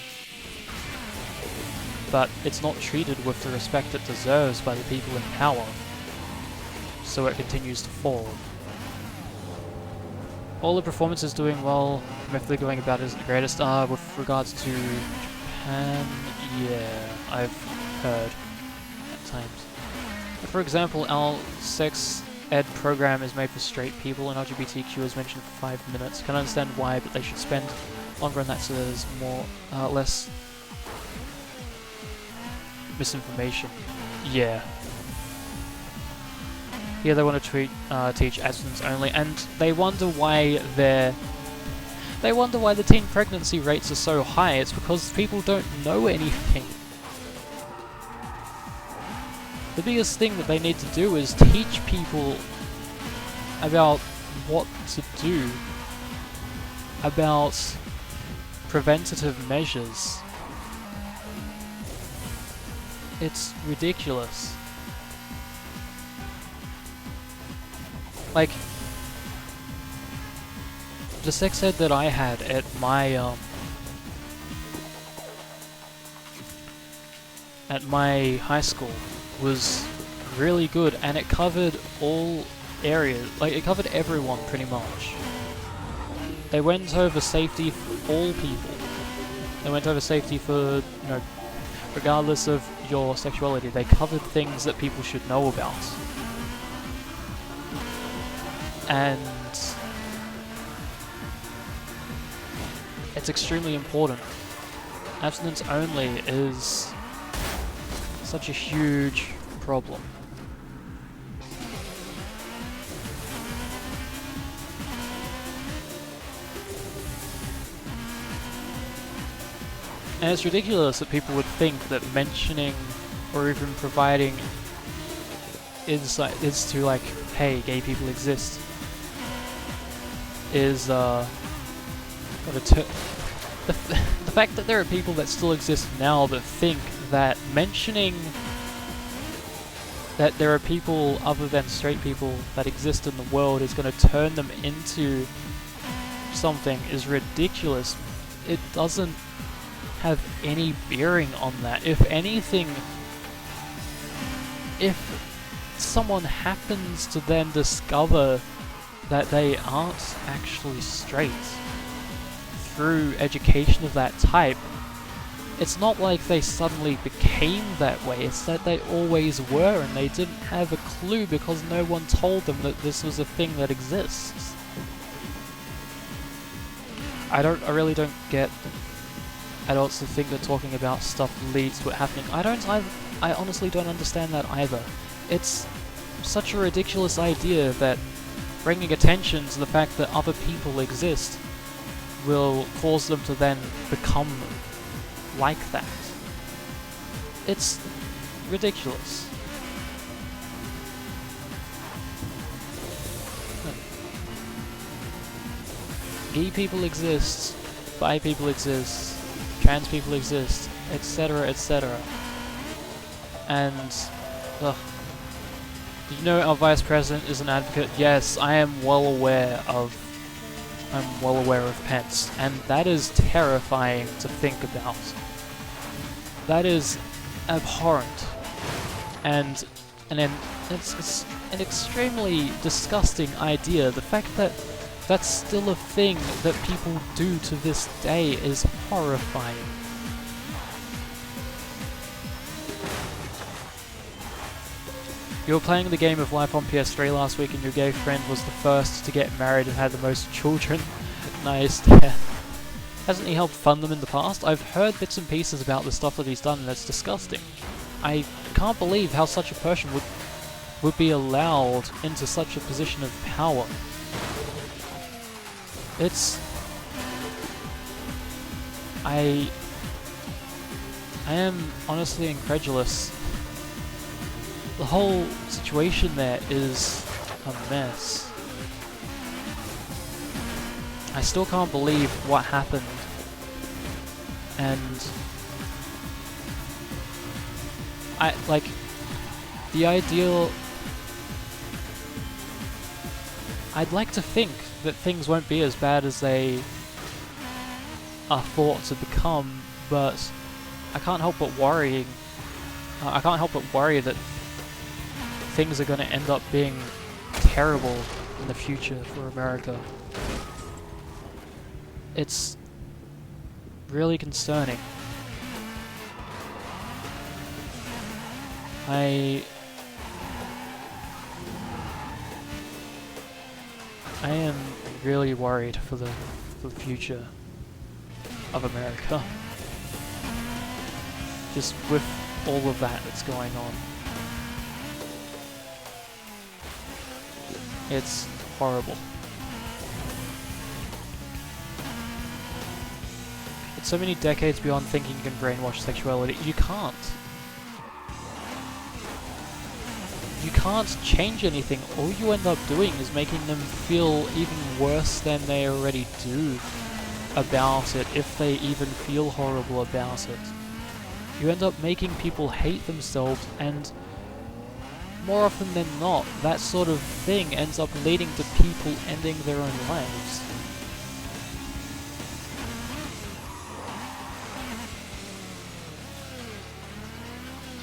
But it's not treated with the respect it deserves by the people in power, so it continues to fall. All the performance is doing well, the method they're going about isn't the greatest. With regards to Japan, yeah, I've heard at times. For example, our sex ed program is made for straight people, and LGBTQ is mentioned for 5 minutes. Can understand why, but they should spend longer on that so there's less misinformation. Yeah. Here they want to teach abstinence only, and they wonder why the teen pregnancy rates are so high. It's because people don't know anything. The biggest thing that they need to do is teach people about what to do, about preventative measures. It's ridiculous. Like, the sex ed that I had at my high school was really good, and it covered all areas. Like, it covered everyone pretty much. They went over safety for all people. They went over safety for, regardless of your sexuality. They covered things that people should know about. And it's extremely important. Abstinence only is such a huge problem. And it's ridiculous that people would think that mentioning or even providing insight is to like, hey, gay people exist, is the fact that there are people that still exist now that think that mentioning that there are people other than straight people that exist in the world is going to turn them into something is ridiculous. It doesn't have any bearing on that. If anything, if someone happens to then discover that they aren't actually straight through education of that type, it's not like they suddenly became that way, it's that they always were and they didn't have a clue because no one told them that this was a thing that exists. I really don't get adults that think that talking about stuff leads to it happening. I honestly don't understand that either. It's such a ridiculous idea that bringing attention to the fact that other people exist will cause them to then become like that. It's ridiculous. Gay people exist, bi people exist, trans people exist, etc, etc. And, ugh. Did you know our vice president is an advocate? Yes, I am well aware of Pence, and that is terrifying to think about. That is abhorrent, and it's an extremely disgusting idea. The fact that that's still a thing that people do to this day is horrifying. You were playing the game of life on PS3 last week and your gay friend was the first to get married and had the most children. Nice. Hasn't he helped fund them in the past? I've heard bits and pieces about the stuff that he's done and it's disgusting. I can't believe how such a person would be allowed into such a position of power. I am honestly incredulous. The whole situation there is a mess. I still can't believe what happened. And the ideal... I'd like to think that things won't be as bad as they are thought to become, but I can't help but worry that things are going to end up being terrible in the future for America. It's really concerning. I am really worried for the future of America. Just with all of that that's going on. It's horrible. It's so many decades beyond thinking you can brainwash sexuality. You can't. You can't change anything. All you end up doing is making them feel even worse than they already do about it, if they even feel horrible about it. You end up making people hate themselves, and more often than not, that sort of thing ends up leading to people ending their own lives.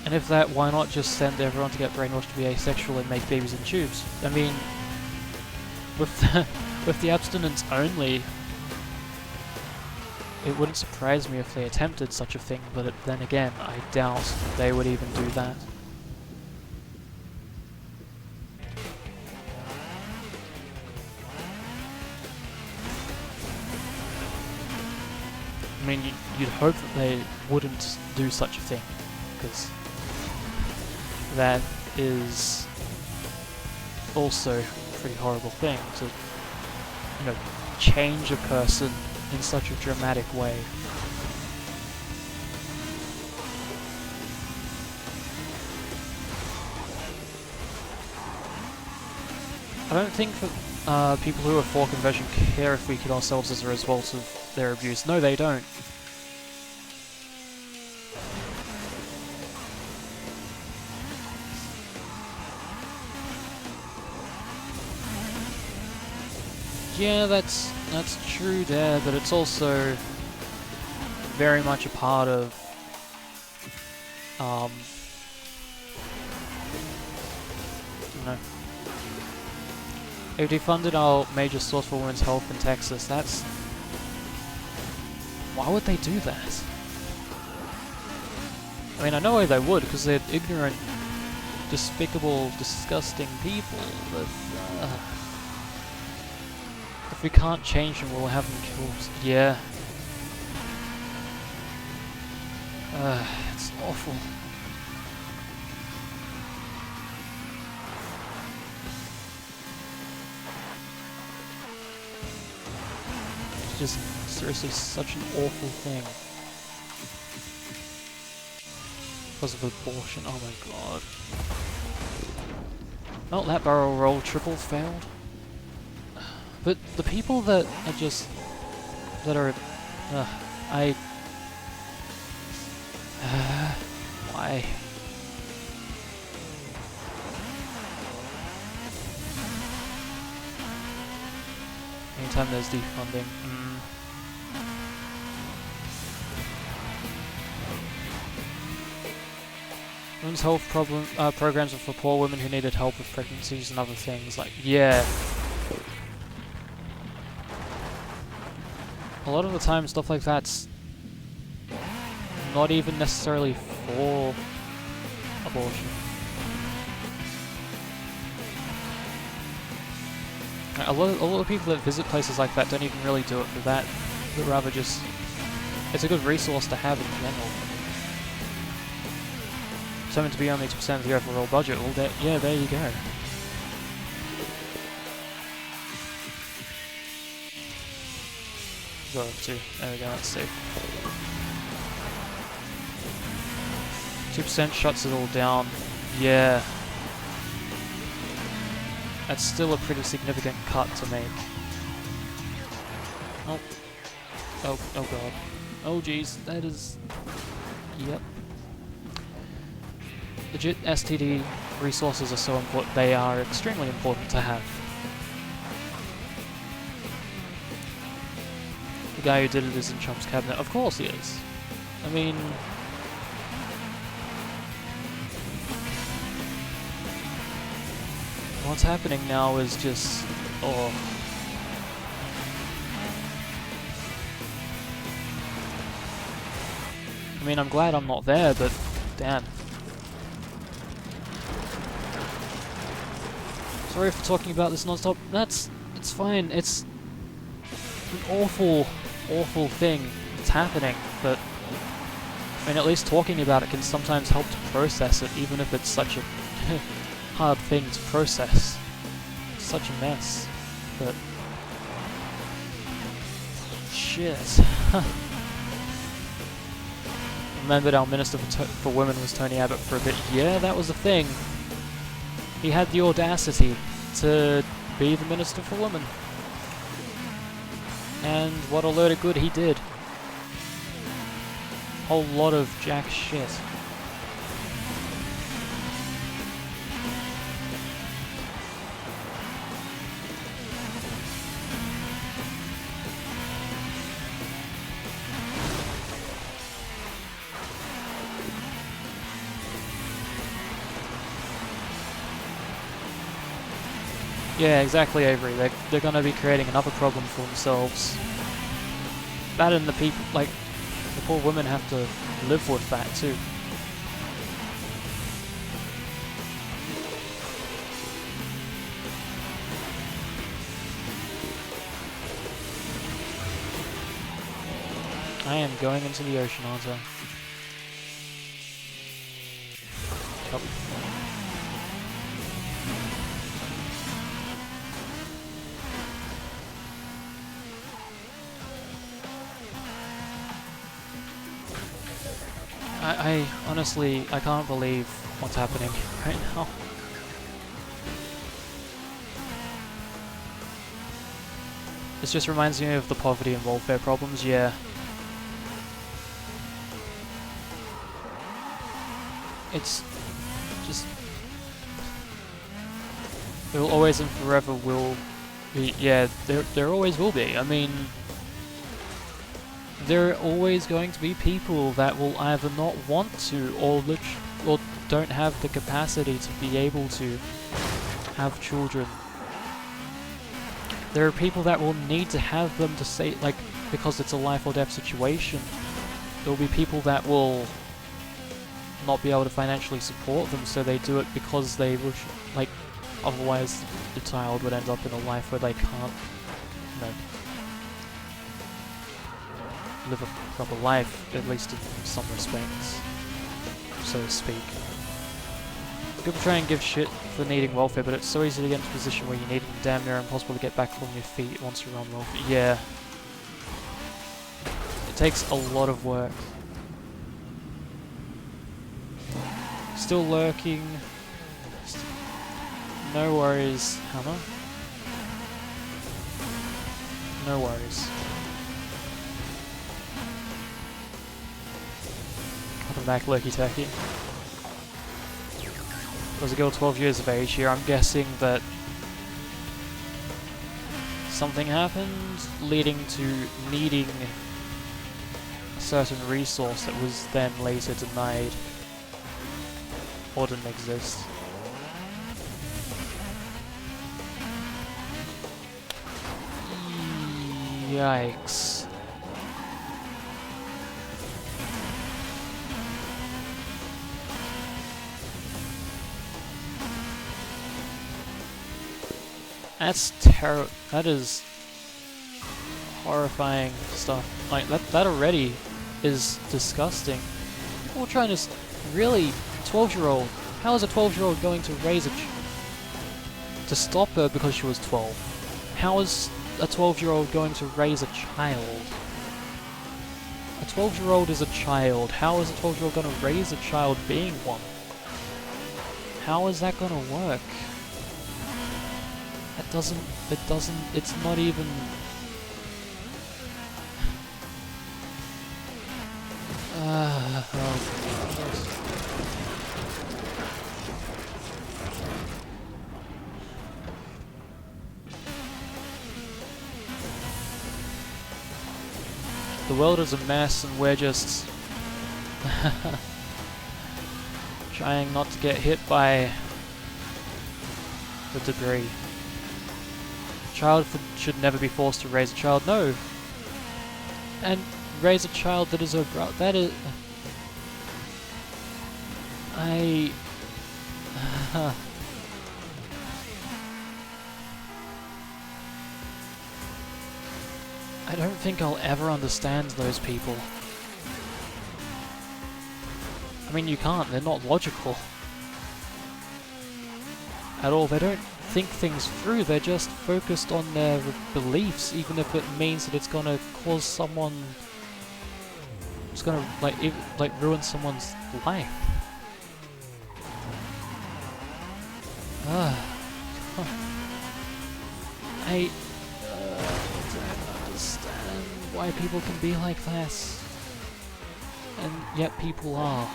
And if that, why not just send everyone to get brainwashed to be asexual and make babies in tubes? I mean, with the abstinence only, it wouldn't surprise me if they attempted such a thing, but then again, I doubt they would even do that. I mean, you'd hope that they wouldn't do such a thing, because that is also a pretty horrible thing to, change a person in such a dramatic way. I don't think that people who are for conversion care if we kill ourselves as a result of their abuse. No, they don't. Yeah, that's true there, but it's also very much a part of you know, if defunded our major source for women's health in Texas, that's... Why would they do that? I mean, I know why they would, because they're ignorant, despicable, disgusting people, but... if we can't change them, we'll have them killed. Yeah. It's awful. It's just seriously such an awful thing. Because of abortion, oh my god. Oh, that barrel roll triple failed. But the people that are just... that are... why? Anytime there's defunding. Women's health programs are for poor women who needed help with pregnancies and other things. Like, yeah. A lot of the time, stuff like that's not even necessarily for abortion. A lot of people that visit places like that don't even really do it for that, but rather just... it's a good resource to have in general. Something to be only 2% of the overall budget, well, yeah, there you go. Go up to, there we go, that's safe. 2% shuts it all down, yeah. That's still a pretty significant cut to make. Oh. Oh god. Oh jeez, that is... yep. Legit STD resources are so important, they are extremely important to have. The guy who did it is in Trump's cabinet, of course he is. I mean... what's happening now is just... oh... I mean, I'm glad I'm not there, but damn. Sorry for talking about this non-stop. It's fine. It's an awful, awful thing that's happening, but I mean, at least talking about it can sometimes help to process it, even if it's such a hard thing to process. It's such a mess, but shit. Remembered our Minister for Women was Tony Abbott for a bit. Yeah, that was the thing. He had the audacity to be the Minister for Women. And what a load of good he did. Whole lot of jack shit. Yeah, exactly, Avery. They're gonna be creating another problem for themselves. That and the people, like, the poor women have to live with that too. I am going into the ocean, aren't I? Oh. I honestly, I can't believe what's happening right now. This just reminds me of the poverty and welfare problems, yeah. It's just... There will always and forever will be... Yeah, there always will be. I mean... There are always going to be people that will either not want to or don't have the capacity to be able to have children. There are people that will need to have them to say, like, because it's a life or death situation. There will be people that will not be able to financially support them, so they do it because they wish, like, otherwise the child would end up in a life where they can't, you know, live a proper life, at least in some respects, so to speak. People try and give shit for needing welfare, but it's so easy to get into a position where you need it and damn near impossible to get back on your feet once you're on welfare. Yeah. It takes a lot of work. Still lurking. No worries, Hammer. No worries. Welcome back, Lurky Turkey. There was a girl 12 years of age here. I'm guessing that something happened leading to needing a certain resource that was then later denied or didn't exist. Yikes. That's that is horrifying stuff. Like, that already is disgusting. People are trying to really... 12-year-old. How is a 12-year-old going to raise to stop her because she was 12? How is a 12-year-old going to raise a child? A 12-year-old is a child. How is a 12-year-old going to raise a child being one? How is that going to work? It's not even... oh goodness. The world is a mess and we're just trying not to get hit by the debris. A child should never be forced to raise a child. No! And raise a child that is a that is... I don't think I'll ever understand those people. I mean, you can't, they're not logical at all. They don't think things through, they're just focused on their beliefs, even if it means that it's gonna cause someone... It's gonna, like ruin someone's life. I don't understand why people can be like that. And yet people are.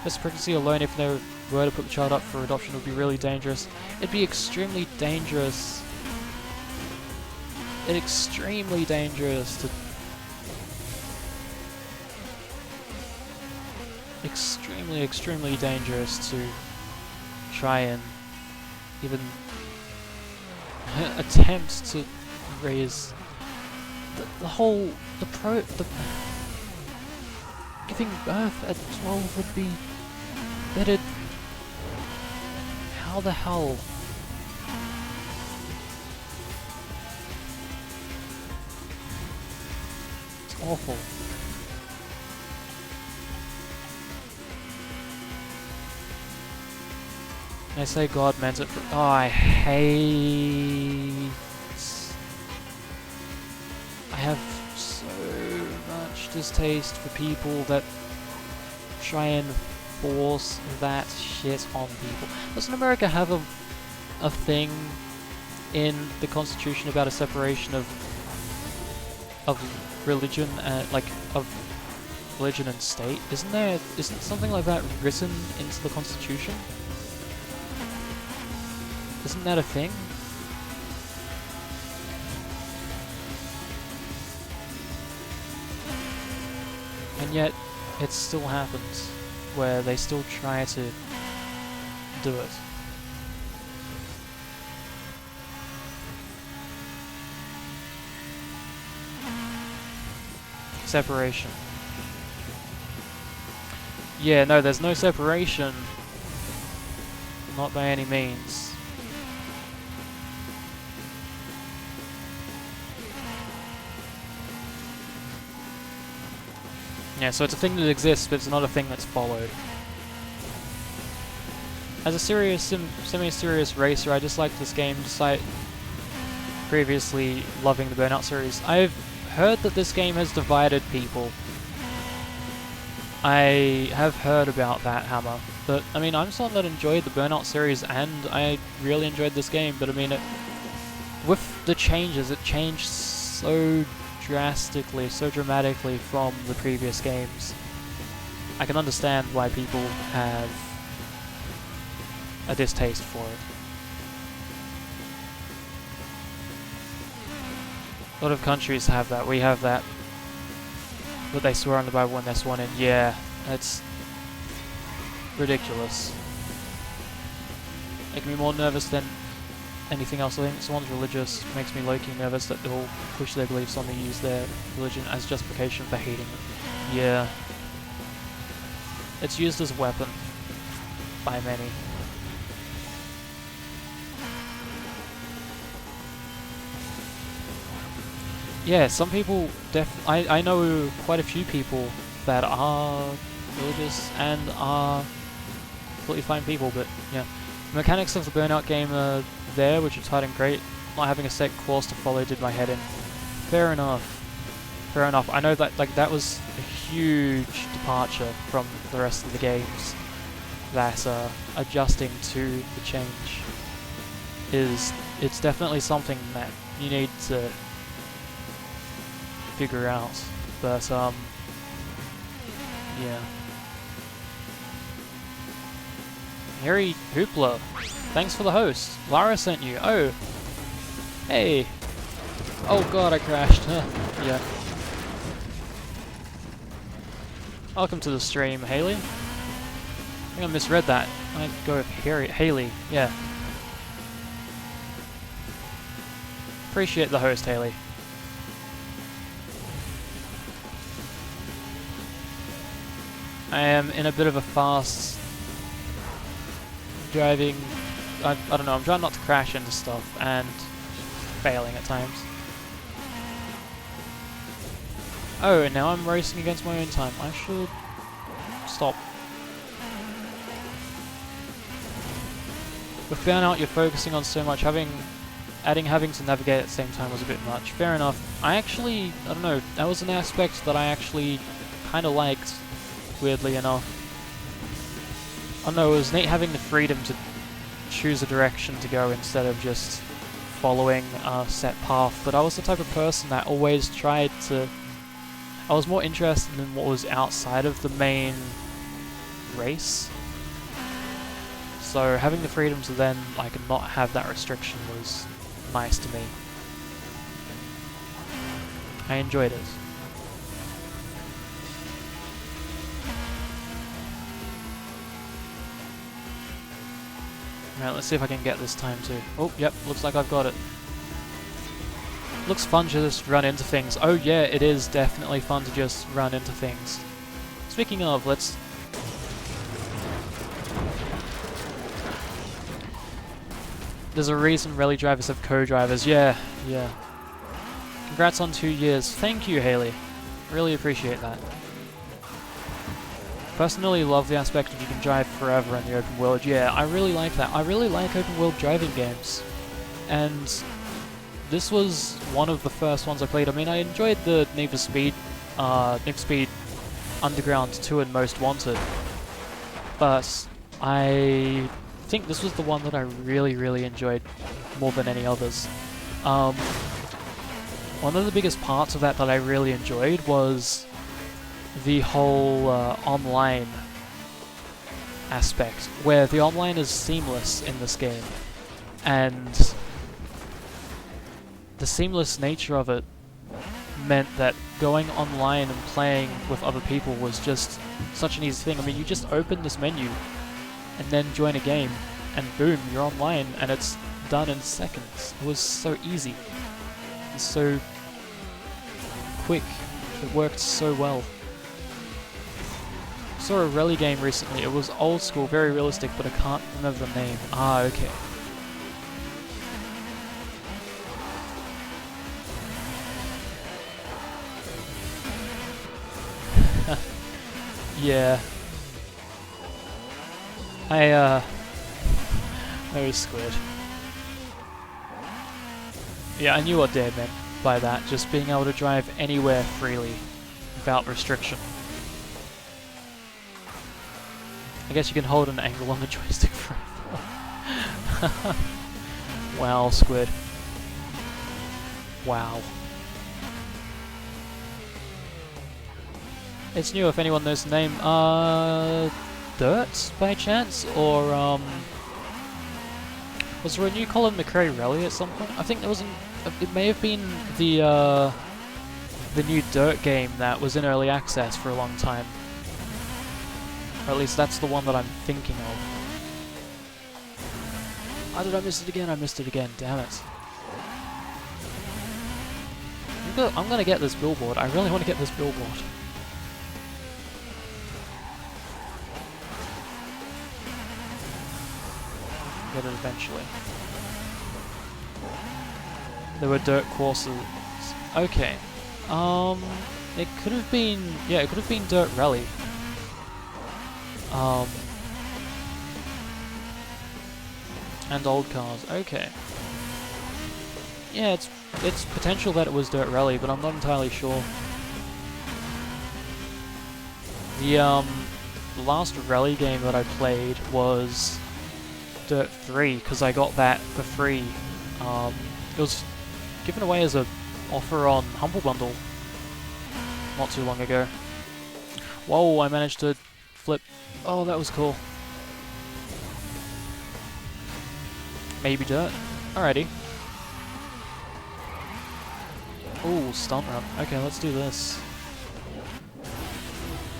This pregnancy alone, if they were to put the child up for adoption, would be really dangerous. It'd be extremely dangerous. Extremely dangerous to... Extremely dangerous to try and even attempt to raise giving birth at 12 would be better. How the hell? It's awful. I say God meant it for... Oh, I have so much distaste for people that try and force that shit on people. Doesn't America have a thing in the Constitution about a separation of religion and of religion and state? Isn't something like that written into the Constitution? Isn't that a thing? And yet, it still happens, where they still try to do it. Separation. Yeah, no, there's no separation. Not by any means. Yeah, so it's a thing that exists, but it's not a thing that's followed. As a semi-serious racer, I just like this game, despite previously loving the Burnout series. I've heard that this game has divided people. I have heard about that, Hammer. But, I mean, I'm someone that enjoyed the Burnout series, and I really enjoyed this game, but I mean, with the changes, it changed so drastically, so dramatically from the previous games. I can understand why people have a distaste for it. A lot of countries have that. We have that. But they swear on the Bible when they're sworn in. Yeah, that's ridiculous. Making me more nervous than anything else. I think someone's religious makes me low-key nervous that they'll push their beliefs on me, use their religion as justification for hating it. Yeah. It's used as a weapon by many. Yeah, some people I know quite a few people that are religious and are completely fine people, but yeah. The mechanics of the Burnout game are there, which is hard and great. Not having a set course to follow did my head in. Fair enough. Fair enough. I know that that was a huge departure from the rest of the games. That adjusting to the change it's definitely something that you need to figure out. But yeah. Harry Hoopla, thanks for the host. Lara sent you. Oh, hey. Oh god, I crashed. Yeah. Welcome to the stream, Haley. I think I misread that. I go with Haley. Yeah. Appreciate the host, Haley. I am in a bit of a fast driving. I don't know, I'm trying not to crash into stuff and failing at times. Oh, and now I'm racing against my own time. I should stop. With Burnout, you're focusing on so much. Having to navigate at the same time was a bit much. Fair enough. I don't know, that was an aspect that I actually kind of liked, weirdly enough. I don't know, it was neat having the freedom to choose a direction to go instead of just following a set path, but I was the type of person that always tried to... I was more interested in what was outside of the main race. So having the freedom to then not have that restriction was nice to me. I enjoyed it. Right, let's see if I can get this time too. Oh, yep, looks like I've got it. Looks fun to just run into things. Oh yeah, it is definitely fun to just run into things. Speaking of, let's... There's a reason rally drivers have co-drivers. Yeah, yeah. Congrats on 2 years. Thank you, Haley. Really appreciate that. Personally love the aspect of you can drive forever in the open world. Yeah, I really like that. I really like open world driving games. And this was one of the first ones I played. I mean, I enjoyed the Need for Speed Underground 2 and Most Wanted. But I think this was the one that I really enjoyed more than any others. One of the biggest parts of that I really enjoyed was the whole online aspect, where the online is seamless in this game, and the seamless nature of it meant that going online and playing with other people was just such an easy thing. I mean, you just open this menu and then join a game, and boom, you're online, and it's done in seconds. It was so easy. It's so quick. It worked so well. I saw a rally game recently. It was old school, very realistic, but I can't remember the name. Ah, okay. Yeah. No squid. Yeah, I knew what Dad meant by that, just being able to drive anywhere freely, without restriction. I guess you can hold an angle on the joystick forever. Wow, squid. Wow. It's new if anyone knows the name. Dirt, by chance? Or, was there a new Colin McRae rally at some point? I think there was it may have been the new Dirt game that was in early access for a long time. Or at least that's the one that I'm thinking of. How did I miss it again? I missed it again, damn it. I'm gonna get this billboard. I really want to get this billboard. Get it eventually. There were dirt courses. Okay. It could have been... yeah, it could have been Dirt Rally. And old cars. Okay. Yeah, it's potential that it was Dirt Rally, but I'm not entirely sure. The last rally game that I played was Dirt 3, because I got that for free. It was given away as a offer on Humble Bundle not too long ago. Whoa, I managed to flip. Oh, that was cool. Maybe Dirt. Alrighty. Ooh, stunt run. Okay, let's do this.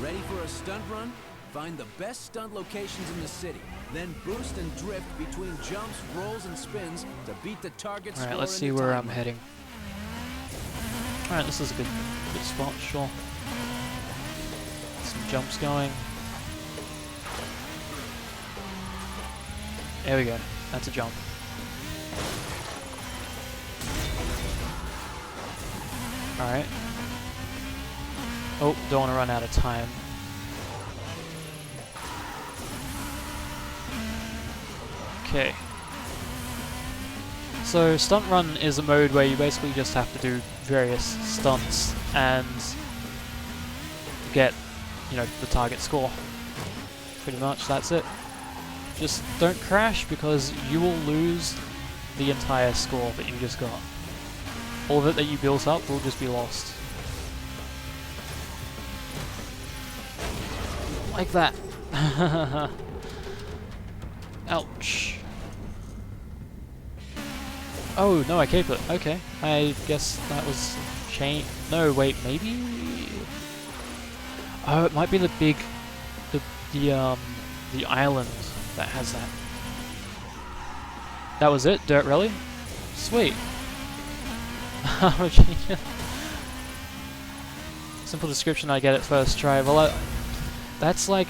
Ready for a stunt run? Find the best stunt locations in the city. Then boost and drift between jumps, rolls, and spins to beat the target score. Alright, let's see where I'm heading. Alright, this is a good spot, sure. Some jumps going. There we go. That's a jump. Alright. Oh, don't want to run out of time. Okay. So, Stunt Run is a mode where you basically just have to do various stunts and get, you know, the target score. Pretty much, that's it. Just don't crash, because you will lose the entire score that you just got. All of it that you built up will just be lost. Like that. Ouch. Oh, no, I keep it. Okay. I guess that was chain. No, wait, maybe? Oh, it might be the big... the island that has that. That was it? Dirt Rally? Sweet. Simple description, I get it first try. Well, that's like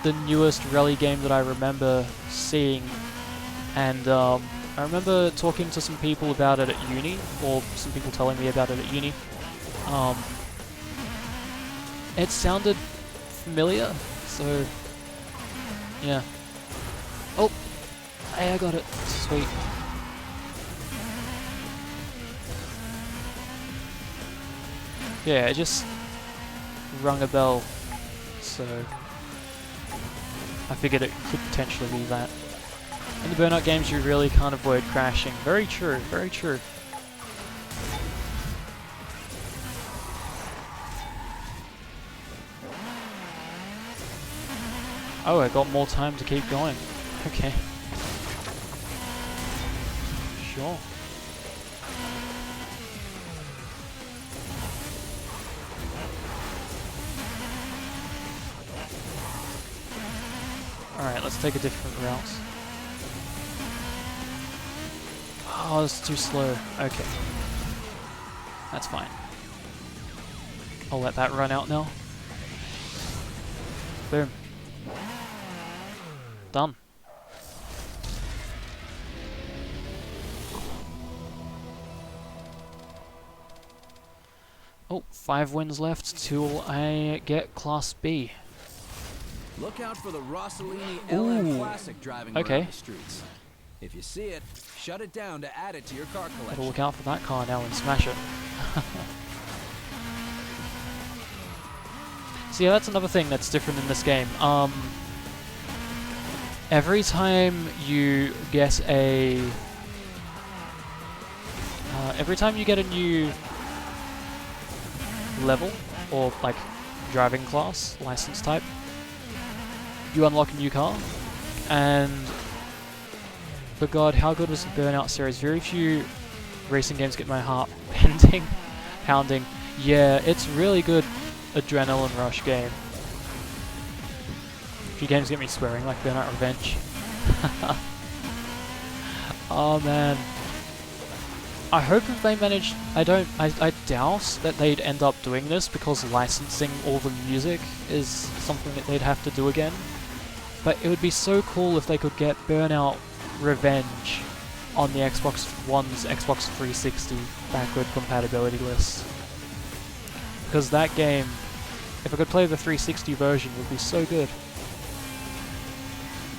the newest rally game that I remember seeing, and I remember talking to some people about it at uni, or some people telling me about it at uni. It sounded familiar, so yeah. Oh, hey, I got it. Sweet. Yeah, it just rung a bell, so I figured it could potentially be that. In the Burnout games, you really can't avoid crashing. Very true, very true. Oh, I got more time to keep going. Okay. Sure. Alright, let's take a different route. Oh, it's too slow. Okay. That's fine. I'll let that run out now. Boom. Done. Oh, 5 wins left till I get Class B. Look out for the Rossellini LM Ooh. Classic driving Okay. around the streets. If you see it, shut it down to add it to your car Gotta collection. look out for that car now and smash it. So yeah, that's another thing that's different in this game. Every time you get a... every time you get a new level, or like driving class, license type, you unlock a new car, and but god, how good was the Burnout series? Very few racing games get my heart pounding. Yeah, it's really good adrenaline rush game. A few games get me swearing, like Burnout Revenge. Oh man. I hope that they manage. I doubt that they'd end up doing this because licensing all the music is something that they'd have to do again. But it would be so cool if they could get Burnout Revenge on the Xbox One's Xbox 360 backward compatibility list. Because that game, if I could play the 360 version, would be so good.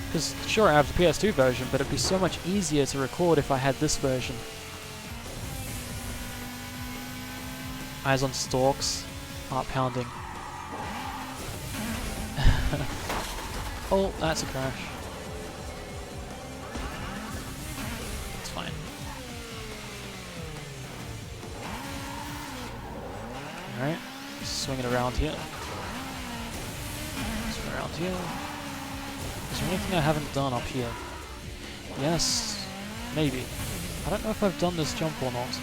Because sure, I have the PS2 version, but it'd be so much easier to record if I had this version. Eyes on stalks, heart pounding. Oh, that's a crash. It's fine. Alright, swing it around here. Swing around here. Is there anything I haven't done up here? Yes, maybe. I don't know if I've done this jump or not.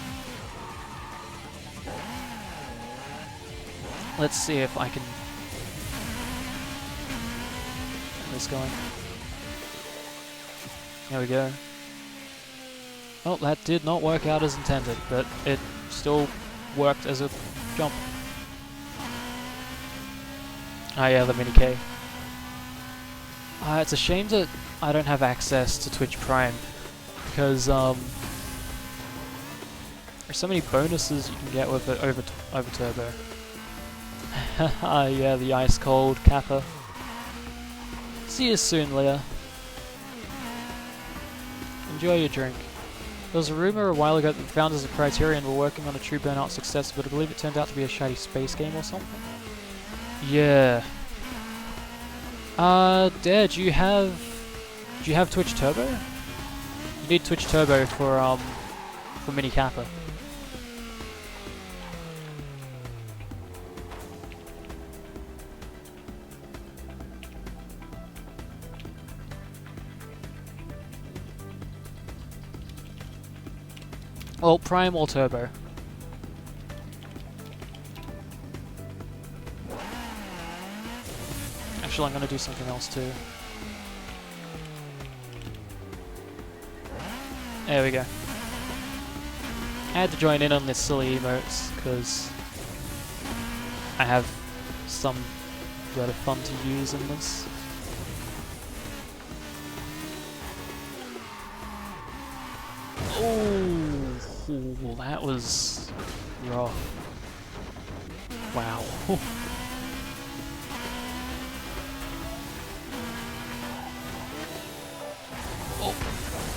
Let's see if I can get this going. There we go. Oh, that did not work out as intended, but it still worked as a jump. Ah yeah, the mini K. It's a shame that I don't have access to Twitch Prime, because there's so many bonuses you can get with it over Turbo. Yeah, the ice cold Kappa. See you soon, Leah. Enjoy your drink. There was a rumor a while ago that the founders of Criterion were working on a true Burnout successor, but I believe it turned out to be a shady space game or something. Yeah. Dare, do you have Twitch Turbo? You need Twitch Turbo for Mini Kappa. Well, Prime or Turbo. Actually, I'm going to do something else too. There we go. I had to join in on this silly emotes, because I have some that are fun to use in this. Oh, that was rough. Wow.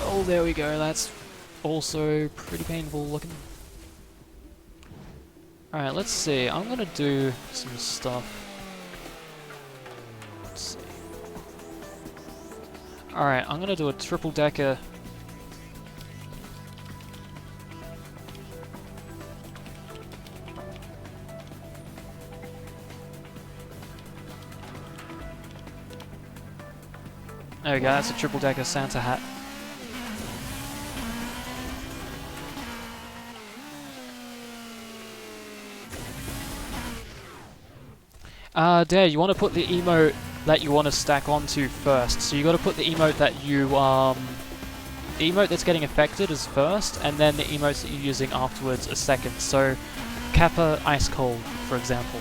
Oh, there we go. That's also pretty painful looking. Alright, let's see. I'm gonna do some stuff. Let's see. Alright, I'm gonna do a triple decker. There we go, that's a triple decker Santa hat. Dare, you want to put the emote that you want to stack onto first. So you got to put the emote that you, the emote that's getting affected is first, and then the emotes that you're using afterwards are second. So, Kappa Ice Cold, for example.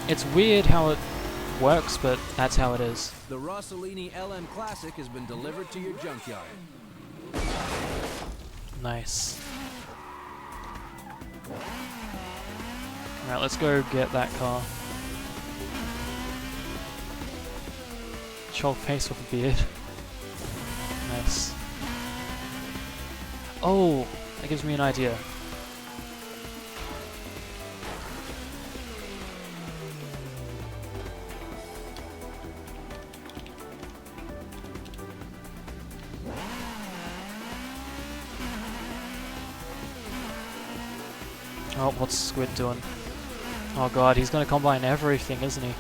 It's weird how it works, but that's how it is. The Rossellini LM Classic has been delivered to your junkyard. Nice. Alright, let's go get that car. Troll face with a beard. Nice. Oh, that gives me an idea. Oh, what's Squid doing? Oh god, he's gonna combine everything, isn't he?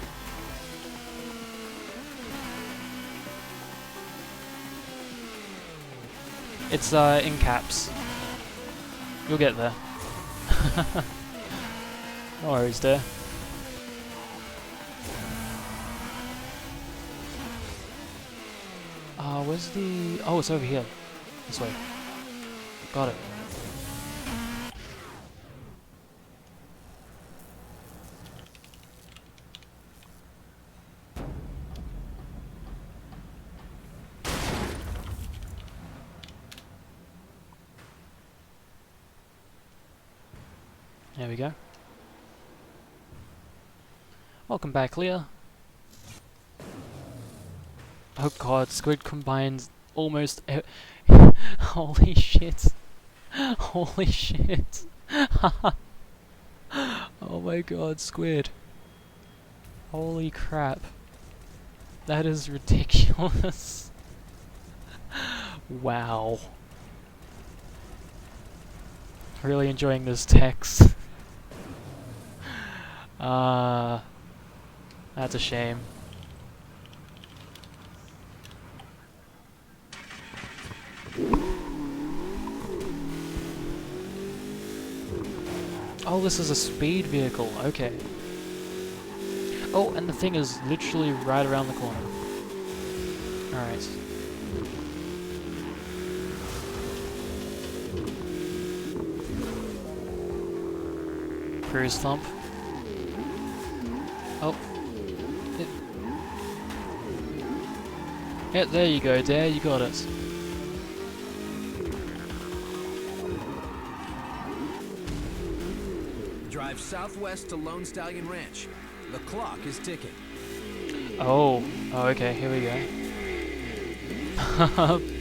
It's in caps. You'll get there. No worries there. Where's the... Oh, it's over here. This way. Got it. There we go. Welcome back, Leah. Oh god, Squid combines almost holy shit. Holy shit. Oh my god, Squid. Holy crap. That is ridiculous. Wow. Really enjoying this text. That's a shame. Oh, this is a speed vehicle, okay. Oh, and the thing is literally right around the corner. Alright. Cruise thump. Oh. Yeah, there you go, Dare, you got it. Drive southwest to Lone Stallion Ranch. The clock is ticking. Oh, okay, here we go.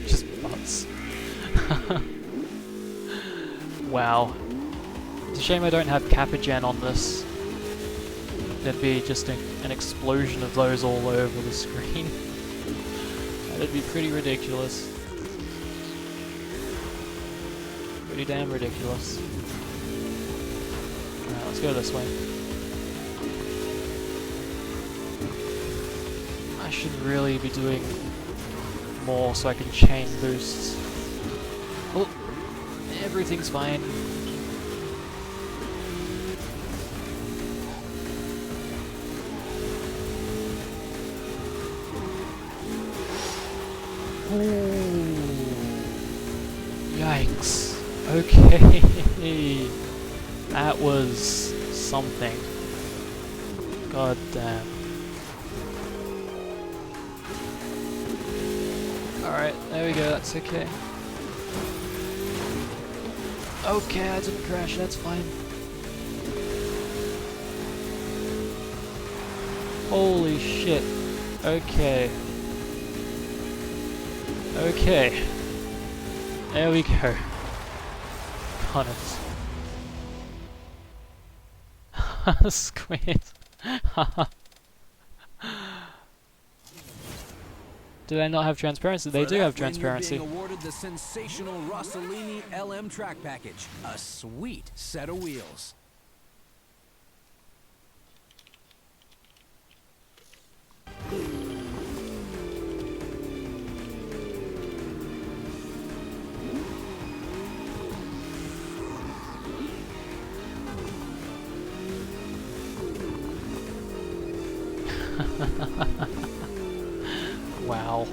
Just butts. Wow. It's a shame I don't have Capagen on this. There'd be just an explosion of those all over the screen. That'd be pretty ridiculous. Pretty damn ridiculous. Alright, let's go this way. I should really be doing more so I can chain boosts. Oh, everything's fine. Ooh. Yikes. Okay. That was something. God damn. Alright, there we go, that's okay. Okay, I didn't crash, that's fine. Holy shit. Okay. Okay. There we go. Got it. Squid. Do they not have transparency? They For do that have win, transparency. You're being awarded the sensational Rossellini LM track package. A sweet set of wheels. Wow.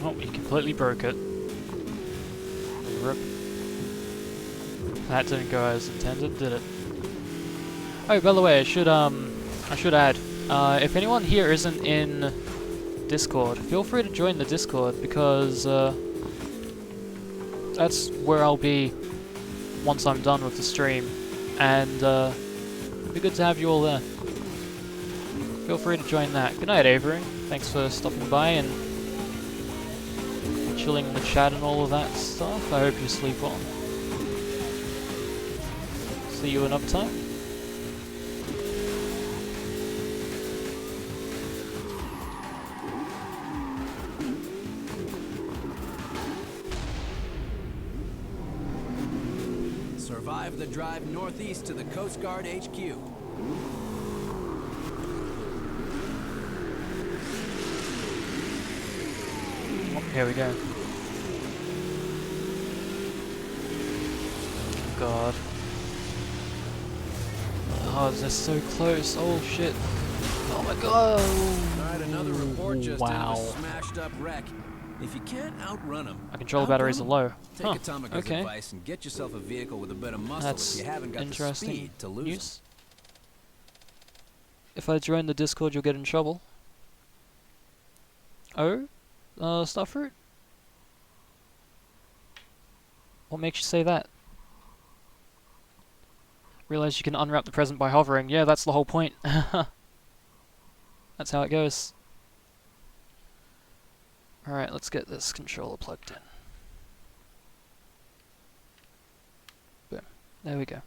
Oh, he completely broke it. Rip. That didn't go as intended, did it? Oh, by the way, I should add, if anyone here isn't in Discord, feel free to join the Discord, because that's where I'll be once I'm done with the stream, and it'd be good to have you all there. Feel free to join that. Good night, Avery. Thanks for stopping by and chilling in the chat and all of that stuff. I hope you sleep well. See you another time. Survive the drive northeast to the Coast Guard HQ. Oh, here we go. God. Oh, they're so close. Oh shit. Oh my god. Alright, another report just in of wow. a smashed up wreck. If you can't outrun them, My controller batteries are low. Take Huh, Atomica's okay. advice and get yourself a vehicle with a bit of muscle That's if you haven't got the interesting speed to lose 'em. news. If I join the Discord, you'll get in trouble. Oh? Starfruit? What makes you say that? Realize you can unwrap the present by hovering. Yeah, that's the whole point. That's how it goes. Alright, let's get this controller plugged in. Boom. There we go.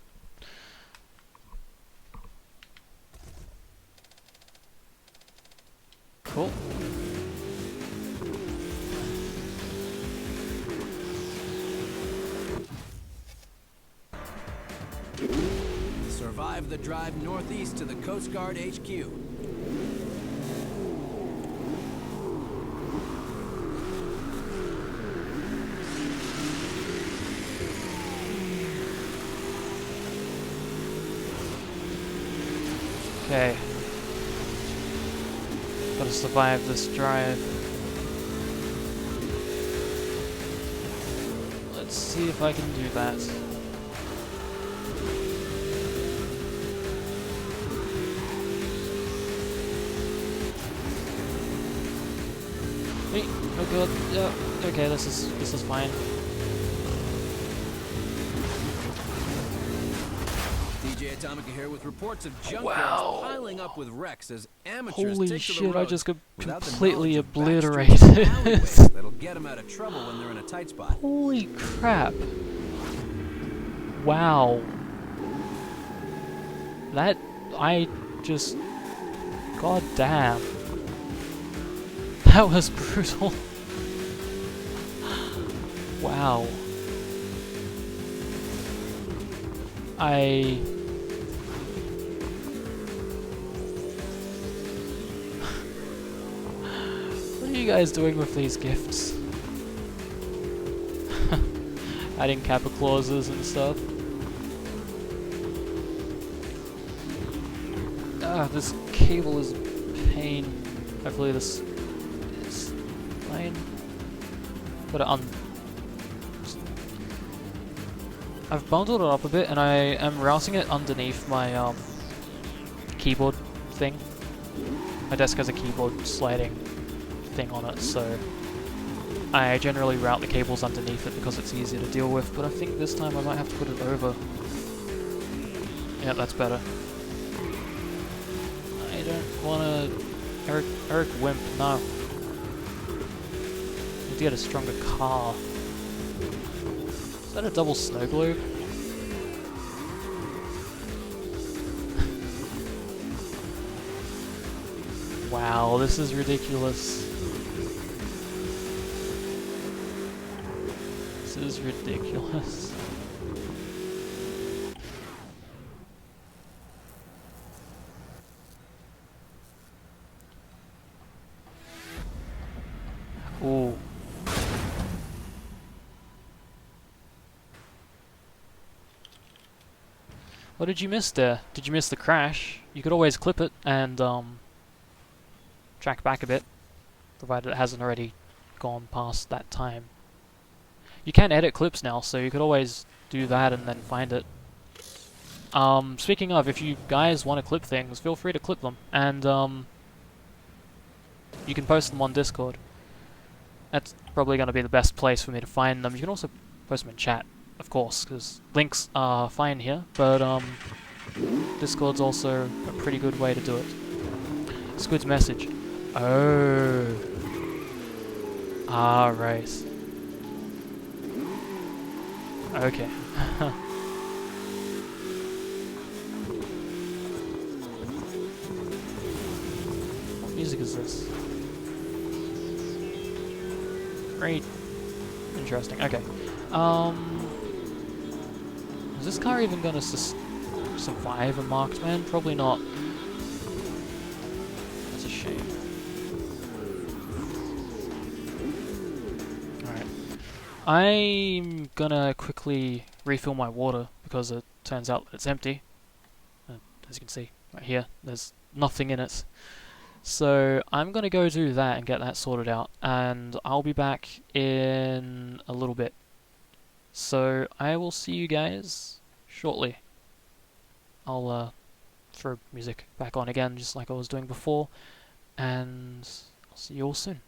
Cool. Survive the drive northeast to the Coast Guard HQ. Okay. Gotta survive this drive. Let's see if I can do that. Wait, oh god, yeah, okay, this is fine. DJ Atomica here with reports of junkyards Wow. piling up with wrecks as amateurs Holy take to the shit, I road just got without the completely knowledge of backstreets obliterated. and alleyways that'll get them out of trouble when they're in a tight spot. Holy crap. Wow. That, I just, god damn. That was brutal. Wow. What are you guys doing with these gifts? Adding kappa clauses and stuff. Ah, this cable is a pain. Hopefully this is fine. Gotta I've bundled it up a bit and I am routing it underneath my keyboard thing. My desk has a keyboard sliding thing on it, so I generally route the cables underneath it because it's easier to deal with, but I think this time I might have to put it over. Yeah, that's better. I don't wanna... Eric Wimp, no. to get a stronger car. Is that a double snow globe? Wow, this is ridiculous. This is ridiculous. Ooh. What did you miss there? Did you miss the crash? You could always clip it and track back a bit, provided it hasn't already gone past that time. You can edit clips now, so you could always do that and then find it. Speaking of, if you guys want to clip things, feel free to clip them, and you can post them on Discord. That's probably going to be the best place for me to find them. You can also post them in chat, of course, because links are fine here, but Discord's also a pretty good way to do it. Squid's message. Oh. Ah, right. Okay. What music is this? Great. Interesting. Okay. Is this car even gonna survive a marksman? Probably not. That's a shame. Alright. I'm gonna quickly refill my water because it turns out it's empty. As you can see right here, there's nothing in it. So I'm gonna go do that and get that sorted out, and I'll be back in a little bit. So I will see you guys shortly. I'll throw music back on again, just like I was doing before, and I'll see you all soon.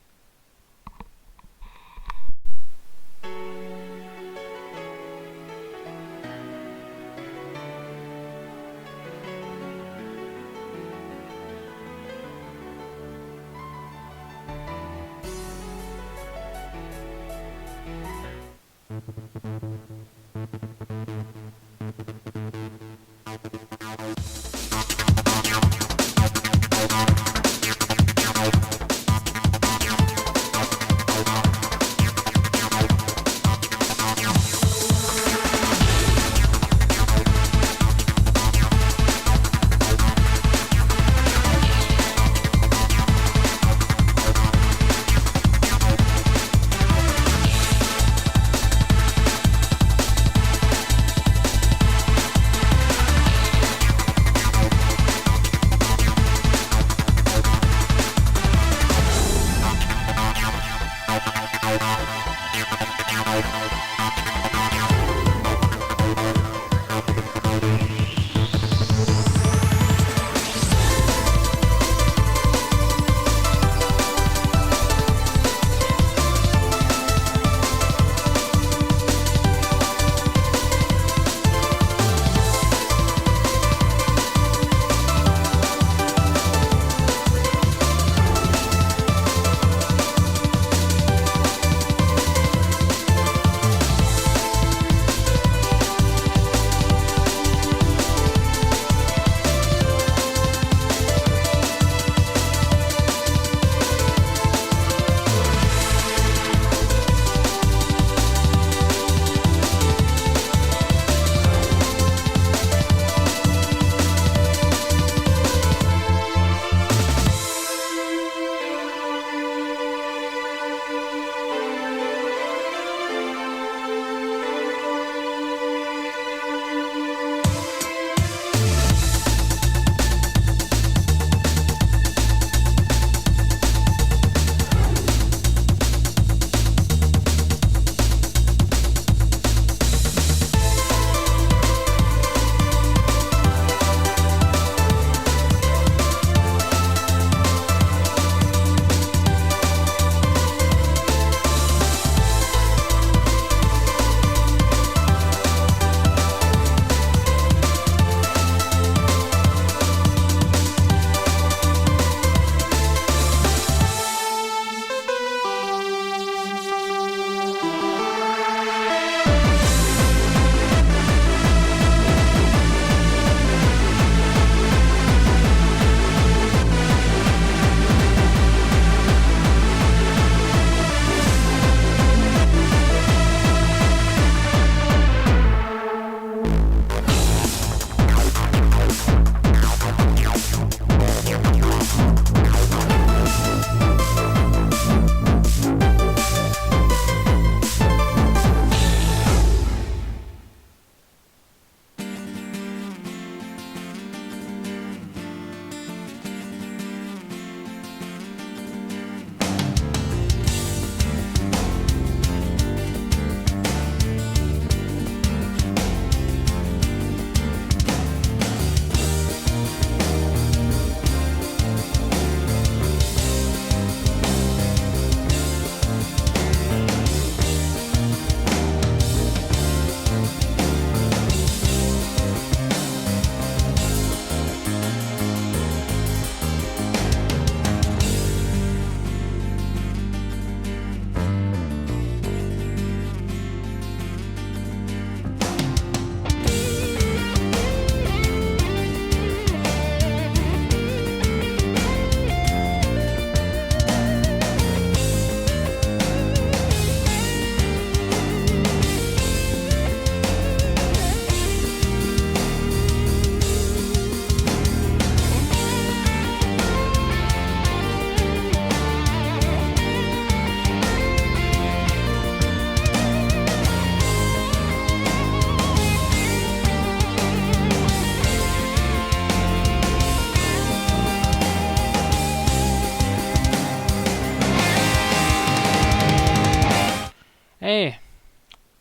Hey,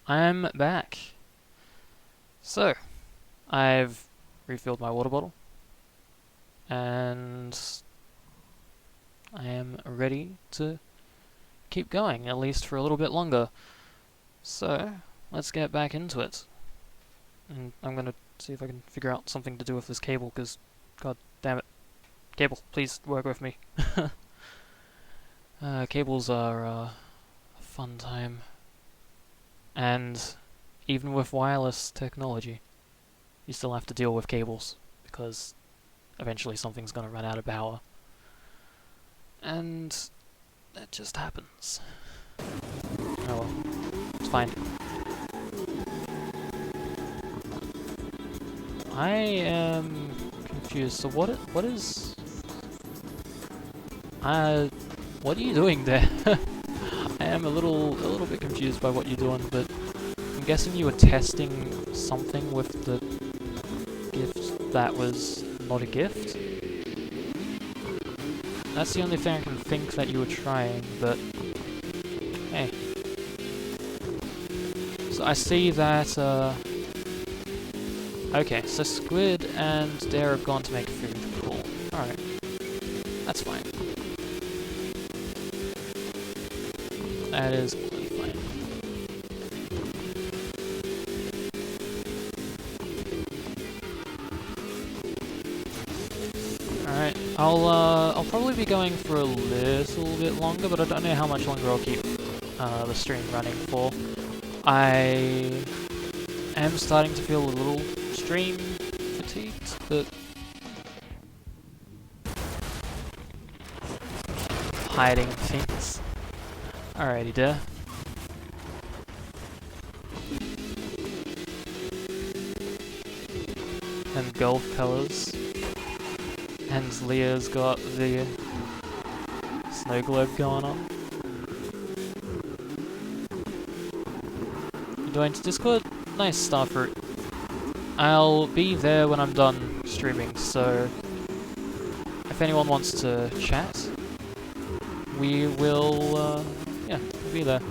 I'm back. So, I've refilled my water bottle, and I am ready to keep going, at least for a little bit longer. So, let's get back into it. And I'm gonna see if I can figure out something to do with this cable, because, god damn it. Cable, please work with me. Cables are a fun time. And even with wireless technology, you still have to deal with cables, because eventually something's gonna run out of power. And that just happens. Oh well, it's fine. I am confused. So what is... what are you doing there? I am a little bit confused by what you're doing, but I'm guessing you were testing something with the gift that was not a gift? That's the only thing I can think that you were trying, but hey. So I see that, okay, so Squid and Dare have gone to make food. Cool. Alright. That's fine. That is completely fine. Alright, I'll probably be going for a little bit longer, but I don't know how much longer I'll keep the stream running for. I am starting to feel a little stream fatigued, but hiding things. Alrighty, there. And golf colors. And Leah's got the snow globe going on. You joined Discord? Nice, Starfruit. I'll be there when I'm done streaming, so if anyone wants to chat, we will, yeah, we'll be there.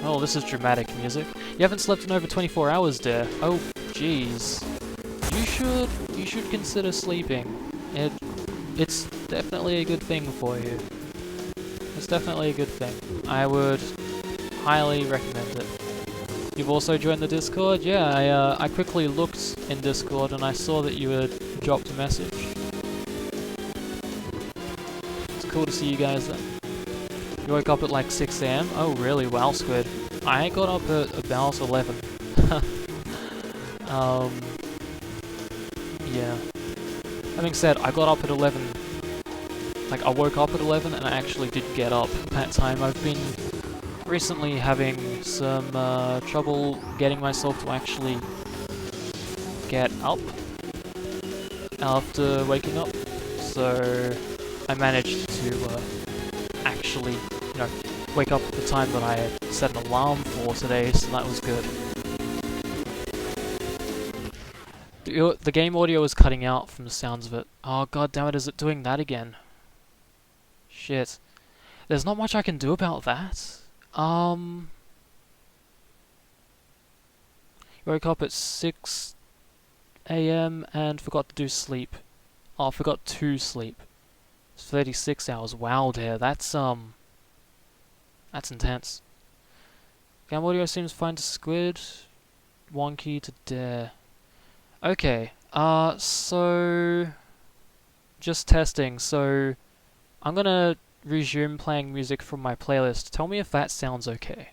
Oh, this is dramatic music. You haven't slept in over 24 hours, dear. Oh, jeez. You should consider sleeping. It's definitely a good thing for you. It's definitely a good thing. I would highly recommend it. You've also joined the Discord? Yeah, I quickly looked in Discord and I saw that you had dropped a message. It's cool to see you guys then. You woke up at like 6 AM? Oh really? Wow, Squid. I got up at about 11. Yeah. Having said, I got up at 11. Like, I woke up at 11 and I actually did get up at that time. I've been recently having some trouble getting myself to actually get up after waking up. So I managed to actually, you know, wake up at the time that I had set an alarm for today, so that was good. The game audio is cutting out from the sounds of it. Oh god damn it, is it doing that again? Shit. There's not much I can do about that. You woke up at 6 AM and forgot to do sleep. Oh, forgot to sleep. It's 36 hours. Wow, dear, that's intense. Game audio seems fine to Squid. Wonky to Dare. Okay, so... just testing, so... I'm gonna resume playing music from my playlist. Tell me if that sounds okay.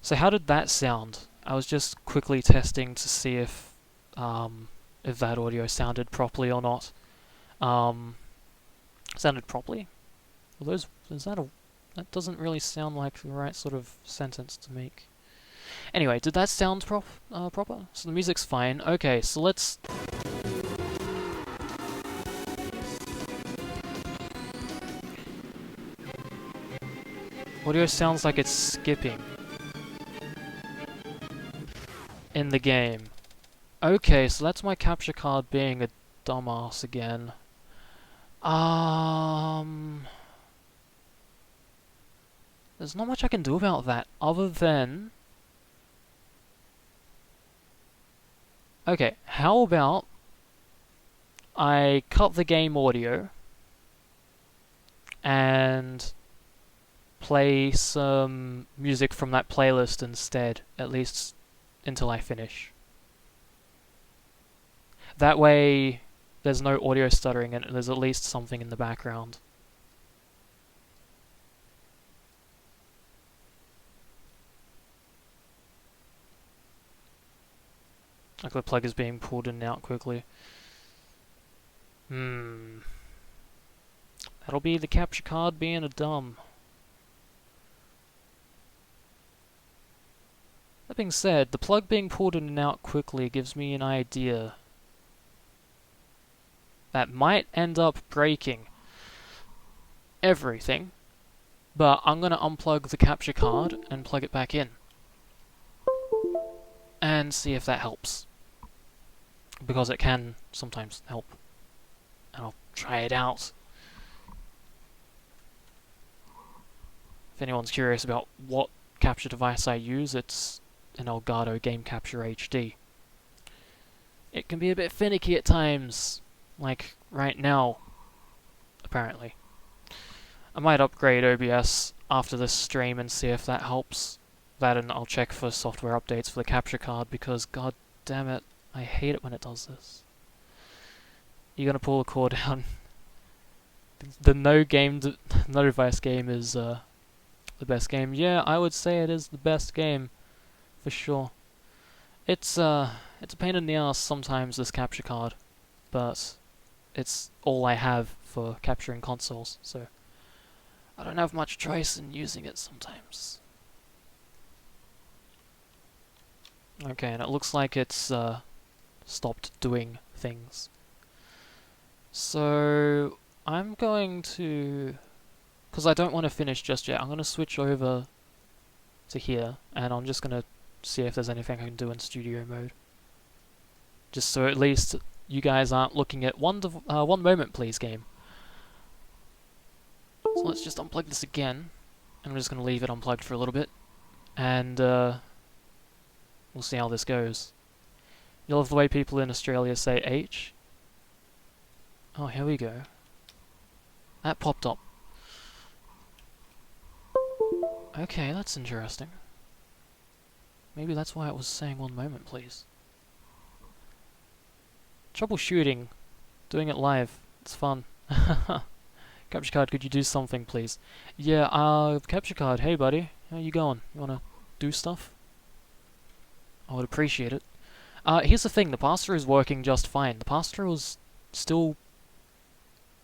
So how did that sound? I was just quickly testing to see if that audio sounded properly or not. Sounded properly? Well, that doesn't really sound like the right sort of sentence to make. Anyway, did that sound proper? So the music's fine. Okay, so let's... Audio sounds like it's skipping in the game. Okay, so that's my capture card being a dumbass again. There's not much I can do about that other than... Okay, how about I cut the game audio and play some music from that playlist instead, at least until I finish. That way, there's no audio stuttering and there's at least something in the background. Like the plug is being pulled in and out quickly. That'll be the capture card being a dumb. That being said, the plug being pulled in and out quickly gives me an idea that might end up breaking everything, but I'm gonna unplug the capture card and plug it back in and see if that helps, because it can sometimes help, and I'll try it out. If anyone's curious about what capture device I use, it's an Elgato Game Capture HD. It can be a bit finicky at times, like right now, apparently. I might upgrade OBS after this stream and see if that helps. That, and I'll check for software updates for the capture card, because god damn it, I hate it when it does this. You're gonna pull the cord down. The no device game is the best game. Yeah, I would say it is the best game, for sure. It's a pain in the ass sometimes, this capture card, but it's all I have for capturing consoles, so I don't have much choice in using it sometimes. Okay, and it looks like it's stopped doing things. So I'm going to, because I don't want to finish just yet, I'm going to switch over to here, and I'm just going to see if there's anything I can do in studio mode. Just so at least you guys aren't looking at one moment please game. So let's just unplug this again, and I'm just going to leave it unplugged for a little bit, and we'll see how this goes. You love the way people in Australia say H? Oh, here we go. That popped up. Okay, that's interesting. Maybe that's why it was saying one moment, please. Troubleshooting. Doing it live. It's fun. Capture card, could you do something, please? Yeah, capture card, hey buddy. How you going? You wanna do stuff? I would appreciate it. Here's the thing, the pass-through is working just fine. The pass-through is still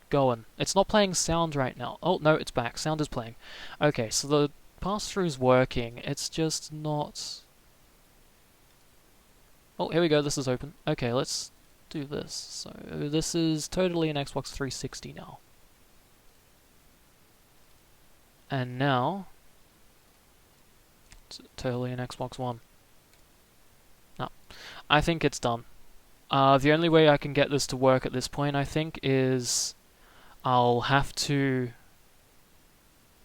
going. It's not playing sound right now. Oh, no, it's back. Sound is playing. Okay, so the pass-through is working. It's just not... Oh, here we go. This is open. Okay, let's do this. So, this is totally an Xbox 360 now. And now... it's totally an Xbox One. No. I think it's done. The only way I can get this to work at this point, I think, is... I'll have to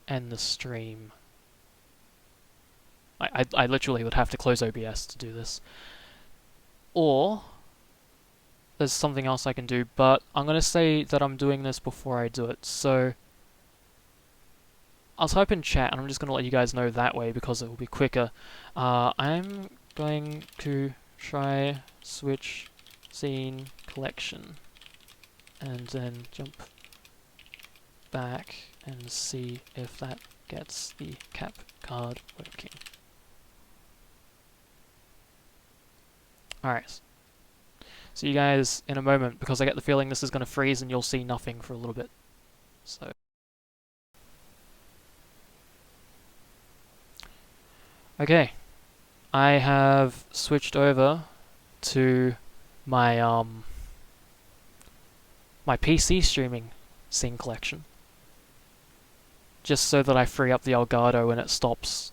end the stream. I literally would have to close OBS to do this. Or there's something else I can do, but I'm going to say that I'm doing this before I do it. So I'll type in chat, and I'm just going to let you guys know that way because it will be quicker. I'm going to try switch scene collection and then jump back and see if that gets the cap card working. Alright. See you guys in a moment, because I get the feeling this is going to freeze and you'll see nothing for a little bit. So. Okay. I have switched over to my my PC streaming scene collection. just so that I free up the Elgato and it stops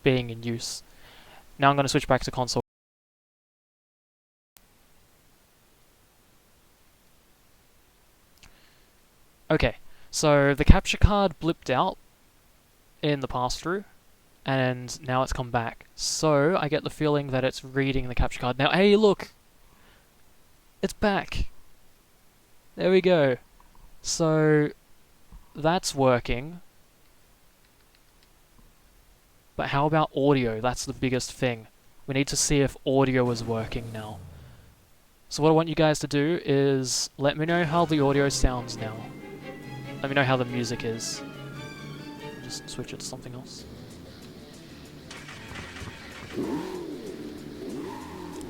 being in use. Now I'm going to switch back to console. Okay, so the capture card blipped out in the pass-through, and now it's come back. So I get the feeling that it's reading the capture card. Now, hey, look! It's back! There we go. So that's working. But how about audio? That's the biggest thing. We need to see if audio is working now. So what I want you guys to do is let me know how the audio sounds now. Let me know how the music is. I'll just switch it to something else.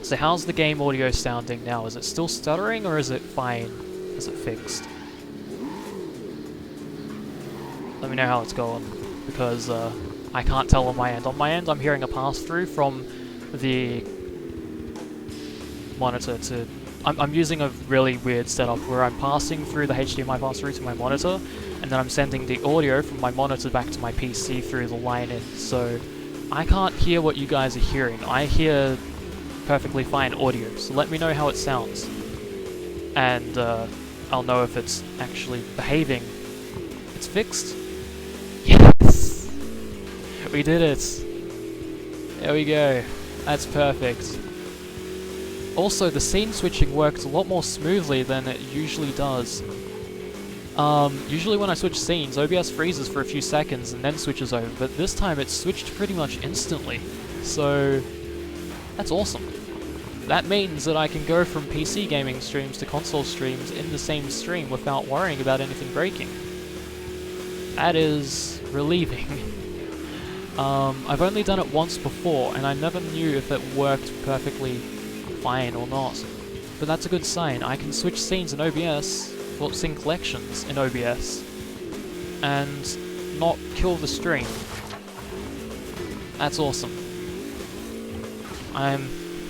So how's the game audio sounding now? Is it still stuttering or is it fine? Is it fixed? Let me know how it's going, because I can't tell on my end. On my end, I'm hearing a pass-through from the monitor to... I'm using a really weird setup where I'm passing through the HDMI pass-through to my monitor, and then I'm sending the audio from my monitor back to my PC through the line in. So I can't hear what you guys are hearing. I hear perfectly fine audio, so let me know how it sounds. And I'll know if it's actually behaving. It's fixed? Yes! We did it! There we go. That's perfect. Also, the scene switching worked a lot more smoothly than it usually does. Usually when I switch scenes, OBS freezes for a few seconds and then switches over, but this time it switched pretty much instantly. So, that's awesome. That means that I can go from PC gaming streams to console streams in the same stream without worrying about anything breaking. That is relieving. I've only done it once before, and I never knew if it worked perfectly fine or not. But that's a good sign. I can switch scenes in OBS, well, scene collections in OBS, and not kill the stream. That's awesome. I'm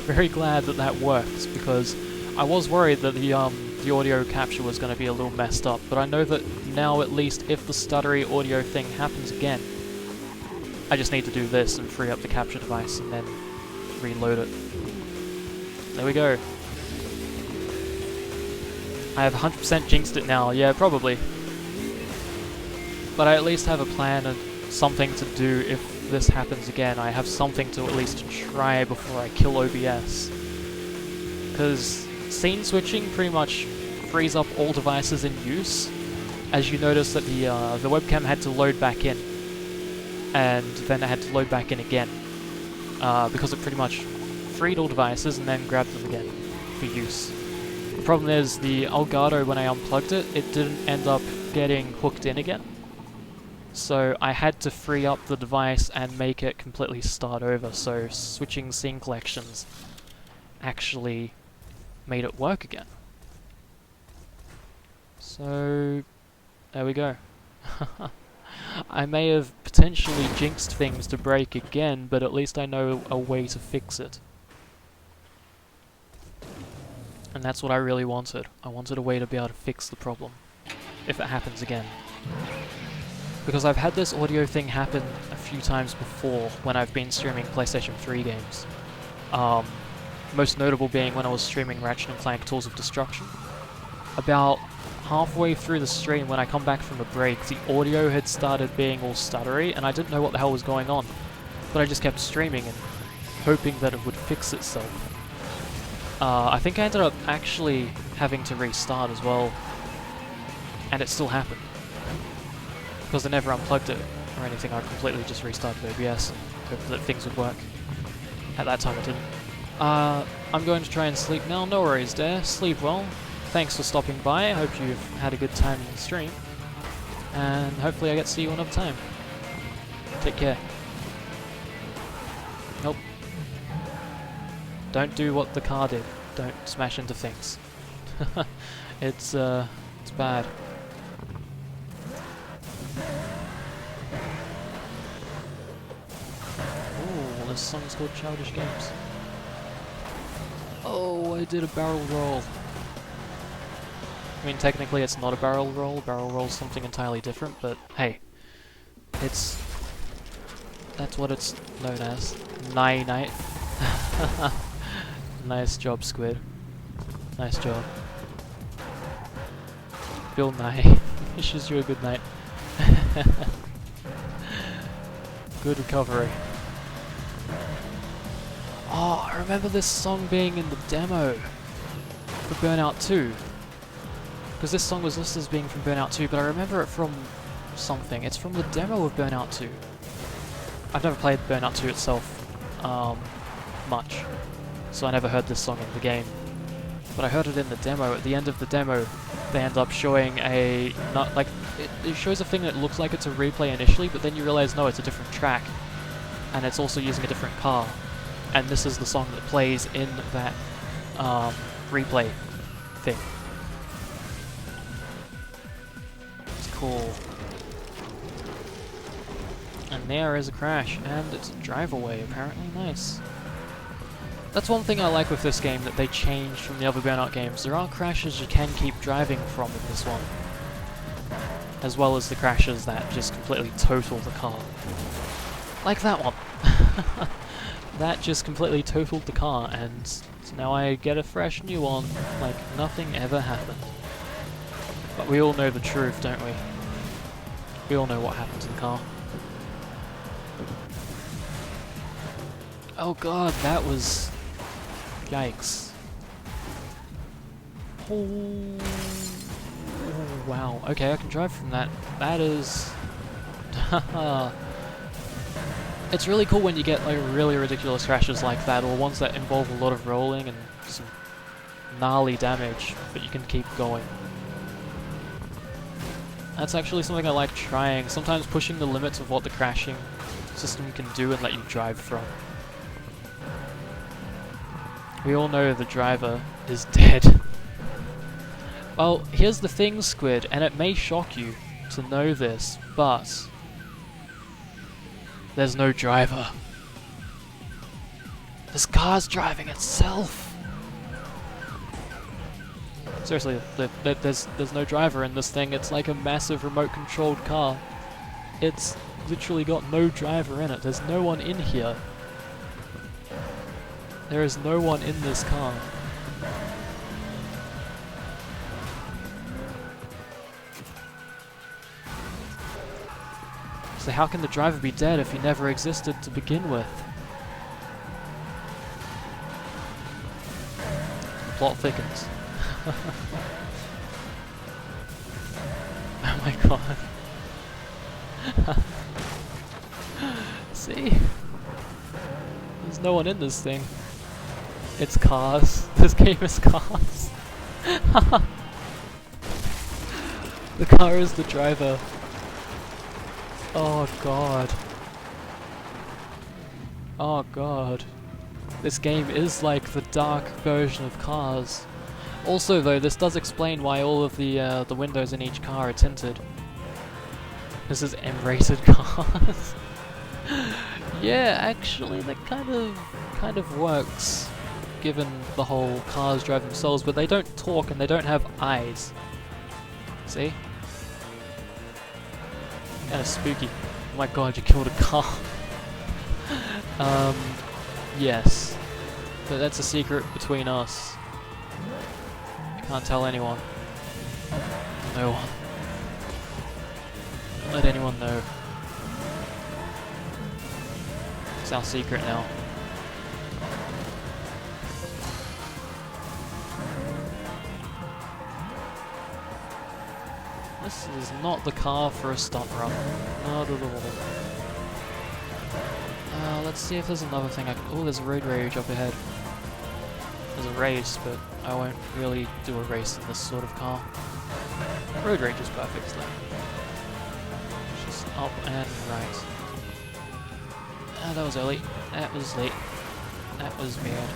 very glad that that works, because I was worried that the audio capture was going to be a little messed up, but I know that now at least if the stuttery audio thing happens again, I just need to do this and free up the capture device and then reload it. There we go. I have 100% jinxed it now, yeah, probably. But I at least have a plan and something to do if this happens again. I have something to at least try before I kill OBS. Because scene switching pretty much frees up all devices in use. As you notice that the webcam had to load back in, and then it had to load back in again, because it pretty much freed all devices and then grabbed them again for use. The problem is the Elgato, when I unplugged it, it didn't end up getting hooked in again. So I had to free up the device and make it completely start over, so switching scene collections actually made it work again. So there we go. I may have potentially jinxed things to break again, but at least I know a way to fix it. And that's what I really wanted. I wanted a way to be able to fix the problem, if it happens again. Because I've had this audio thing happen a few times before when I've been streaming PlayStation 3 games. Most notable being when I was streaming Ratchet & Clank Tools of Destruction. About halfway through the stream, when I come back from a break, the audio had started being all stuttery, and I didn't know what the hell was going on. But I just kept streaming and hoping that it would fix itself. I think I ended up actually having to restart as well, and it still happened. Because I never unplugged it or anything, I completely just restarted OBS and hoped that things would work. At that time it didn't. I'm going to try and sleep now. No worries there. Sleep well. Thanks for stopping by. I hope you've had a good time in the stream. And hopefully I get to see you another time. Take care. Nope. Don't do what the car did. Don't smash into things. It's bad. Oh, this song's called Childish Games. Oh, I did a barrel roll. mean, technically it's not a barrel roll. Barrel roll's something entirely different, but hey, it's... that's what it's known as. Night. Nice job, Squid. Nice job. Bill Nye wishes you a good night. Good recovery. Oh, I remember this song being in the demo for Burnout 2. Because this song was listed as being from Burnout 2, but I remember it from something. It's from the demo of Burnout 2. I've never played Burnout 2 itself much, so I never heard this song in the game. But I heard it in the demo. At the end of the demo, they end up showing a... not like it shows a thing that looks like it's a replay initially, but then you realize, no, it's a different track. And it's also using a different car. And this is the song that plays in that replay thing. It's cool. And there is a crash, and it's a drive away, apparently. Nice. That's one thing I like with this game that they changed from the other Burnout games. There are crashes you can keep driving from in this one, as well as the crashes that just completely total the car. Like that one. That just completely totaled the car, and so now I get a fresh new one, like nothing ever happened. But we all know the truth, don't we? We all know what happened to the car. Oh god, that was... yikes. Oh, wow. Okay, I can drive from that. That is... It's really cool when you get like really ridiculous crashes like that, or ones that involve a lot of rolling and some gnarly damage, but you can keep going. That's actually something I like trying, sometimes pushing the limits of what the crashing system can do and let you drive from. We all know the driver is dead. Well, here's the thing, Squid, and it may shock you to know this, but there's no driver. This car's driving itself. Seriously, there's no driver in this thing. It's like a massive remote-controlled car. It's literally got no driver in it. There's no one in here. There is no one in this car. So how can the driver be dead if he never existed to begin with? The plot thickens. Oh my god. See? There's no one in this thing. It's cars. This game is cars. The car is the driver. Oh god. Oh god. This game is like the dark version of Cars. Also though, this does explain why all of the windows in each car are tinted. This is M-rated cars. Yeah, actually that kind of works, given the whole cars drive themselves, but they don't talk and they don't have eyes. See? Kinda spooky. Oh my god, you killed a car. Yes. But that's a secret between us. Can't tell anyone. No one. Don't let anyone know. It's our secret now. This is not the car for a stunt run. Not at all. Let's see if there's another thing I can... Oh, there's a road rage up ahead. There's a race, but I won't really do a race in this sort of car. Road rage is perfect though. Just up and right. Ah, that was early. That was late. That was bad.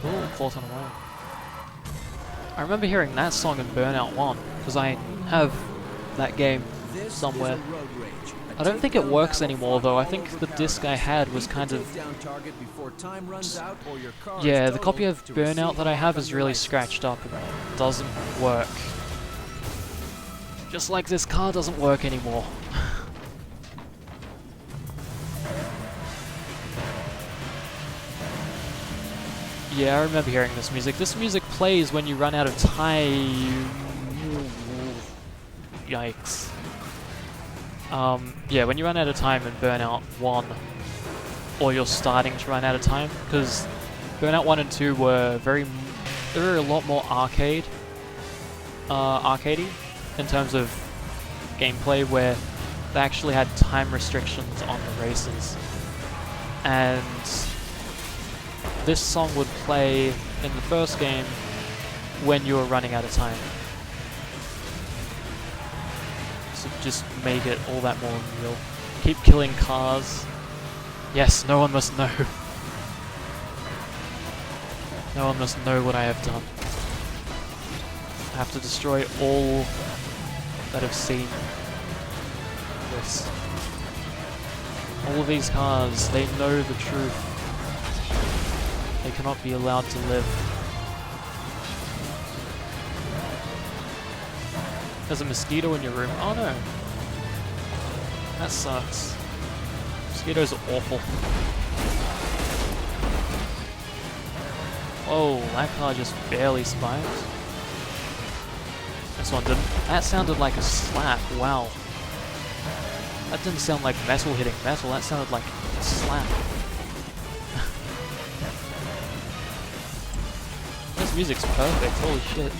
Ooh, caught on a wall. I remember hearing that song in Burnout 1, because I have that game This somewhere. is a road rage. I don't think it takedown works battle anymore fought though. I all think over the disc I Paradise. had was Beat kind the of... takedown target before time runs out or your car is Yeah, the totaled copy of to Burnout receive that a I have mark is on your really license. scratched up and doesn't work. Just like this car doesn't work anymore. Yeah, I remember hearing this music. This music plays when you run out of time. Yikes. Yeah, when you run out of time in Burnout 1, or you're starting to run out of time, because Burnout 1 and 2 were they were a lot more arcadey in terms of gameplay, where they actually had time restrictions on the races. And this song would play in the first game when you were running out of time. So just make it all that more real. Keep killing cars. Yes, no one must know. No one must know what I have done. I have to destroy all that have seen this. All of these cars, they know the truth. They cannot be allowed to live. There's a mosquito in your room. Oh no. That sucks. Mosquitoes are awful. Oh, that car just barely spiked. This one didn't. That sounded like a slap. Wow. That didn't sound like metal hitting metal. That sounded like a slap. This music's perfect. Holy shit.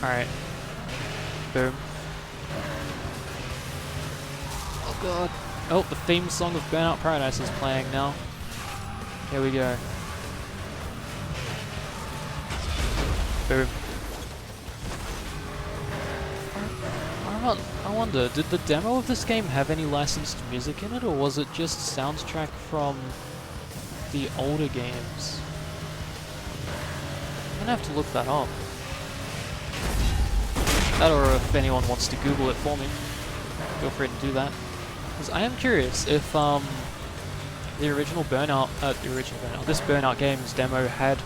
Alright. Boom. Oh god. Oh, the theme song of Burnout Paradise is playing now. Here we go. Boom. I wonder, did the demo of this game have any licensed music in it, or was it just soundtrack from the older games? I'm gonna have to look that up. That, or if anyone wants to Google it for me, feel free to do that. Because I am curious if the original Burnout, this Burnout game's demo had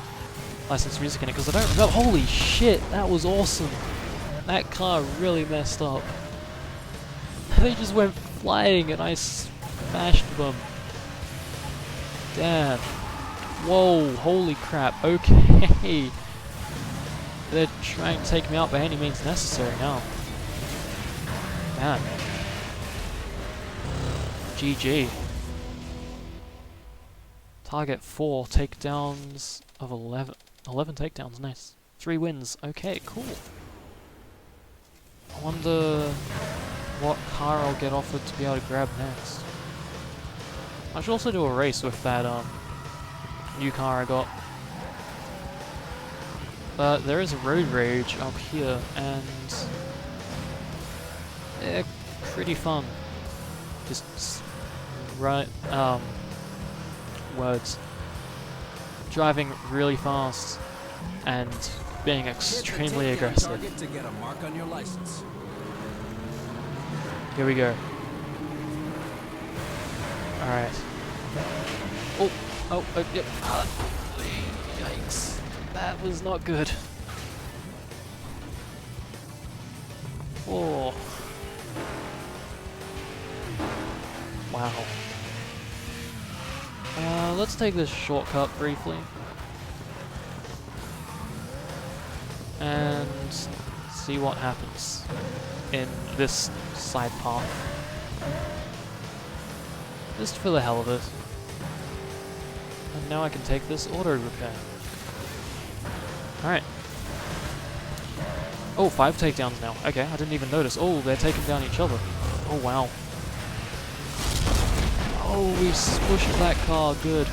licensed music in it, because I don't remember. Holy shit, that was awesome! That car really messed up. They just went flying and I smashed them. Damn. Whoa, holy crap, okay. They're trying to take me out by any means necessary now. Man. GG. Target 4 takedowns of 11. 11 takedowns, nice. 3 wins, okay, cool. I wonder what car I'll get offered to be able to grab next. I should also do a race with that new car I got. But there is a road rage up here, and they're pretty fun. Just right words. Driving really fast and being extremely aggressive. To get a mark on your license. Here we go. Alright. Oh, yep. Yikes. That was not good. Oh. Wow. Let's take this shortcut briefly. And see what happens in this side path. Just for the hell of it. And now I can take this auto repair. Alright. Oh, 5 takedowns now. Okay, I didn't even notice. Oh, they're taking down each other. Oh, wow. Oh, we smushed that car. Good.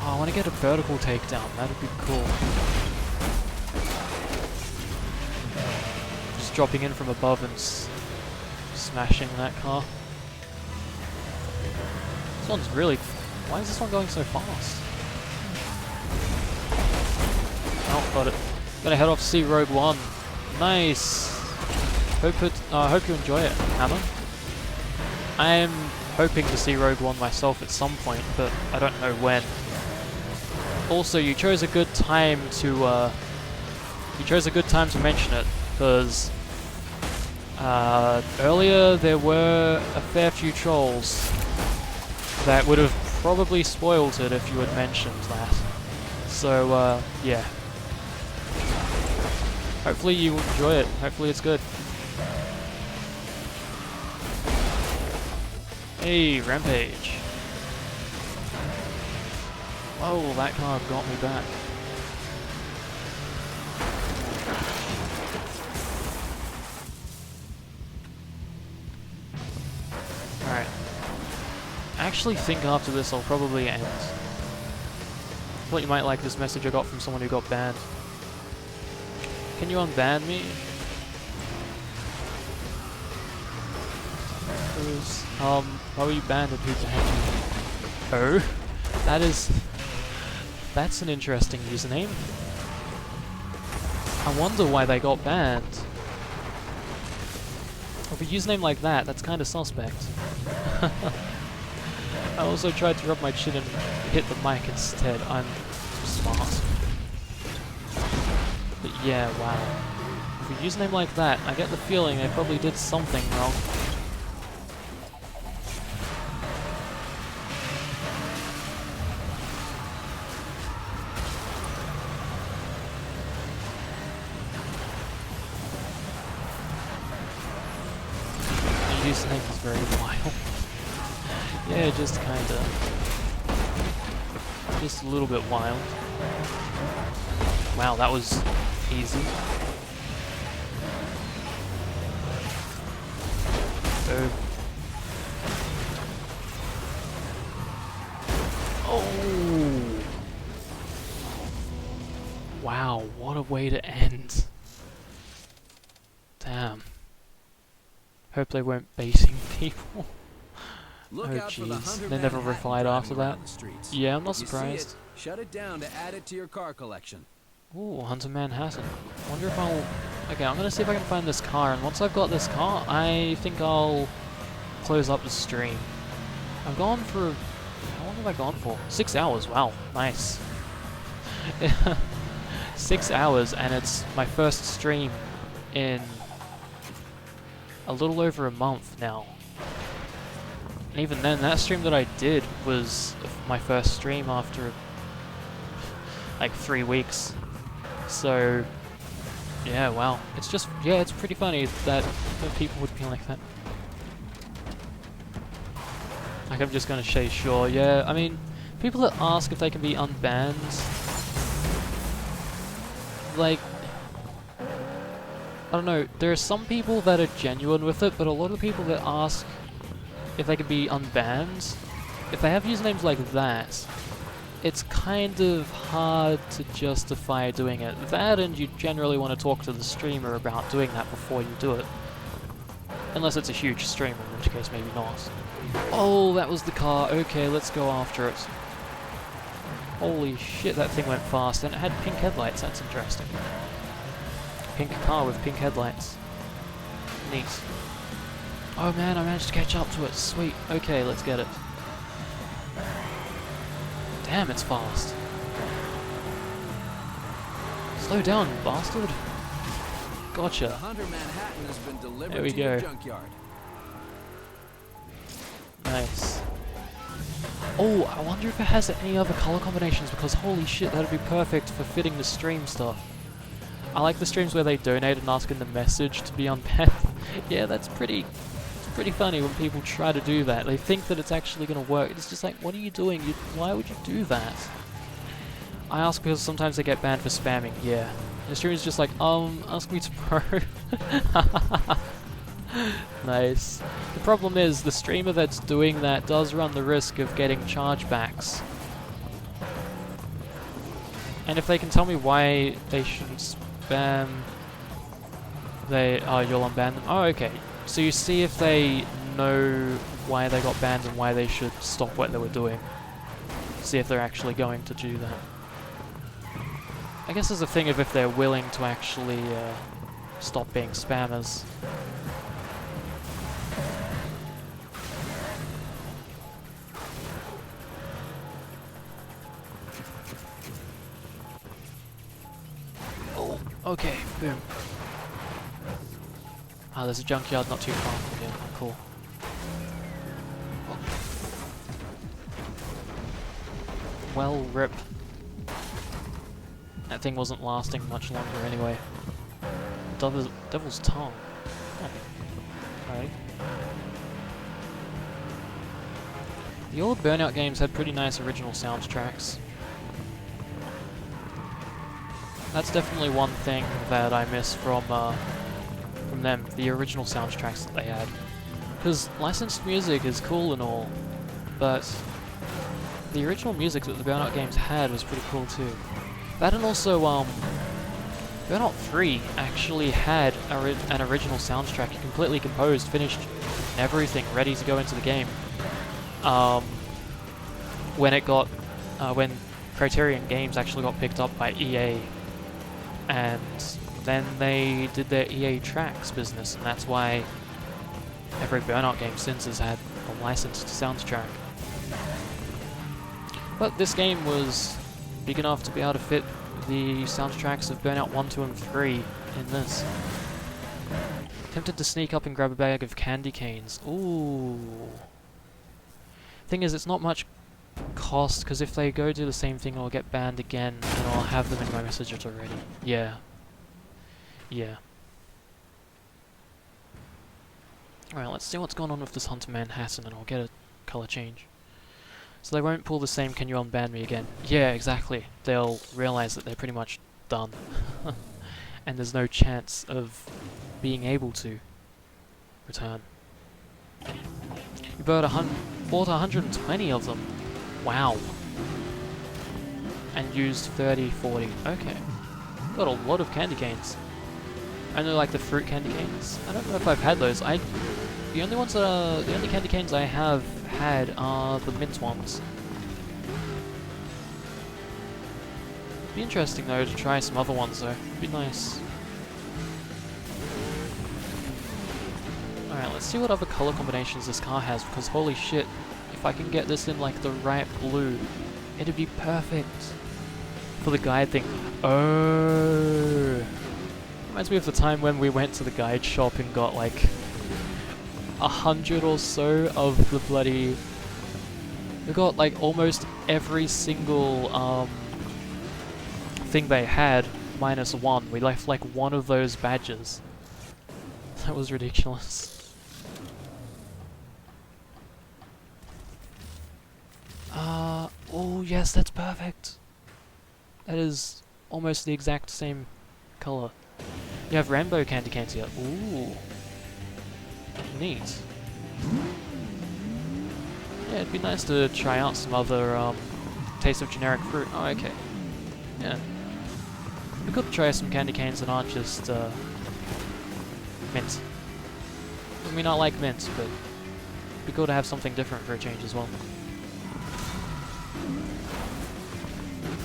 Oh, I want to get a vertical takedown. That'd be cool. Just dropping in from above and smashing that car. This one's really... Why is this one going so fast? Oh, got it. Gonna head off to see Rogue One. Nice! Hope you enjoy it, Hammer. I am hoping to see Rogue One myself at some point, but I don't know when. Also, you chose a good time to mention it, because earlier there were a fair few trolls that would have probably spoiled it if you had mentioned that. So, yeah. Hopefully you enjoy it. Hopefully it's good. Hey, Rampage. Oh, that car got me back. Alright. I actually think after this I'll probably end. I thought you might like this message I got from someone who got banned. Can you unban me? Why were you banned and who banned you? Oh? That's an interesting username. I wonder why they got banned. With a username like that, that's kind of suspect. I also tried to rub my chin and hit the mic instead. I'm smart. But yeah, wow. With a username like that, I get the feeling they probably did something wrong. The username is very wild. Yeah, just kinda. Just a little bit wild. Wow, that was easy. Oh! Wow, what a way to end. Damn. Hope they weren't baiting people. Look Oh out for the jeez, Hunter they never Manhattan replied driving after that. around the streets. Yeah, I'm not If you see surprised. it, shut it down to add it to your car collection. Ooh, Hunter Manhattan. Wonder if I'll... Okay, I'm gonna see if I can find this car, and once I've got this car, I think I'll close up the stream. I've gone for... How long have I gone for? 6 hours, wow, nice. 6 hours, and it's my first stream in a little over a month now. And even then, that stream that I did was my first stream after like 3 weeks. So, yeah, wow. It's just, yeah, it's pretty funny that people would be like that. Like, I'm just gonna say sure, yeah. I mean, people that ask if they can be unbanned, like, I don't know, there are some people that are genuine with it, but a lot of people that ask if they can be unbanned, if they have usernames like that, it's kind of hard to justify doing it. That, and you generally want to talk to the streamer about doing that before you do it. Unless it's a huge streamer, in which case maybe not. Oh, that was the car. Okay, let's go after it. Holy shit, that thing went fast, and it had pink headlights. That's interesting. Pink car with pink headlights. Neat. Oh man, I managed to catch up to it. Sweet. Okay, let's get it. Damn, it's fast. Slow down, bastard. Gotcha. The Hunter Manhattan has been delivered There we to your go. junkyard. Nice. Oh, I wonder if it has any other color combinations, because holy shit, that'd be perfect for fitting the stream stuff. I like the streams where they donate and ask in the message to be unbanned. Yeah, that's pretty funny when people try to do that. They think that it's actually going to work. It's just like, what are you doing? Why would you do that? I ask because sometimes they get banned for spamming, yeah. And the streamer's just like, ask me tomorrow. Nice. The problem is, the streamer that's doing that does run the risk of getting chargebacks. And if they can tell me why they shouldn't spam, you'll unban them. Oh, okay. So you see if they know why they got banned and why they should stop what they were doing. See if they're actually going to do that. I guess there's a thing of if they're willing to actually stop being spammers. Oh, okay, boom. Ah, there's a junkyard not too far from here. Cool. Well, rip. That thing wasn't lasting much longer anyway. Devil's tongue. Oh. Alright. The old Burnout games had pretty nice original soundtracks. That's definitely one thing that I miss from them, the original soundtracks that they had. Because licensed music is cool and all, but the original music that the Burnout games had was pretty cool too. That and also, Burnout 3 actually had an original soundtrack, completely composed, finished, and everything, ready to go into the game. When Criterion Games actually got picked up by EA, and then they did their EA Tracks business, and that's why every Burnout game since has had a licensed soundtrack. But this game was big enough to be able to fit the soundtracks of Burnout 1, 2, and 3 in this. Tempted to sneak up and grab a bag of candy canes. Ooh. Thing is, it's not much cost, because if they go do the same thing, I'll get banned again, and I'll have them in my messages already. Yeah. Yeah. Alright, let's see what's going on with this Hunter Manhattan, and I'll get a color change. So they won't pull the same "can you unban me" again. Yeah, exactly. They'll realize that they're pretty much done. And there's no chance of being able to return. You bought 120 of them. Wow. And used 30, 40. Okay. Got a lot of candy canes. I only like the fruit candy canes. I don't know if I've had those. The only candy canes I have had are the mint ones. Be interesting though to try some other ones though. Be nice. Alright, let's see what other color combinations this car has, because holy shit, if I can get this in like the right blue, it'd be perfect for the guide thing. Oh, reminds me of the time when we went to the guide shop and got like 100 or so of the bloody... We got like almost every single thing they had, minus one. We left like one of those badges. That was ridiculous. Oh yes, that's perfect. That is almost the exact same color. You have rainbow candy canes here. Ooh. Neat. Yeah, it'd be nice to try out some other taste of generic fruit. Oh, okay. Yeah. We could try some candy canes that aren't just mint. I mean, I like mint, but it'd be cool to have something different for a change as well.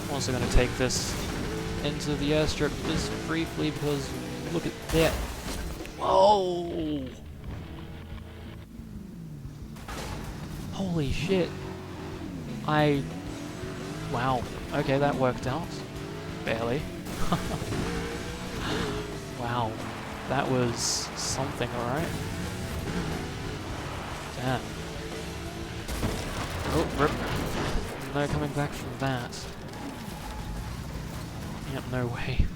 I'm also going to take this into the airstrip just briefly because look at that. Whoa! Holy shit. Wow. Okay, that worked out. Barely. Wow. That was something, alright? Damn. Oh, rip. No coming back from that. Yep, no way.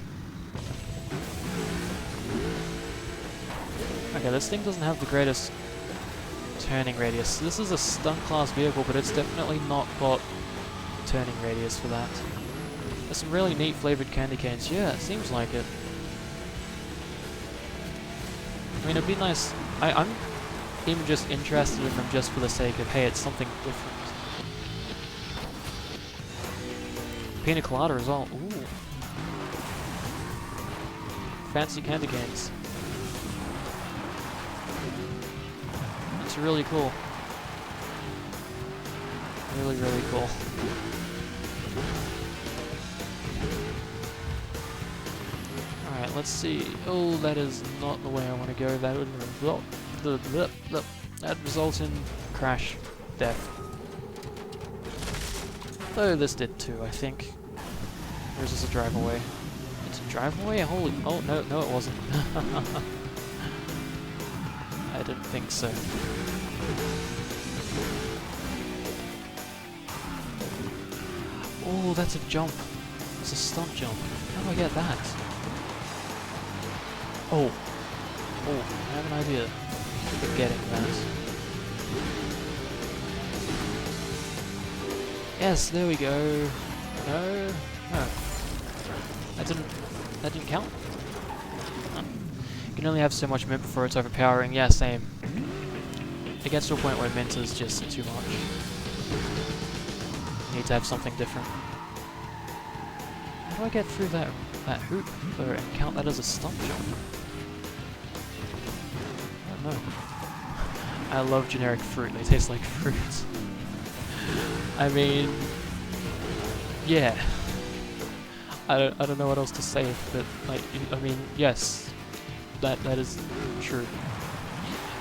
Okay, this thing doesn't have the greatest turning radius. This is a stunt class vehicle, but it's definitely not got turning radius for that. There's some really neat flavored candy canes. Yeah, it seems like it. I mean, it'd be nice. I'm even just interested in them just for the sake of, hey, it's something different. Pina colada as well. Ooh. Fancy candy canes. That's really cool. Really, really cool. Alright, let's see. Oh, that is not the way I want to go. That would result... That results in crash. Death. Though this did too, I think. Or is this a drive away? It's a drive away? Holy... Oh, no, no it wasn't. I didn't think so. Oh, that's a jump. It's a stunt jump. How do I get that? Oh. Oh, I have an idea for getting that. Yes, there we go. No. No. That didn't count? No. You can only have so much mint before it's overpowering. Yeah, same. It gets to a point where mint is just too much. You need to have something different. How do I get through that hoop and count that as a stunt jump? I don't know. I love generic fruit. They taste like fruit. I mean, yeah. I don't know what else to say, but like, I mean, yes, that is true.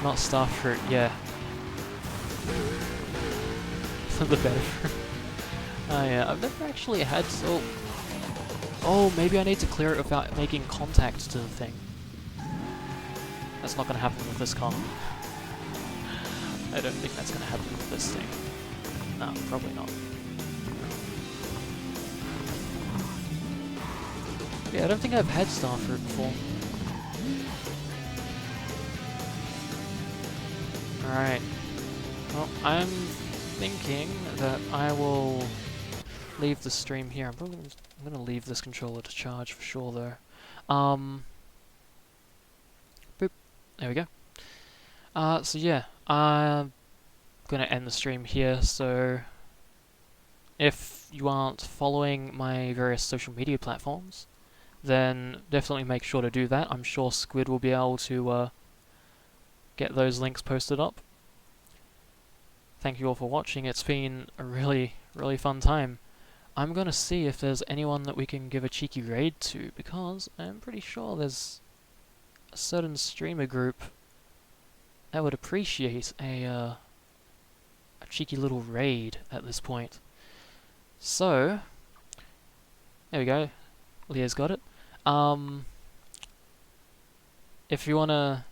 Not star fruit, yeah. The better fruit. Oh yeah, I've never actually had so. Oh, maybe I need to clear it without making contact to the thing. That's not gonna happen with this car. I don't think that's gonna happen with this thing. No, probably not. Yeah, I don't think I've had star fruit before. Alright. Well, I'm thinking that I will leave the stream here. I'm gonna leave this controller to charge for sure though. Boop. There we go. So yeah, I'm gonna end the stream here, so if you aren't following my various social media platforms, then definitely make sure to do that. I'm sure Squid will be able to get those links posted up. Thank you all for watching. It's been a really, really fun time. I'm gonna see if there's anyone that we can give a cheeky raid to, because I'm pretty sure there's a certain streamer group that would appreciate a cheeky little raid at this point. So, there we go. Leah's got it. If you wanna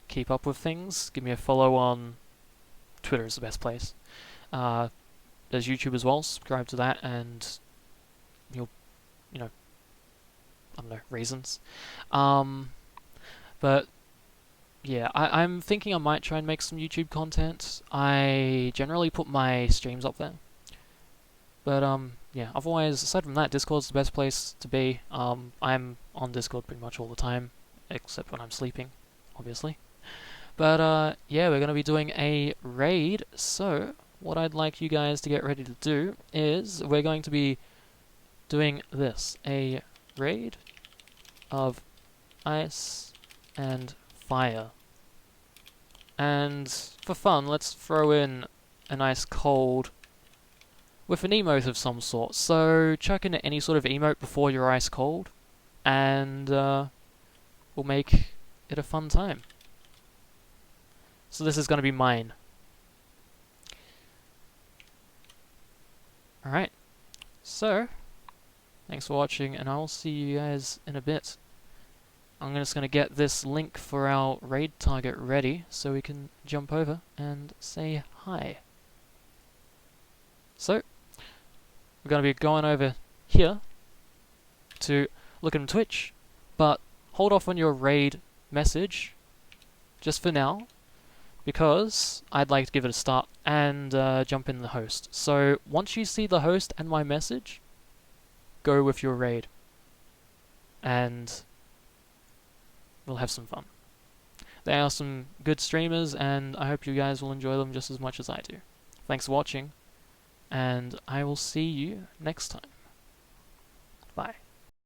keep up with things, give me a follow on Twitter is the best place. There's YouTube as well, subscribe to that and you'll, I don't know, reasons. But yeah, I'm thinking I might try and make some YouTube content. I generally put my streams up there. But yeah, otherwise, aside from that, Discord's the best place to be. I'm on Discord pretty much all the time, except when I'm sleeping, obviously. But yeah, we're going to be doing a raid, so what I'd like you guys to get ready to do is we're going to be doing this, a raid of ice and fire. And for fun, let's throw in an ice cold with an emote of some sort. So chuck in any sort of emote before you're ice cold, and we'll make it a fun time. So this is going to be mine. Alright, so thanks for watching, and I'll see you guys in a bit. I'm just going to get this link for our raid target ready so we can jump over and say hi. So, we're going to be going over here to look at Twitch, but hold off on your raid message just for now, because I'd like to give it a start and jump in the host. So once you see the host and my message, go with your raid, and we'll have some fun. They are some good streamers, and I hope you guys will enjoy them just as much as I do. Thanks for watching, and I will see you next time. Bye.